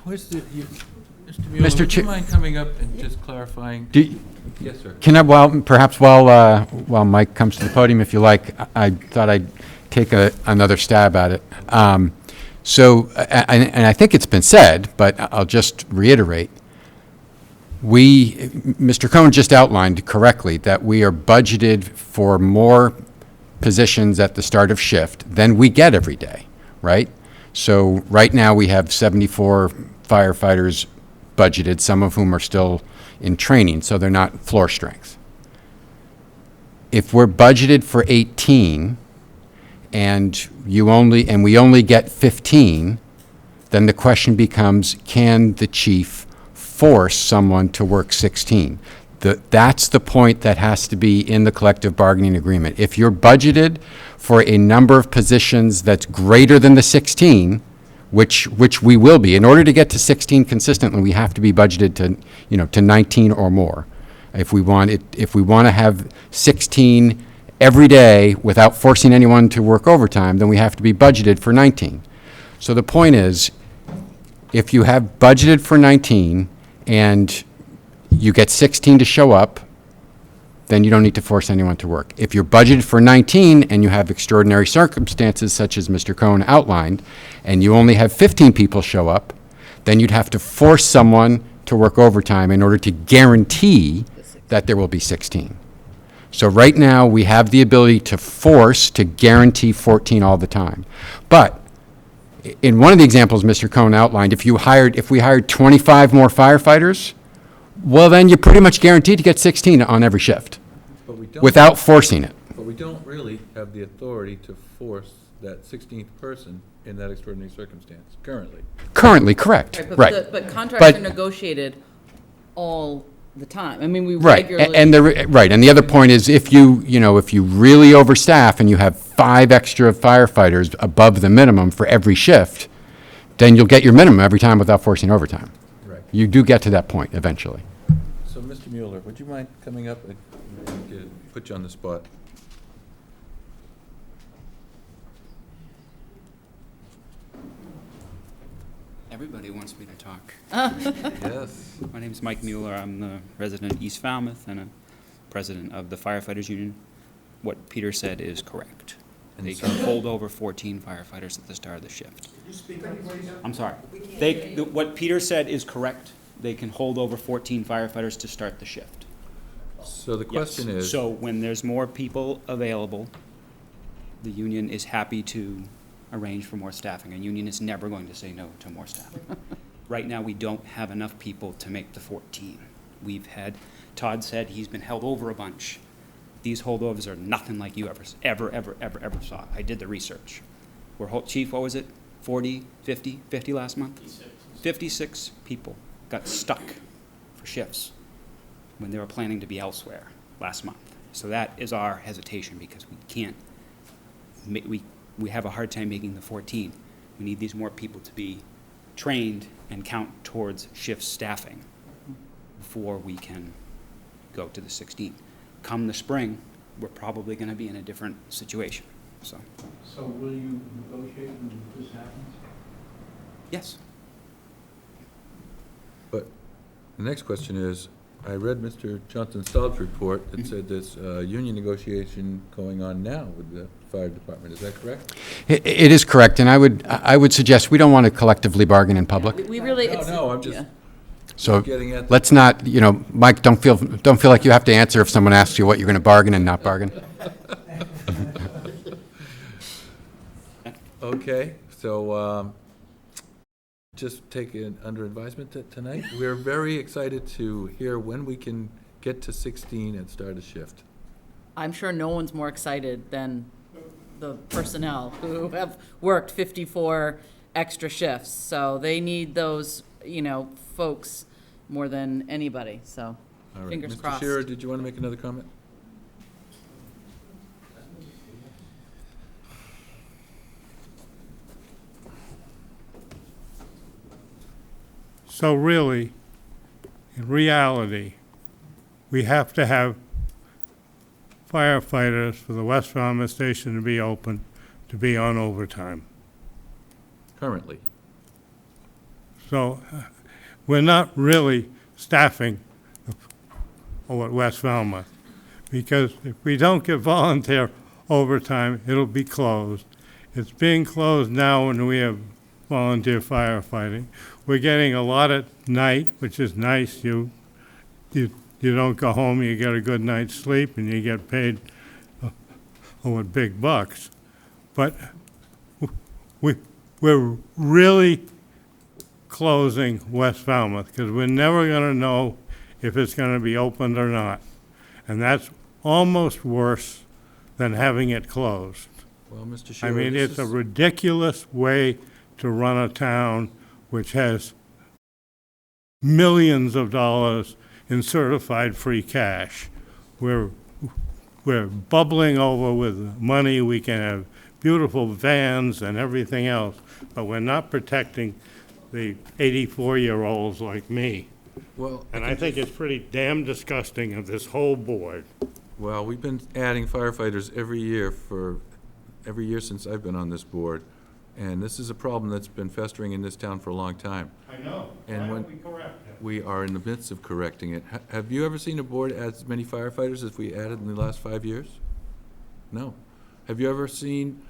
Where's the, Mr. Mueller, would you Chair- mind coming up and just clarifying? Yes, sir. Can I, perhaps while Mike comes to the podium, if you like, I thought I'd take another stab at it. So, and I think it's been said, but I'll just reiterate. Mr. Cohen just outlined correctly that we are budgeted for more positions at the start of shift than we get every day, right? So right now we have 74 firefighters budgeted, some of whom are still in training, so they're not floor strength. If we're budgeted for 18 and we only get 15, then the question becomes, can the chief force someone to work 16? That's the point that has to be in the collective bargaining agreement. If you're budgeted for a number of positions that's greater than the 16, which we will be, in order to get to 16 consistently, we have to be budgeted to 19 or more. If we want to have 16 every day without forcing anyone to work overtime, then we have to be budgeted for 19. So the point is, if you have budgeted for 19 and you get 16 to show up, then you don't need to force anyone to work. If you're budgeted for 19 and you have extraordinary circumstances such as Mr. Cohen outlined, and you only have 15 people show up, then you'd have to force someone to work overtime in order to guarantee that there will be 16. So right now, we have the ability to force, to guarantee 14 all the time. But in one of the examples Mr. Cohn outlined, if we hired 25 more firefighters, well, then you're pretty much guaranteed to get 16 on every shift But we don't. without forcing it. But we don't really have the authority to force that 16th person in that extraordinary circumstance, currently. Currently, correct, right. But contracts are But- negotiated all the time. I mean, we Right, regularly. right, and the other point is if you really overstaff and you have 5 extra firefighters above the minimum for every shift, then you'll get your minimum every time without forcing overtime. Right. You do get to that point eventually. So, Mr. Mueller, would you mind coming up and put you on the spot? Everybody wants me to talk. Yes. My name's Mike Mueller. I'm the resident of East Falmouth and a president of the Firefighters Union. What Peter said is correct. They can hold over 14 firefighters at the start of the shift. I'm sorry. What Peter said is correct. They can hold over 14 firefighters to start the shift. So the Yes. question is. So when there's more people available, the union is happy to arrange for more staffing. A union is never going to say no to more staffing. Right now, we don't have enough people to make the 14. Todd said he's been held over a bunch. These holdovers are nothing like you ever saw. I did the research. Chief, what was it? 40, 50 last month? 56 people got stuck for shifts when they were planning to be elsewhere last month. So that is our hesitation, because we can't, we have a hard time making the 14. We need these more people to be trained and count towards shift staffing before we can go to the 16. Come the spring, we're probably going to be in a different situation, so. So will you negotiate when this happens? Yes. But the next question is, I read Mr. Johnson-Staub's report that said there's a union negotiation going on now with the fire department. Is that correct? It is correct, and I would suggest we don't want to collectively bargain in public. We really, No, I'm just So getting at. let's not, Mike, don't feel like you have to answer if someone asks you what you're going to bargain and not bargain. Okay, so just take it under advisement that tonight. We're very excited to hear when we can get to 16 and start a shift. I'm sure no one's more excited than the personnel who have worked 54 extra shifts. So they need those, folks more than anybody, so All right. fingers Mr. crossed. Shearer, did you want to make another comment? So really, in reality, we have to have firefighters for the West Falmouth station to be open, to be on overtime. Currently. So we're not really staffing at West Falmouth, because if we don't get volunteer overtime, it'll be closed. It's being closed now when we have volunteer firefighting. We're getting a lot at night, which is nice. You don't go home, you get a good night's sleep, and you get paid with big bucks. But we're really closing West Falmouth, because we're never going to know if it's going to be opened or not. And that's almost worse than having it closed. Well, Mr. I Shearer, mean, this it's a is- ridiculous way to run a town which has millions of dollars in certified free cash. We're bubbling over with money. We can have beautiful vans and everything else, but we're not protecting the 84-year-olds like me. Well, And I think it's pretty damn disgusting of this whole board. Well, we've been adding firefighters every year since I've been on this board, and this is a problem that's been festering in this town for a long time. I know. And when we are in the midst of correcting it. Have you ever seen a board add as many firefighters as we added in the last 5 years? No. Have you ever seen,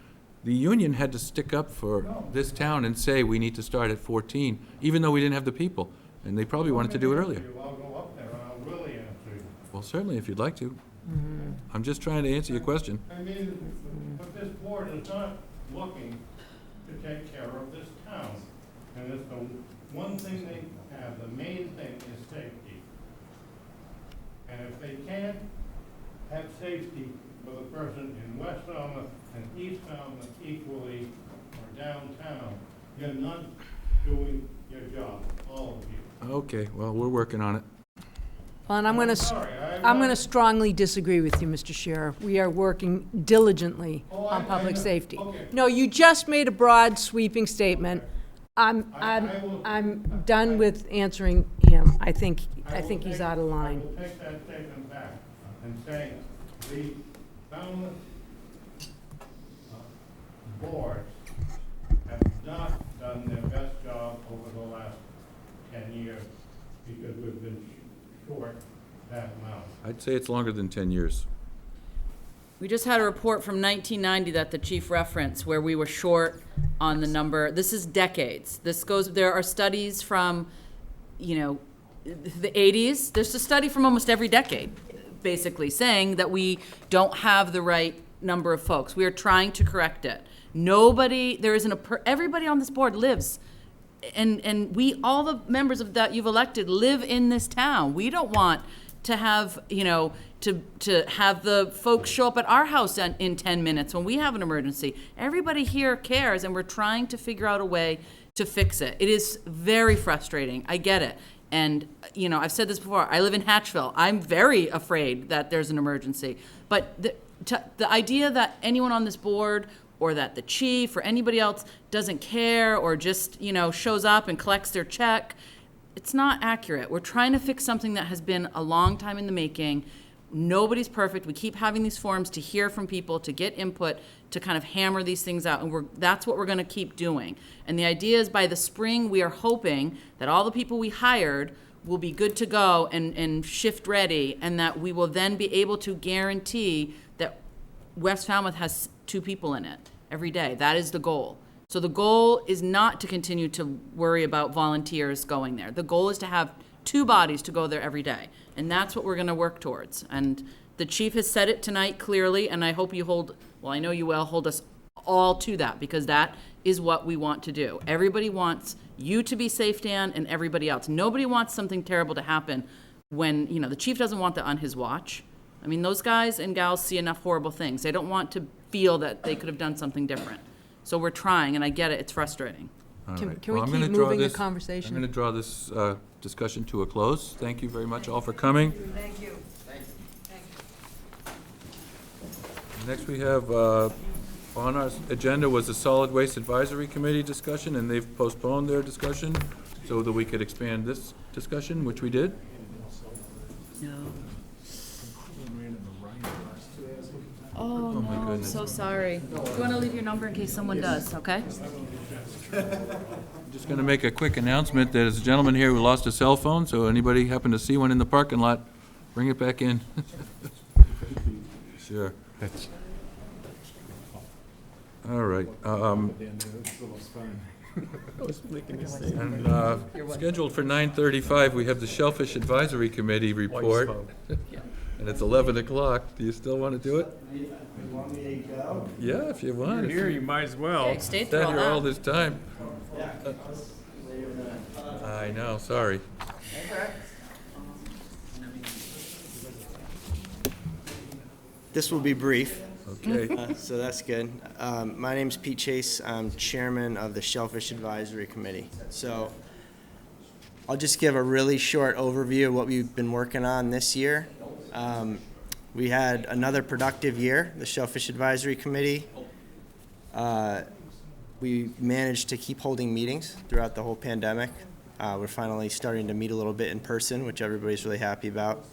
the union had to stick up for this town and say we need to start at 14, even though we didn't have the people, and they probably wanted to do it earlier. I'll go up there and I'll really answer you. Well, certainly, if you'd like to. I'm just trying to answer your question. I mean, but this board is not looking to take care of this town. And it's the one thing they have, the main thing is safety. And if they can't have safety for the person in West Falmouth and East Falmouth equally, or downtown, you're not doing your job, all of you. Okay, well, we're working on it. Well, and I'm going to strongly disagree with you, Mr. Sheriff. We are working diligently on public safety. Okay. No, you just made a broad sweeping statement. I'm done with answering him. I think he's out of line. I will take that statement back and say the Falmouth boards have not done their best job over the last 10 years because we've been short that amount. I'd say it's longer than 10 years. We just had a report from 1990 that the chief referenced where we were short on the number. This is decades. There are studies from, the 80s. There's a study from almost every decade, basically, saying that we don't have the right number of folks. We are trying to correct it. Everybody on this board lives, and we, all the members of that you've elected, live in this town. We don't want to have, to have the folks show up at our house in 10 minutes when we have an emergency. Everybody here cares, and we're trying to figure out a way to fix it. It is very frustrating. I get it. And, I've said this before. I live in Hatchville. I'm very afraid that there's an emergency. But the idea that anyone on this board or that the chief or anybody else doesn't care or just, shows up and collects their check, it's not accurate. We're trying to fix something that has been a long time in the making. Nobody's perfect. We keep having these forums to hear from people, to get input, to kind of hammer these things out, and that's what we're going to keep doing. And the idea is by the spring, we are hoping that all the people we hired will be good to go and shift ready, and that we will then be able to guarantee that West Falmouth has 2 people in it every day. That is the goal. So the goal is not to continue to worry about volunteers going there. The goal is to have 2 bodies to go there every day. And that's what we're going to work towards. And the chief has said it tonight clearly, and I hope you I know you will, hold us all to that, because that is what we want to do. Everybody wants you to be safe, Dan, and everybody else. Nobody wants something terrible to happen when, the chief doesn't want that on his watch. I mean, those guys and gals see enough horrible things. They don't want to feel that they could have done something different. So we're trying, and I get it, it's frustrating. All Can right. we Well, I'm keep gonna draw moving the this- conversation? I'm going to draw this discussion to a close. Thank you very much all for coming. Thank you. Next, we have, on our agenda was the Solid Waste Advisory Committee discussion, and they've postponed their discussion so that we could expand this discussion, which we did. No. Oh, Oh, my no, I'm goodness. so sorry. Do you want to leave your number in case someone does, okay? I'm just going to make a quick announcement that there's a gentleman here who lost a cell phone, so anybody happen to see one in the parking lot, bring it back in. Sure. All right. And scheduled for 9:35, we have the Shellfish Advisory Committee report. And it's 11 o'clock. Do you still want to do it? You want me to go? Yeah, if you want. Here, you might as well. Okay, stay through Sat all here all that. this time. I know, sorry. This will be brief, Okay. so that's good. My name's Pete Chase. I'm chairman of the Shellfish Advisory Committee. So I'll just give a really short overview of what we've been working on this year. We had another productive year, the Shellfish Advisory Committee. We managed to keep holding meetings throughout the whole pandemic. We're finally starting to meet a little bit in person, which everybody's really happy about.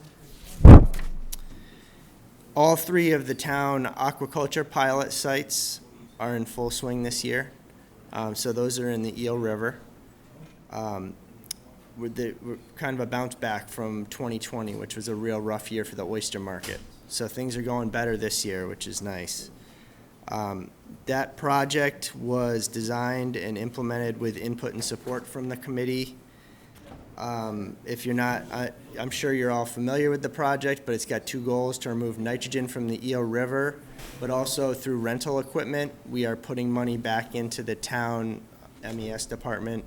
All 3 of the town aquaculture pilot sites are in full swing this year. So those are in the Eel River. We're kind of a bounce back from 2020, which was a real rough year for the oyster market. So things are going better this year, which is nice. That project was designed and implemented with input and support from the committee. If you're not, I'm sure you're all familiar with the project, but it's got two goals: to remove nitrogen from the Eel River, but also through rental equipment, we are putting money back into the town MES department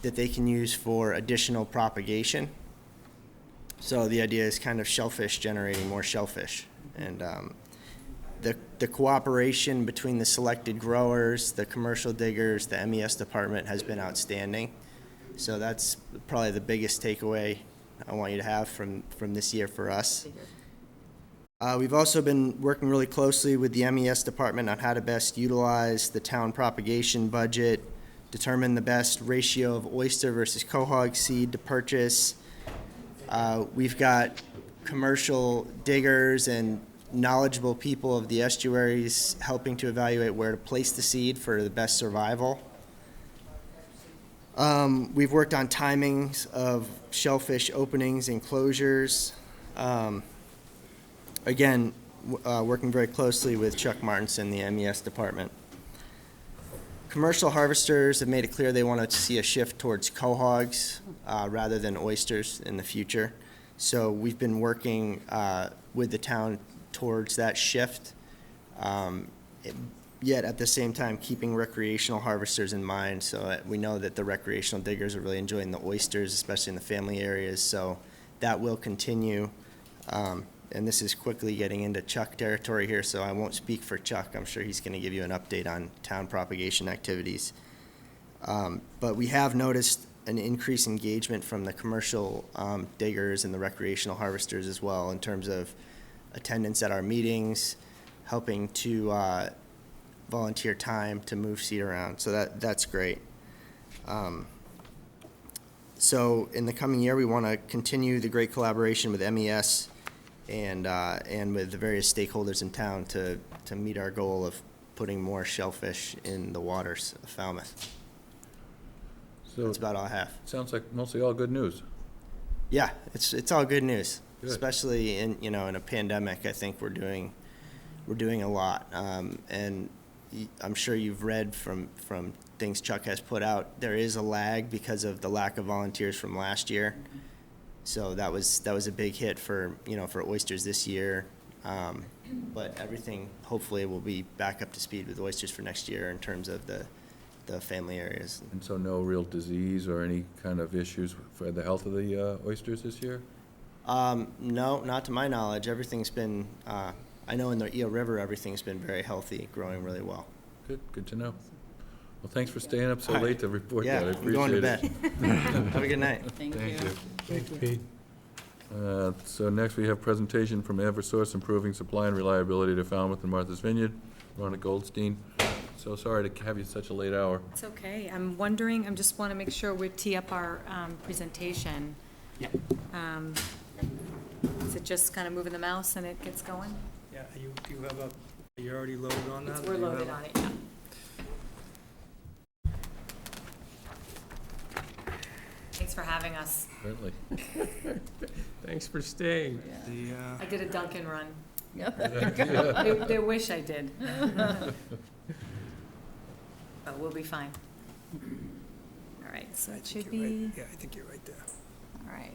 that they can use for additional propagation. So the idea is kind of shellfish generating more shellfish. And the cooperation between the selected growers, the commercial diggers, the MES department has been outstanding. So that's probably the biggest takeaway I want you to have from this year for us. We've also been working really closely with the MES department on how to best utilize the town propagation budget, determine the best ratio of oyster versus quahog seed to purchase. We've got commercial diggers and knowledgeable people of the estuaries helping to evaluate where to place the seed for the best survival. We've worked on timings of shellfish openings and closures. Again, working very closely with Chuck Martinson, the MES department. Commercial harvesters have made it clear they want to see a shift towards quahogs rather than oysters in the future. So we've been working with the town towards that shift, yet at the same time keeping recreational harvesters in mind. So we know that the recreational diggers are really enjoying the oysters, especially in the family areas. So that will continue. And this is quickly getting into Chuck territory here, so I won't speak for Chuck. I'm sure he's going to give you an update on town propagation activities. But we have noticed an increased engagement from the commercial diggers and the recreational harvesters as well in terms of attendance at our meetings, helping to volunteer time to move seed around. So that's great. So in the coming year, we want to continue the great collaboration with MES and with the various stakeholders in town to meet our goal of putting more shellfish in the waters of Falmouth. So that's about all I have. Sounds like mostly all good news. Yeah, it's all good news, Good. especially in a pandemic. I think we're doing a lot, and I'm sure you've read from things Chuck has put out. There is a lag because of the lack of volunteers from last year. So that was a big hit for oysters this year, but everything hopefully will be back up to speed with oysters for next year in terms of the family areas. And so no real disease or any kind of issues for the health of the oysters this year? No, not to my knowledge. Everything's been, I know in the Eel River, everything's been very healthy, growing really well. Good to know. Well, thanks for staying up so late to report that. I I'm appreciate going to it. bed. Have a good night. Thank you. Thanks, Pete. So next we have presentation from Eversource Improving Supply and Reliability to Falmouth and Martha's Vineyard. Rhonda Goldstein. So sorry to have you such a late hour. It's okay. I'm wondering, I just want to make sure we tee up our presentation. Yeah. Is it just kind of moving the mouse and it gets going? Yeah, are you already loaded on that? We're loaded on it, yeah. Thanks for having us. Certainly. Thanks for staying. I did a Dunkin' run. Yeah. They wish I did. But we'll be fine. All right, so it should be, Yeah, I think you're right there. all right.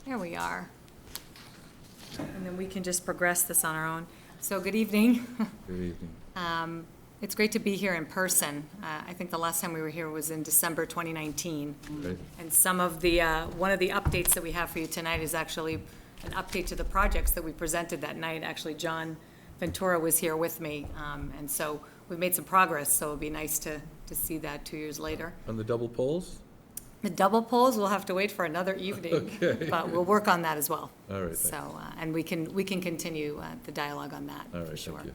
There we are. And then we can just progress this on our own. So good evening. Good evening. It's great to be here in person. I think the last time we were here was in December 2019. Right. And some of the, one of the updates that we have for you tonight is actually an update to the projects that we presented that night. Actually, John Ventura was here with me, and so we've made some progress, so it'll be nice to see that 2 years later. On the double poles? The double polls, we'll have to wait for another evening, Okay. but we'll work on that as well. All right, thanks. So, and we can continue the dialogue on that, All for right, sure. thank you.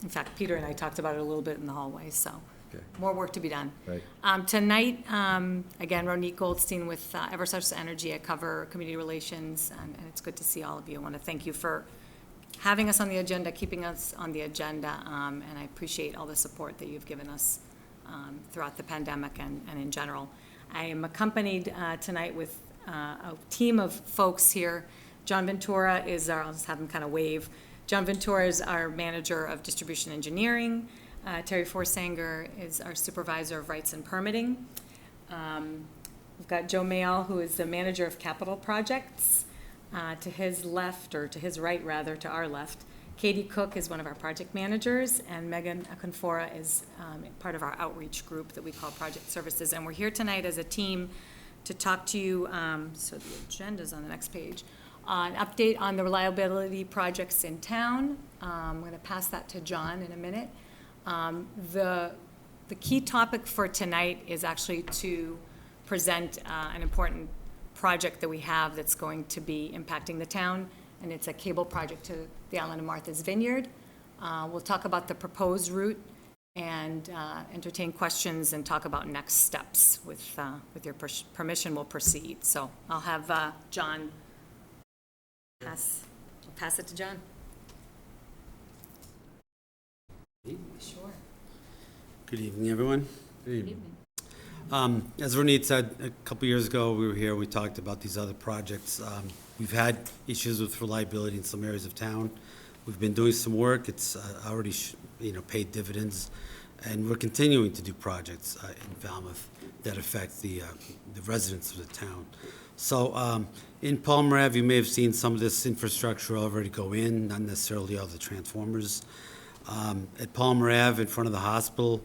In fact, Peter and I talked about it a little bit in the hallway, so Okay. more work to be done. Right. Tonight, again, Ronique Goldstein with Eversource Energy. I cover community relations, and it's good to see all of you. I want to thank you for having us on the agenda, keeping us on the agenda, and I appreciate all the support that you've given us throughout the pandemic and in general. I am accompanied tonight with a team of folks here. John Ventura is our, I'll just have him kind of wave. John Ventura is our manager of distribution engineering. Terry Forsanger is our supervisor of rights and permitting. We've got Joe Mayall, who is the manager of capital projects. To his left, or to his right rather, to our left, Katie Cook is one of our project managers, and Megan Akinfora is part of our outreach group that we call Project Services. And we're here tonight as a team to talk to you, so the agenda's on the next page, an update on the reliability projects in town. I'm going to pass that to John in a minute. The key topic for tonight is actually to present an important project that we have that's going to be impacting the town, and it's a cable project to the Island of Martha's Vineyard. We'll talk about the proposed route and entertain questions and talk about next steps. With your permission, we'll proceed. So I'll have John pass it to John. Sure. Good evening, everyone. Good evening. As Ronit said, a couple years ago, we were here, we talked about these other projects. We've had issues with reliability in some areas of town. We've been doing some work. It's already, paid dividends. And we're continuing to do projects in Falmouth that affect the residents of the town. So in Palmer Ave, you may have seen some of this infrastructure already go in, not necessarily all the transformers. At Palmer Ave, in front of the hospital,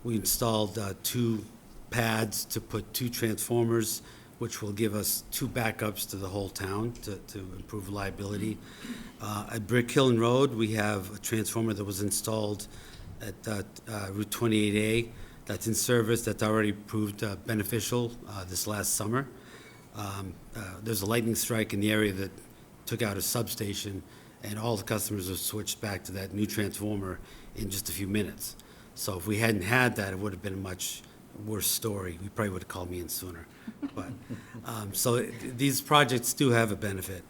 we installed 2 pads to put 2 transformers, which will give us 2 backups to the whole town to improve reliability. At Brick Hill Road, we have a transformer that was installed at Route 28A that's in service, that's already proved beneficial this last summer. There's a lightning strike in the area that took out a substation, and all the customers have switched back to that new transformer in just a few minutes. So if we hadn't had that, it would have been a much worse story. We probably would have called me in sooner. But so these projects do have a benefit.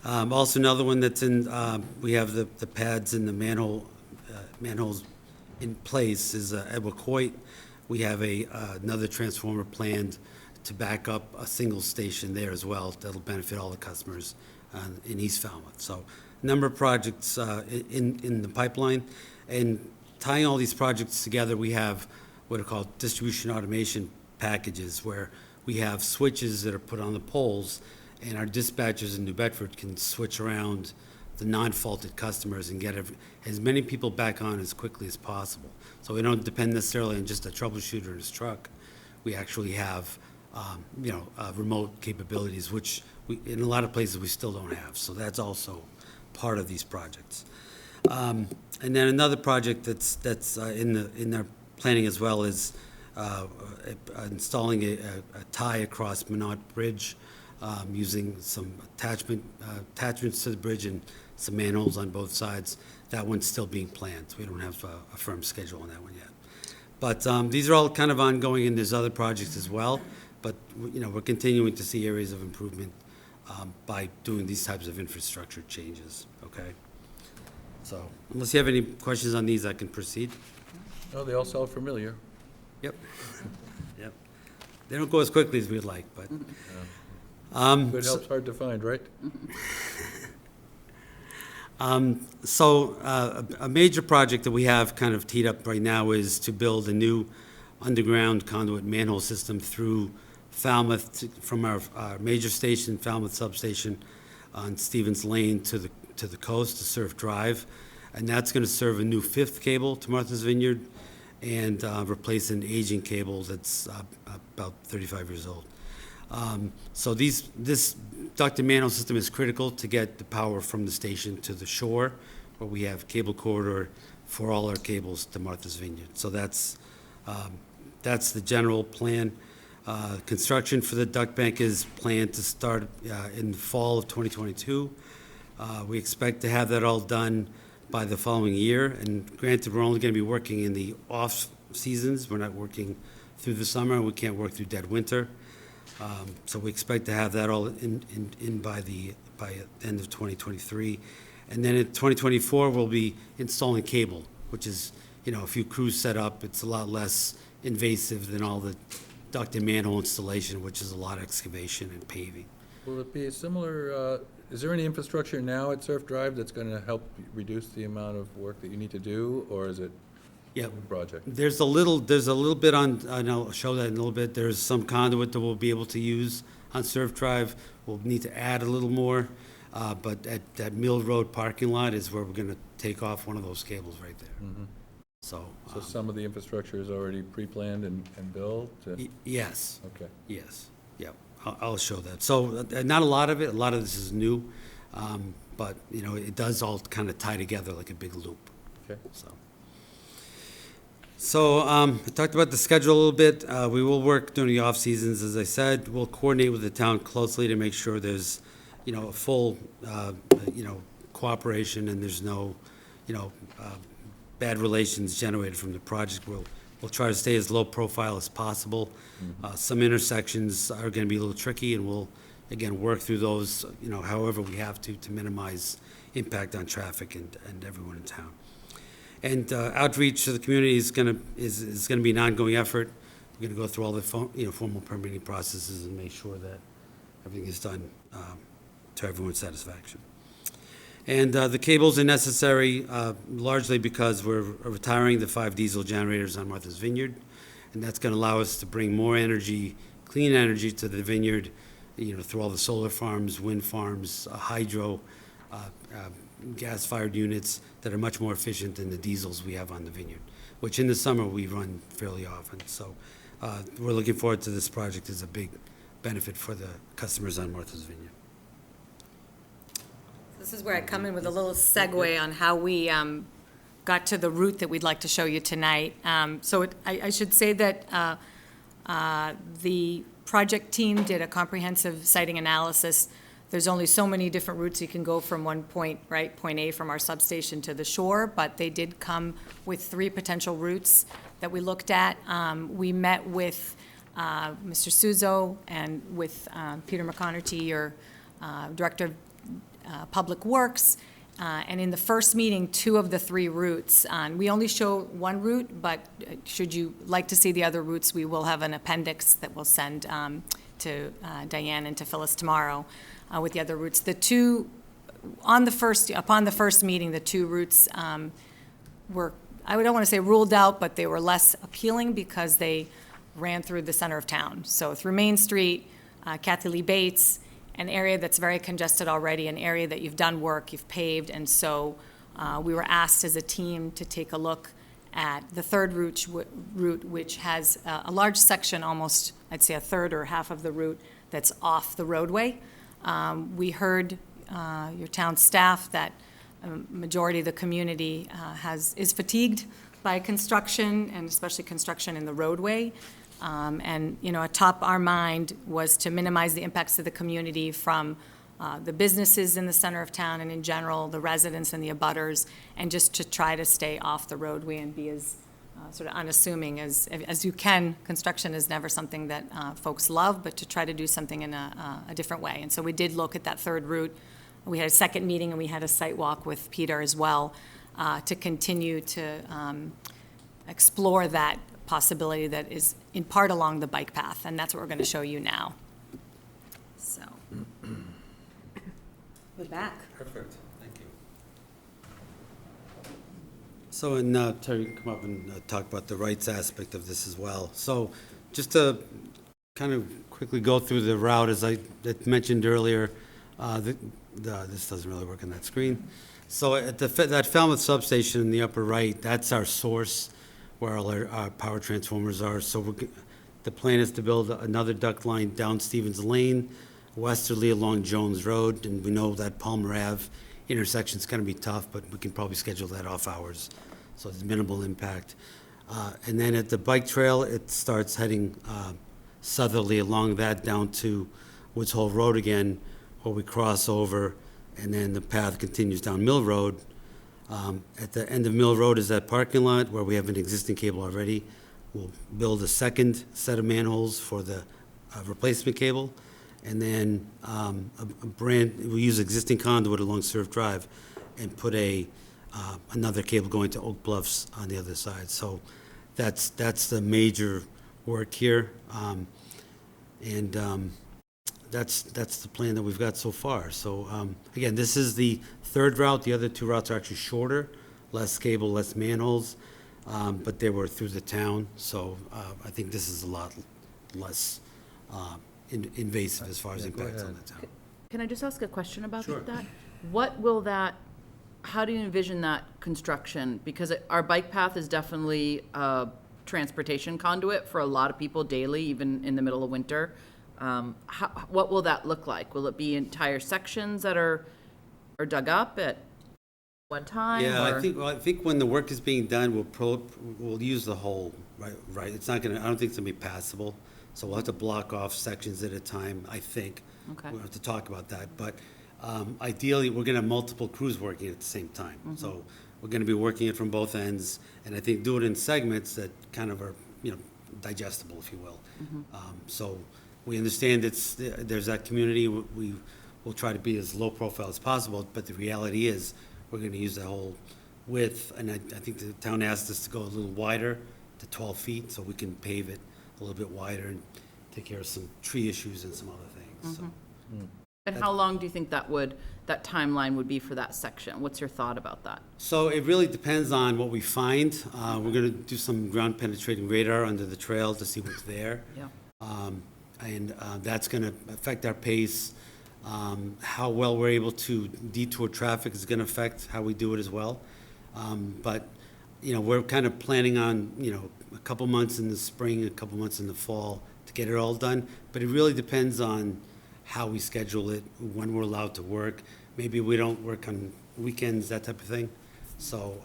Also, another one that's in, we have the pads and the manholes in place is at Wacoit. We have another transformer planned to back up a single station there as well. That'll benefit all the customers in East Falmouth. So a number of projects in the pipeline. And tying all these projects together, we have what are called distribution automation packages, where we have switches that are put on the poles, and our dispatchers in New Bedford can switch around the non-faulted customers and get as many people back on as quickly as possible. So we don't depend necessarily on just a troubleshooter in his truck. We actually have, remote capabilities, which in a lot of places we still don't have. So that's also part of these projects. And then another project that's in their planning as well is installing a tie across Minot Bridge using some attachments to the bridge and some manholes on both sides. That one's still being planned. We don't have a firm schedule on that one yet. But these are all kind of ongoing, and there's other projects as well. But we're continuing to see areas of improvement by doing these types of infrastructure changes. Okay. So unless you have any questions on these, I can proceed. Oh, they all sound familiar. Yep. Yep. They don't go as quickly as we'd like, but. Good help's hard to find, right? A major project that we have kind of teed up right now is to build a new underground conduit manhole system through Falmouth, from our major station, Falmouth substation, on Stevens Lane to the coast to Surf Drive. And that's going to serve a new 5th cable to Martha's Vineyard and replace an aging cable that's about 35 years old. So this ducted manhole system is critical to get the power from the station to the shore, where we have cable corridor for all our cables to Martha's Vineyard. So that's the general plan. Construction for the duct bank is planned to start in the fall of 2022. We expect to have that all done by the following year. And granted, we're only going to be working in the off seasons. We're not working through the summer. We can't work through dead winter. So we expect to have that all in by the end of 2023. And then in 2024, we'll be installing cable, which is, a few crews set up. It's a lot less invasive than all the duct and manhole installation, which is a lot of excavation and paving. Will it be a similar, is there any infrastructure now at Surf Drive that's going to help reduce the amount of work that you need to do, or is it Yeah. project. There's a little bit on, and I'll show that in a little bit. There's some conduit that we'll be able to use on Surf Drive. We'll need to add a little more, but at that Mill Road parking lot is where we're gonna take off one of those cables right there. So, So some of the infrastructure is already pre-planned and built? yes, Okay. yes, yep, I'll show that. So, not a lot of it, a lot of this is new, but, you know, it does all kind of tie together like a big loop, Okay. so. So, I talked about the schedule a little bit. We will work during the off-seasons, as I said. We'll coordinate with the town closely to make sure there's, you know, a full, you know, cooperation and there's no, you know, bad relations generated from the project. We'll try to stay as low profile as possible. Some intersections are gonna be a little tricky, and we'll, again, work through those, you know, however we have to minimize impact on traffic and everyone in town. And outreach to the community is gonna be an ongoing effort. We're gonna go through all the formal permitting processes and make sure that everything is done to everyone's satisfaction. And the cables are necessary largely because we're retiring the 5 diesel generators on Martha's Vineyard, and that's gonna allow us to bring more energy, clean energy to the vineyard, you know, through all the solar farms, wind farms, hydro, gas-fired units that are much more efficient than the diesels we have on the vineyard, which in the summer we run fairly often. So we're looking forward to this project as a big benefit for the customers on Martha's Vineyard. This is where I come in with a little segue on how we got to the route that we'd like to show you tonight. I should say that the project team did a comprehensive siting analysis. There's only so many different routes you can go from one point, right, point A from our substation to the shore, but they did come with 3 potential routes that we looked at. We met with Mr. Suzo and with Peter McConaughey, your Director of Public Works, and in the first meeting, 2 of the 3 routes. We only show one route, but should you like to see the other routes, we will have an appendix that we'll send to Diane and to Phyllis tomorrow with the other routes. Upon the first meeting, the 2 routes were, I don't want to say ruled out, but they were less appealing because they ran through the center of town. So through Main Street, Kathy Lee Bates, an area that's very congested already, an area that you've done work, you've paved, and so we were asked as a team to take a look at the third route, which has a large section, almost, I'd say a third or half of the route, that's off the roadway. We heard your town staff that a majority of the community is fatigued by construction, and especially construction in the roadway. And, you know, atop our mind was to minimize the impacts to the community from the businesses in the center of town and in general, the residents and the abutters, and just to try to stay off the roadway and be as sort of unassuming as you can. Construction is never something that folks love, but to try to do something in a different way. And so we did look at that third route. We had a second meeting and we had a site walk with Peter as well to continue to explore that possibility that is in part along the bike path, and that's what we're going to show you now. So, we're back. Perfect, thank you. So, and Terry can come up and talk about the rights aspect of this as well. So, just to kind of quickly go through the route, as I mentioned earlier, this doesn't really work on that screen. So, at that Falmouth substation in the upper right, that's our source where all our power transformers are. So the plan is to build another duct line down Stevens Lane, westerly along Jones Road, and we know that Palmer Ave intersection is going to be tough, but we can probably schedule that off hours, so it's minimal impact. And then at the bike trail, it starts heading southerly along that down to Woods Hole Road again, where we cross over, and then the path continues down Mill Road. At the end of Mill Road is that parking lot where we have an existing cable already. We'll build a second set of manholes for the replacement cable, and then we'll use existing conduit along Surf Drive and put another cable going to Oak Bluffs on the other side. So that's the major work here, and that's the plan that we've got so far. So again, this is the third route. The other 2 routes are actually shorter, less cable, less manholes. but they were through the town, so I think this is a lot less invasive as far as impacts on the town. Can I just ask a question about that? What will that, how do you envision that construction? Because our bike path is definitely a transportation conduit for a lot of people daily, even in the middle of winter. What will that look like? Will it be entire sections that are dug up at one time? Yeah, or- I think when the work is being done, we'll use the whole, right? It's not gonna, I don't think it's gonna be passable, so we'll have to block off sections at a time, I think. Okay. We'll have to talk about that, but ideally, we're gonna have multiple crews working at the same time. So we're gonna be working it from both ends, and I think do it in segments that kind of are, digestible, if you will. So we understand there's that community, we will try to be as low profile as possible, but the reality is, we're gonna use the whole width, and I think the town asked us to go a little wider, to 12 feet, so we can pave it a little bit wider and take care of some tree issues and some other things, so. And how long do you think that timeline would be for that section? What's your thought about that? So it really depends on what we find. We're gonna do some ground penetrating radar under the trail to see what's there. Yeah. And that's gonna affect our pace. How well we're able to detour traffic is gonna affect how we do it as well. But, we're kind of planning on, a couple months in the spring, a couple months in the fall to get it all done. But it really depends on how we schedule it, when we're allowed to work. Maybe we don't work on weekends, that type of thing. So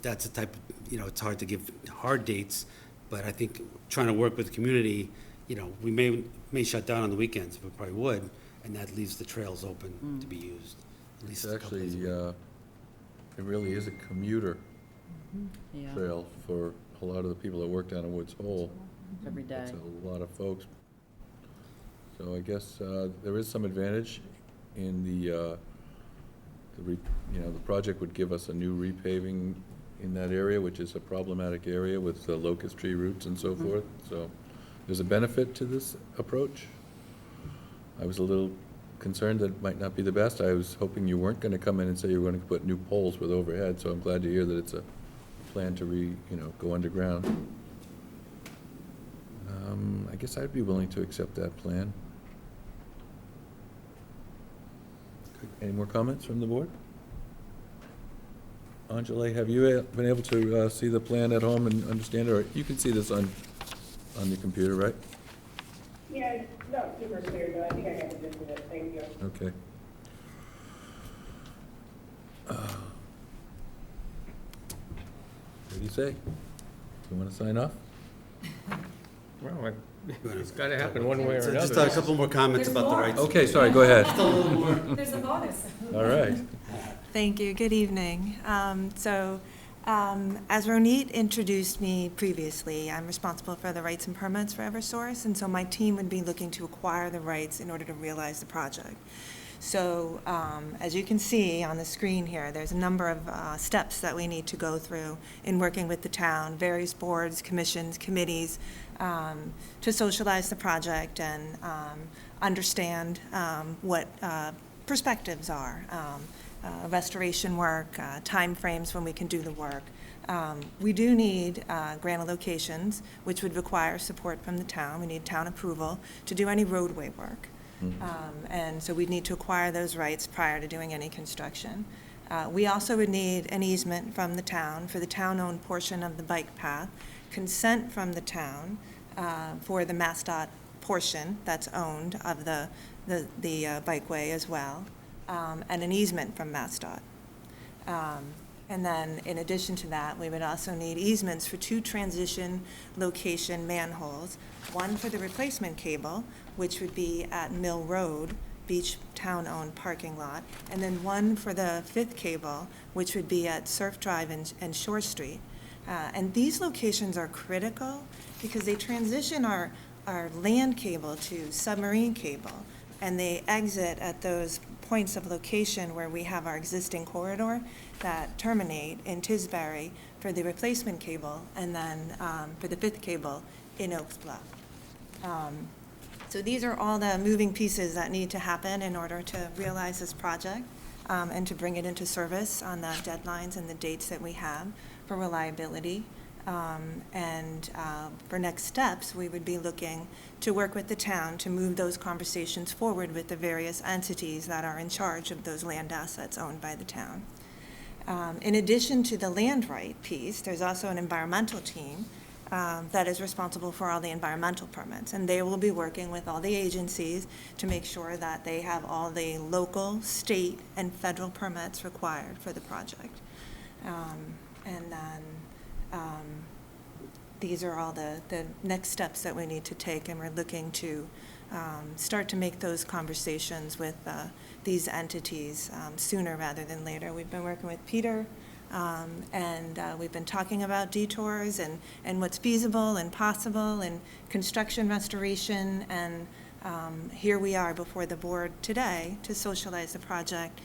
that's a type of, it's hard to give hard dates, but I think trying to work with the community, we may shut down on the weekends, we probably would, and that leaves the trails open to be used. At least It's a couple actually, days a week. it really is a commuter Yeah, trail for a lot of the people that work down in Woods Hole. every day. That's a lot of folks. So I guess there is some advantage in the project would give us a new repaving in that area, which is a problematic area with the locust tree roots and so forth. So there's a benefit to this approach. I was a little concerned that it might not be the best. I was hoping you weren't going to come in and say you were going to put new poles with overhead, so I'm glad to hear that it's a plan to go underground. I guess I'd be willing to accept that plan. Any more comments from the board? Angela, have you been able to see the plan at home and understand it? Or you can see this on the computer, right? Yeah, it's not super clear, but I think I got the gist of it. Thank you. Okay. What do you say? You want to sign off? Well, it's got to happen one way or So another. just a couple more comments about the rights. Okay, sorry, go ahead. There's a bonus. All right. Thank you. Good evening. As Ronit introduced me previously, I'm responsible for the rights and permits for Eversource, and so my team would be looking to acquire the rights in order to realize the project. So as you can see on the screen here, there's a number of steps that we need to go through in working with the town, various boards, commissions, committees, to socialize the project and understand what perspectives are, restoration work, timeframes when we can do the work. We do need grant locations, which would require support from the town. We need town approval to do any roadway work. And so we'd need to acquire those rights prior to doing any construction. We also would need an easement from the town for the town-owned portion of the bike path, consent from the town for the MassDOT portion that's owned of the bikeway as well, and an easement from MassDOT. And then, in addition to that, we would also need easements for 2 transition location manholes, one for the replacement cable, which would be at Mill Road, Beach town-owned parking lot, and then one for the 5th cable, which would be at Surf Drive and Shore Street. And these locations are critical because they transition our land cable to submarine cable, and they exit at those points of location where we have our existing corridor that terminate in Tisbury for the replacement cable, and then for the 5th cable in Oaks Bluff. So these are all the moving pieces that need to happen in order to realize this project and to bring it into service on the deadlines and the dates that we have for reliability. For next steps, we would be looking to work with the town to move those conversations forward with the various entities that are in charge of those land assets owned by the town. In addition to the land right piece, there's also an environmental team that is responsible for all the environmental permits, and they will be working with all the agencies to make sure that they have all the local, state, and federal permits required for the project. These are all the next steps that we need to take, and we're looking to start to make those conversations with these entities sooner rather than later. We've been working with Peter, and we've been talking about detours and what's feasible and possible and construction restoration, and here we are before the board today to socialize the project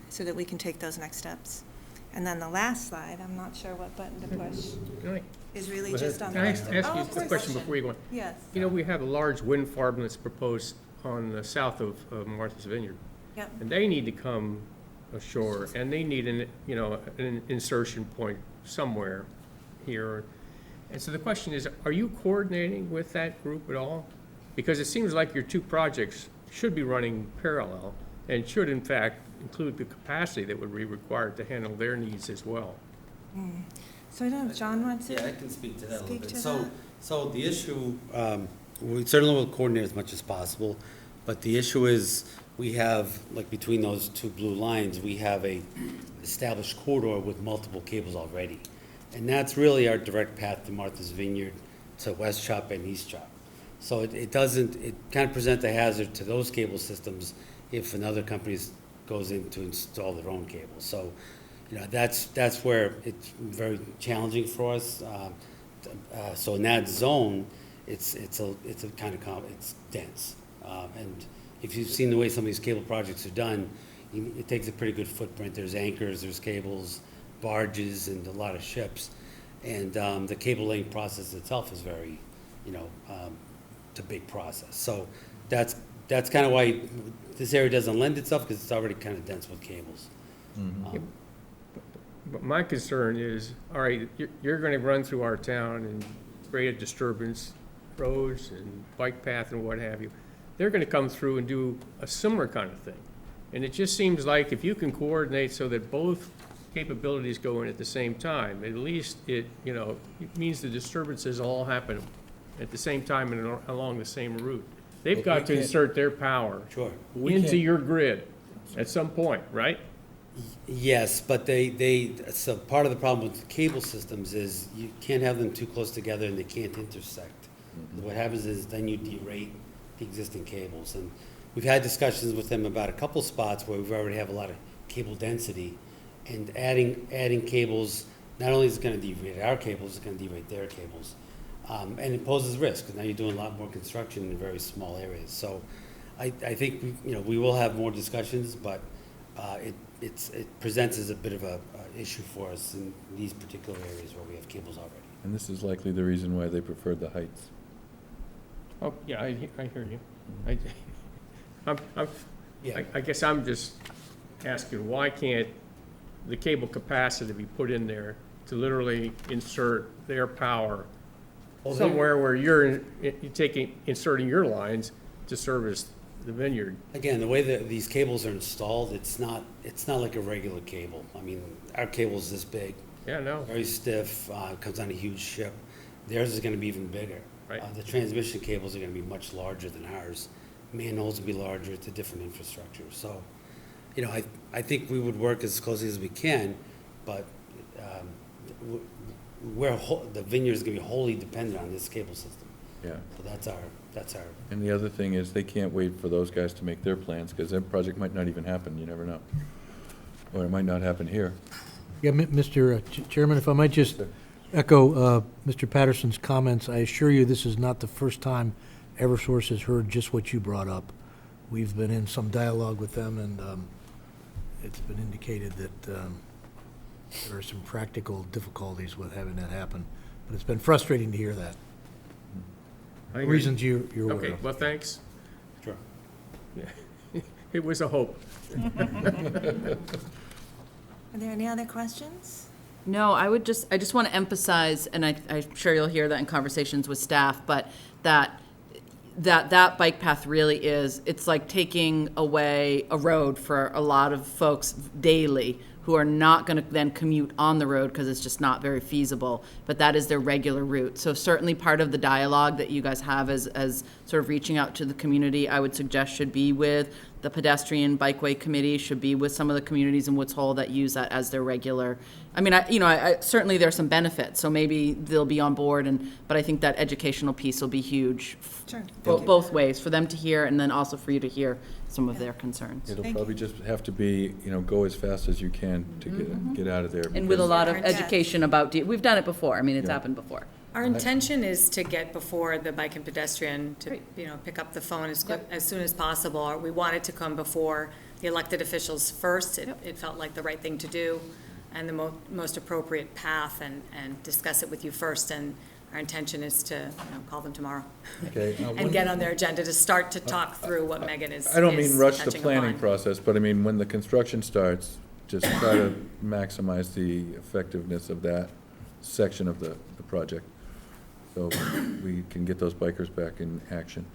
so that we can take those next steps. And then the last slide, I'm not sure what button to push, is really just on the. Can I ask you a question before you go on? Yes. You know, we have a large wind farm that's proposed on the south of Martha's Vineyard. Yep. And they need to come ashore, and they need an insertion point somewhere here. And so the question is, are you coordinating with that group at all? Because it seems like your two projects should be running parallel and should in fact include the capacity that would be required to handle their needs as well. So I don't know if John wants to. Yeah, I can speak to that a little speak bit. to So the issue, we certainly will coordinate as much as possible, but the issue is, we have, like between those two blue lines, we have a established corridor with multiple cables already. And that's really our direct path to Martha's Vineyard, to West Chop and East Chop. So it kind of presents a hazard to those cable systems if another company goes in to install their own cables. So, you know, that's where it's very challenging for us. So in that zone, it's dense. And if you've seen the way some of these cable projects are done, it takes a pretty good footprint. There's anchors, there's cables, barges, and a lot of ships. And the cable laying process itself is very, it's a big process. So that's kind of why this area doesn't lend itself, because it's already kind of dense with cables. But my concern is, all right, you're going to run through our town and create a disturbance, roads and bike path and what have you. They're going to come through and do a similar kind of thing. And it just seems like if you can coordinate so that both capabilities go in at the same time, at least it means the disturbances all happen at the same time and along the same route. They've got to insert their power into your grid at some point, right? Yes, but so part of the problem with the cable systems is you can't have them too close together and they can't intersect. What happens is then you derate the existing cables. And we've had discussions with them about a couple spots where we already have a lot of cable density, and adding cables, not only is it going to derate our cables, it's going to derate their cables. And it poses risk, because now you're doing a lot more construction in very small areas. So I think we will have more discussions, but it presents as a bit of a issue for us in these particular areas where we have cables already. And this is likely the reason why they preferred the heights. Oh, yeah, I hear you. I guess I'm just asking, why can't the cable capacity be put in there to literally insert their power somewhere where you're inserting your lines to service the vineyard? Again, the way that these cables are installed, it's not like a regular cable. I mean, our cable's this big. Yeah, no. Very stiff, comes on a huge ship. Theirs is gonna be even bigger. Right. The transmission cables are gonna be much larger than ours. Manholes will be larger, it's a different infrastructure. So, I think we would work as closely as we can, but the vineyard is gonna be wholly dependent on this cable system. Yeah. So that's our. And the other thing is, they can't wait for those guys to make their plans, because their project might not even happen, you never know. Or it might not happen here. Yeah, Mr. Chairman, if I might just echo Mr. Patterson's comments, I assure you this is not the first time Eversource has heard just what you brought up. We've been in some dialogue with them, and it's been indicated that there are some practical difficulties with having that happen. But it's been frustrating to hear that. Reasons you're aware of. Okay, well, thanks. Sure. Yeah. It was a hope. Are there any other questions? No, I just want to emphasize, and I'm sure you'll hear that in conversations with staff, but that bike path really is, it's like taking away a road for a lot of folks daily who are not going to then commute on the road because it's just not very feasible, but that is their regular route. So certainly part of the dialogue that you guys have as sort of reaching out to the community, I would suggest should be with the pedestrian bikeway committee, should be with some of the communities in Woods Hole that use that as their regular. I mean, I certainly there are some benefits, so maybe they'll be on board, but I think that educational piece will be huge. Sure. Both ways, for them to hear and then also for you to hear some of their concerns. It'll probably just have to be, go as fast as you can to get out of there. And with a because- lot of Yeah. education about, we've done it before, I mean, it's Yeah. happened before. Our intention is to get before the bike and pedestrian, to, Great. pick up the phone Yep. as soon as possible. We wanted to come before the elected officials first. It felt like the right thing to do and the most appropriate path, and discuss it with you first. And our intention is to, call them tomorrow Okay. and get on their agenda to start to talk through what Megan is I don't mean rush the touching planning upon. process, but I mean, when the construction starts, just try to maximize the effectiveness of that section of the project, so we can get those bikers back in action.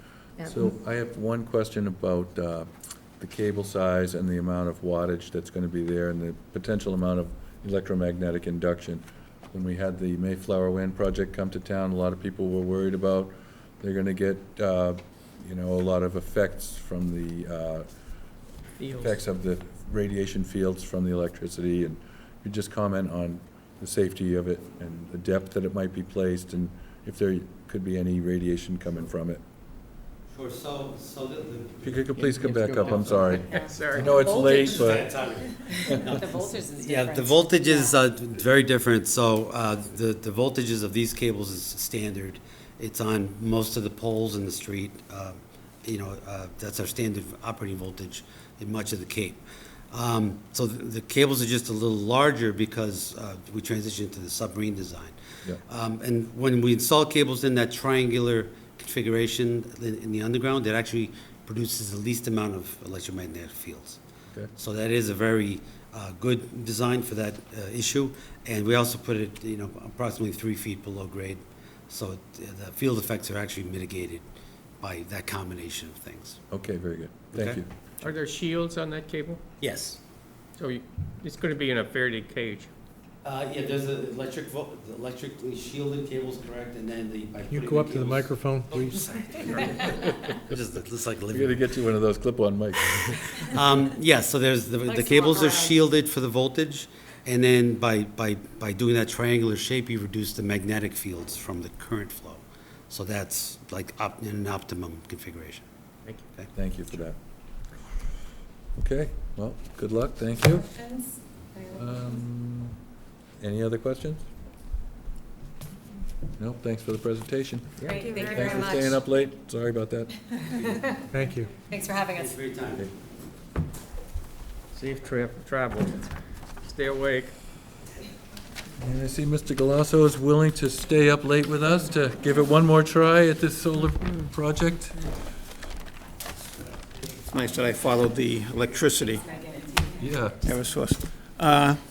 So I have one question about the cable size and the amount of wattage that's going to be there and the potential amount of electromagnetic induction. When we had the Mayflower Wind project come to town, a lot of people were worried about they're going to get, a lot of effects from the Fields. effects of the radiation fields from the electricity, and you just comment on the safety of it and the depth that it might be placed, and if there could be any radiation coming from it. Sure, so If you could please come back up, I'm sorry. I Sorry. know it's late, but The voltage is Yeah, the voltage is very different. So the voltages of these cables is standard. It's on most of the poles in the street. That's our standard operating voltage in much of the Cape. So the cables are just a little larger because we transitioned to the submarine design. Yeah. And when we install cables in that triangular configuration in the underground, it actually produces the least amount of electromagnetic fields. Okay. So that is a very good design for that issue. And we also put it, approximately 3 feet below grade. So the field effects are actually mitigated by that combination of things. okay, very good. Thank Okay. you. Are there shields on that cable? Yes. So it's going to be in a Faraday cage. Yeah, there's electrically shielded cables, correct, and then You go up to the microphone, please. It just looks like We gotta living. get you one of those clip-on mics. Yes, so there's, the cables are shielded for the voltage, and then by doing that triangular shape, you reduce the magnetic fields from the current flow. So that's like in an optimum configuration. Thank you. Thank you for that. Okay, well, good luck, thank you. Any other questions? No, thanks for the presentation. Great, thank you Thanks very for much. staying up late, sorry about that. Thank you. Thanks for having us. Thanks for your time. Safe travel. Stay awake. And I see Mr. Galasso is willing to stay up late with us to give it one more try at this solar project. It's nice that I followed the electricity Yeah. Eversource.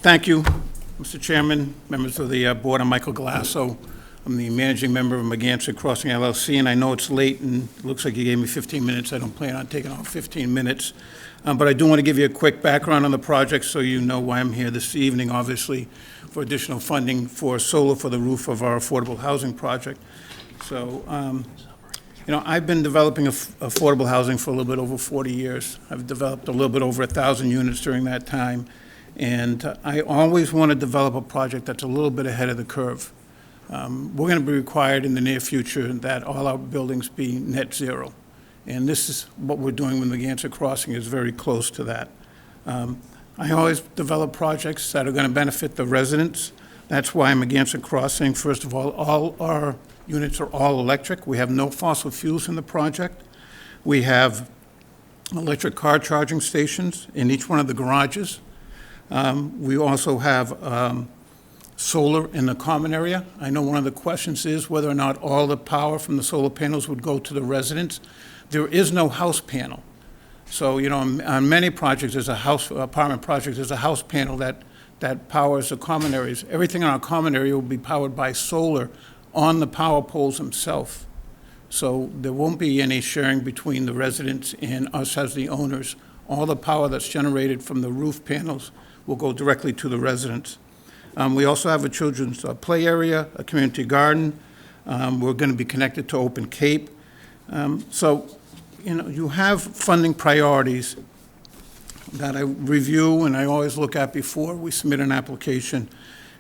Thank you, Mr. Chairman, members of the board. I'm Michael Galasso. I'm the managing member of Meganet Crossing LLC, and I know it's late, and it looks like you gave me 15 minutes. I don't plan on taking all 15 minutes. But I do want to give you a quick background on the project so you know why I'm here this evening, obviously, for additional funding for solar for the roof of our affordable housing project. So, I've been developing affordable housing for a little bit over 40 years. I've developed a little bit over 1,000 units during that time. And I always want to develop a project that's a little bit ahead of the curve. We're going to be required in the near future that all our buildings be net zero. And this is what we're doing with Meganet Crossing is very close to that. I always develop projects that are going to benefit the residents. That's why Meganet Crossing, first of all our units are all electric. We have no fossil fuels in the project. We have electric car charging stations in each one of the garages. We also have solar in the common area. I know one of the questions is whether or not all the power from the solar panels would go to the residents. There is no house panel. So, on many projects, apartment projects, there's a house panel that that powers the common areas. Everything in our common area will be powered by solar on the power poles themselves. So there won't be any sharing between the residents and us as the owners. All the power that's generated from the roof panels will go directly to the residents. We also have a children's play area, a community garden. We're going to be connected to Open Cape. So, you have funding priorities that I review and I always look at before we submit an application.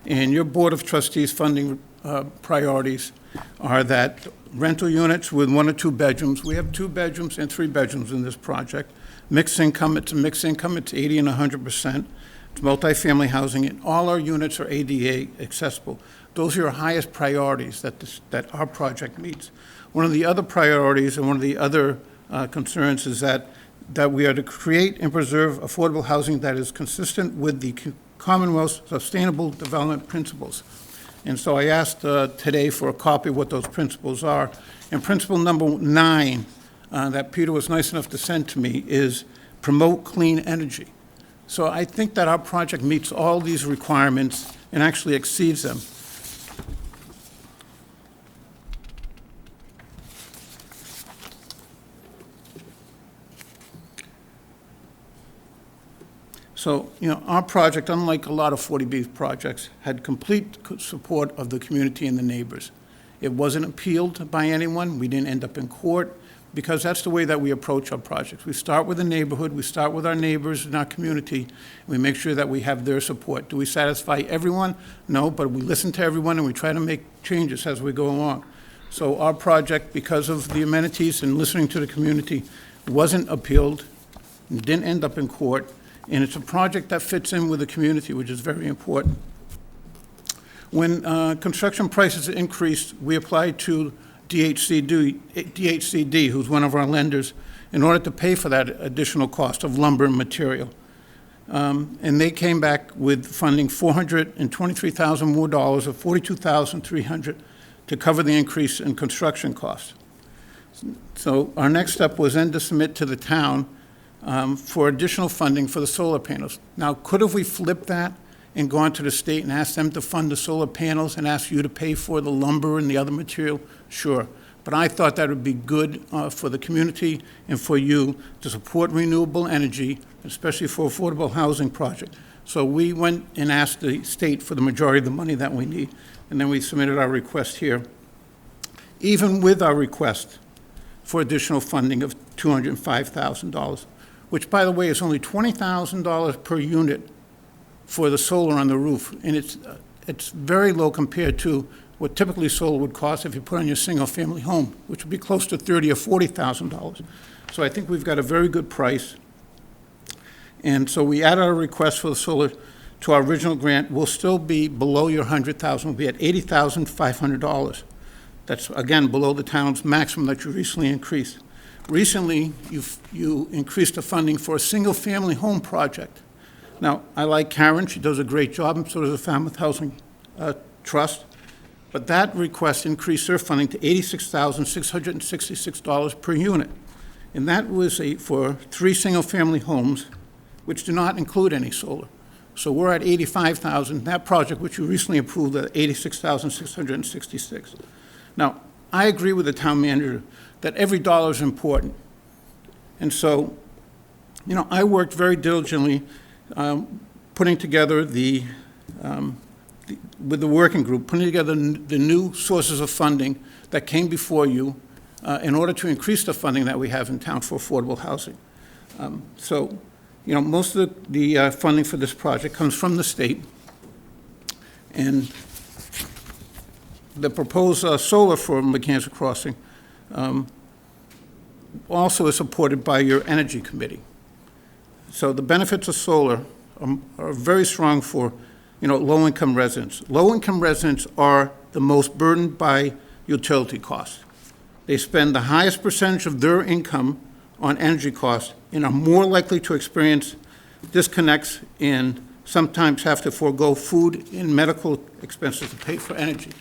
And your Board of Trustees funding priorities are that rental units with 1 or 2 bedrooms. We have 2 bedrooms and 3 bedrooms in this project. Mixed income, it's a mixed income, it's 80 and 100%. It's multifamily housing, and all our units are ADA accessible. Those are your highest priorities that our project meets. One of the other priorities and one of the other concerns is that we are to create and preserve affordable housing that is consistent with the Commonwealth's Sustainable Development Principles. And so I asked today for a copy of what those principles are. And principle number 9 that Peter was nice enough to send to me is promote clean energy. So I think that our project meets all these requirements and actually exceeds them. So, our project, unlike a lot of 40B projects, had complete support of the community and the neighbors. It wasn't appealed by anyone. We didn't end up in court, because that's the way that we approach our projects. We start with the neighborhood, we start with our neighbors in our community, and we make sure that we have their support. Do we satisfy everyone? No, but we listen to everyone and we try to make changes as we go along. So our project, because of the amenities and listening to the community, wasn't appealed, didn't end up in court, and it's a project that fits in with the community, which is very important. When construction prices increased, we applied to DHCD, who's one of our lenders, in order to pay for that additional cost of lumber and material. And they came back with funding $423,000 more dollars, or $42,300, to cover the increase in construction costs. So our next step was then to submit to the town for additional funding for the solar panels. Now, could have we flipped that and gone to the state and asked them to fund the solar panels and ask you to pay for the lumber and the other material? Sure. But I thought that would be good for the community and for you to support renewable energy, especially for affordable housing project. So we went and asked the state for the majority of the money that we need, and then we submitted our request here. Even with our request for additional funding of $205,000, which, by the way, is only $20,000 per unit for the solar on the roof, and it's very low compared to what typically solar would cost if you put on your single-family home, which would be close to $30,000 or $40,000. So I think we've got a very good price. And so we added our request for the solar to our original grant. We'll still be below your $100,000. We'll be at $80,500. That's, again, below the town's maximum that you recently increased. Recently, you increased the funding for a single-family home project. Now, I like Karen. She does a great job, and so does the Falmouth Housing Trust. But that request increased their funding to $86,666 per unit. And that was for 3 single-family homes, which do not include any solar. So we're at $85,000. That project, which you recently approved, at $86,666. Now, I agree with the town manager that every dollar is important. And so, I worked very diligently putting together with the working group, putting together the new sources of funding that came before you in order to increase the funding that we have in town for affordable housing. So, most of the funding for this project comes from the state, and the proposed solar for Meganet Crossing also is supported by your Energy Committee. So the benefits of solar are very strong for, low-income residents. Low-income residents are the most burdened by utility costs. They spend the highest percentage of their income on energy costs and are more likely to experience disconnects and sometimes have to forego food and medical expenses to pay for energy.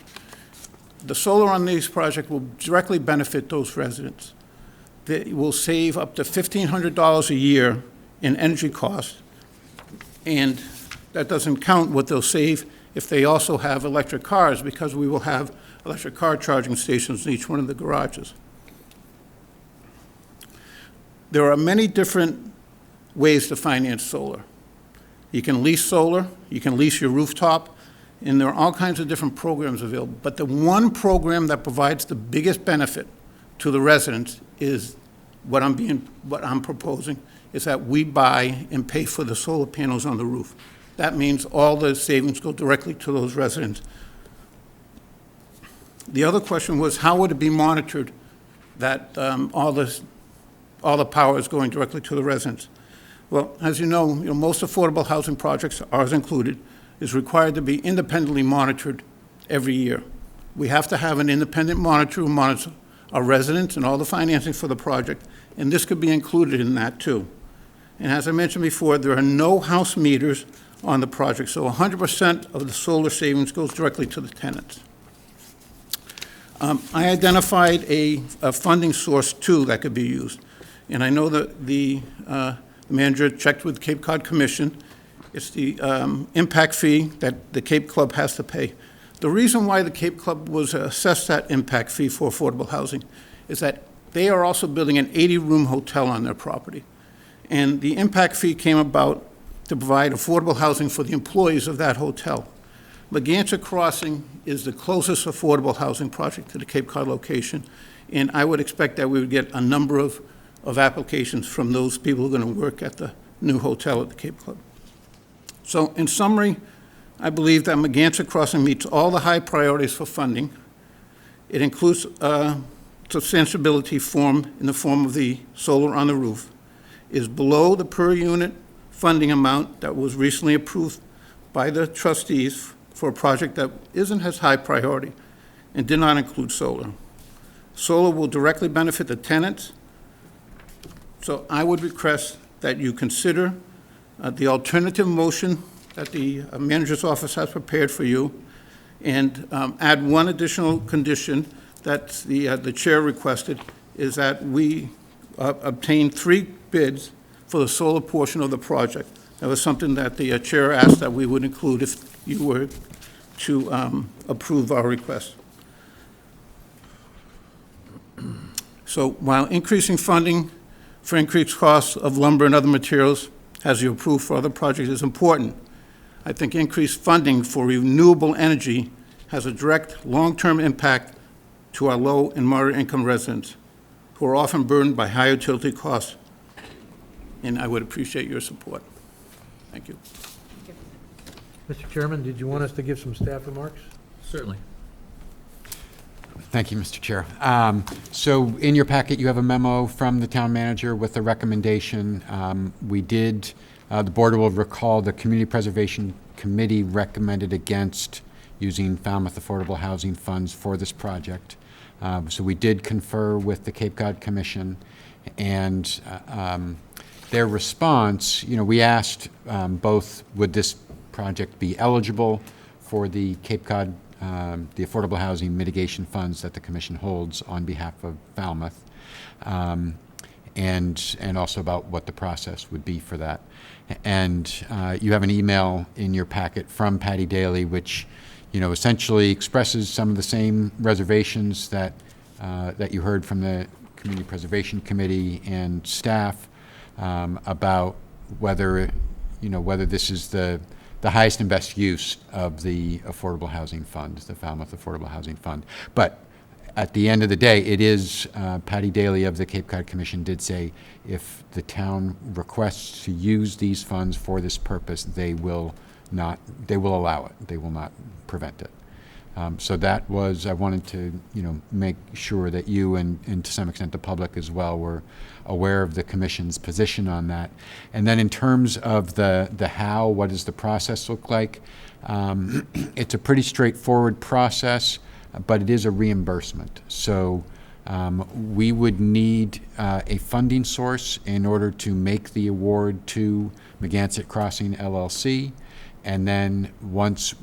The solar on these projects will directly benefit those residents. They will save up to $1,500 a year in energy costs, and that doesn't count what they'll save if they also have electric cars, because we will have electric car charging stations in each one of the garages. There are many different ways to finance solar. You can lease solar, you can lease your rooftop, and there are all kinds of different programs available. But the one program that provides the biggest benefit to the residents is what I'm proposing, is that we buy and pay for the solar panels on the roof. That means all the savings go directly to those residents. The other question was, how would it be monitored that all the power is going directly to the residents? Well, as you know, most affordable housing projects, ours included, is required to be independently monitored every year. We have to have an independent monitor who monitors our residents and all the financing for the project, and this could be included in that too. And as I mentioned before, there are no house meters on the project, so 100% of the solar savings goes directly to the tenants. I identified a funding source too that could be used, and I know that the manager checked with the Cape Cod Commission. It's the impact fee that the Cape Club has to pay. The reason why the Cape Club was assessed that impact fee for affordable housing is that they are also building an 80-room hotel on their property. And the impact fee came about to provide affordable housing for the employees of that hotel. Meganet Crossing is the closest affordable housing project to the Cape Cod location, and I would expect that we would get a number of applications from those people who are going to work at the new hotel at the Cape Club. So in summary, I believe that Meganet Crossing meets all the high priorities for funding. It includes substantiability form in the form of the solar on the roof, is below the per unit funding amount that was recently approved by the trustees for a project that isn't as high priority and did not include solar. Solar will directly benefit the tenants, so I would request that you consider the alternative motion that the manager's office has prepared for you, and add one additional condition that the chair requested, is that we obtain 3 bids for the solar portion of the project. That was something that the chair asked that we would include if you were to approve our request. So while increasing funding for increased costs of lumber and other materials, as you approved for other projects, is important, I think increased funding for renewable energy has a direct long-term impact to our low and moderate income residents, who are often burdened by high utility costs, and I would appreciate your support. Thank you. Mr. Chairman, did you want us to give some staff remarks? Certainly. Thank you, Mr. Chair. So in your packet, you have a memo from the town manager with a recommendation. The board will recall the Community Preservation Committee recommended against using Falmouth Affordable Housing Funds for this project. So we did confer with the Cape Cod Commission, and their response, we asked both, would this project be eligible for the Cape Cod, the Affordable Housing Mitigation Funds that the Commission holds on behalf of Falmouth, and also about what the process would be for that. And you have an email in your packet from Patty Daly, which essentially expresses some of the same reservations that you heard from the Community Preservation Committee and staff about whether this is the highest and best use of the Affordable Housing Fund, the Falmouth Affordable Housing Fund. But at the end of the day, it is, Patty Daly of the Cape Cod Commission did say, if the town requests to use these funds for this purpose, they will allow it. They will not prevent it. So that was, I wanted to, make sure that you and to some extent the public as well were aware of the Commission's position on that. And then in terms of the how, what does the process look like? It's a pretty straightforward process, but it is a reimbursement. So we would need a funding source in order to make the award to Meganet Crossing LLC, and then once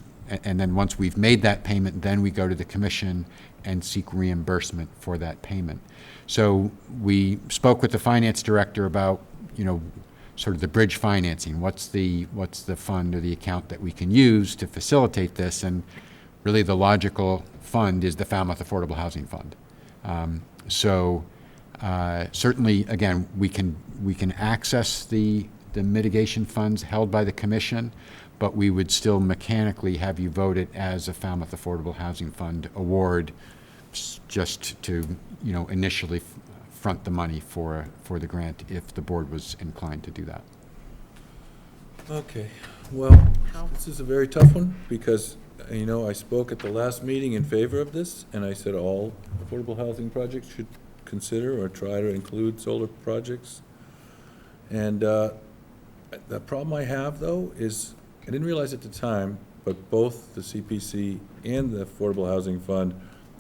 we've made that payment, then we go to the Commission and seek reimbursement for that payment. So we spoke with the finance director about, sort of the bridge financing. What's the fund or the account that we can use to facilitate this? And really the logical fund is the Falmouth Affordable Housing Fund. Certainly, again, we can access the mitigation funds held by the commission, but we would still mechanically have you vote it as a Falmouth Affordable Housing Fund award, just to, initially front the money for the grant if the board was inclined to do that. Okay, well, this is a very tough one, because, I spoke at the last meeting in favor of this, and I said all affordable housing projects should consider or try to include solar projects. And the problem I have, though, is, I didn't realize at the time, but both the CPC and the Affordable Housing Fund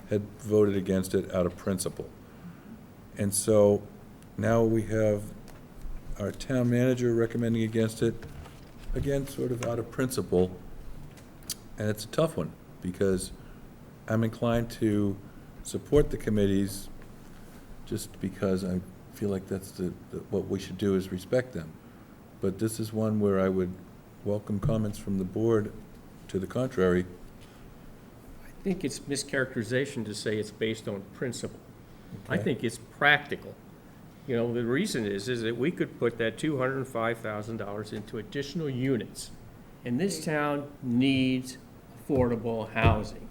had voted against it out of principle. And so now we have our town manager recommending against it, again, sort of out of principle. And it's a tough one, because I'm inclined to support the committees just because I feel like that's what we should do is respect them. But this is one where I would welcome comments from the board to the contrary. I think it's mischaracterization to say it's based on principle. I think it's practical. The reason is that we could put that $205,000 into additional units, and this town needs affordable housing.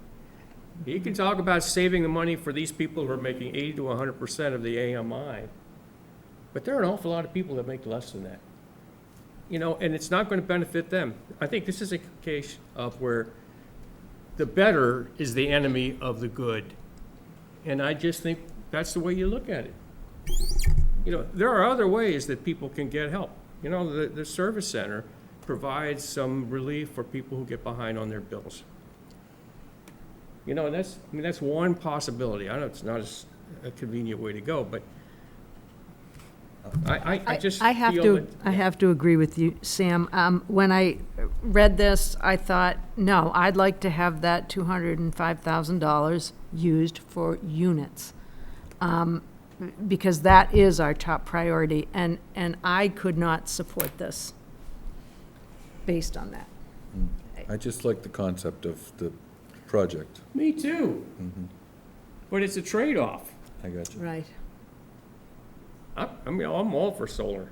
You can talk about saving the money for these people who are making 80 to 100% of the AMI, but there are an awful lot of people that make less than that. And it's not going to benefit them. I think this is a case of where the better is the enemy of the good. And I just think that's the way you look at it. There are other ways that people can get help. The service center provides some relief for people who get behind on their bills. And that's one possibility. I know it's not a convenient way to go, but I just I have feel to, that, I have to agree with you, Sam. When I read this, I thought, no, I'd like to have that $205,000 used for units. Because that is our top priority, and I could not support this based on that. I just like the concept of the project. Me too. But it's a trade-off. I got you. Right. I'm all for solar.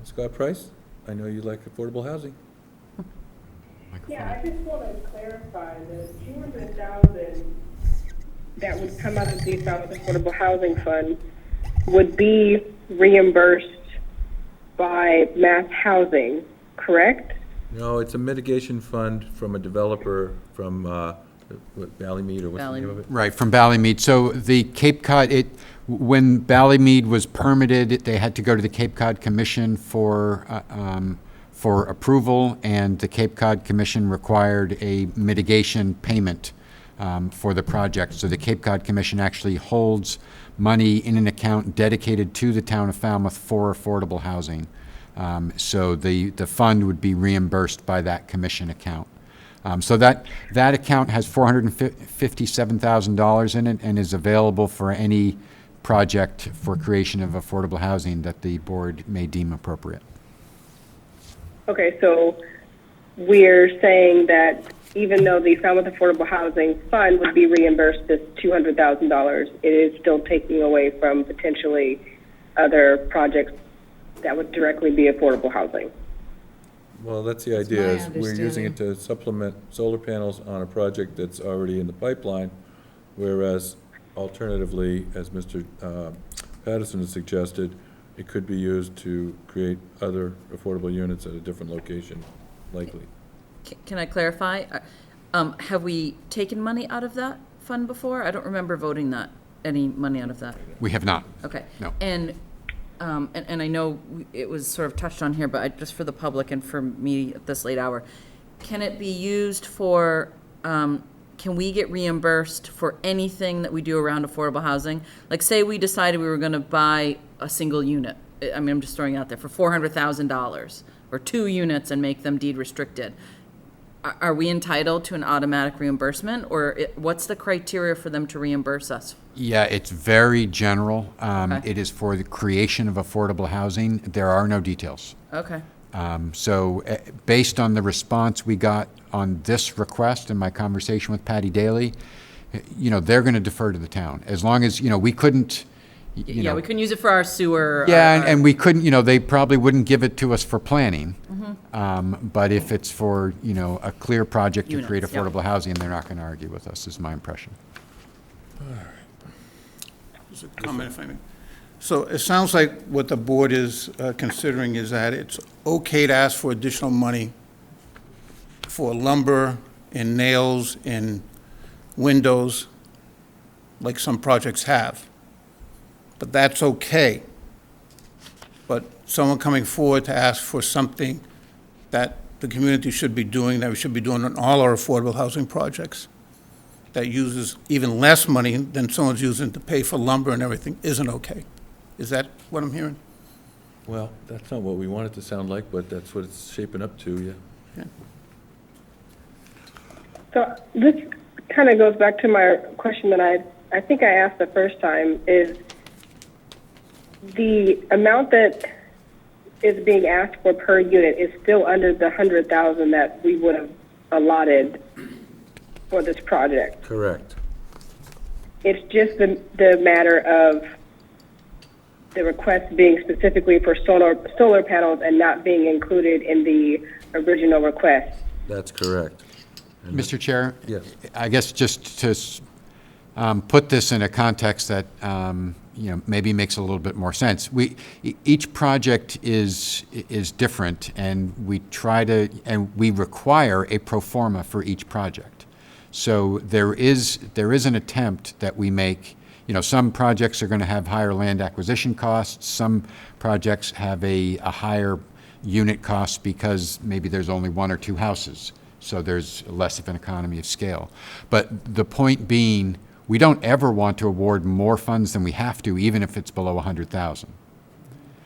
Scott Price, I know you like affordable housing. Yeah, I just want to clarify the 200,000 that would come out of the Falmouth Affordable Housing Fund would be reimbursed by Mass Housing, correct? No, it's a mitigation fund from a developer from, Ballymead, or what's the name of it? Right, from Ballymead. So the Cape Cod, when Ballymead was permitted, they had to go to the Cape Cod Commission for approval, and the Cape Cod Commission required a mitigation payment for the project. So the Cape Cod Commission actually holds money in an account dedicated to the town of Falmouth for affordable housing. So the fund would be reimbursed by that commission account. So that account has $457,000 in it and is available for any project for creation of affordable housing that the board may deem appropriate. Okay, so we're saying that even though the Falmouth Affordable Housing Fund would be reimbursed this $200,000, it is still taking away from potentially other projects that would directly be affordable housing. Well, that's the idea, is my we're using it to supplement solar panels on a project that's already in the pipeline, whereas alternatively, as Mr. Patterson has suggested, it could be used to create other affordable units at a different location, likely. Can I clarify? Have we taken money out of that fund before? I don't remember voting any money out of that. We have not. Okay. No. And I know it was sort of touched on here, but just for the public and for me at this late hour, can it be used for, can we get reimbursed for anything that we do around affordable housing? Like, say we decided we were going to buy a single unit. I mean, I'm just throwing it out there, for $400,000, or 2 units and make them deed restricted. are we entitled to an automatic reimbursement, or what's the criteria for them to reimburse us? Yeah, it's very general. Okay. It is for the creation of affordable housing. There are no details. Okay. So based on the response we got on this request and my conversation with Patty Daly, they're going to defer to the town. As long as, we couldn't, Yeah, we couldn't use it for our sewer. Yeah, and we couldn't, they probably wouldn't give it to us for planning. But if it's for, a clear project to create Units, yep. affordable housing, they're not going to argue with us, is my impression. Just a comment, if I may. So it sounds like what the board is considering is that it's okay to ask for additional money for lumber and nails and windows, like some projects have. But that's okay. But someone coming forward to ask for something that the community should be doing, that we should be doing on all our affordable housing projects, that uses even less money than someone's using to pay for lumber and everything, isn't okay. Is that what I'm hearing? Well, that's not what we want it to sound like, but that's what it's shaping up to, yeah. So this kind of goes back to my question that I think I asked the first time, is the amount that is being asked for per unit is still under the 100,000 that we would have allotted for this project. Correct. It's just the matter of the request being specifically for solar panels and not being included in the original request. That's correct. And Mr. Chair? Yes. I guess just to put this in a context that, maybe makes a little bit more sense. Each project is different, and we require a pro forma for each project. So there is an attempt that we make. Some projects are going to have higher land acquisition costs. Some projects have a higher unit cost because maybe there's only one or two houses. So there's less of an economy of scale. But the point being, we don't ever want to award more funds than we have to, even if it's below 100,000.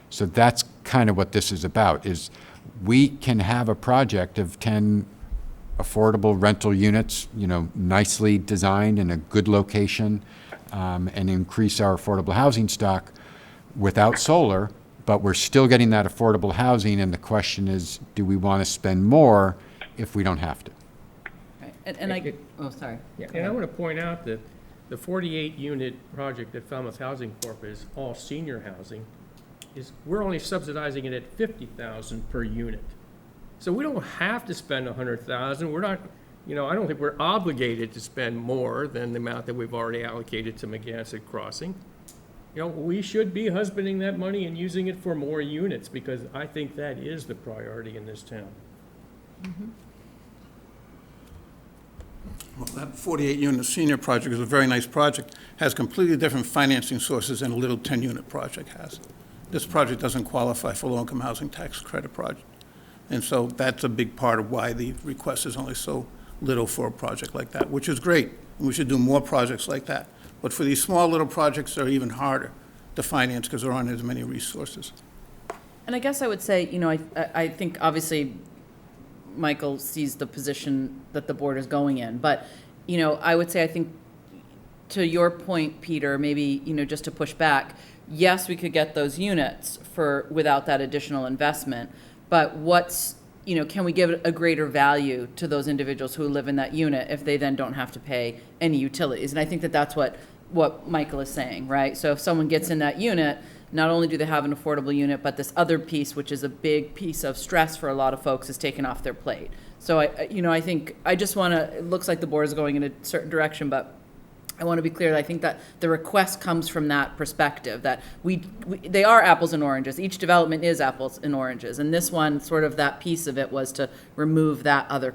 So that's kind of what this is about, is we can have a project of 10 affordable rental units, nicely designed in a good location, and increase our affordable housing stock without solar, but we're still getting that affordable housing, and the question is, do we want to spend more if we don't have to? Right. Sorry. Yeah, and I want to point out that the 48-unit project at Falmouth Housing Corp is all senior housing. We're only subsidizing it at $50,000 per unit. So we don't have to spend $100,000. We're not, I don't think we're obligated to spend more than the amount that we've already allocated to Meganet Crossing. We should be husbanding that money and using it for more units, because I think that is the priority in this town. Well, that 48-unit senior project is a very nice project, has completely different financing sources than a little 10-unit project has. This project doesn't qualify for low-income housing tax credit project. And so that's a big part of why the request is only so little for a project like that, which is great. And we should do more projects like that. But for these small little projects, they're even harder to finance because there aren't as many resources. And I guess I would say, I think obviously Michael sees the position that the board is going in, but, I would say, I think to your point, Peter, maybe, just to push back, yes, we could get those units without that additional investment, but can we give a greater value to those individuals who live in that unit if they then don't have to pay any utilities? And I think that that's what Michael is saying, right? So if someone gets in that unit, not only do they have an affordable unit, but this other piece, which is a big piece of stress for a lot of folks, is taken off their plate. So I think I just want to, it looks like the board is going in a certain direction, but I want to be clear that I think that the request comes from that perspective, that they are apples and oranges. Each development is apples and oranges. And this one, sort of that piece of it was to remove that other,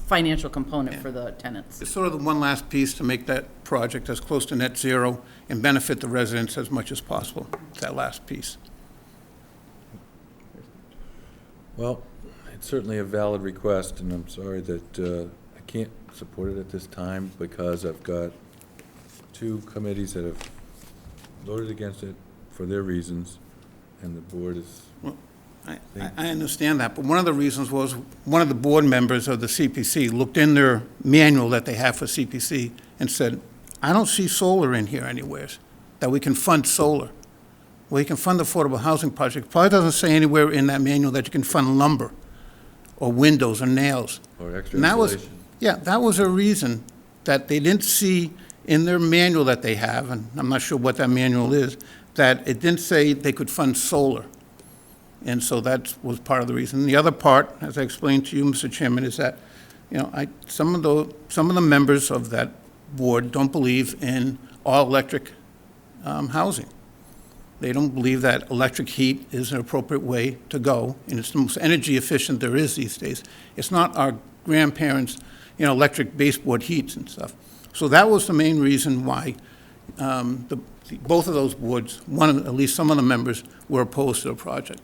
financial component for the tenants. It's sort of the one last piece to make that project as close to net zero and benefit the residents as much as possible, that last piece. Well, it's certainly a valid request, and I'm sorry that I can't support it at this time because I've got two committees that have voted against it for their reasons, and the board is... Well, I understand that, but one of the reasons was, one of the board members of the CPC looked in their manual that they have for CPC and said, I don't see solar in here anywhere, that we can fund solar. Well, you can fund affordable housing projects. Probably doesn't say anywhere in that manual that you can fund lumber or windows or nails. Or extra And that was, insulation. yeah, that was a reason that they didn't see in their manual that they have, and I'm not sure what that manual is, that it didn't say they could fund solar. And so that was part of the reason. The other part, as I explained to you, Mr. Chairman, is that, some of the members of that board don't believe in all-electric housing. They don't believe that electric heat is an appropriate way to go, and it's the most energy efficient there is these days. It's not our grandparents', electric baseboard heats and stuff. So that was the main reason why both of those boards, at least some of the members, were opposed to the project.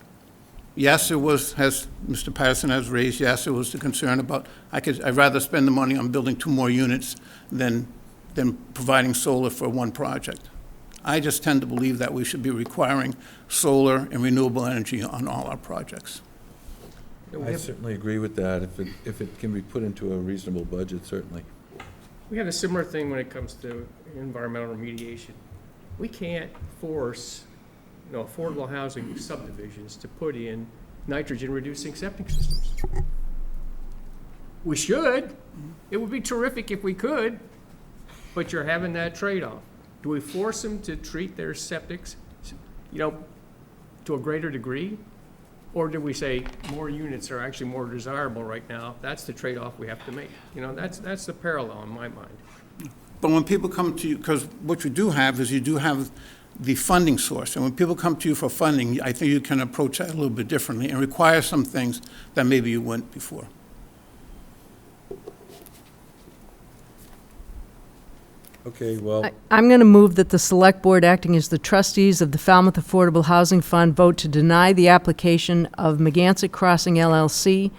Yes, it was, as Mr. Patterson has raised, yes, it was the concern about, I'd rather spend the money on building 2 more units than providing solar for one project. I just tend to believe that we should be requiring solar and renewable energy on all our projects. I certainly agree with that, if it can be put into a reasonable budget, certainly. We have a similar thing when it comes to environmental remediation. We can't force, affordable housing subdivisions to put in nitrogen-reducing septic systems. We should. It would be terrific if we could, but you're having that trade-off. Do we force them to treat their septics, to a greater degree? Or do we say more units are actually more desirable right now? That's the trade-off we have to make. That's the parallel in my mind. But when people come to you, because what you do have is you do have the funding source. And when people come to you for funding, I think you can approach that a little bit differently and require some things that maybe you wouldn't before. Okay, well, I'm going to move that the Select Board, acting as the trustees of the Falmouth Affordable Housing Fund, vote to deny the application of Meganet Crossing LLC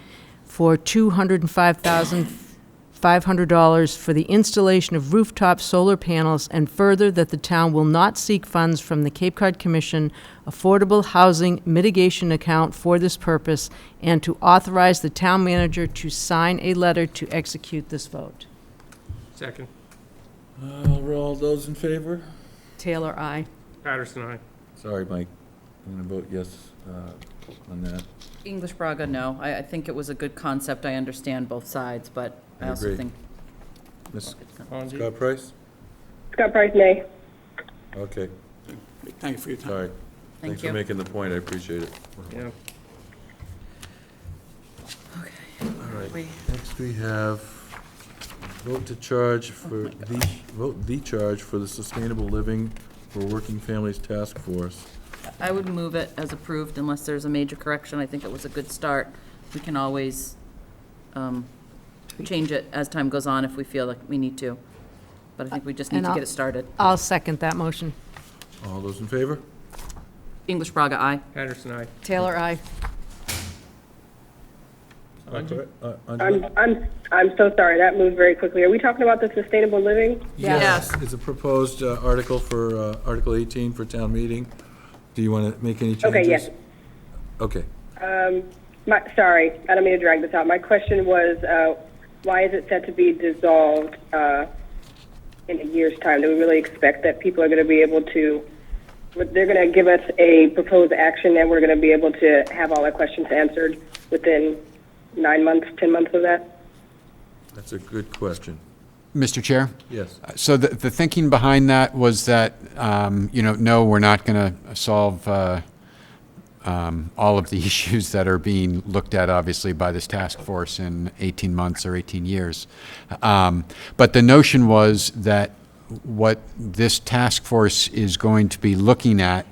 for $205,500 for the installation of rooftop solar panels, and further that the town will not seek funds from the Cape Cod Commission Affordable Housing Mitigation Account for this purpose, and to authorize the town manager to sign a letter to execute this vote. Second. all those in favor? Taylor, aye. Patterson, aye. Sorry, Mike, I'm gonna vote yes on that. English Braga, no. I think it was a good concept. I understand both sides, but I I also agree. think. Ms. Fonzie? Scott Price? Scott Price, nay. Okay, Thank you for your time. sorry. Thank Thanks for you. making the point, I appreciate it. Yeah. All right, next we have vote the charge for the Sustainable Living for Working Families Task Force. I would move it as approved unless there's a major correction. I think it was a good start. We can always change it as time goes on if we feel like we need to. But I think we just need to get it started. I'll second that motion. All those in favor? English Braga, aye. Patterson, aye. Taylor, aye. I'm so sorry, that moved very quickly. Are we talking about the sustainable living? Yes. It's a proposed article for, Article 18 for town meeting. Do you want to make any changes? Okay, yes. Okay. Sorry, I don't mean to drag this out. My question was, why is it set to be dissolved in a year's time? Do we really expect that people are going to be able to, they're going to give us a proposed action and we're going to be able to have all our questions answered within 9 months, 10 months of that? That's a good question. Mr. Chair? Yes. So the thinking behind that was that, no, we're not going to solve all of the issues that are being looked at, obviously, by this task force in 18 months or 18 years. But the notion was that what this task force is going to be looking at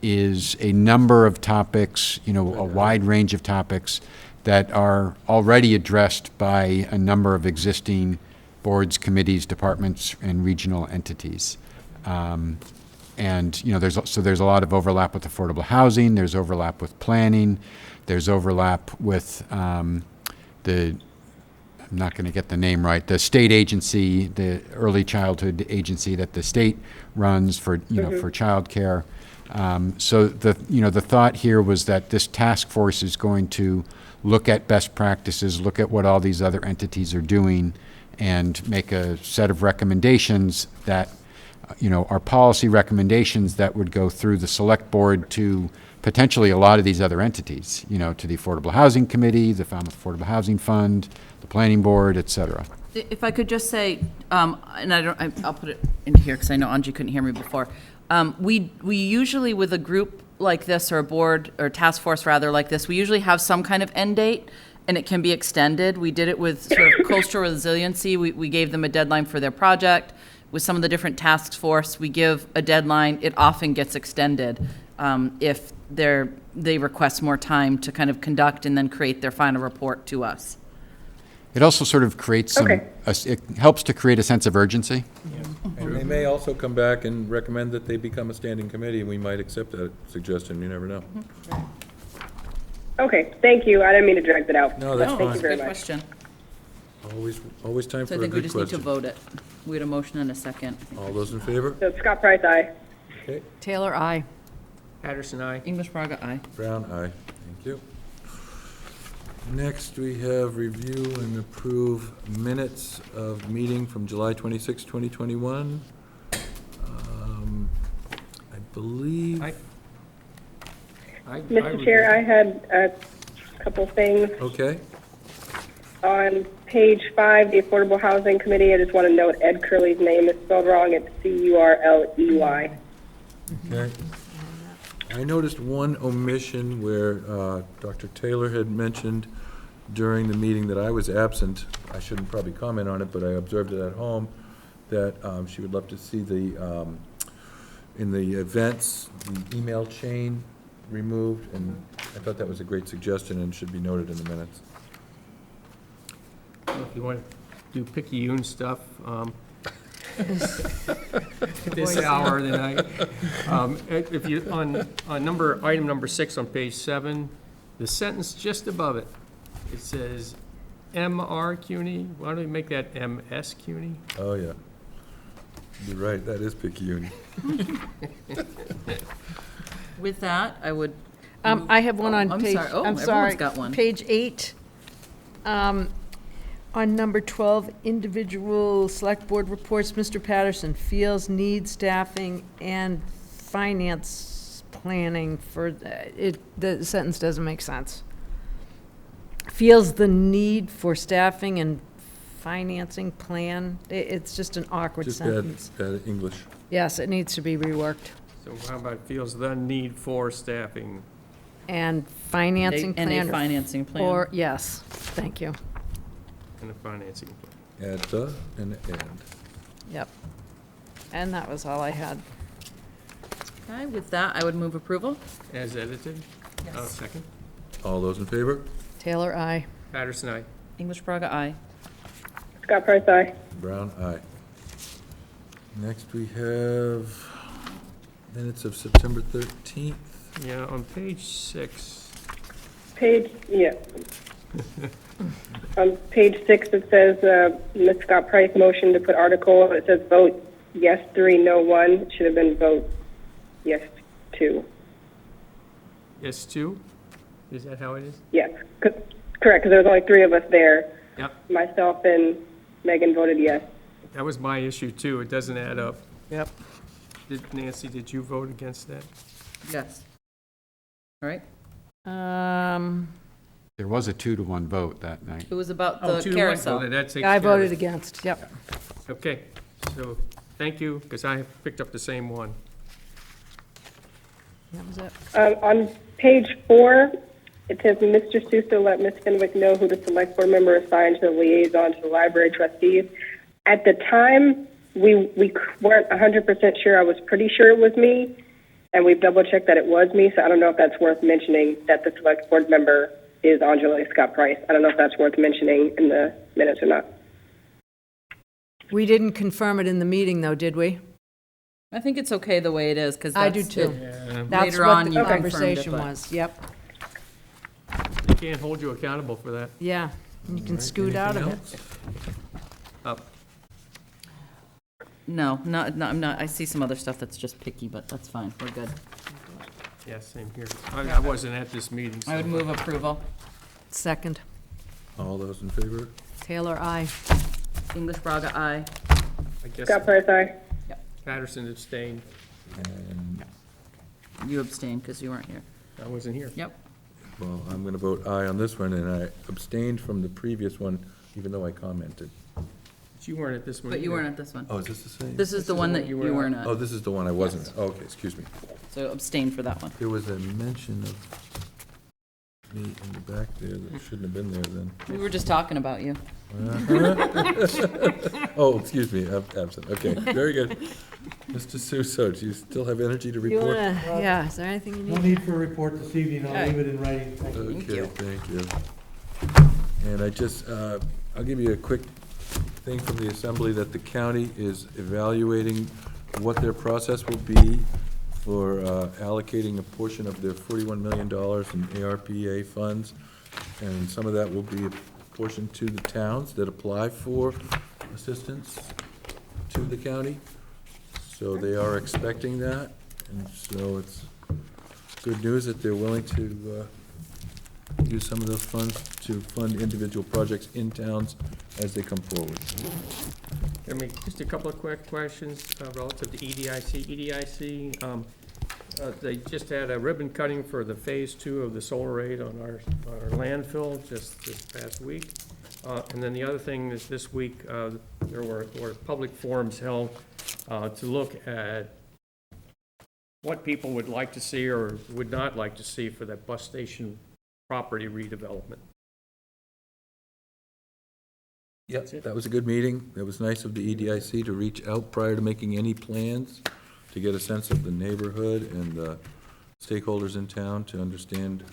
is a number of topics, a wide range of topics that are already addressed by a number of existing boards, committees, departments, and regional entities. And there's a lot of overlap with affordable housing. There's overlap with planning. There's overlap with I'm not going to get the name right. The state agency, the early childhood agency that the state runs for for childcare. So the thought here was that this task force is going to look at best practices, look at what all these other entities are doing, and make a set of recommendations that, are policy recommendations that would go through the select board to potentially a lot of these other entities, to the Affordable Housing Committee, the Falmouth Affordable Housing Fund, the Planning Board, et cetera. If I could just say, and I'll put it in here because I know Angie couldn't hear me before. We usually, with a group like this, or a board, or task force rather like this, we usually have some kind of end date, and it can be extended. We did it with sort of coastal resiliency. We gave them a deadline for their project. With some of the different task force, we give a deadline. It often gets extended if they request more time to kind of conduct and then create their final report to us. It also sort of creates it helps to create a sense of urgency. And they may also come back and recommend that they become a standing committee, and we might accept that suggestion, you never know. Okay, thank you. I didn't mean to drag that out. No, that's No, fine. it's a very good much. question. Always time So for I a think we good just need to question. vote it. We had a motion and a second. All those in favor? So Scott Price, aye. Okay, Taylor, aye. Patterson, aye. English Braga, aye. Brown, aye. Thank you. Next, we have review and approve minutes of meeting from July 26, 2021. I believe, Mr. Chair, I had a couple things. okay, On page 5, the Affordable Housing Committee, I just want to note Ed Curley's name is spelled wrong. It's Curley. okay. I noticed one omission where Dr. Taylor had mentioned during the meeting that I was absent. I shouldn't probably comment on it, but I observed it at home, that she would love to see in the events, the email chain removed, and I thought that was a great suggestion and should be noted in the minutes. If you want to do picayune stuff, this hour, then if you, on item number 6 on page 7, the sentence just above it, it says M.R. CUNY. Why don't we make that M.S. CUNY? Oh, yeah. You're right, that is picayune. With that, I would. I have one on I'm page, sorry. Oh, I'm everyone's sorry. got one. Page 8, on number 12, individual select board reports, Mr. Patterson feels need staffing and finance planning for, the sentence doesn't make sense. Feels the need for staffing and financing plan. It's just an awkward Just sentence. bad English. Yes, it needs to be reworked. So how about feels the need for staffing? And financing plan. And a financing plan. Or, yes, thank you. And a financing plan. Add the and and. Yep. And that was all I had. Okay, with that, I would move approval. As edited? Yes. Second. All those in favor? Taylor, aye. Patterson, aye. English Braga, aye. Scott Price, aye. Brown, aye. Next, we have minutes of September 13th. Yeah, on page 6. Yeah. On page 6, it says, Ms. Scott Price motion to put article, it says vote yes 3, no 1. It should have been vote yes 2. Yes, 2? Is that how it is? Yes, correct, because there was only 3 of us there. Yep. Myself and Megan voted yes. That was my issue, too. It doesn't add up. Yep. Nancy, did you vote against that? Yes. All right. There was a 2-to-1 vote that night. It was about Oh, the 2 to 1. carousel. Well, that takes I care of voted it. against, yep. Okay, so, thank you, because I picked up the same one. That was it. On page 4, it says, Mr. Suso let Ms. Fenwick know who the select board member assigned to the liaison to the library trustees. At the time, we weren't 100% sure. I was pretty sure it was me, and we've double-checked that it was me, so I don't know if that's worth mentioning that the select board member is Angela Scott Price. I don't know if that's worth mentioning in the minutes or not. We didn't confirm it in the meeting, though, did we? I think it's okay the way it is, because I do too. That's Later what on, the you confirmed it, conversation but- was, yep. They can't hold you accountable for that. Yeah, you can scoot out of it. Up. No, I'm not, I see some other stuff that's just picky, but that's fine, we're good. Yeah, same here. I wasn't at this meeting, so. I would move approval. Second. All those in favor? Taylor, aye. English Braga, aye. I guess Scott Price, aye. Patterson abstained. And, You abstained because you weren't here. I wasn't here. Yep. well, I'm going to vote aye on this one, and I abstained from the previous one, even though I commented. But you weren't at this one But you either. weren't at this one. Oh, is this the same? This is the one that you weren't Oh, at, this is the one I wasn't at. Okay, excuse me. so abstain for that one. There was a mention of me in the back there that shouldn't have been there then. We were just talking about you. Oh, excuse me, I'm absent. Okay, very good. Mr. Suso, do you still have energy to You report? wanna, yeah, is there anything you No need? need for a report this evening, I'll leave it in writing. Thank you. Okay, thank you. And I just, I'll give you a quick thing from the Assembly that the county is evaluating what their process will be for allocating a portion of their $41 million in ARPA funds. And some of that will be apportioned to the towns that apply for assistance to the county. So they are expecting that, and so it's good news that they're willing to use some of those funds to fund individual projects in towns as they come forward. I mean, just a couple of quick questions relative to EDIC. EDIC, they just had a ribbon cutting for the phase 2 of the solar array on our landfill just this past week. And then the other thing is this week, there were public forums held to look at what people would like to see or would not like to see for that bus station property redevelopment. Yep, that was a good meeting. It was nice of the EDIC to reach out prior to making any plans, to get a sense of the neighborhood and the stakeholders in town, to understand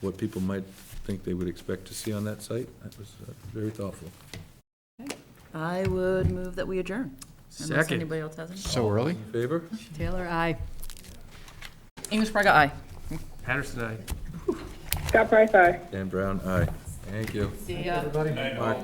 what people might think they would expect to see on that site. That was very thoughtful. I would move that we adjourn. Unless Second. anybody else has any. So early? In favor? Taylor, aye. English Braga, aye. Patterson, aye. Scott Price, aye. Dan Brown, aye. Thank you. See ya. Everybody? Mark,